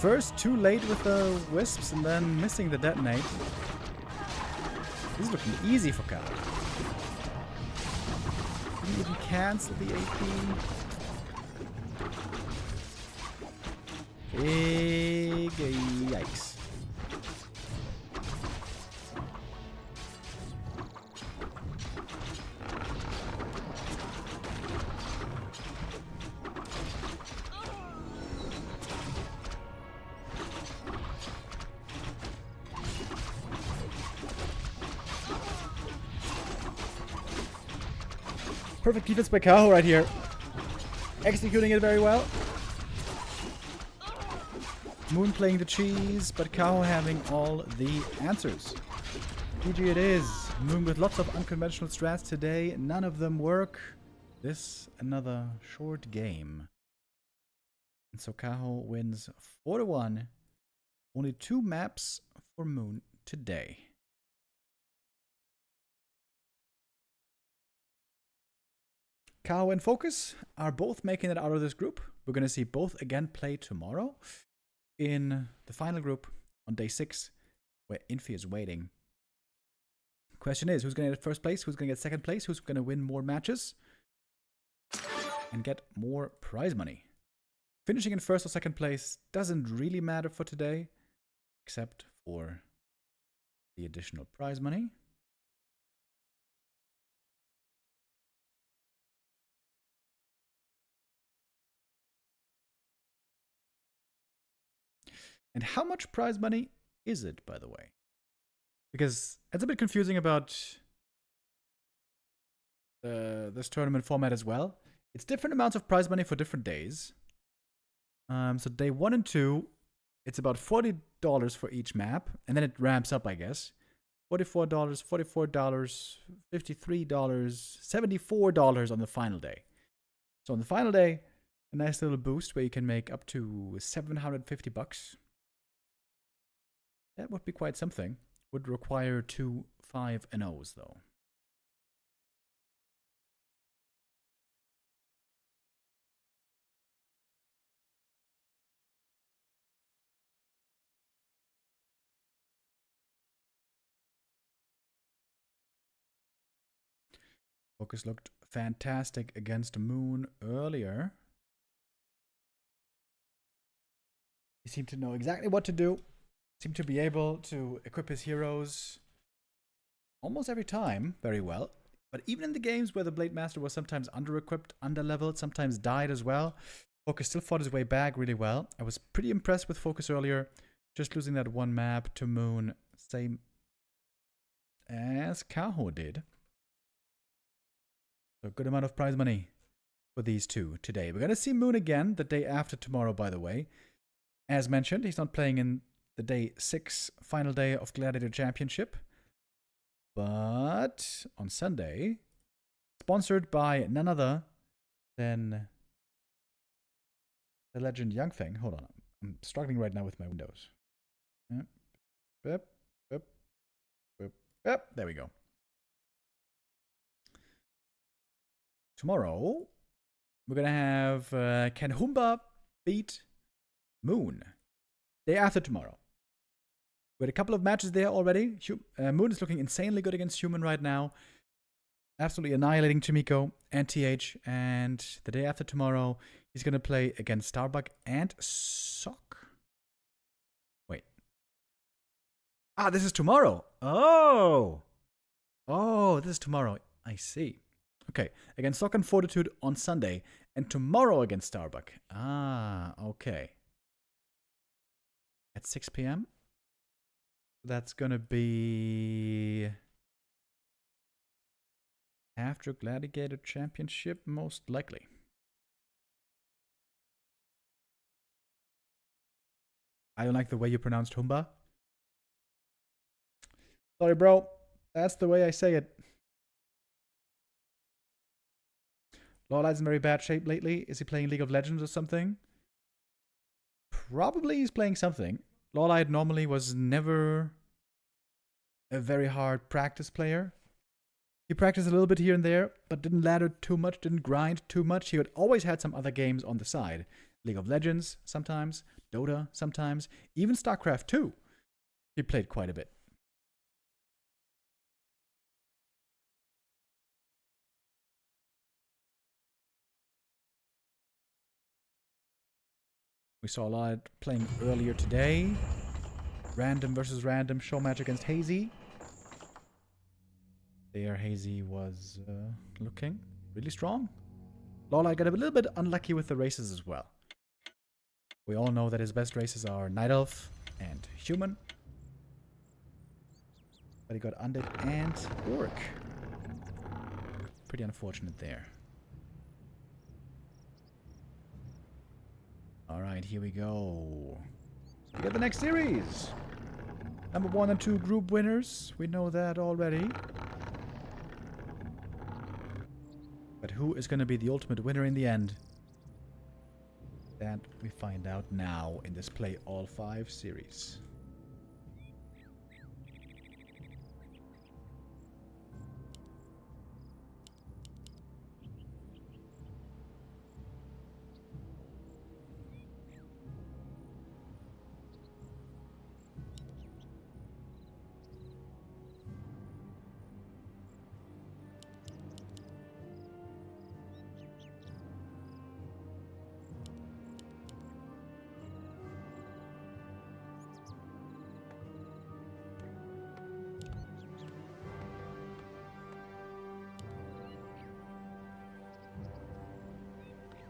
first too late with the wisps and then missing the detonate. This is looking easy for Kaho. Can you even cancel the AP? Big yikes. Perfect defense by Kaho right here. Executing it very well. Moon playing the cheese, but Kaho having all the answers. GG it is. Moon with lots of unconventional strats today. None of them work. This another short game. And so Kaho wins 4-1. Only 2 maps for Moon today. Kaho and FoCuS are both making it out of this group. We're going to see both again play tomorrow in the final group on day 6, where Infi is waiting. Question is, who's going to get first place? Who's going to get second place? Who's going to win more matches and get more prize money? Finishing in first or second place doesn't really matter for today, except for the additional prize money. And how much prize money is it, by the way? Because it's a bit confusing about this tournament format as well. It's different amounts of prize money for different days. So day 1 and 2, it's about $40 for each map. And then it ramps up, I guess. $44, $44, $53, $74 on the final day. So on the final day, a nice little boost where you can make up to $750. That would be quite something. Would require 2 5-0s though. FoCuS looked fantastic against Moon earlier. He seemed to know exactly what to do. Seemed to be able to equip his heroes almost every time very well. But even in the games where the Blade Master was sometimes under-equipped, under-leveled, sometimes died as well, FoCuS still fought his way back really well. I was pretty impressed with FoCuS earlier. Just losing that one map to Moon, same as Kaho did. So a good amount of prize money for these two today. We're going to see Moon again the day after tomorrow, by the way. As mentioned, he's not playing in the day 6 final day of Gladiator Championship. But on Sunday, sponsored by none other than the legend Young Feng. Hold on, I'm struggling right now with my windows. Yep. There we go. Tomorrow, we're going to have Can Humba beat Moon? Day after tomorrow. We had a couple of matches there already. Moon is looking insanely good against Human right now. Absolutely annihilating Chimiko and TH. And the day after tomorrow, he's going to play against Starbuck and Sock. Wait. This is tomorrow. Oh, this is tomorrow. I see. Okay, against Sock and Fortitude on Sunday. And tomorrow against Starbuck. Okay. At 6 p.m. That's gonna be after Gladiator Championship, most likely. I don't like the way you pronounced Humba. Sorry, bro. That's the way I say it. Lawlide's in very bad shape lately. Is he playing League of Legends or something? Probably he's playing something. Lawlide normally was never a very hard practice player. He practiced a little bit here and there, but didn't ladder too much, didn't grind too much. He had always had some other games on the side. League of Legends sometimes, Dota sometimes, even StarCraft 2. He played quite a bit. We saw a lot playing earlier today. Random versus random show match against Hazy. There, Hazy was looking really strong. Lola got a little bit unlucky with the races as well. We all know that his best races are Night Elf and Human. But he got Undead and Orc. Pretty unfortunate there. Alright, here we go. We get the next series. Number 1 and 2 group winners. We know that already. But who is going to be the ultimate winner in the end? That we find out now in this Play All 5 series.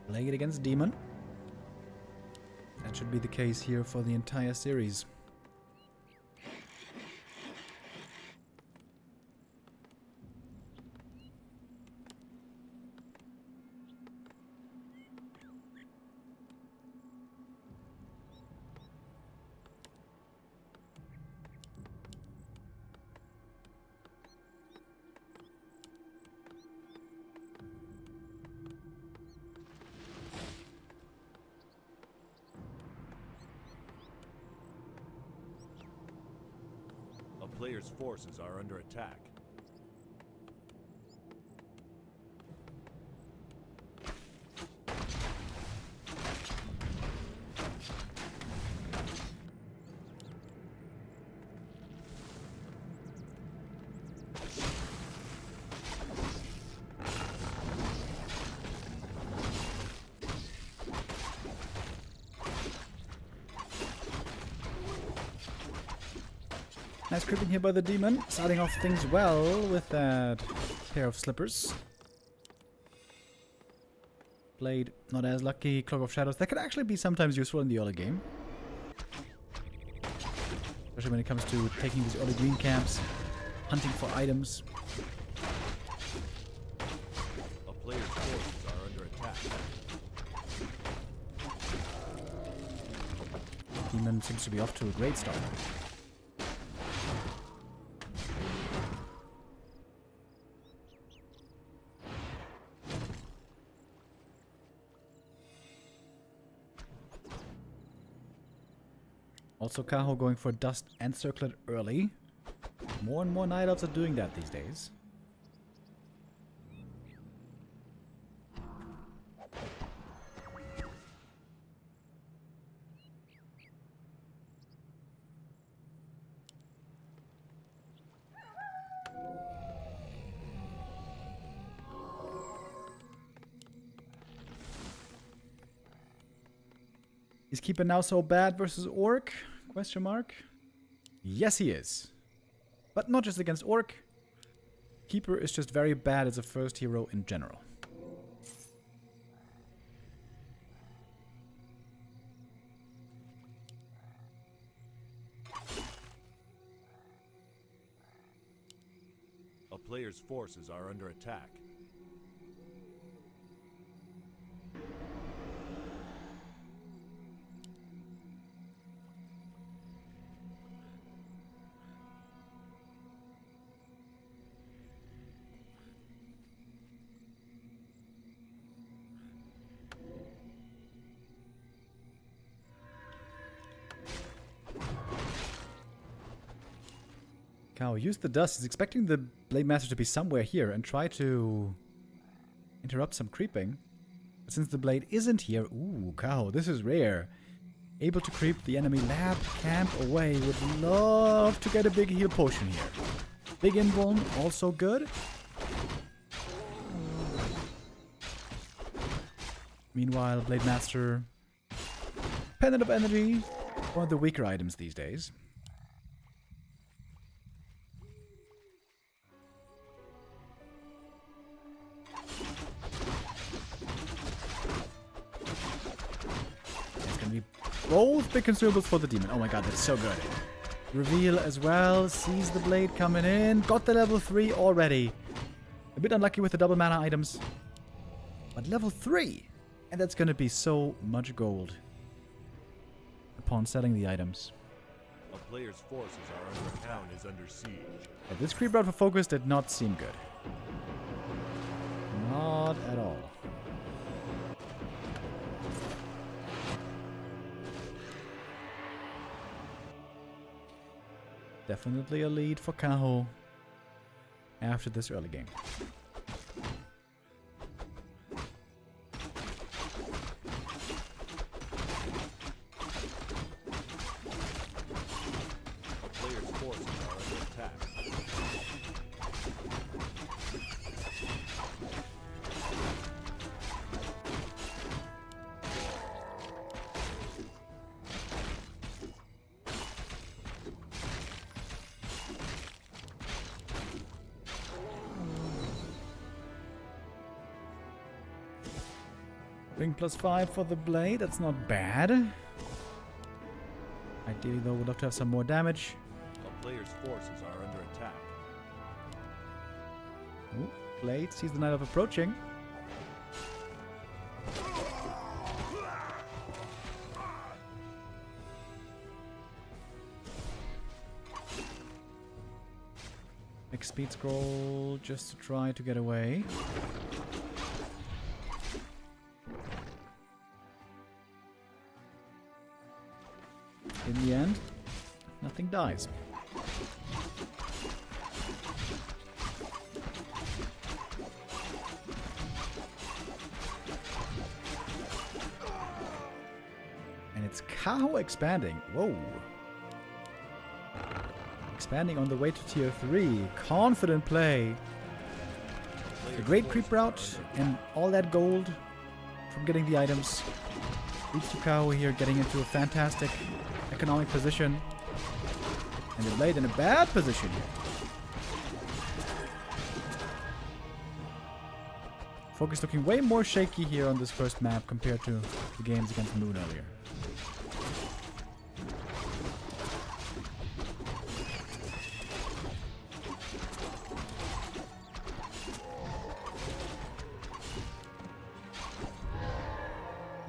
Playing it against Demon. That should be the case here for the entire series. Player's forces are under attack. Nice creeping here by the Demon, starting off things well with that pair of slippers. Blade, not as lucky. Cloak of Shadows, that could actually be sometimes useful in the early game. Especially when it comes to taking these early green camps, hunting for items. A player's forces are under attack. Demon seems to be off to a great start. Also, Kaho going for Dust and Circlet early. More and more Night Elves are doing that these days. Is Keeper now so bad versus Orc? Question mark. Yes, he is. But not just against Orc. Keeper is just very bad as a first hero in general. A player's forces are under attack. Kaho used the dust. He's expecting the Blade Master to be somewhere here and try to interrupt some creeping. since the blade isn't here... Ooh, Kaho, this is rare. Able to creep the enemy lab, camp away. Would love to get a big heal potion here. Big invuln, also good. Meanwhile, Blade Master... Pendant of Energy. One of the weaker items these days. Both big consumables for the demon. Oh my god, that's so good. Reveal as well. Sees the blade coming in. Got the level 3 already. A bit unlucky with the double mana items. But level 3. And that's going to be so much gold. Upon selling the items. A player's forces are under town is under siege. But this creep route for FoCuS did not seem good. Not at all. Definitely a lead for Kaho after this early game. Player's forces are under attack. Ring +5 for the blade, that's not bad. Ideally though, would love to have some more damage. A player's forces are under attack. Ooh, blade sees the Night Elf approaching. Big speed scroll just to try to get away. In the end, nothing dies. And it's Kaho expanding. Whoa. Expanding on the way to tier 3. Confident play. A great creep route and all that gold from getting the items leads to Kaho here getting into a fantastic economic position. And the blade in a bad position here. FoCuS looking way more shaky here on this first map compared to the games against Moon earlier.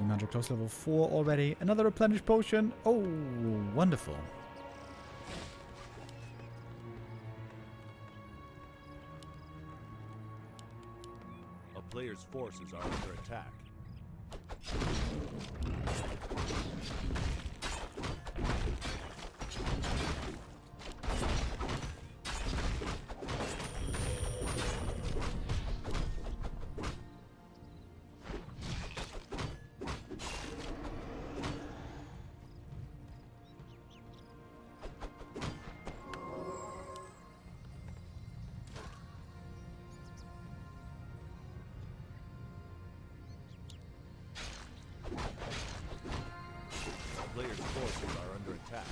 Magic close level 4 already. Another replenish potion. Oh, wonderful. A player's forces are under attack. Player's forces are under attack.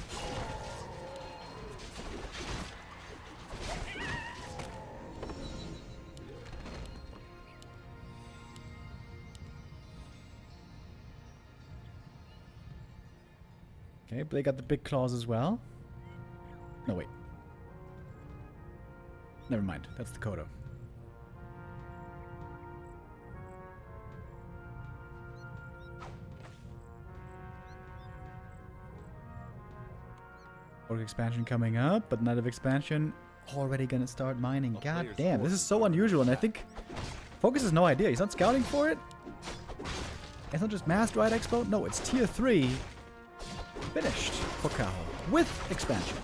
Okay, Blade got the big claws as well. No, wait. Never mind. That's the Kodo. Orc expansion coming up, but Night of Expansion already gonna start mining. God damn, this is so unusual, and I think FoCuS has no idea. He's not scouting for it. It's not just Masked Rite Expo. No, it's tier 3. Finished for Kaho with expansion.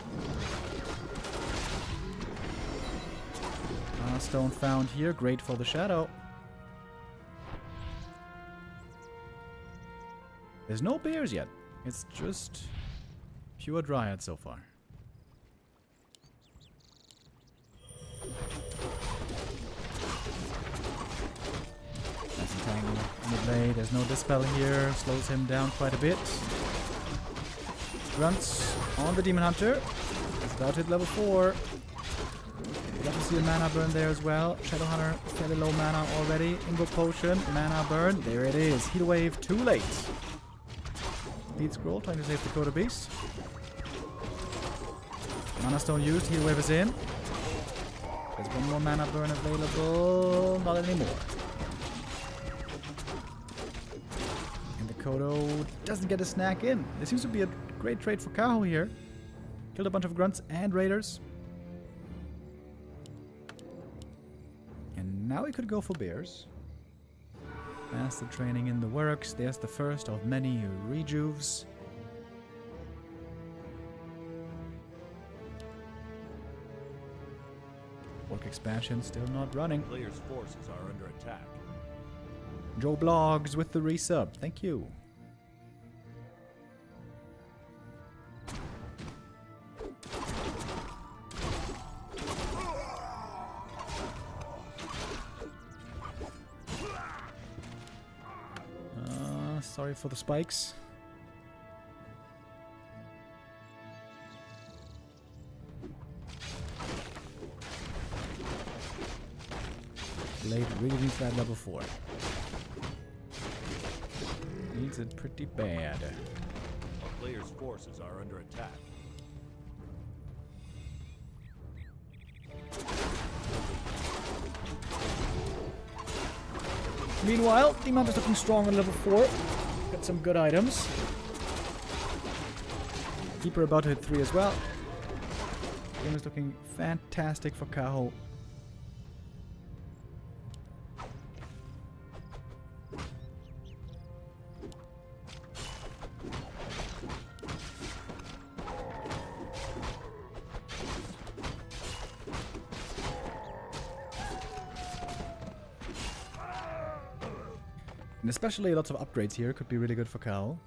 Stone found here. Great for the shadow. There's no bears yet. It's just pure Dryad so far. Nice and tangle in the blade. There's no dispel here. Slows him down quite a bit. Grunts on the Demon Hunter. It's about to hit level 4. Love to see a mana burn there as well. Shadow Hunter, fairly low mana already. Invoke Potion, mana burn. There it is. Heal Wave too late. Lead Scroll, trying to save the Dakota Beast. Mana Stone used, Heal Wave is in. There's one more mana burn available. Not anymore. And the Kodo doesn't get a snack in. This seems to be a great trade for Kaho here. Killed a bunch of grunts and raiders. And now we could go for bears. Master training in the works. There's the first of many rejuves. Orc expansion still not running. Players' forces are under attack. Joe Blogs with the resub. Thank you. Sorry for the spikes. Blade really needs that level 4. Needs it pretty bad. A player's forces are under attack. Meanwhile, Demon Hunter's looking strong on level 4. Got some good items. Keeper about to hit 3 as well. Game is looking fantastic for Kaho. And especially lots of upgrades here could be really good for Kaho.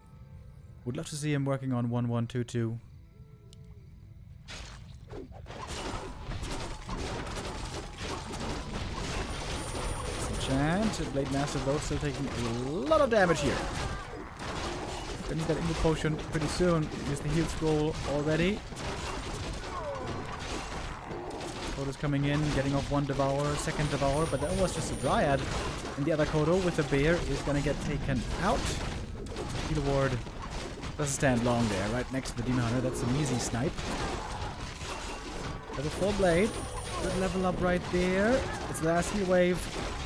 Would love to see him working on 1122. Enchant. Blade Master though still taking a lot of damage here. Gonna need that Invoke Potion pretty soon. Use the heal scroll already. Kodo's coming in, getting off one Devour, second Devour, but that was just a Dryad. And the other Kodo with the bear is gonna get taken out. Heal Ward doesn't stand long there, right next to the Demon Hunter. That's an easy snipe. Level 4 Blade. Good level up right there. It's the last heal wave.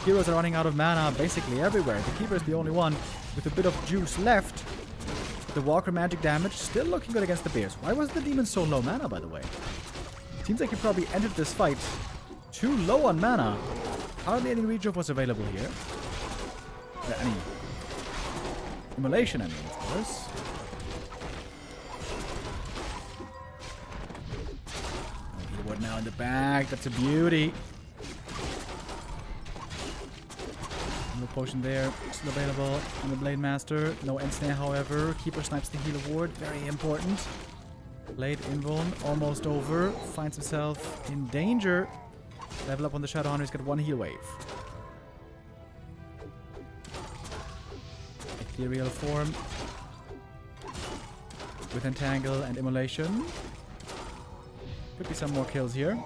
Heroes are running out of mana basically everywhere. The Keeper is the only one with a bit of juice left. The Walker magic damage still looking good against the bears. Why was the demon so low mana, by the way? Seems like he probably entered this fight too low on mana. Hardly any rejuve was available here. Any immolation, I mean, of course. Oh, Heal Ward now in the back. That's a beauty. No potion there. Still available on the Blade Master. No end snare, however. Keeper snipes the Heal Ward. Very important. Blade invuln. Almost over. Finds himself in danger. Level up on the Shadow Hunter. He's got one heal wave. Ethereal form. With Entangle and Immolation. Could be some more kills here.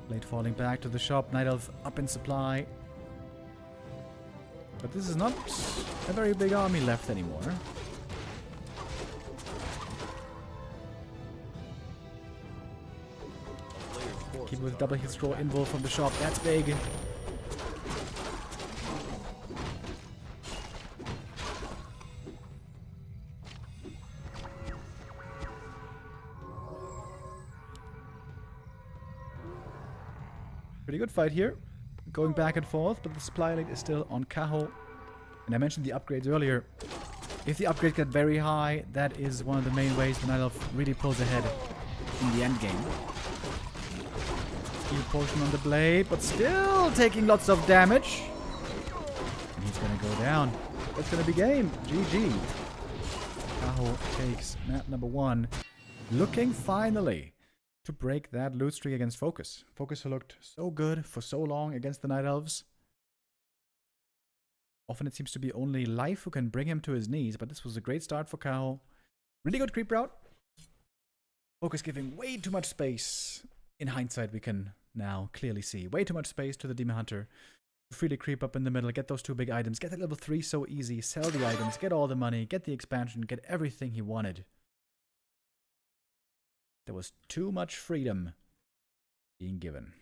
Blade falling back to the shop. Night Elf up in supply. But this is not a very big army left anymore. Keep with double hit scroll invul from the shop. That's big. Pretty good fight here. Going back and forth, but the supply lead is still on Kaho. And I mentioned the upgrades earlier. If the upgrades get very high, that is one of the main ways the Night Elf really pulls ahead in the end game. Heal potion on the blade, but still taking lots of damage. go down. It's gonna be game. GG. Kaho takes map number 1. Looking finally to break that loot streak against FoCuS. FoCuS who looked so good for so long against the Night Elves. Often it seems to be only life who can bring him to his knees, but this was a great start for Kaho. Really good creep route. FoCuS giving way too much space. In hindsight, we can now clearly see. Way too much space to the Demon Hunter. Freely creep up in the middle, get those 2 big items, get that level 3 so easy, sell the items, get all the money, get the expansion, get everything he wanted. There was too much freedom being given.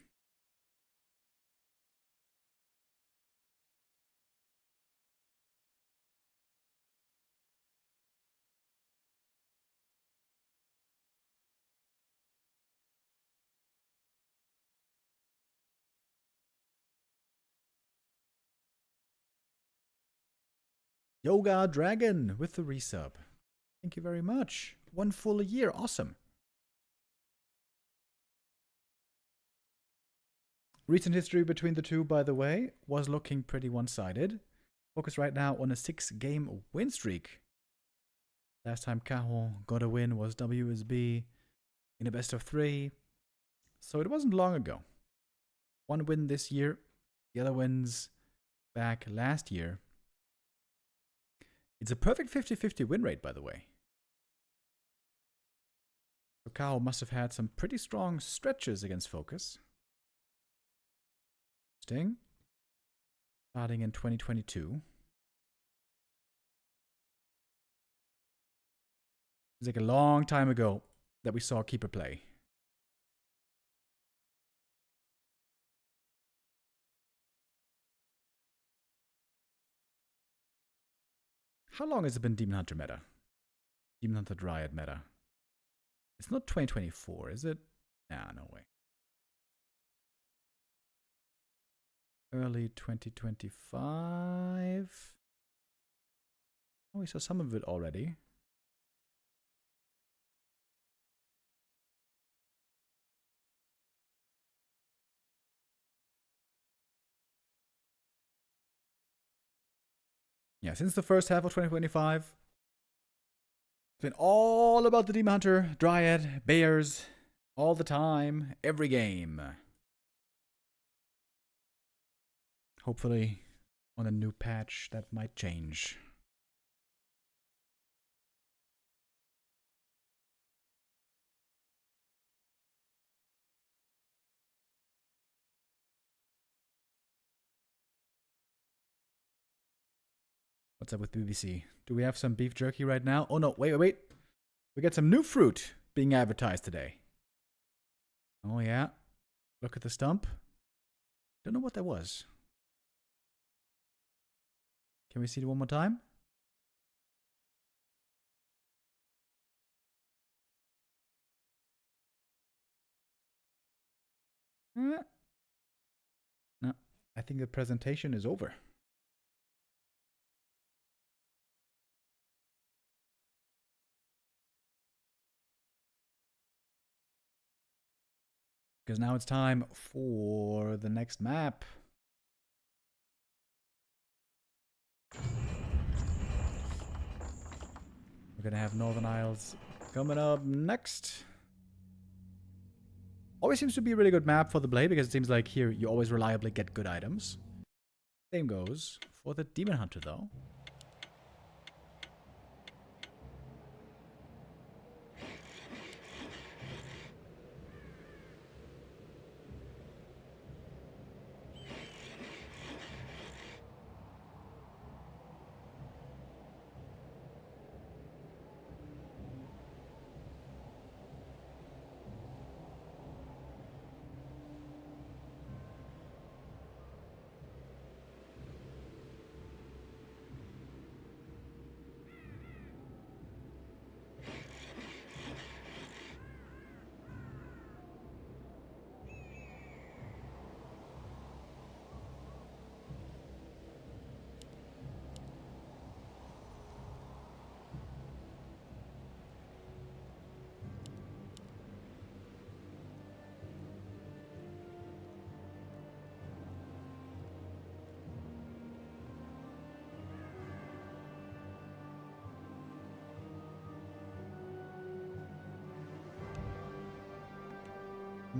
Yoga Dragon with the resub. Thank you very much. 1 full year. Awesome. Recent history between the two, by the way, was looking pretty one-sided. FoCuS right now on a 6-game win streak. Last time Kaho got a win was WSB in a best of 3. So it wasn't long ago. 1 win this year. The other wins back last year. It's a perfect 50-50 win rate, by the way. So Kaho must have had some pretty strong stretches against FoCuS. Interesting. Starting in 2022. It's like a long time ago that we saw Keeper play. How long has it been Demon Hunter meta? Demon Hunter Dryad meta. It's not 2024, is it? Nah, no way. Early 2025. Oh, we saw some of it already. Yeah, since the first half of 2025, it's been all about the Demon Hunter, Dryad, Bears, all the time, every game. Hopefully, on a new patch, that might change. What's up with BBC? Do we have some beef jerky right now? Oh no, wait. We got some new fruit being advertised today. Oh yeah. Look at the stump. Don't know what that was. Can we see it one more time? No, I think the presentation is over. Because now it's time for the next map. We're gonna have Northern Isles coming up next. Always seems to be a really good map for the Blade, because it seems like here you always reliably get good items. Same goes for the Demon Hunter though.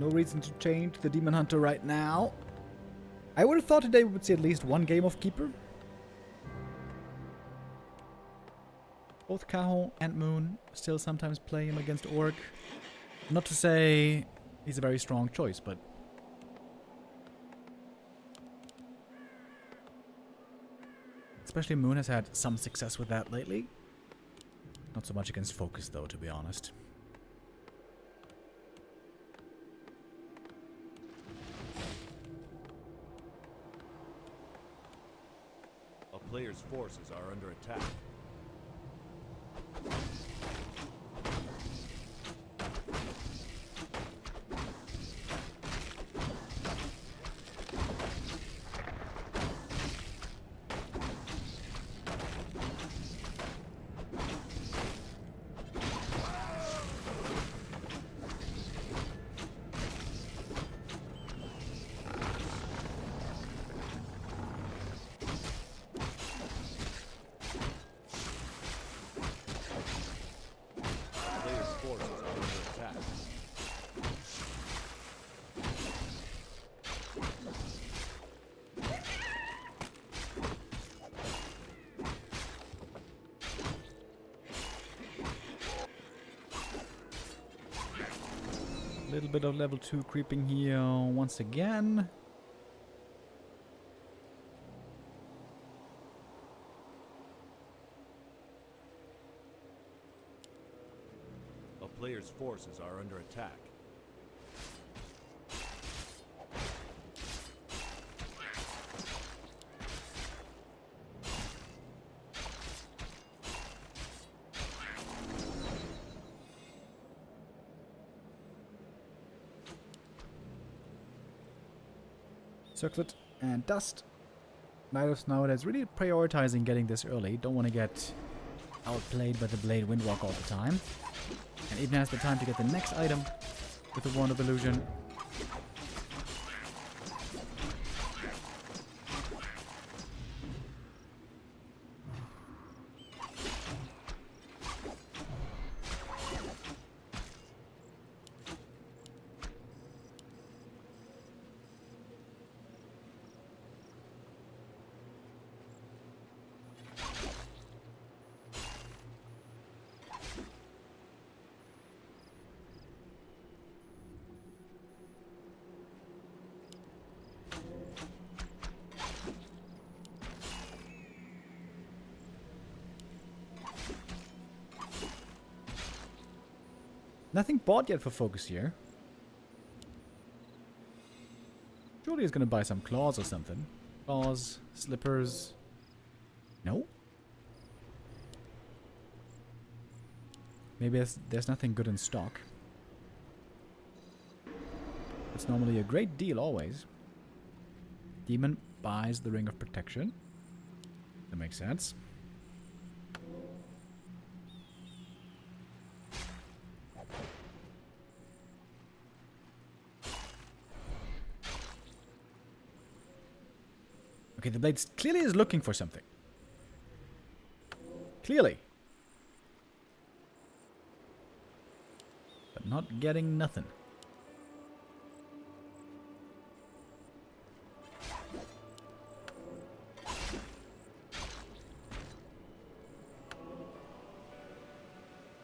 No reason to change the Demon Hunter right now. I would have thought today we would see at least one game of Keeper. Both Kaho and Moon still sometimes play him against Orc. Not to say he's a very strong choice, but... especially Moon has had some success with that lately. Not so much against FoCuS though, to be honest. A player's forces are under attack. Little bit of level 2 creeping here once again. A player's forces are under attack. Circlet and Dust. Nidus nowadays really prioritizing getting this early. Don't want to get outplayed by the Blade Windwalk all the time. And even has the time to get the next item with the Wand of Illusion. Nothing bought yet for FoCuS here. Surely he's gonna buy some claws or something. Claws, slippers. No? Maybe there's nothing good in stock. It's normally a great deal always. Demon buys the Ring of Protection. That makes sense. Okay, the Blade clearly is looking for something. Clearly. But not getting nothing.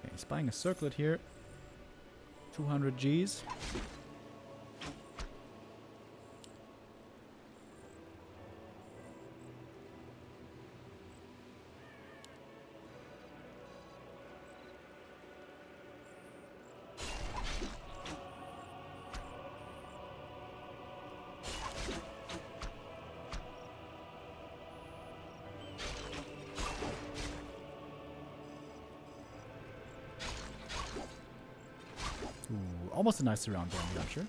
Okay, spying a circlet here. 200 Gs. Ooh, almost a nice surround there, I'm sure.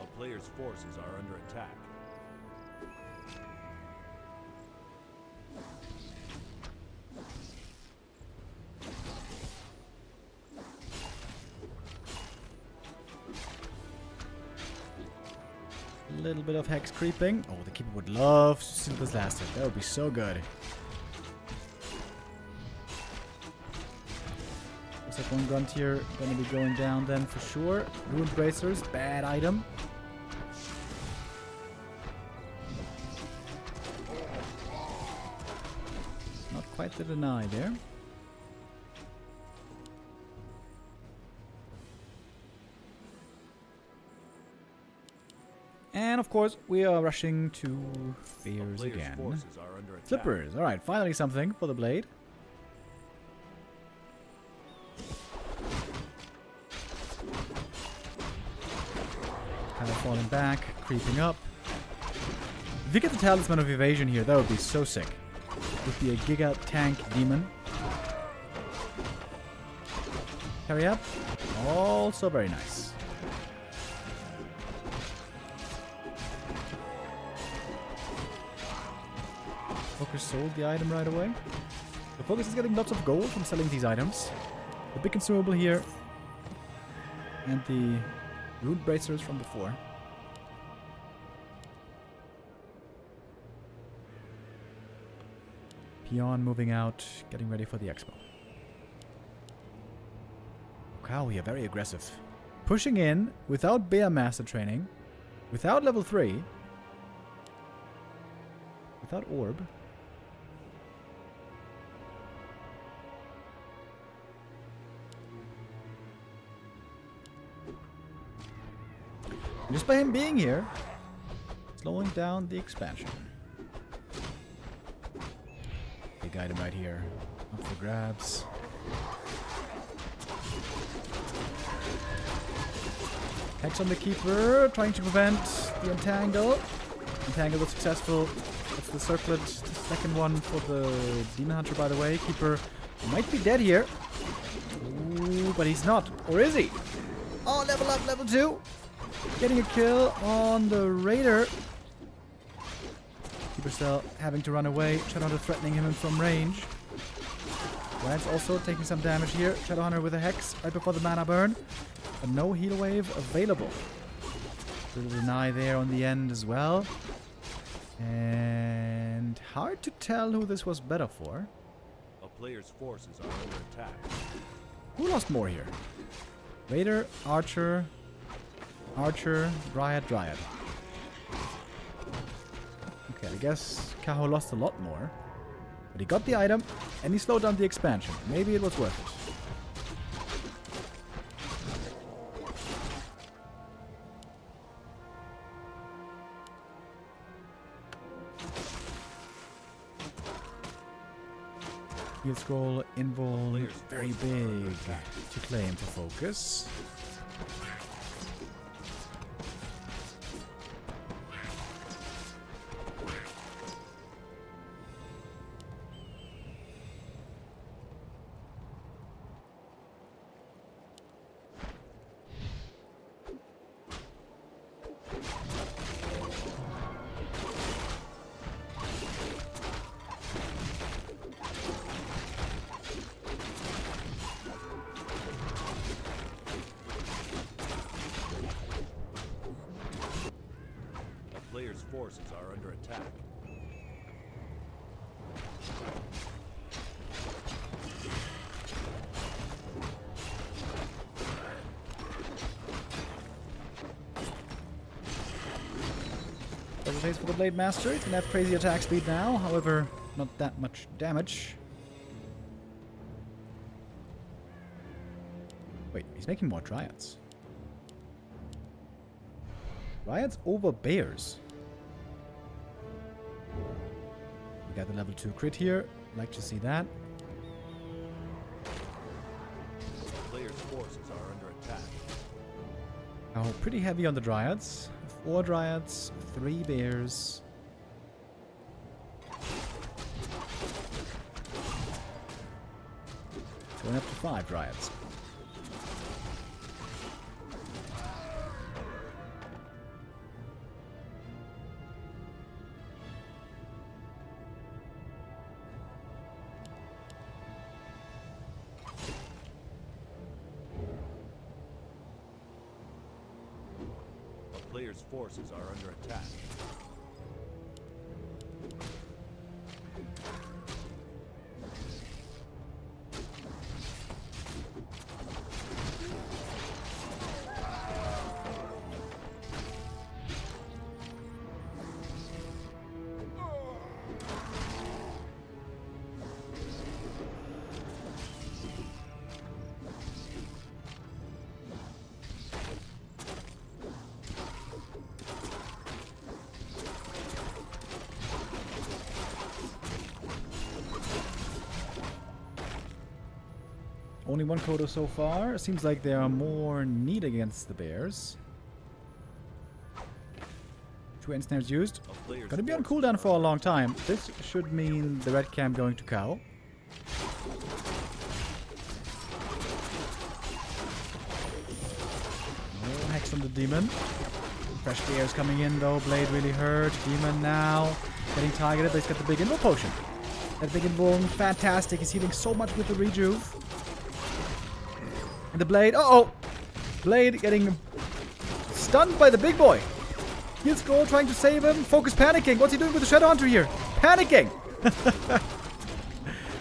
A player's forces are under attack. A little bit of Hex creeping. Oh, the keeper would love to see this last hit. That would be so good. Looks like one grunt here going to be going down then for sure. Ruined Bracers, bad item. Not quite the deny there. And of course, we are rushing to Fears again. Flippers. Alright, finally something for the blade. Kind of falling back, creeping up. If you get the Talisman of Evasion here, that would be so sick. It would be a Giga Tank Demon. Carry up. Also very nice. FoCuS sold the item right away. The FoCuS is getting lots of gold from selling these items. The big consumable here. And the Rude Bracers from before. Peon moving out, getting ready for the expo. Kaho here, very aggressive. Pushing in without Bear Master training. Without level 3. Without Orb. Just by him being here, slowing down the expansion. Big item right here. Up for grabs. Hex on the Keeper, trying to prevent the Entangle. Entangle was successful. That's the Circlet, the second one for the Demon Hunter, by the way. Keeper might be dead here. Ooh, but he's not. Or is he? Oh, level up, level 2. Getting a kill on the Raider. Keeper still having to run away. Shadowhunter threatening him from range. Lance also taking some damage here. Shadowhunter with a Hex right before the mana burn. But no heal wave available. Little deny there on the end as well. And hard to tell who this was better for. A player's forces are under attack. Who lost more here? Raider, Archer, Archer, Dryad, Dryad. Okay, I guess Kaho lost a lot more. But he got the item, and he slowed down the expansion. Maybe it was worth it. Field scroll, invul, very big to claim for FoCuS. Player's forces are under attack. Double phase for the Blade Master. He's gonna have crazy attack speed now, however, not that much damage. Wait, he's making more Dryads. Dryads over Bears. We got the level 2 crit here. Like to see that. Player's forces are under attack. Oh, pretty heavy on the Dryads. 4 Dryads, 3 Bears. Going up to 5 Dryads. player's forces are under attack. Only one Kodo so far. Seems like they are more neat against the bears. 2 ensnares used. Gonna be on cooldown for a long time. This should mean the red cam going to Kaho. No hex on the demon. Fresh bears coming in though. Blade really hurt. Demon now getting targeted, but he's got the big invo potion. That big invo, fantastic. He's healing so much with the rejuve. And the Blade, uh-oh! Blade getting stunned by the big boy. Heals Gold trying to save him. FoCuS panicking. What's he doing with the Shadow Hunter here? Panicking!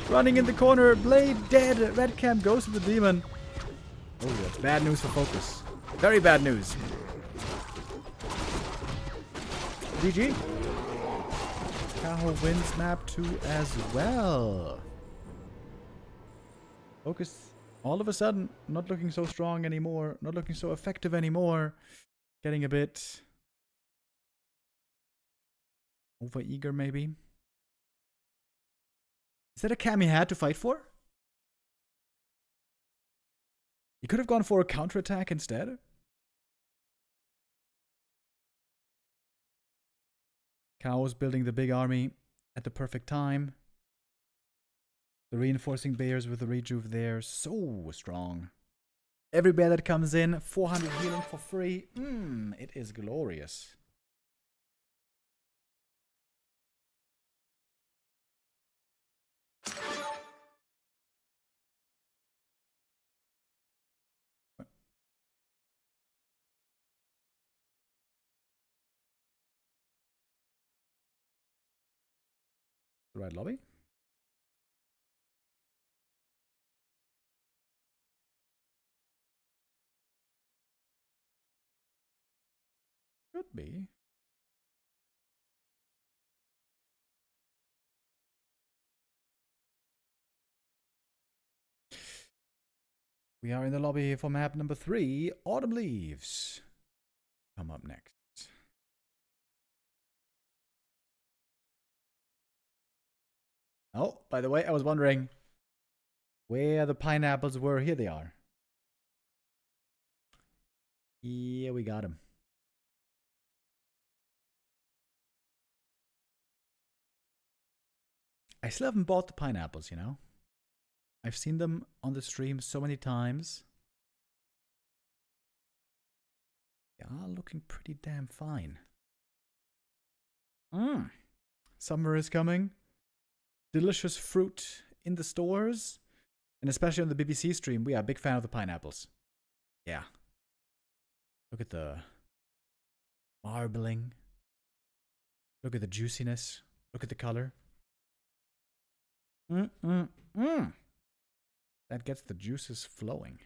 Running in the corner. Blade dead. Red cam goes to the demon. Oh, that's bad news for FoCuS. Very bad news. GG. Kaho wins map 2 as well. FoCuS all of a sudden, not looking so strong anymore. Not looking so effective anymore. Getting a bit over-eager, maybe. Is that a cam he had to fight for? He could have gone for a counterattack instead. Kaho's building the big army at the perfect time. The reinforcing bears with the rejuve there, so strong. Every bear that comes in, 400 healing for free. It is glorious. The right lobby? Could be. We are in the lobby for map number 3. Autumn Leaves come up next. Oh, by the way, I was wondering where the pineapples were. Here they are. Yeah, we got them. I still haven't bought the pineapples, you know? I've seen them on the stream so many times. They are looking pretty damn fine. Summer is coming. Delicious fruit in the stores. And especially on the BBC stream, we are a big fan of the pineapples. Yeah. Look at the marbling. Look at the juiciness. Look at the color. That gets the juices flowing.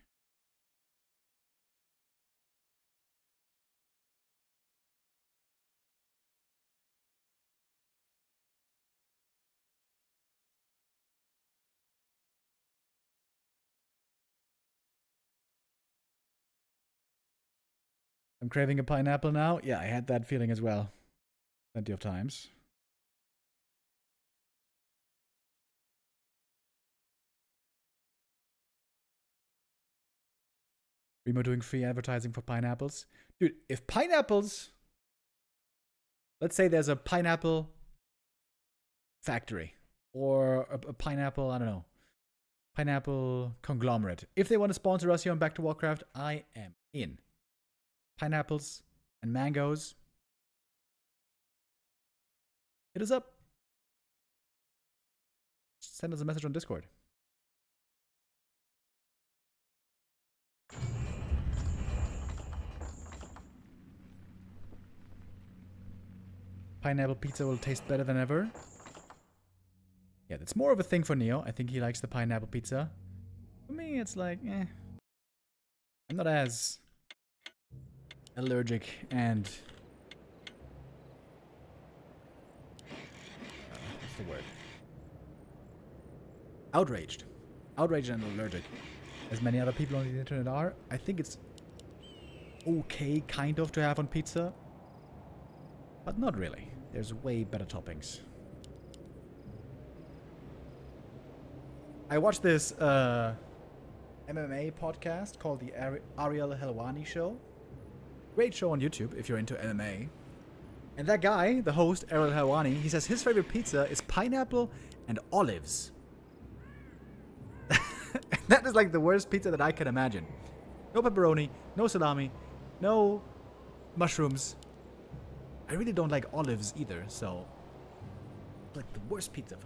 I'm craving a pineapple now. Yeah, I had that feeling as well. Plenty of times. Remo doing free advertising for pineapples. Dude, if pineapples... Let's say there's a pineapple factory. Or a pineapple, I don't know. Pineapple conglomerate. If they want to sponsor us here on Back to Warcraft, I am in. Pineapples and mangoes. Hit us up. Send us a message on Discord. Pineapple pizza will taste better than ever. Yeah, that's more of a thing for Neo. I think he likes the pineapple pizza. For me, it's like, eh. I'm not as allergic and... what's the word? Outraged. Outraged and allergic. As many other people on the internet are. I think it's okay, kind of, to have on pizza. But not really. There's way better toppings. I watched this MMA podcast called the Ariel Helwani Show. Great show on YouTube if you're into MMA. And that guy, the host, Ariel Helwani, he says his favorite pizza is pineapple and olives. That is like the worst pizza that I can imagine. No pepperoni, no salami, no mushrooms. I really don't like olives either, so... like the worst pizza.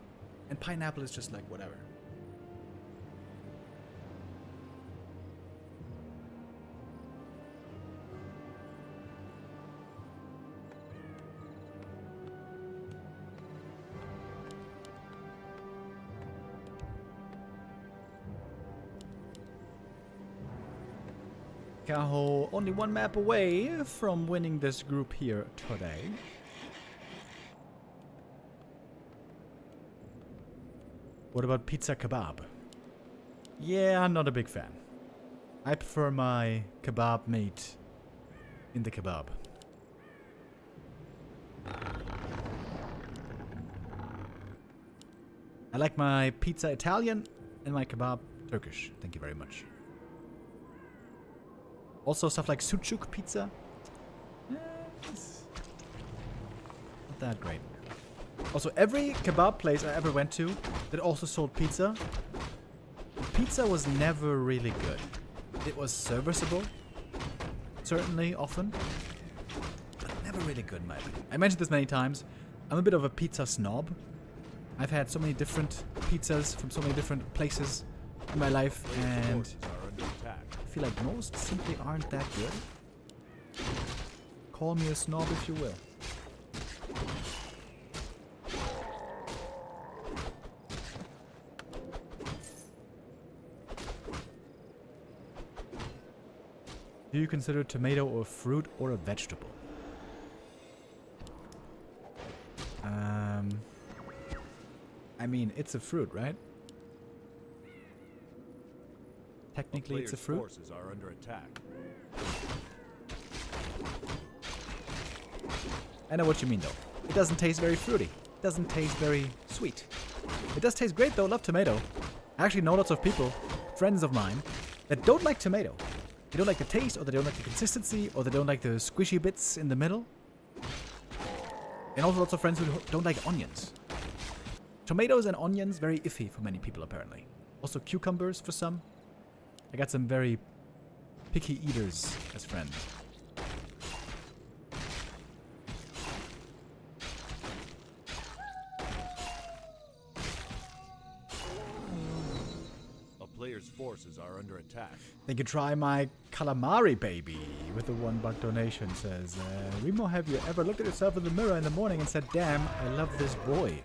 And pineapple is just like whatever. Kaho only one map away from winning this group here today. What about pizza kebab? Yeah, I'm not a big fan. I prefer my kebab meat in the kebab. I like my pizza Italian and my kebab Turkish. Thank you very much. Also stuff like sucuk pizza. It's not that great. Also, every kebab place I ever went to that also sold pizza, the pizza was never really good. It was serviceable, certainly, often, but never really good in my opinion. I mentioned this many times. I'm a bit of a pizza snob. I've had so many different pizzas from so many different places in my life, and I feel like most simply aren't that good. Call me a snob if you will. Do you consider tomato a fruit or a vegetable? I mean, it's a fruit, right? Technically, it's a fruit. Forces are under attack. I know what you mean, though. It doesn't taste very fruity. It doesn't taste very sweet. It does taste great, though. Love tomato. I actually know lots of people, friends of mine, that don't like tomato. They don't like the taste, or they don't like the consistency, or they don't like the squishy bits in the middle. And also lots of friends who don't like onions. Tomatoes and onions, very iffy for many people, apparently. Also cucumbers for some. I got some very picky eaters as friends. A player's forces are under attack. They could try my calamari baby with the $1 donation. Says, Remo, have you ever looked at yourself in the mirror in the morning and said, damn, I love this boy?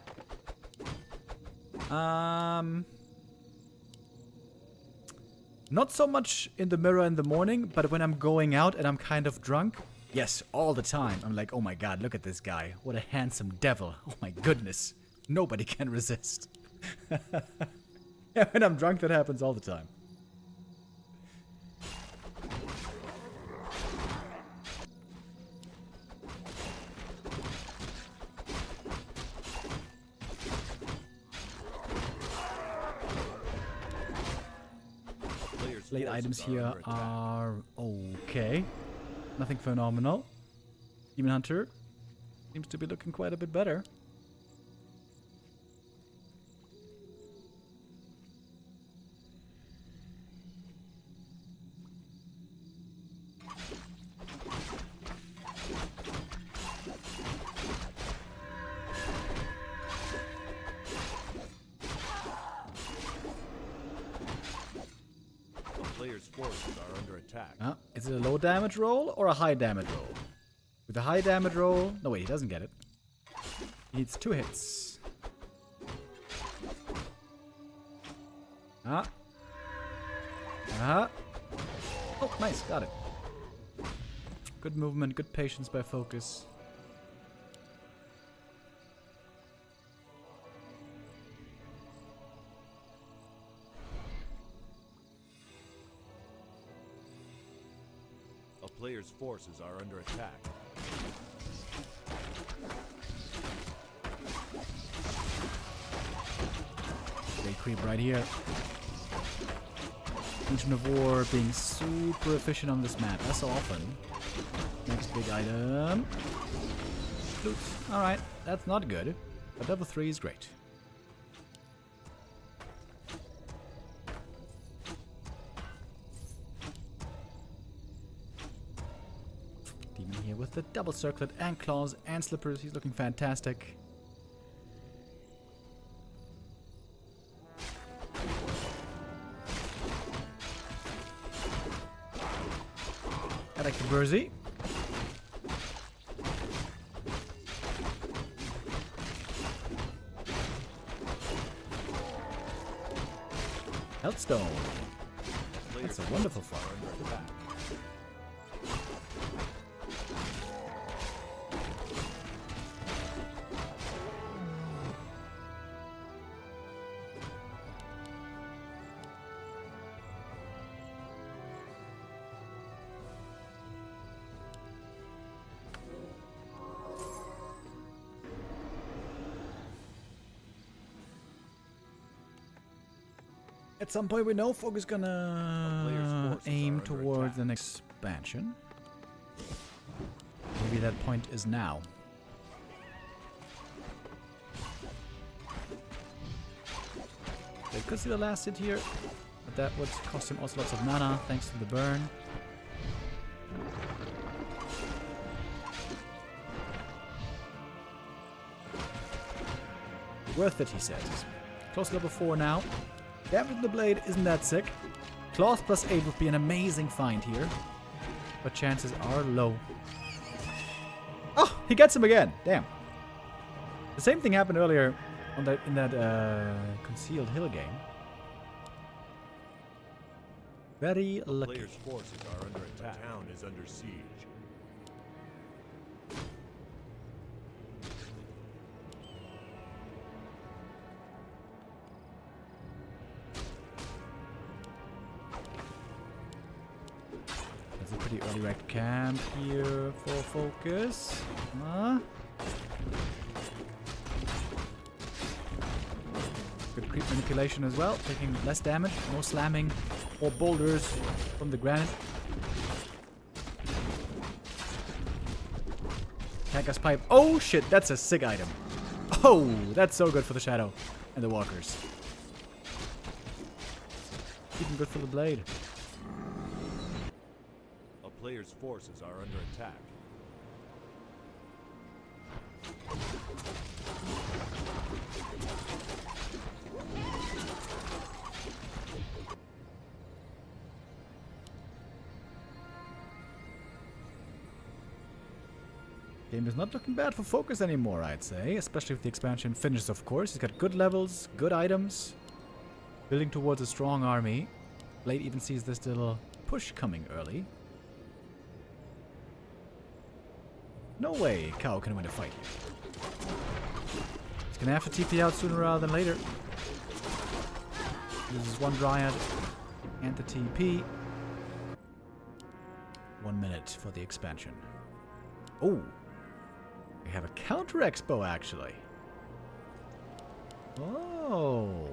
Not so much in the mirror in the morning, but when I'm going out and I'm kind of drunk, yes, all the time. I'm like, oh my god, look at this guy. What a handsome devil. Oh my goodness. Nobody can resist. Yeah, when I'm drunk, that happens all the time. Late items here are okay. Nothing phenomenal. Demon Hunter seems to be looking quite a bit better. Forces are under attack. Is it a low damage roll or a high damage roll? With a high damage roll... No, wait, he doesn't get it. Needs 2 hits. Ah. Ah. Oh, nice. Got it. Good movement, good patience by FoCuS. A player's forces are under attack. They creep right here. Legion of War being super efficient on this map, as often. Next big item. Loot. Alright, that's not good. But level 3 is great. Demon here with the double circlet and claws and slippers. He's looking fantastic. I like the Burzy. Healthstone. That's a wonderful farm. At some point we know FoCuS gonna aim towards an expansion. Maybe that point is now. They could see the last hit here, but that would cost him also lots of mana thanks to the burn. Worth it, he says. Close to level 4 now. Damage in the blade isn't that sick. Claws plus 8 would be an amazing find here. But chances are low. Oh, he gets him again. Damn. The same thing happened earlier on that in that concealed hill game. Very lucky. Players' forces are under attack. The town is under siege. Pretty early wrecked camp here for FoCuS. Good creep manipulation as well, taking less damage, no slamming or boulders from the granite. Cactus pipe. Oh shit, that's a sick item. Oh, that's so good for the shadow and the walkers. Even good for the blade. Players' forces are under attack. Game is not looking bad for FoCuS anymore, I'd say, especially if the expansion finishes, of course. He's got good levels, good items, building towards a strong army. Blade even sees this little push coming early. No way Kaho can win a fight here. He's gonna have to TP out sooner rather than later. Uses one Dryad and the TP. 1 minute for the expansion. Oh! We have a counter expo actually. Oh!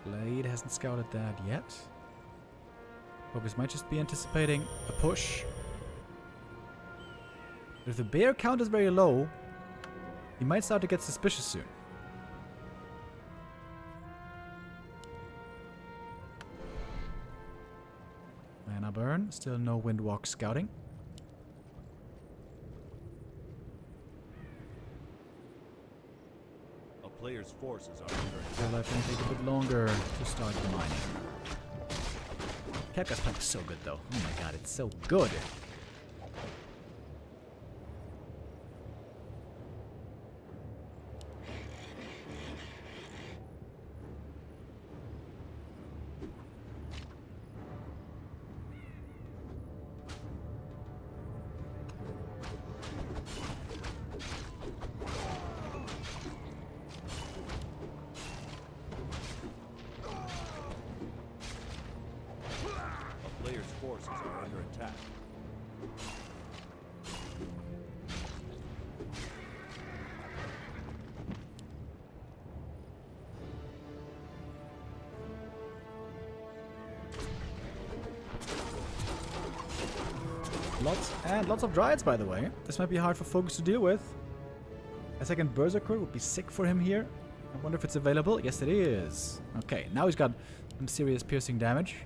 Blade hasn't scouted that yet. FoCuS might just be anticipating a push. But if the bear count is very low, he might start to get suspicious soon. Mana burn, still no Windwalk scouting. A player's forces are under attack. Feel like it'll take a bit longer to start the mining. Cactus pipe is so good though. Oh my god, it's so good. Lots and lots of Dryads, by the way. This might be hard for FoCuS to deal with. A second Berserker would be sick for him here. I wonder if it's available. Yes, it is. Okay, now he's got some serious piercing damage.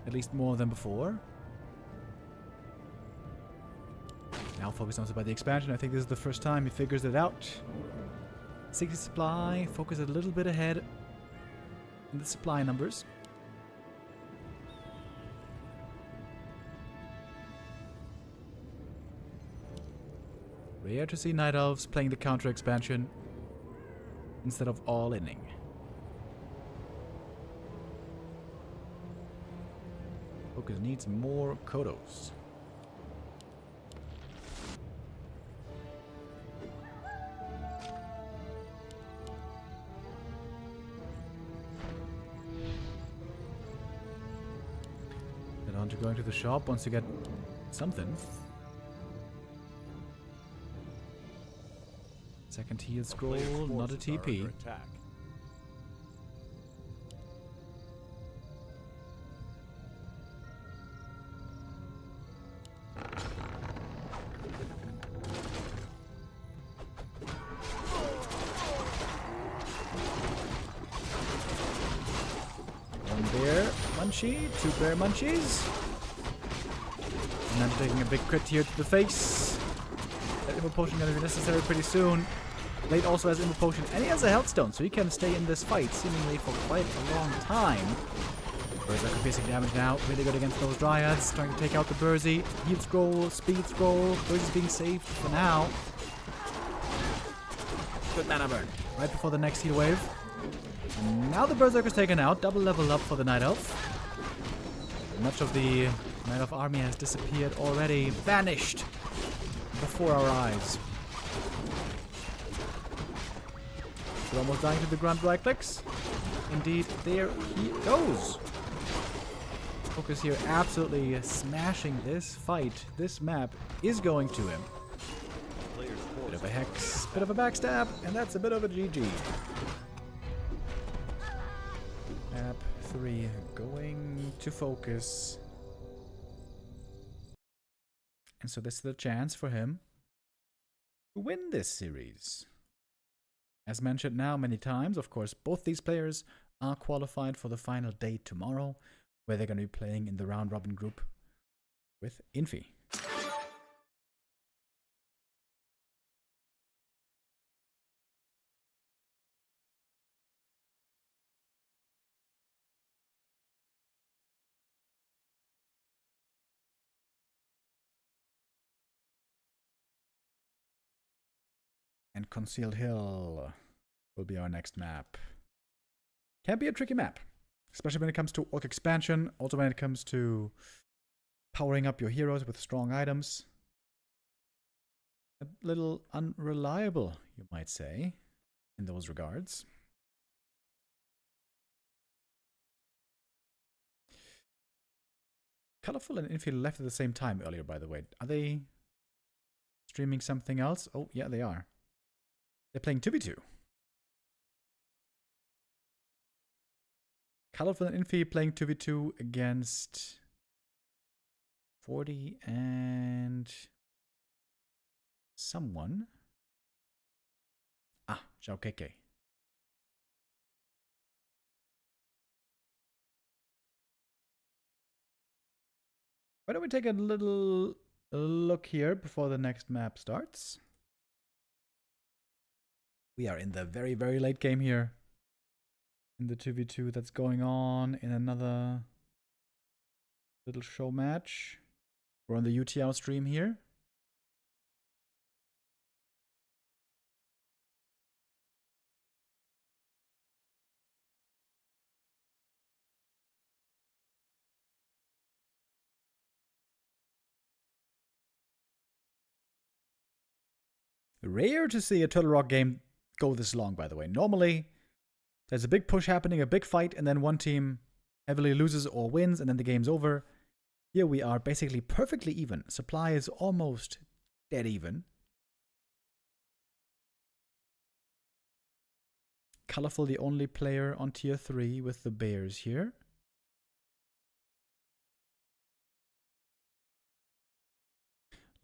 At least more than before. Now FoCuS knows about the expansion. I think this is the first time he figures it out. 60 supply. FoCuS a little bit ahead in the supply numbers. Rare to see Night Elves playing the counter expansion instead of all-inning. FoCuS needs more Kodos. Head on to going to the shop once you get something. Second heal scroll, not a TP. One bear munchie, two bear munchies. And then taking a big crit here to the face. That Immo Potion gonna be necessary pretty soon. Blade also has Immo Potion, and he has a Health Stone, so he can stay in this fight seemingly for quite a long time. Berserker piercing damage now, really good against those Dryads, trying to take out the Burzy. Heal scroll, speed scroll, Burzy's being saved for now. Good mana burn, right before the next heal wave. And now the Berserker's taken out, double level up for the Night Elf. Much of the Night Elf army has disappeared already, vanished before our eyes. We're almost dying to the ground right clicks. Indeed, there he goes. FoCuS here absolutely smashing this fight. This map is going to him. Bit of a hex, bit of a backstab, and that's a bit of a GG. Map 3 going to FoCuS. And so this is the chance for him to win this series. As mentioned now many times, of course, both these players are qualified for the final day tomorrow, where they're going to be playing in the round-robin group with Infi. And Concealed Hill will be our next map. Can be a tricky map, especially when it comes to Orc expansion, also when it comes to powering up your heroes with strong items. A little unreliable, you might say, in those regards. Colorful and Infi left at the same time earlier, by the way. Are they streaming something else? Oh, yeah, they are. They're playing 2v2. Colorful and Infi playing 2v2 against 40 and someone. Ah, Zhao Keke. Why don't we take a little look here before the next map starts? We are in the very, very late game here. In the 2v2 that's going on in another little show match. We're on the UTL stream here. Rare to see a Turtle Rock game go this long, by the way. Normally, there's a big push happening, a big fight, and then one team heavily loses or wins, and then the game's over. Here we are basically perfectly even. Supply is almost dead even. Colorful, the only player on tier 3 with the bears here.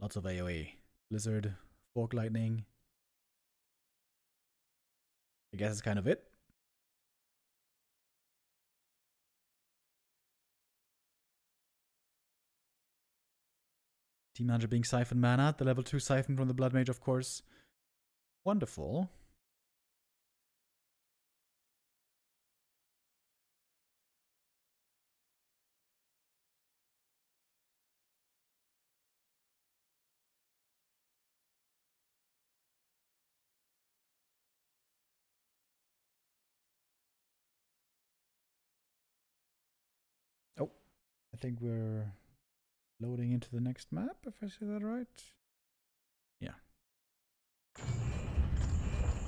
Lots of AoE. Blizzard, Fork Lightning. I guess it's kind of it. Team Manager being Siphon Mana, the level 2 Siphon from the Blood Mage, of course. Wonderful. Oh, I think we're loading into the next map, if I say that right. Yeah.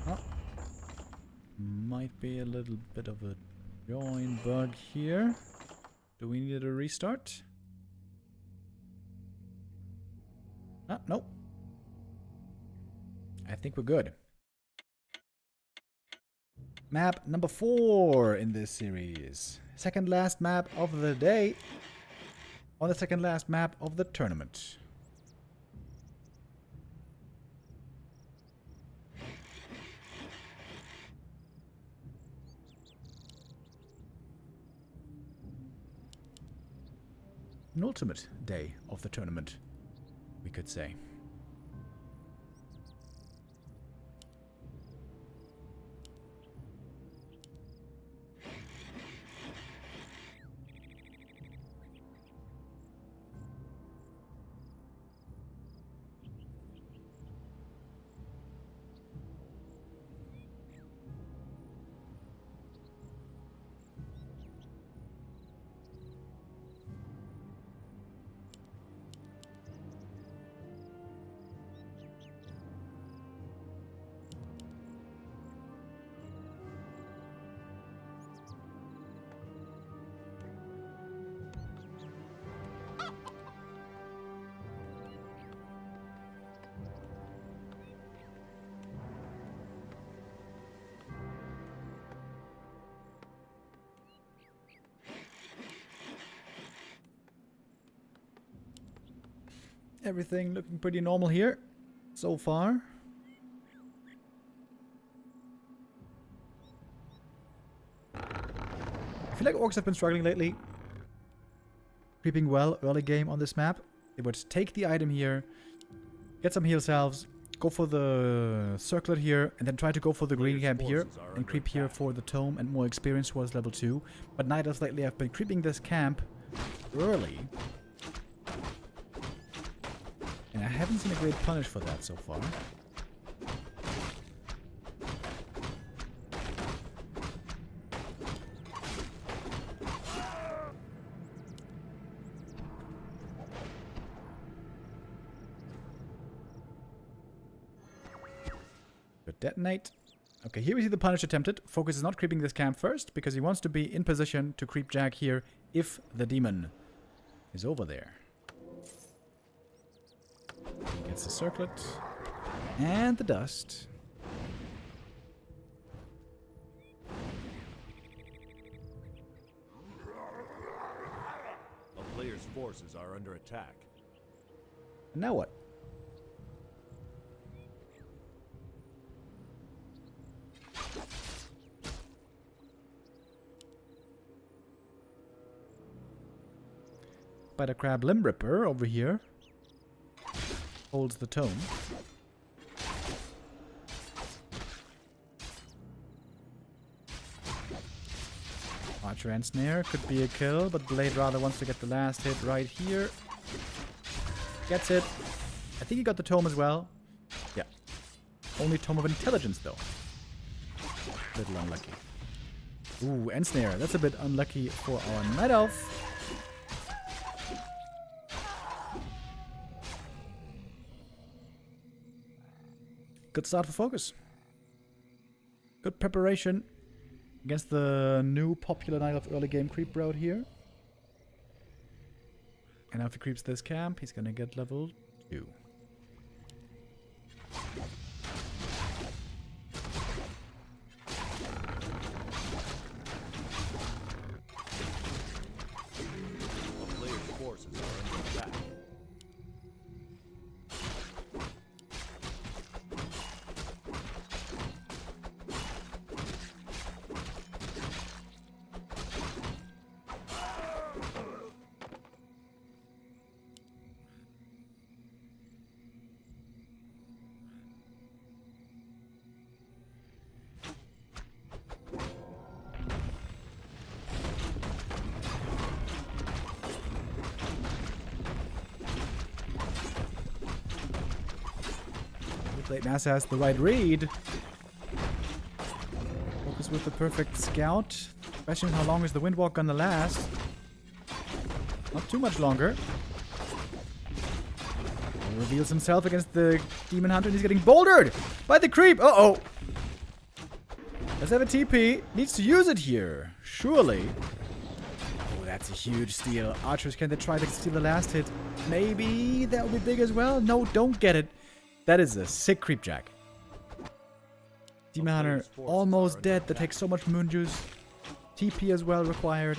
Oh. Might be a little bit of a join bug here. Do we need a restart? Ah, nope. I think we're good. Map number 4 in this series. Second last map of the day. On the second last map of the tournament. An ultimate day of the tournament, we could say. Everything looking pretty normal here so far. I feel like orcs have been struggling lately. Creeping well early game on this map. They would take the item here, get some heal salves, go for the circlet here, and then try to go for the green camp here, and creep here for the tome and more experience towards level 2. But Nidals lately have been creeping this camp early. And I haven't seen a great punish for that so far. Good detonate. Okay, here we see the punish attempted. FoCuS is not creeping this camp first because he wants to be in position to creep Jack here if the demon is over there. He gets the circlet and the dust. A player's forces are under attack. And now what? Spider Crab Limb Ripper over here holds the tome. Archer and Snare could be a kill, but Blade rather wants to get the last hit right here. Gets it. I think he got the tome as well. Yeah. Only Tome of Intelligence though. Little unlucky. Ooh, and Snare. That's a bit unlucky for our Night Elf. Good start for FoCuS. Good preparation against the new popular Night Elf early game creep route here. And now if he creeps this camp, he's gonna get level 2. A player's forces are under attack. Blade Master has the right read. FoCuS with the perfect scout. Question is, how long is the Windwalk gonna last? Not too much longer. He reveals himself against the Demon Hunter and he's getting bouldered by the creep. Uh-oh. Let's have a TP. Needs to use it here. Surely. Oh, that's a huge steal. Archers, can they try to steal the last hit? Maybe that would be big as well. No, don't get it. That is a sick creep jack. Demon Hunter almost dead. That takes so much moon juice. TP as well required.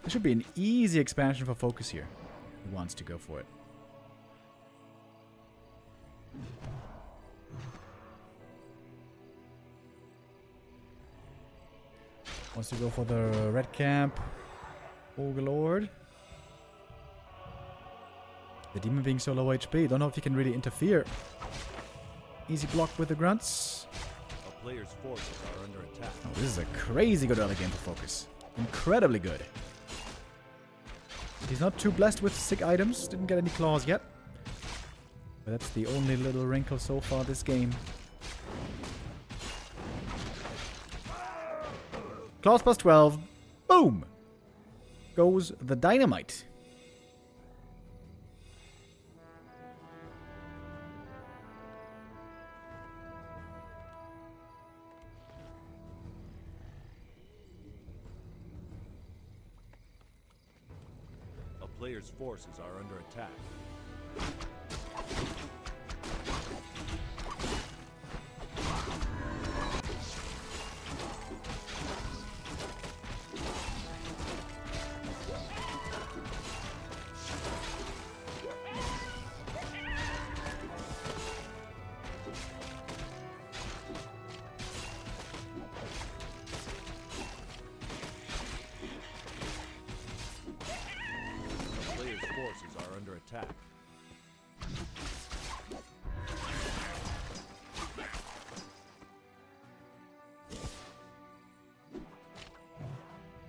This should be an easy expansion for FoCuS here. He wants to go for it. Wants to go for the red camp. Overlord. The demon being so low HP. Don't know if he can really interfere. Easy block with the grunts. A player's forces are under attack. Oh, this is a crazy good early game for FoCuS. Incredibly good. He's not too blessed with sick items. Didn't get any claws yet. But that's the only little wrinkle so far this game. Claws plus 12. Boom! Goes the dynamite. A player's forces are under attack. Forces are under attack.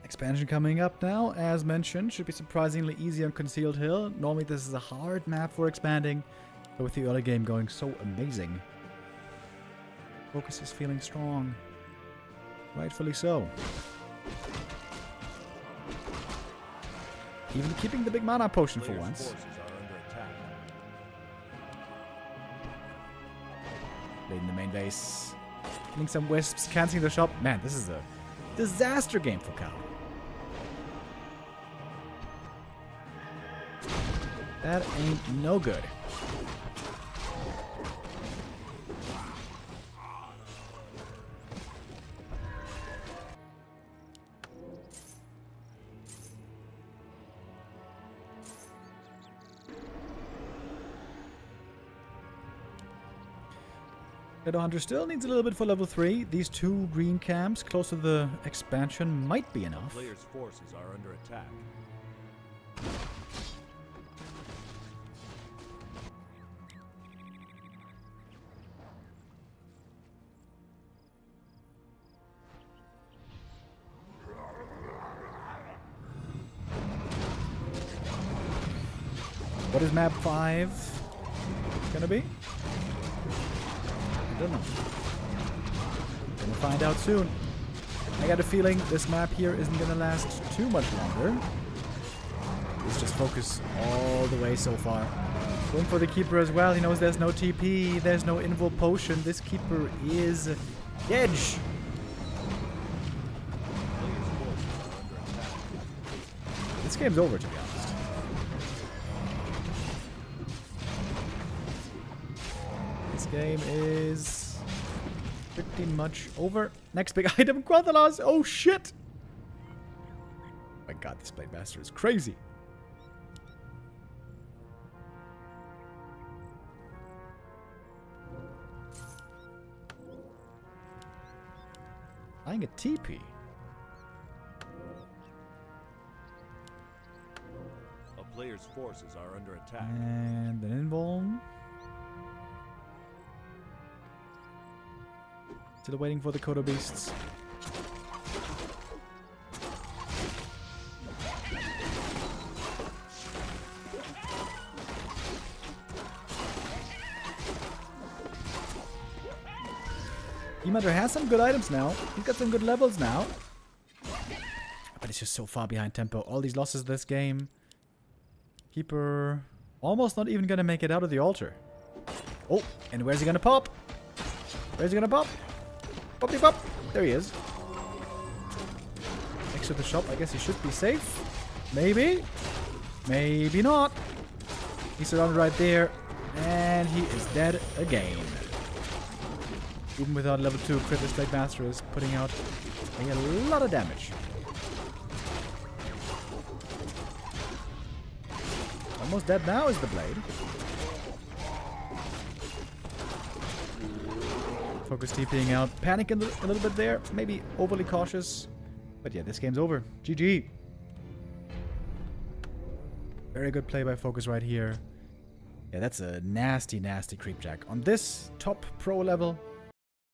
Expansion coming up now, as mentioned. Should be surprisingly easy on Concealed Hill. Normally this is a hard map for expanding, but with the early game going so amazing. FoCuS is feeling strong. Rightfully so. Even keeping the big mana potion for once. Leading the main base. Killing some wisps, canceling the shop. Man, this is a disaster game for Cahoo. That ain't no good. Veto Hunter still needs a little bit for level 3. These 2 green camps close to the expansion might be enough. Players' forces are under attack. What is map 5 gonna be? I don't know. Gonna find out soon. I got a feeling this map here isn't gonna last too much longer. Let's just FoCuS all the way so far. Going for the Keeper as well. He knows there's no TP, there's no Invul Potion. This Keeper is edge. This game's over, to be honest. This game is pretty much over. Next big item, Quantalos. Oh shit! Oh my god, this Blade Master is crazy. Buying a TP. A player's forces are under attack. And an Invuln. Still waiting for the Kodo Beasts. Hunter has some good items now. He's got some good levels now. But it's just so far behind tempo. All these losses this game. Keeper almost not even gonna make it out of the altar. Oh, and where's he gonna pop? Where's he gonna pop? Poppy pop! There he is. Next to the shop, I guess he should be safe. Maybe. Maybe not. He's surrounded right there. And he is dead again. Even without level 2, Critis Blade Master is putting out a lot of damage. Almost dead now is the Blade. FoCuS TPing out. Panicking a little bit there. Maybe overly cautious. But yeah, this game's over. GG. Very good play by FoCuS right here. Yeah, that's a nasty, nasty creepjack. On this top pro level,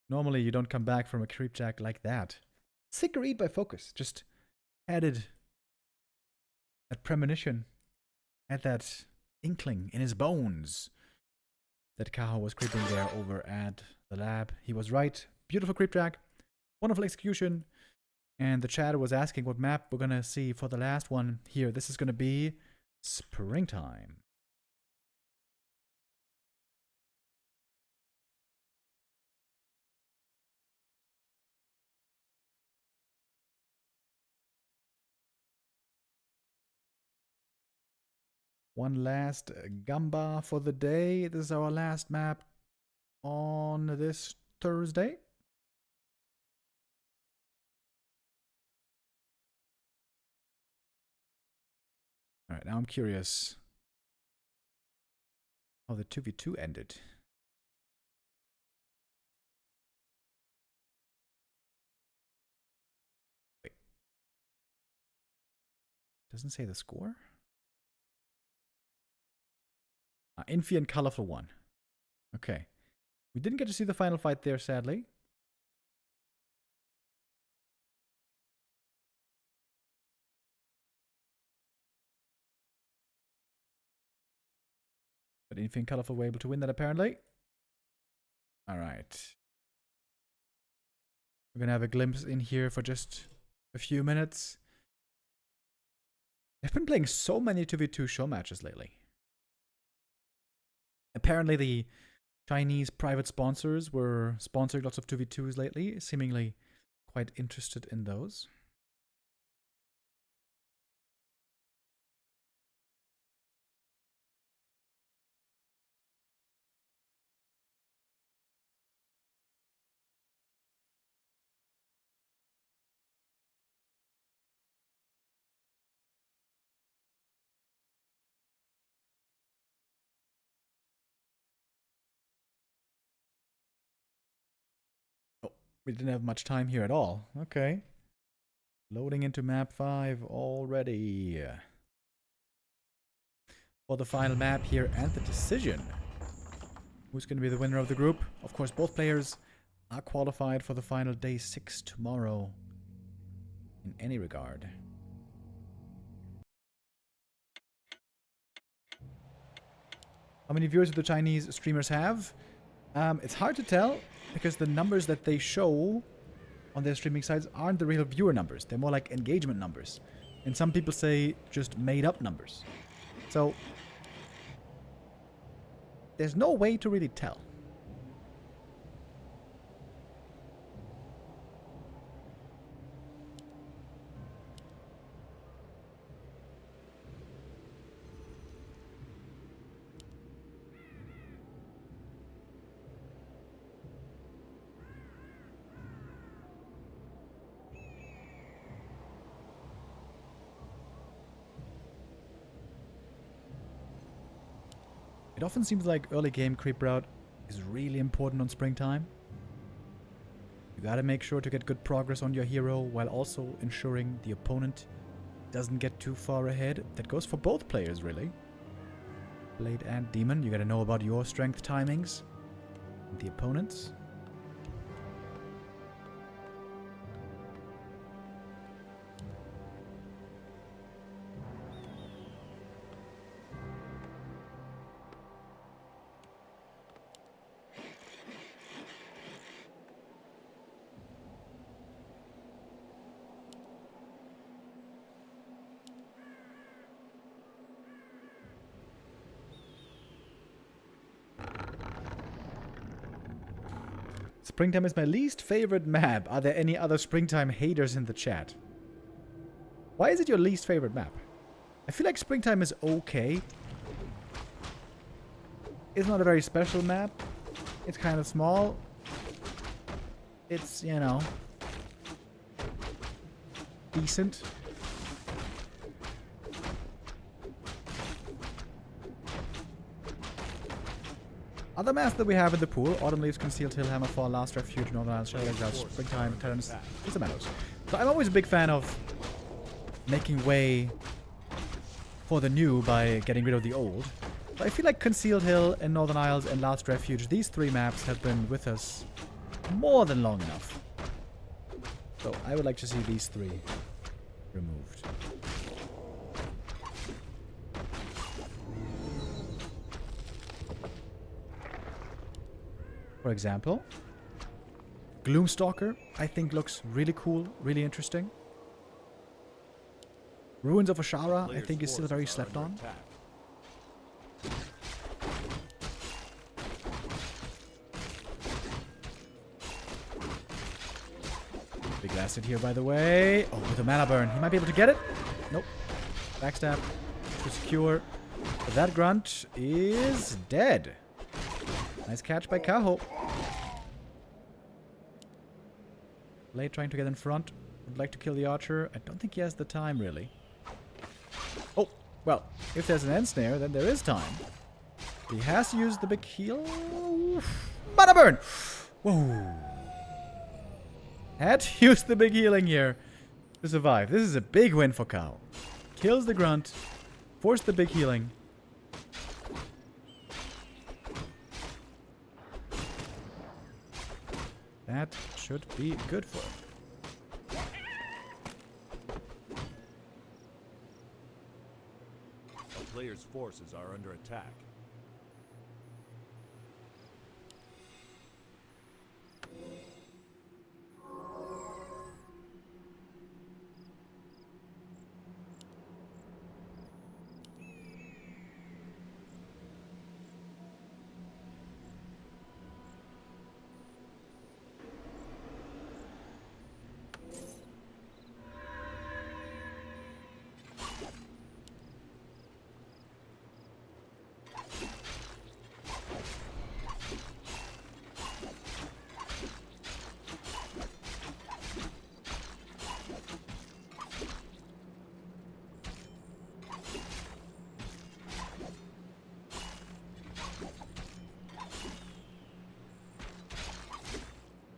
normally you don't come back from a creepjack like that. Sick read by FoCuS. Just added that premonition. Had that inkling in his bones that Kaho was creeping there over at the lab. He was right. Beautiful creepjack. Wonderful execution. And the chat was asking what map we're going to see for the last one here. This is going to be Springtime. One last Gamba for the day. This is our last map on this Thursday. Alright, now I'm curious how the 2v2 ended. Wait. Doesn't say the score? Infi and Colorful won. Okay. We didn't get to see the final fight there, sadly. But Infi and Colorful were able to win that, apparently. Alright. We're gonna have a glimpse in here for just a few minutes. They've been playing so many 2v2 show matches lately. Apparently the Chinese private sponsors were sponsoring lots of 2v2s lately, seemingly quite interested in those. We didn't have much time here at all. Okay. Loading into map 5 already. For the final map here and the decision. Who's going to be the winner of the group? Of course, both players are qualified for the final day 6 tomorrow. In any regard. How many viewers do the Chinese streamers have? It's hard to tell, because the numbers that they show on their streaming sites aren't the real viewer numbers. They're more like engagement numbers. And some people say just made up numbers. So there's no way to really tell. It often seems like early game creep route is really important on Springtime. You gotta make sure to get good progress on your hero while also ensuring the opponent doesn't get too far ahead. That goes for both players, really. Blade and Demon, you gotta know about your strength timings and the opponent's. Springtime is my least favorite map. Are there any other Springtime haters in the chat? Why is it your least favorite map? I feel like Springtime is okay. It's not a very special map. It's kind of small. It's, you know, decent. Other maps that we have in the pool: Autumn Leaves, Concealed Hill, Hammerfall, Last Refuge, Northern Isles, Shadow Exiles, Springtime, Terrans, Pizza Meadows. So I'm always a big fan of making way for the new by getting rid of the old. But I feel like Concealed Hill and Northern Isles and Last Refuge, these three maps have been with us more than long enough. So I would like to see these three removed. For example, Gloomstalker, I think looks really cool, really interesting. Ruins of Ashara, I think is still very slept on. Big acid here, by the way. Oh, with a mana burn. He might be able to get it. Nope. Backstab to secure. But that grunt is dead. Nice catch by Kaho. Blade trying to get in front. Would like to kill the archer. I don't think he has the time, really. Oh, well, if there's an end snare, then there is time. He has to use the big heal. Mana burn! Whoa. Had to use the big healing here to survive. This is a big win for Kaho. Kills the grunt. Forced the big healing. That should be good for him. A player's forces are under attack.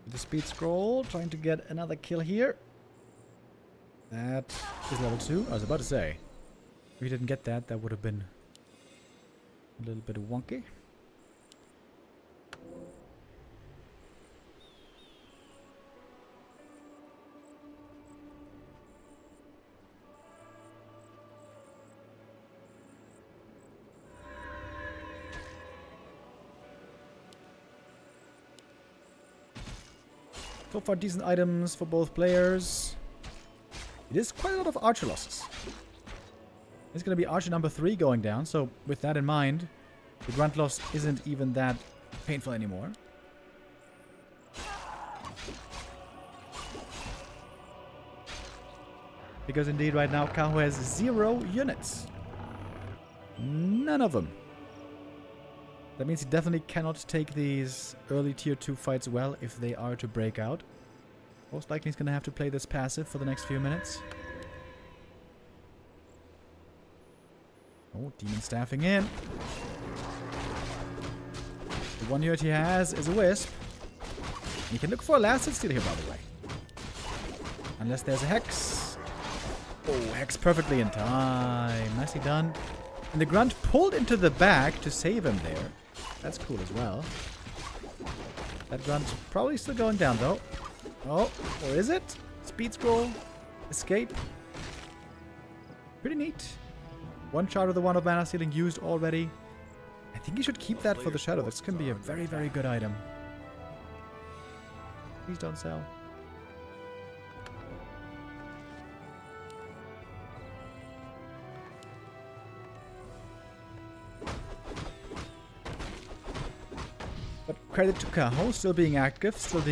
The speed scroll, trying to get another kill here. That is level 2. I was about to say, if we didn't get that, that would have been a little bit wonky. So far, decent items for both players. It is quite a lot of archer losses. It's going to be archer number 3 going down, so with that in mind, the grunt loss isn't even that painful anymore. Because indeed, right now, Kaho has 0 units. None of them. That means he definitely cannot take these early tier 2 fights well if they are to break out. Most likely he's going to have to play this passive for the next few minutes. Oh, demon staffing in. The one unit he has is a wisp. He can look for a last hit steal here, by the way. Unless there's a hex. Oh, hex perfectly in time. Nicely done. And the grunt pulled into the back to save him there. That's cool as well. That grunt's probably still going down, though. Oh, or is it? Speed scroll. Escape. Pretty neat. One shard of the one of mana stealing used already. I think you should keep that for the shadow. This can be a very, very good item. Please don't sell. But Credit to Kaho, still being active, still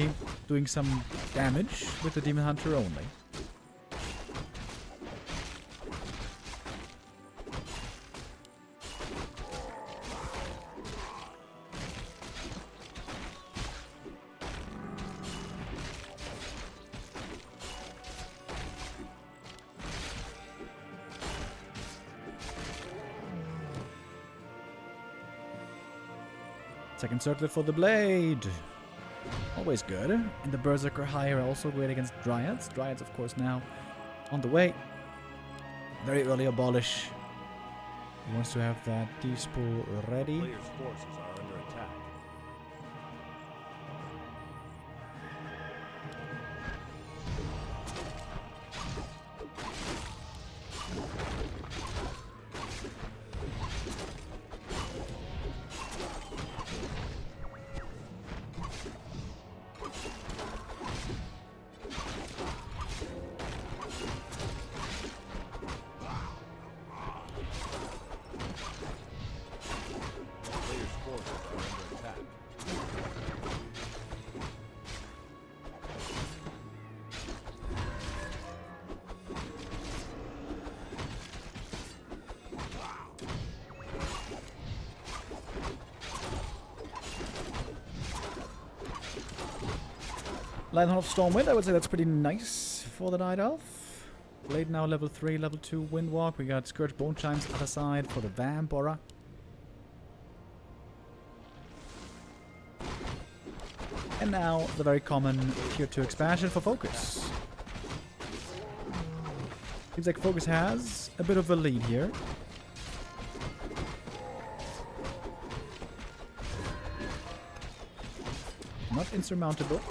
doing some damage with the Demon Hunter only. Second circlet for the blade. Always good. And the Berserker High are also great against Dryads. Dryads, of course, now on the way. Very early abolish. He wants to have that D-spool ready. Players' forces are under attack. Lionheart of Stormwind, I would say that's pretty nice for the Night Elf. Blade now level 3, level 2 Windwalk. We got Scourge Bone Chimes other side for the Vamp Aura. And now the very common Tier 2 expansion for FoCuS. Seems like FoCuS has a bit of a lead here. Not insurmountable.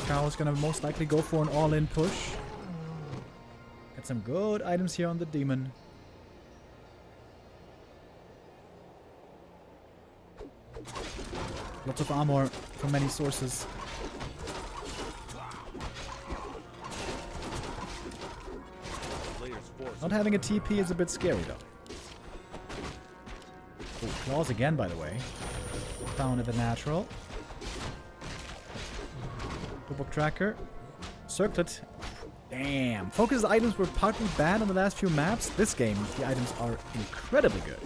Kaho's gonna most likely go for an all-in push. Got some good items here on the demon. Lots of armor from many sources. Not having a TP is a bit scary though. Oh, claws again, by the way. Down at the natural. Book tracker. Circlet. Damn. FoCuS items were partly banned on the last few maps. This game, the items are incredibly good.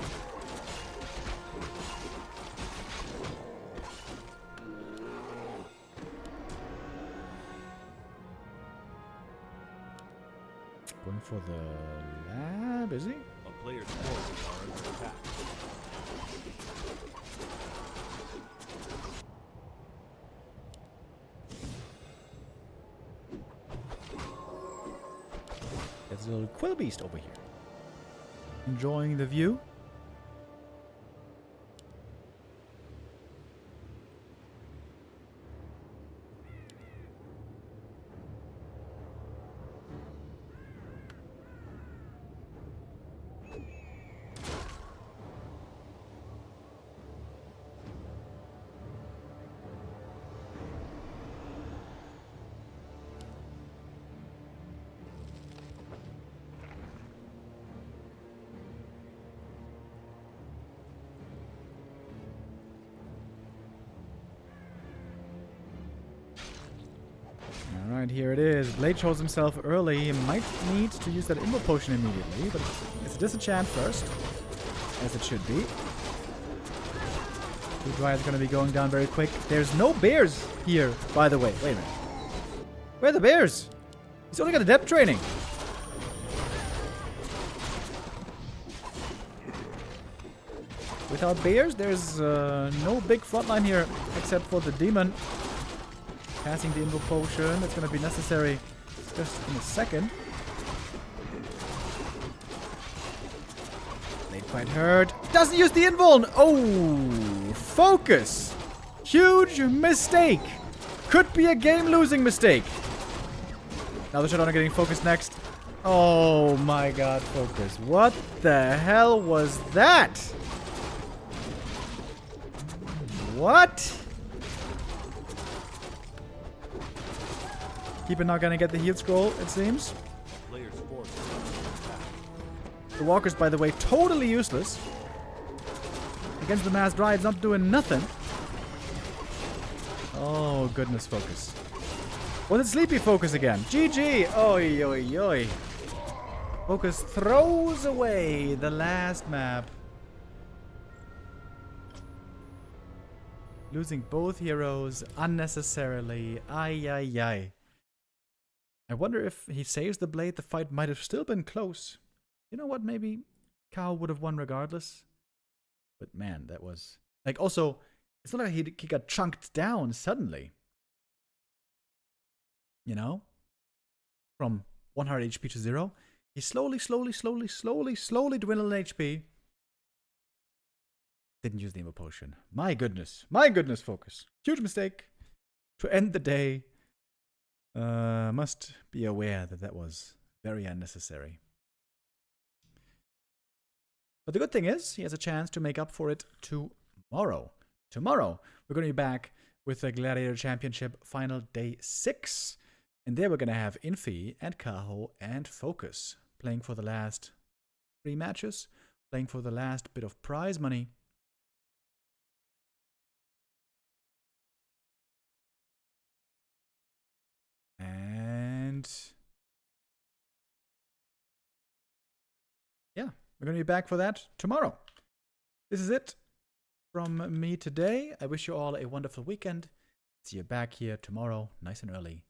Going for the lab, is he? A player's forces are under attack. There's a little Quill Beast over here. Enjoying the view. Alright, here it is. Blade shows himself early. He might need to use that Invo Potion immediately, but it's a disenchant first, as it should be. Two Dryads going to be going down very quick. There's no bears here, by the way. Wait a minute. Where are the bears? He's only got a depth training. Without bears, there's no big frontline here, except for the demon. Passing the Invo Potion, that's going to be necessary just in a second. Blade quite hurt. Doesn't use the Invuln! Oh! FoCuS! Huge mistake! Could be a game-losing mistake. Now the Shadowrunner getting FoCuS next. Oh my god, FoCuS. What the hell was that? What? Keeper not gonna get the heal scroll, it seems. Players' forces are under attack. The Walkers, by the way, totally useless. Against the Mass Dryads, not doing nothing. Oh, goodness, FoCuS. Was it sleepy FoCuS again? GG! Oi, oi, oi. FoCuS throws away the last map. Losing both heroes unnecessarily. Ay, ay, ay. I wonder if he saves the blade, the fight might have still been close. You know what? Maybe Kaho would have won regardless. But man, that was... Like, also, it's not like he got chunked down suddenly. You know? From 100 HP to 0. He slowly dwindled in HP. Didn't use the Evo Potion. My goodness, FoCuS. Huge mistake. To end the day. Must be aware that that was very unnecessary. But the good thing is, he has a chance to make up for it tomorrow. Tomorrow, we're going to be back with the Gladiator Championship Final Day 6. And there we're going to have Infi and Kaho and FoCuS playing for the last 3 matches, playing for the last bit of prize money. And yeah, we're going to be back for that tomorrow. This is it from me today. I wish you all a wonderful weekend. See you back here tomorrow, nice and early.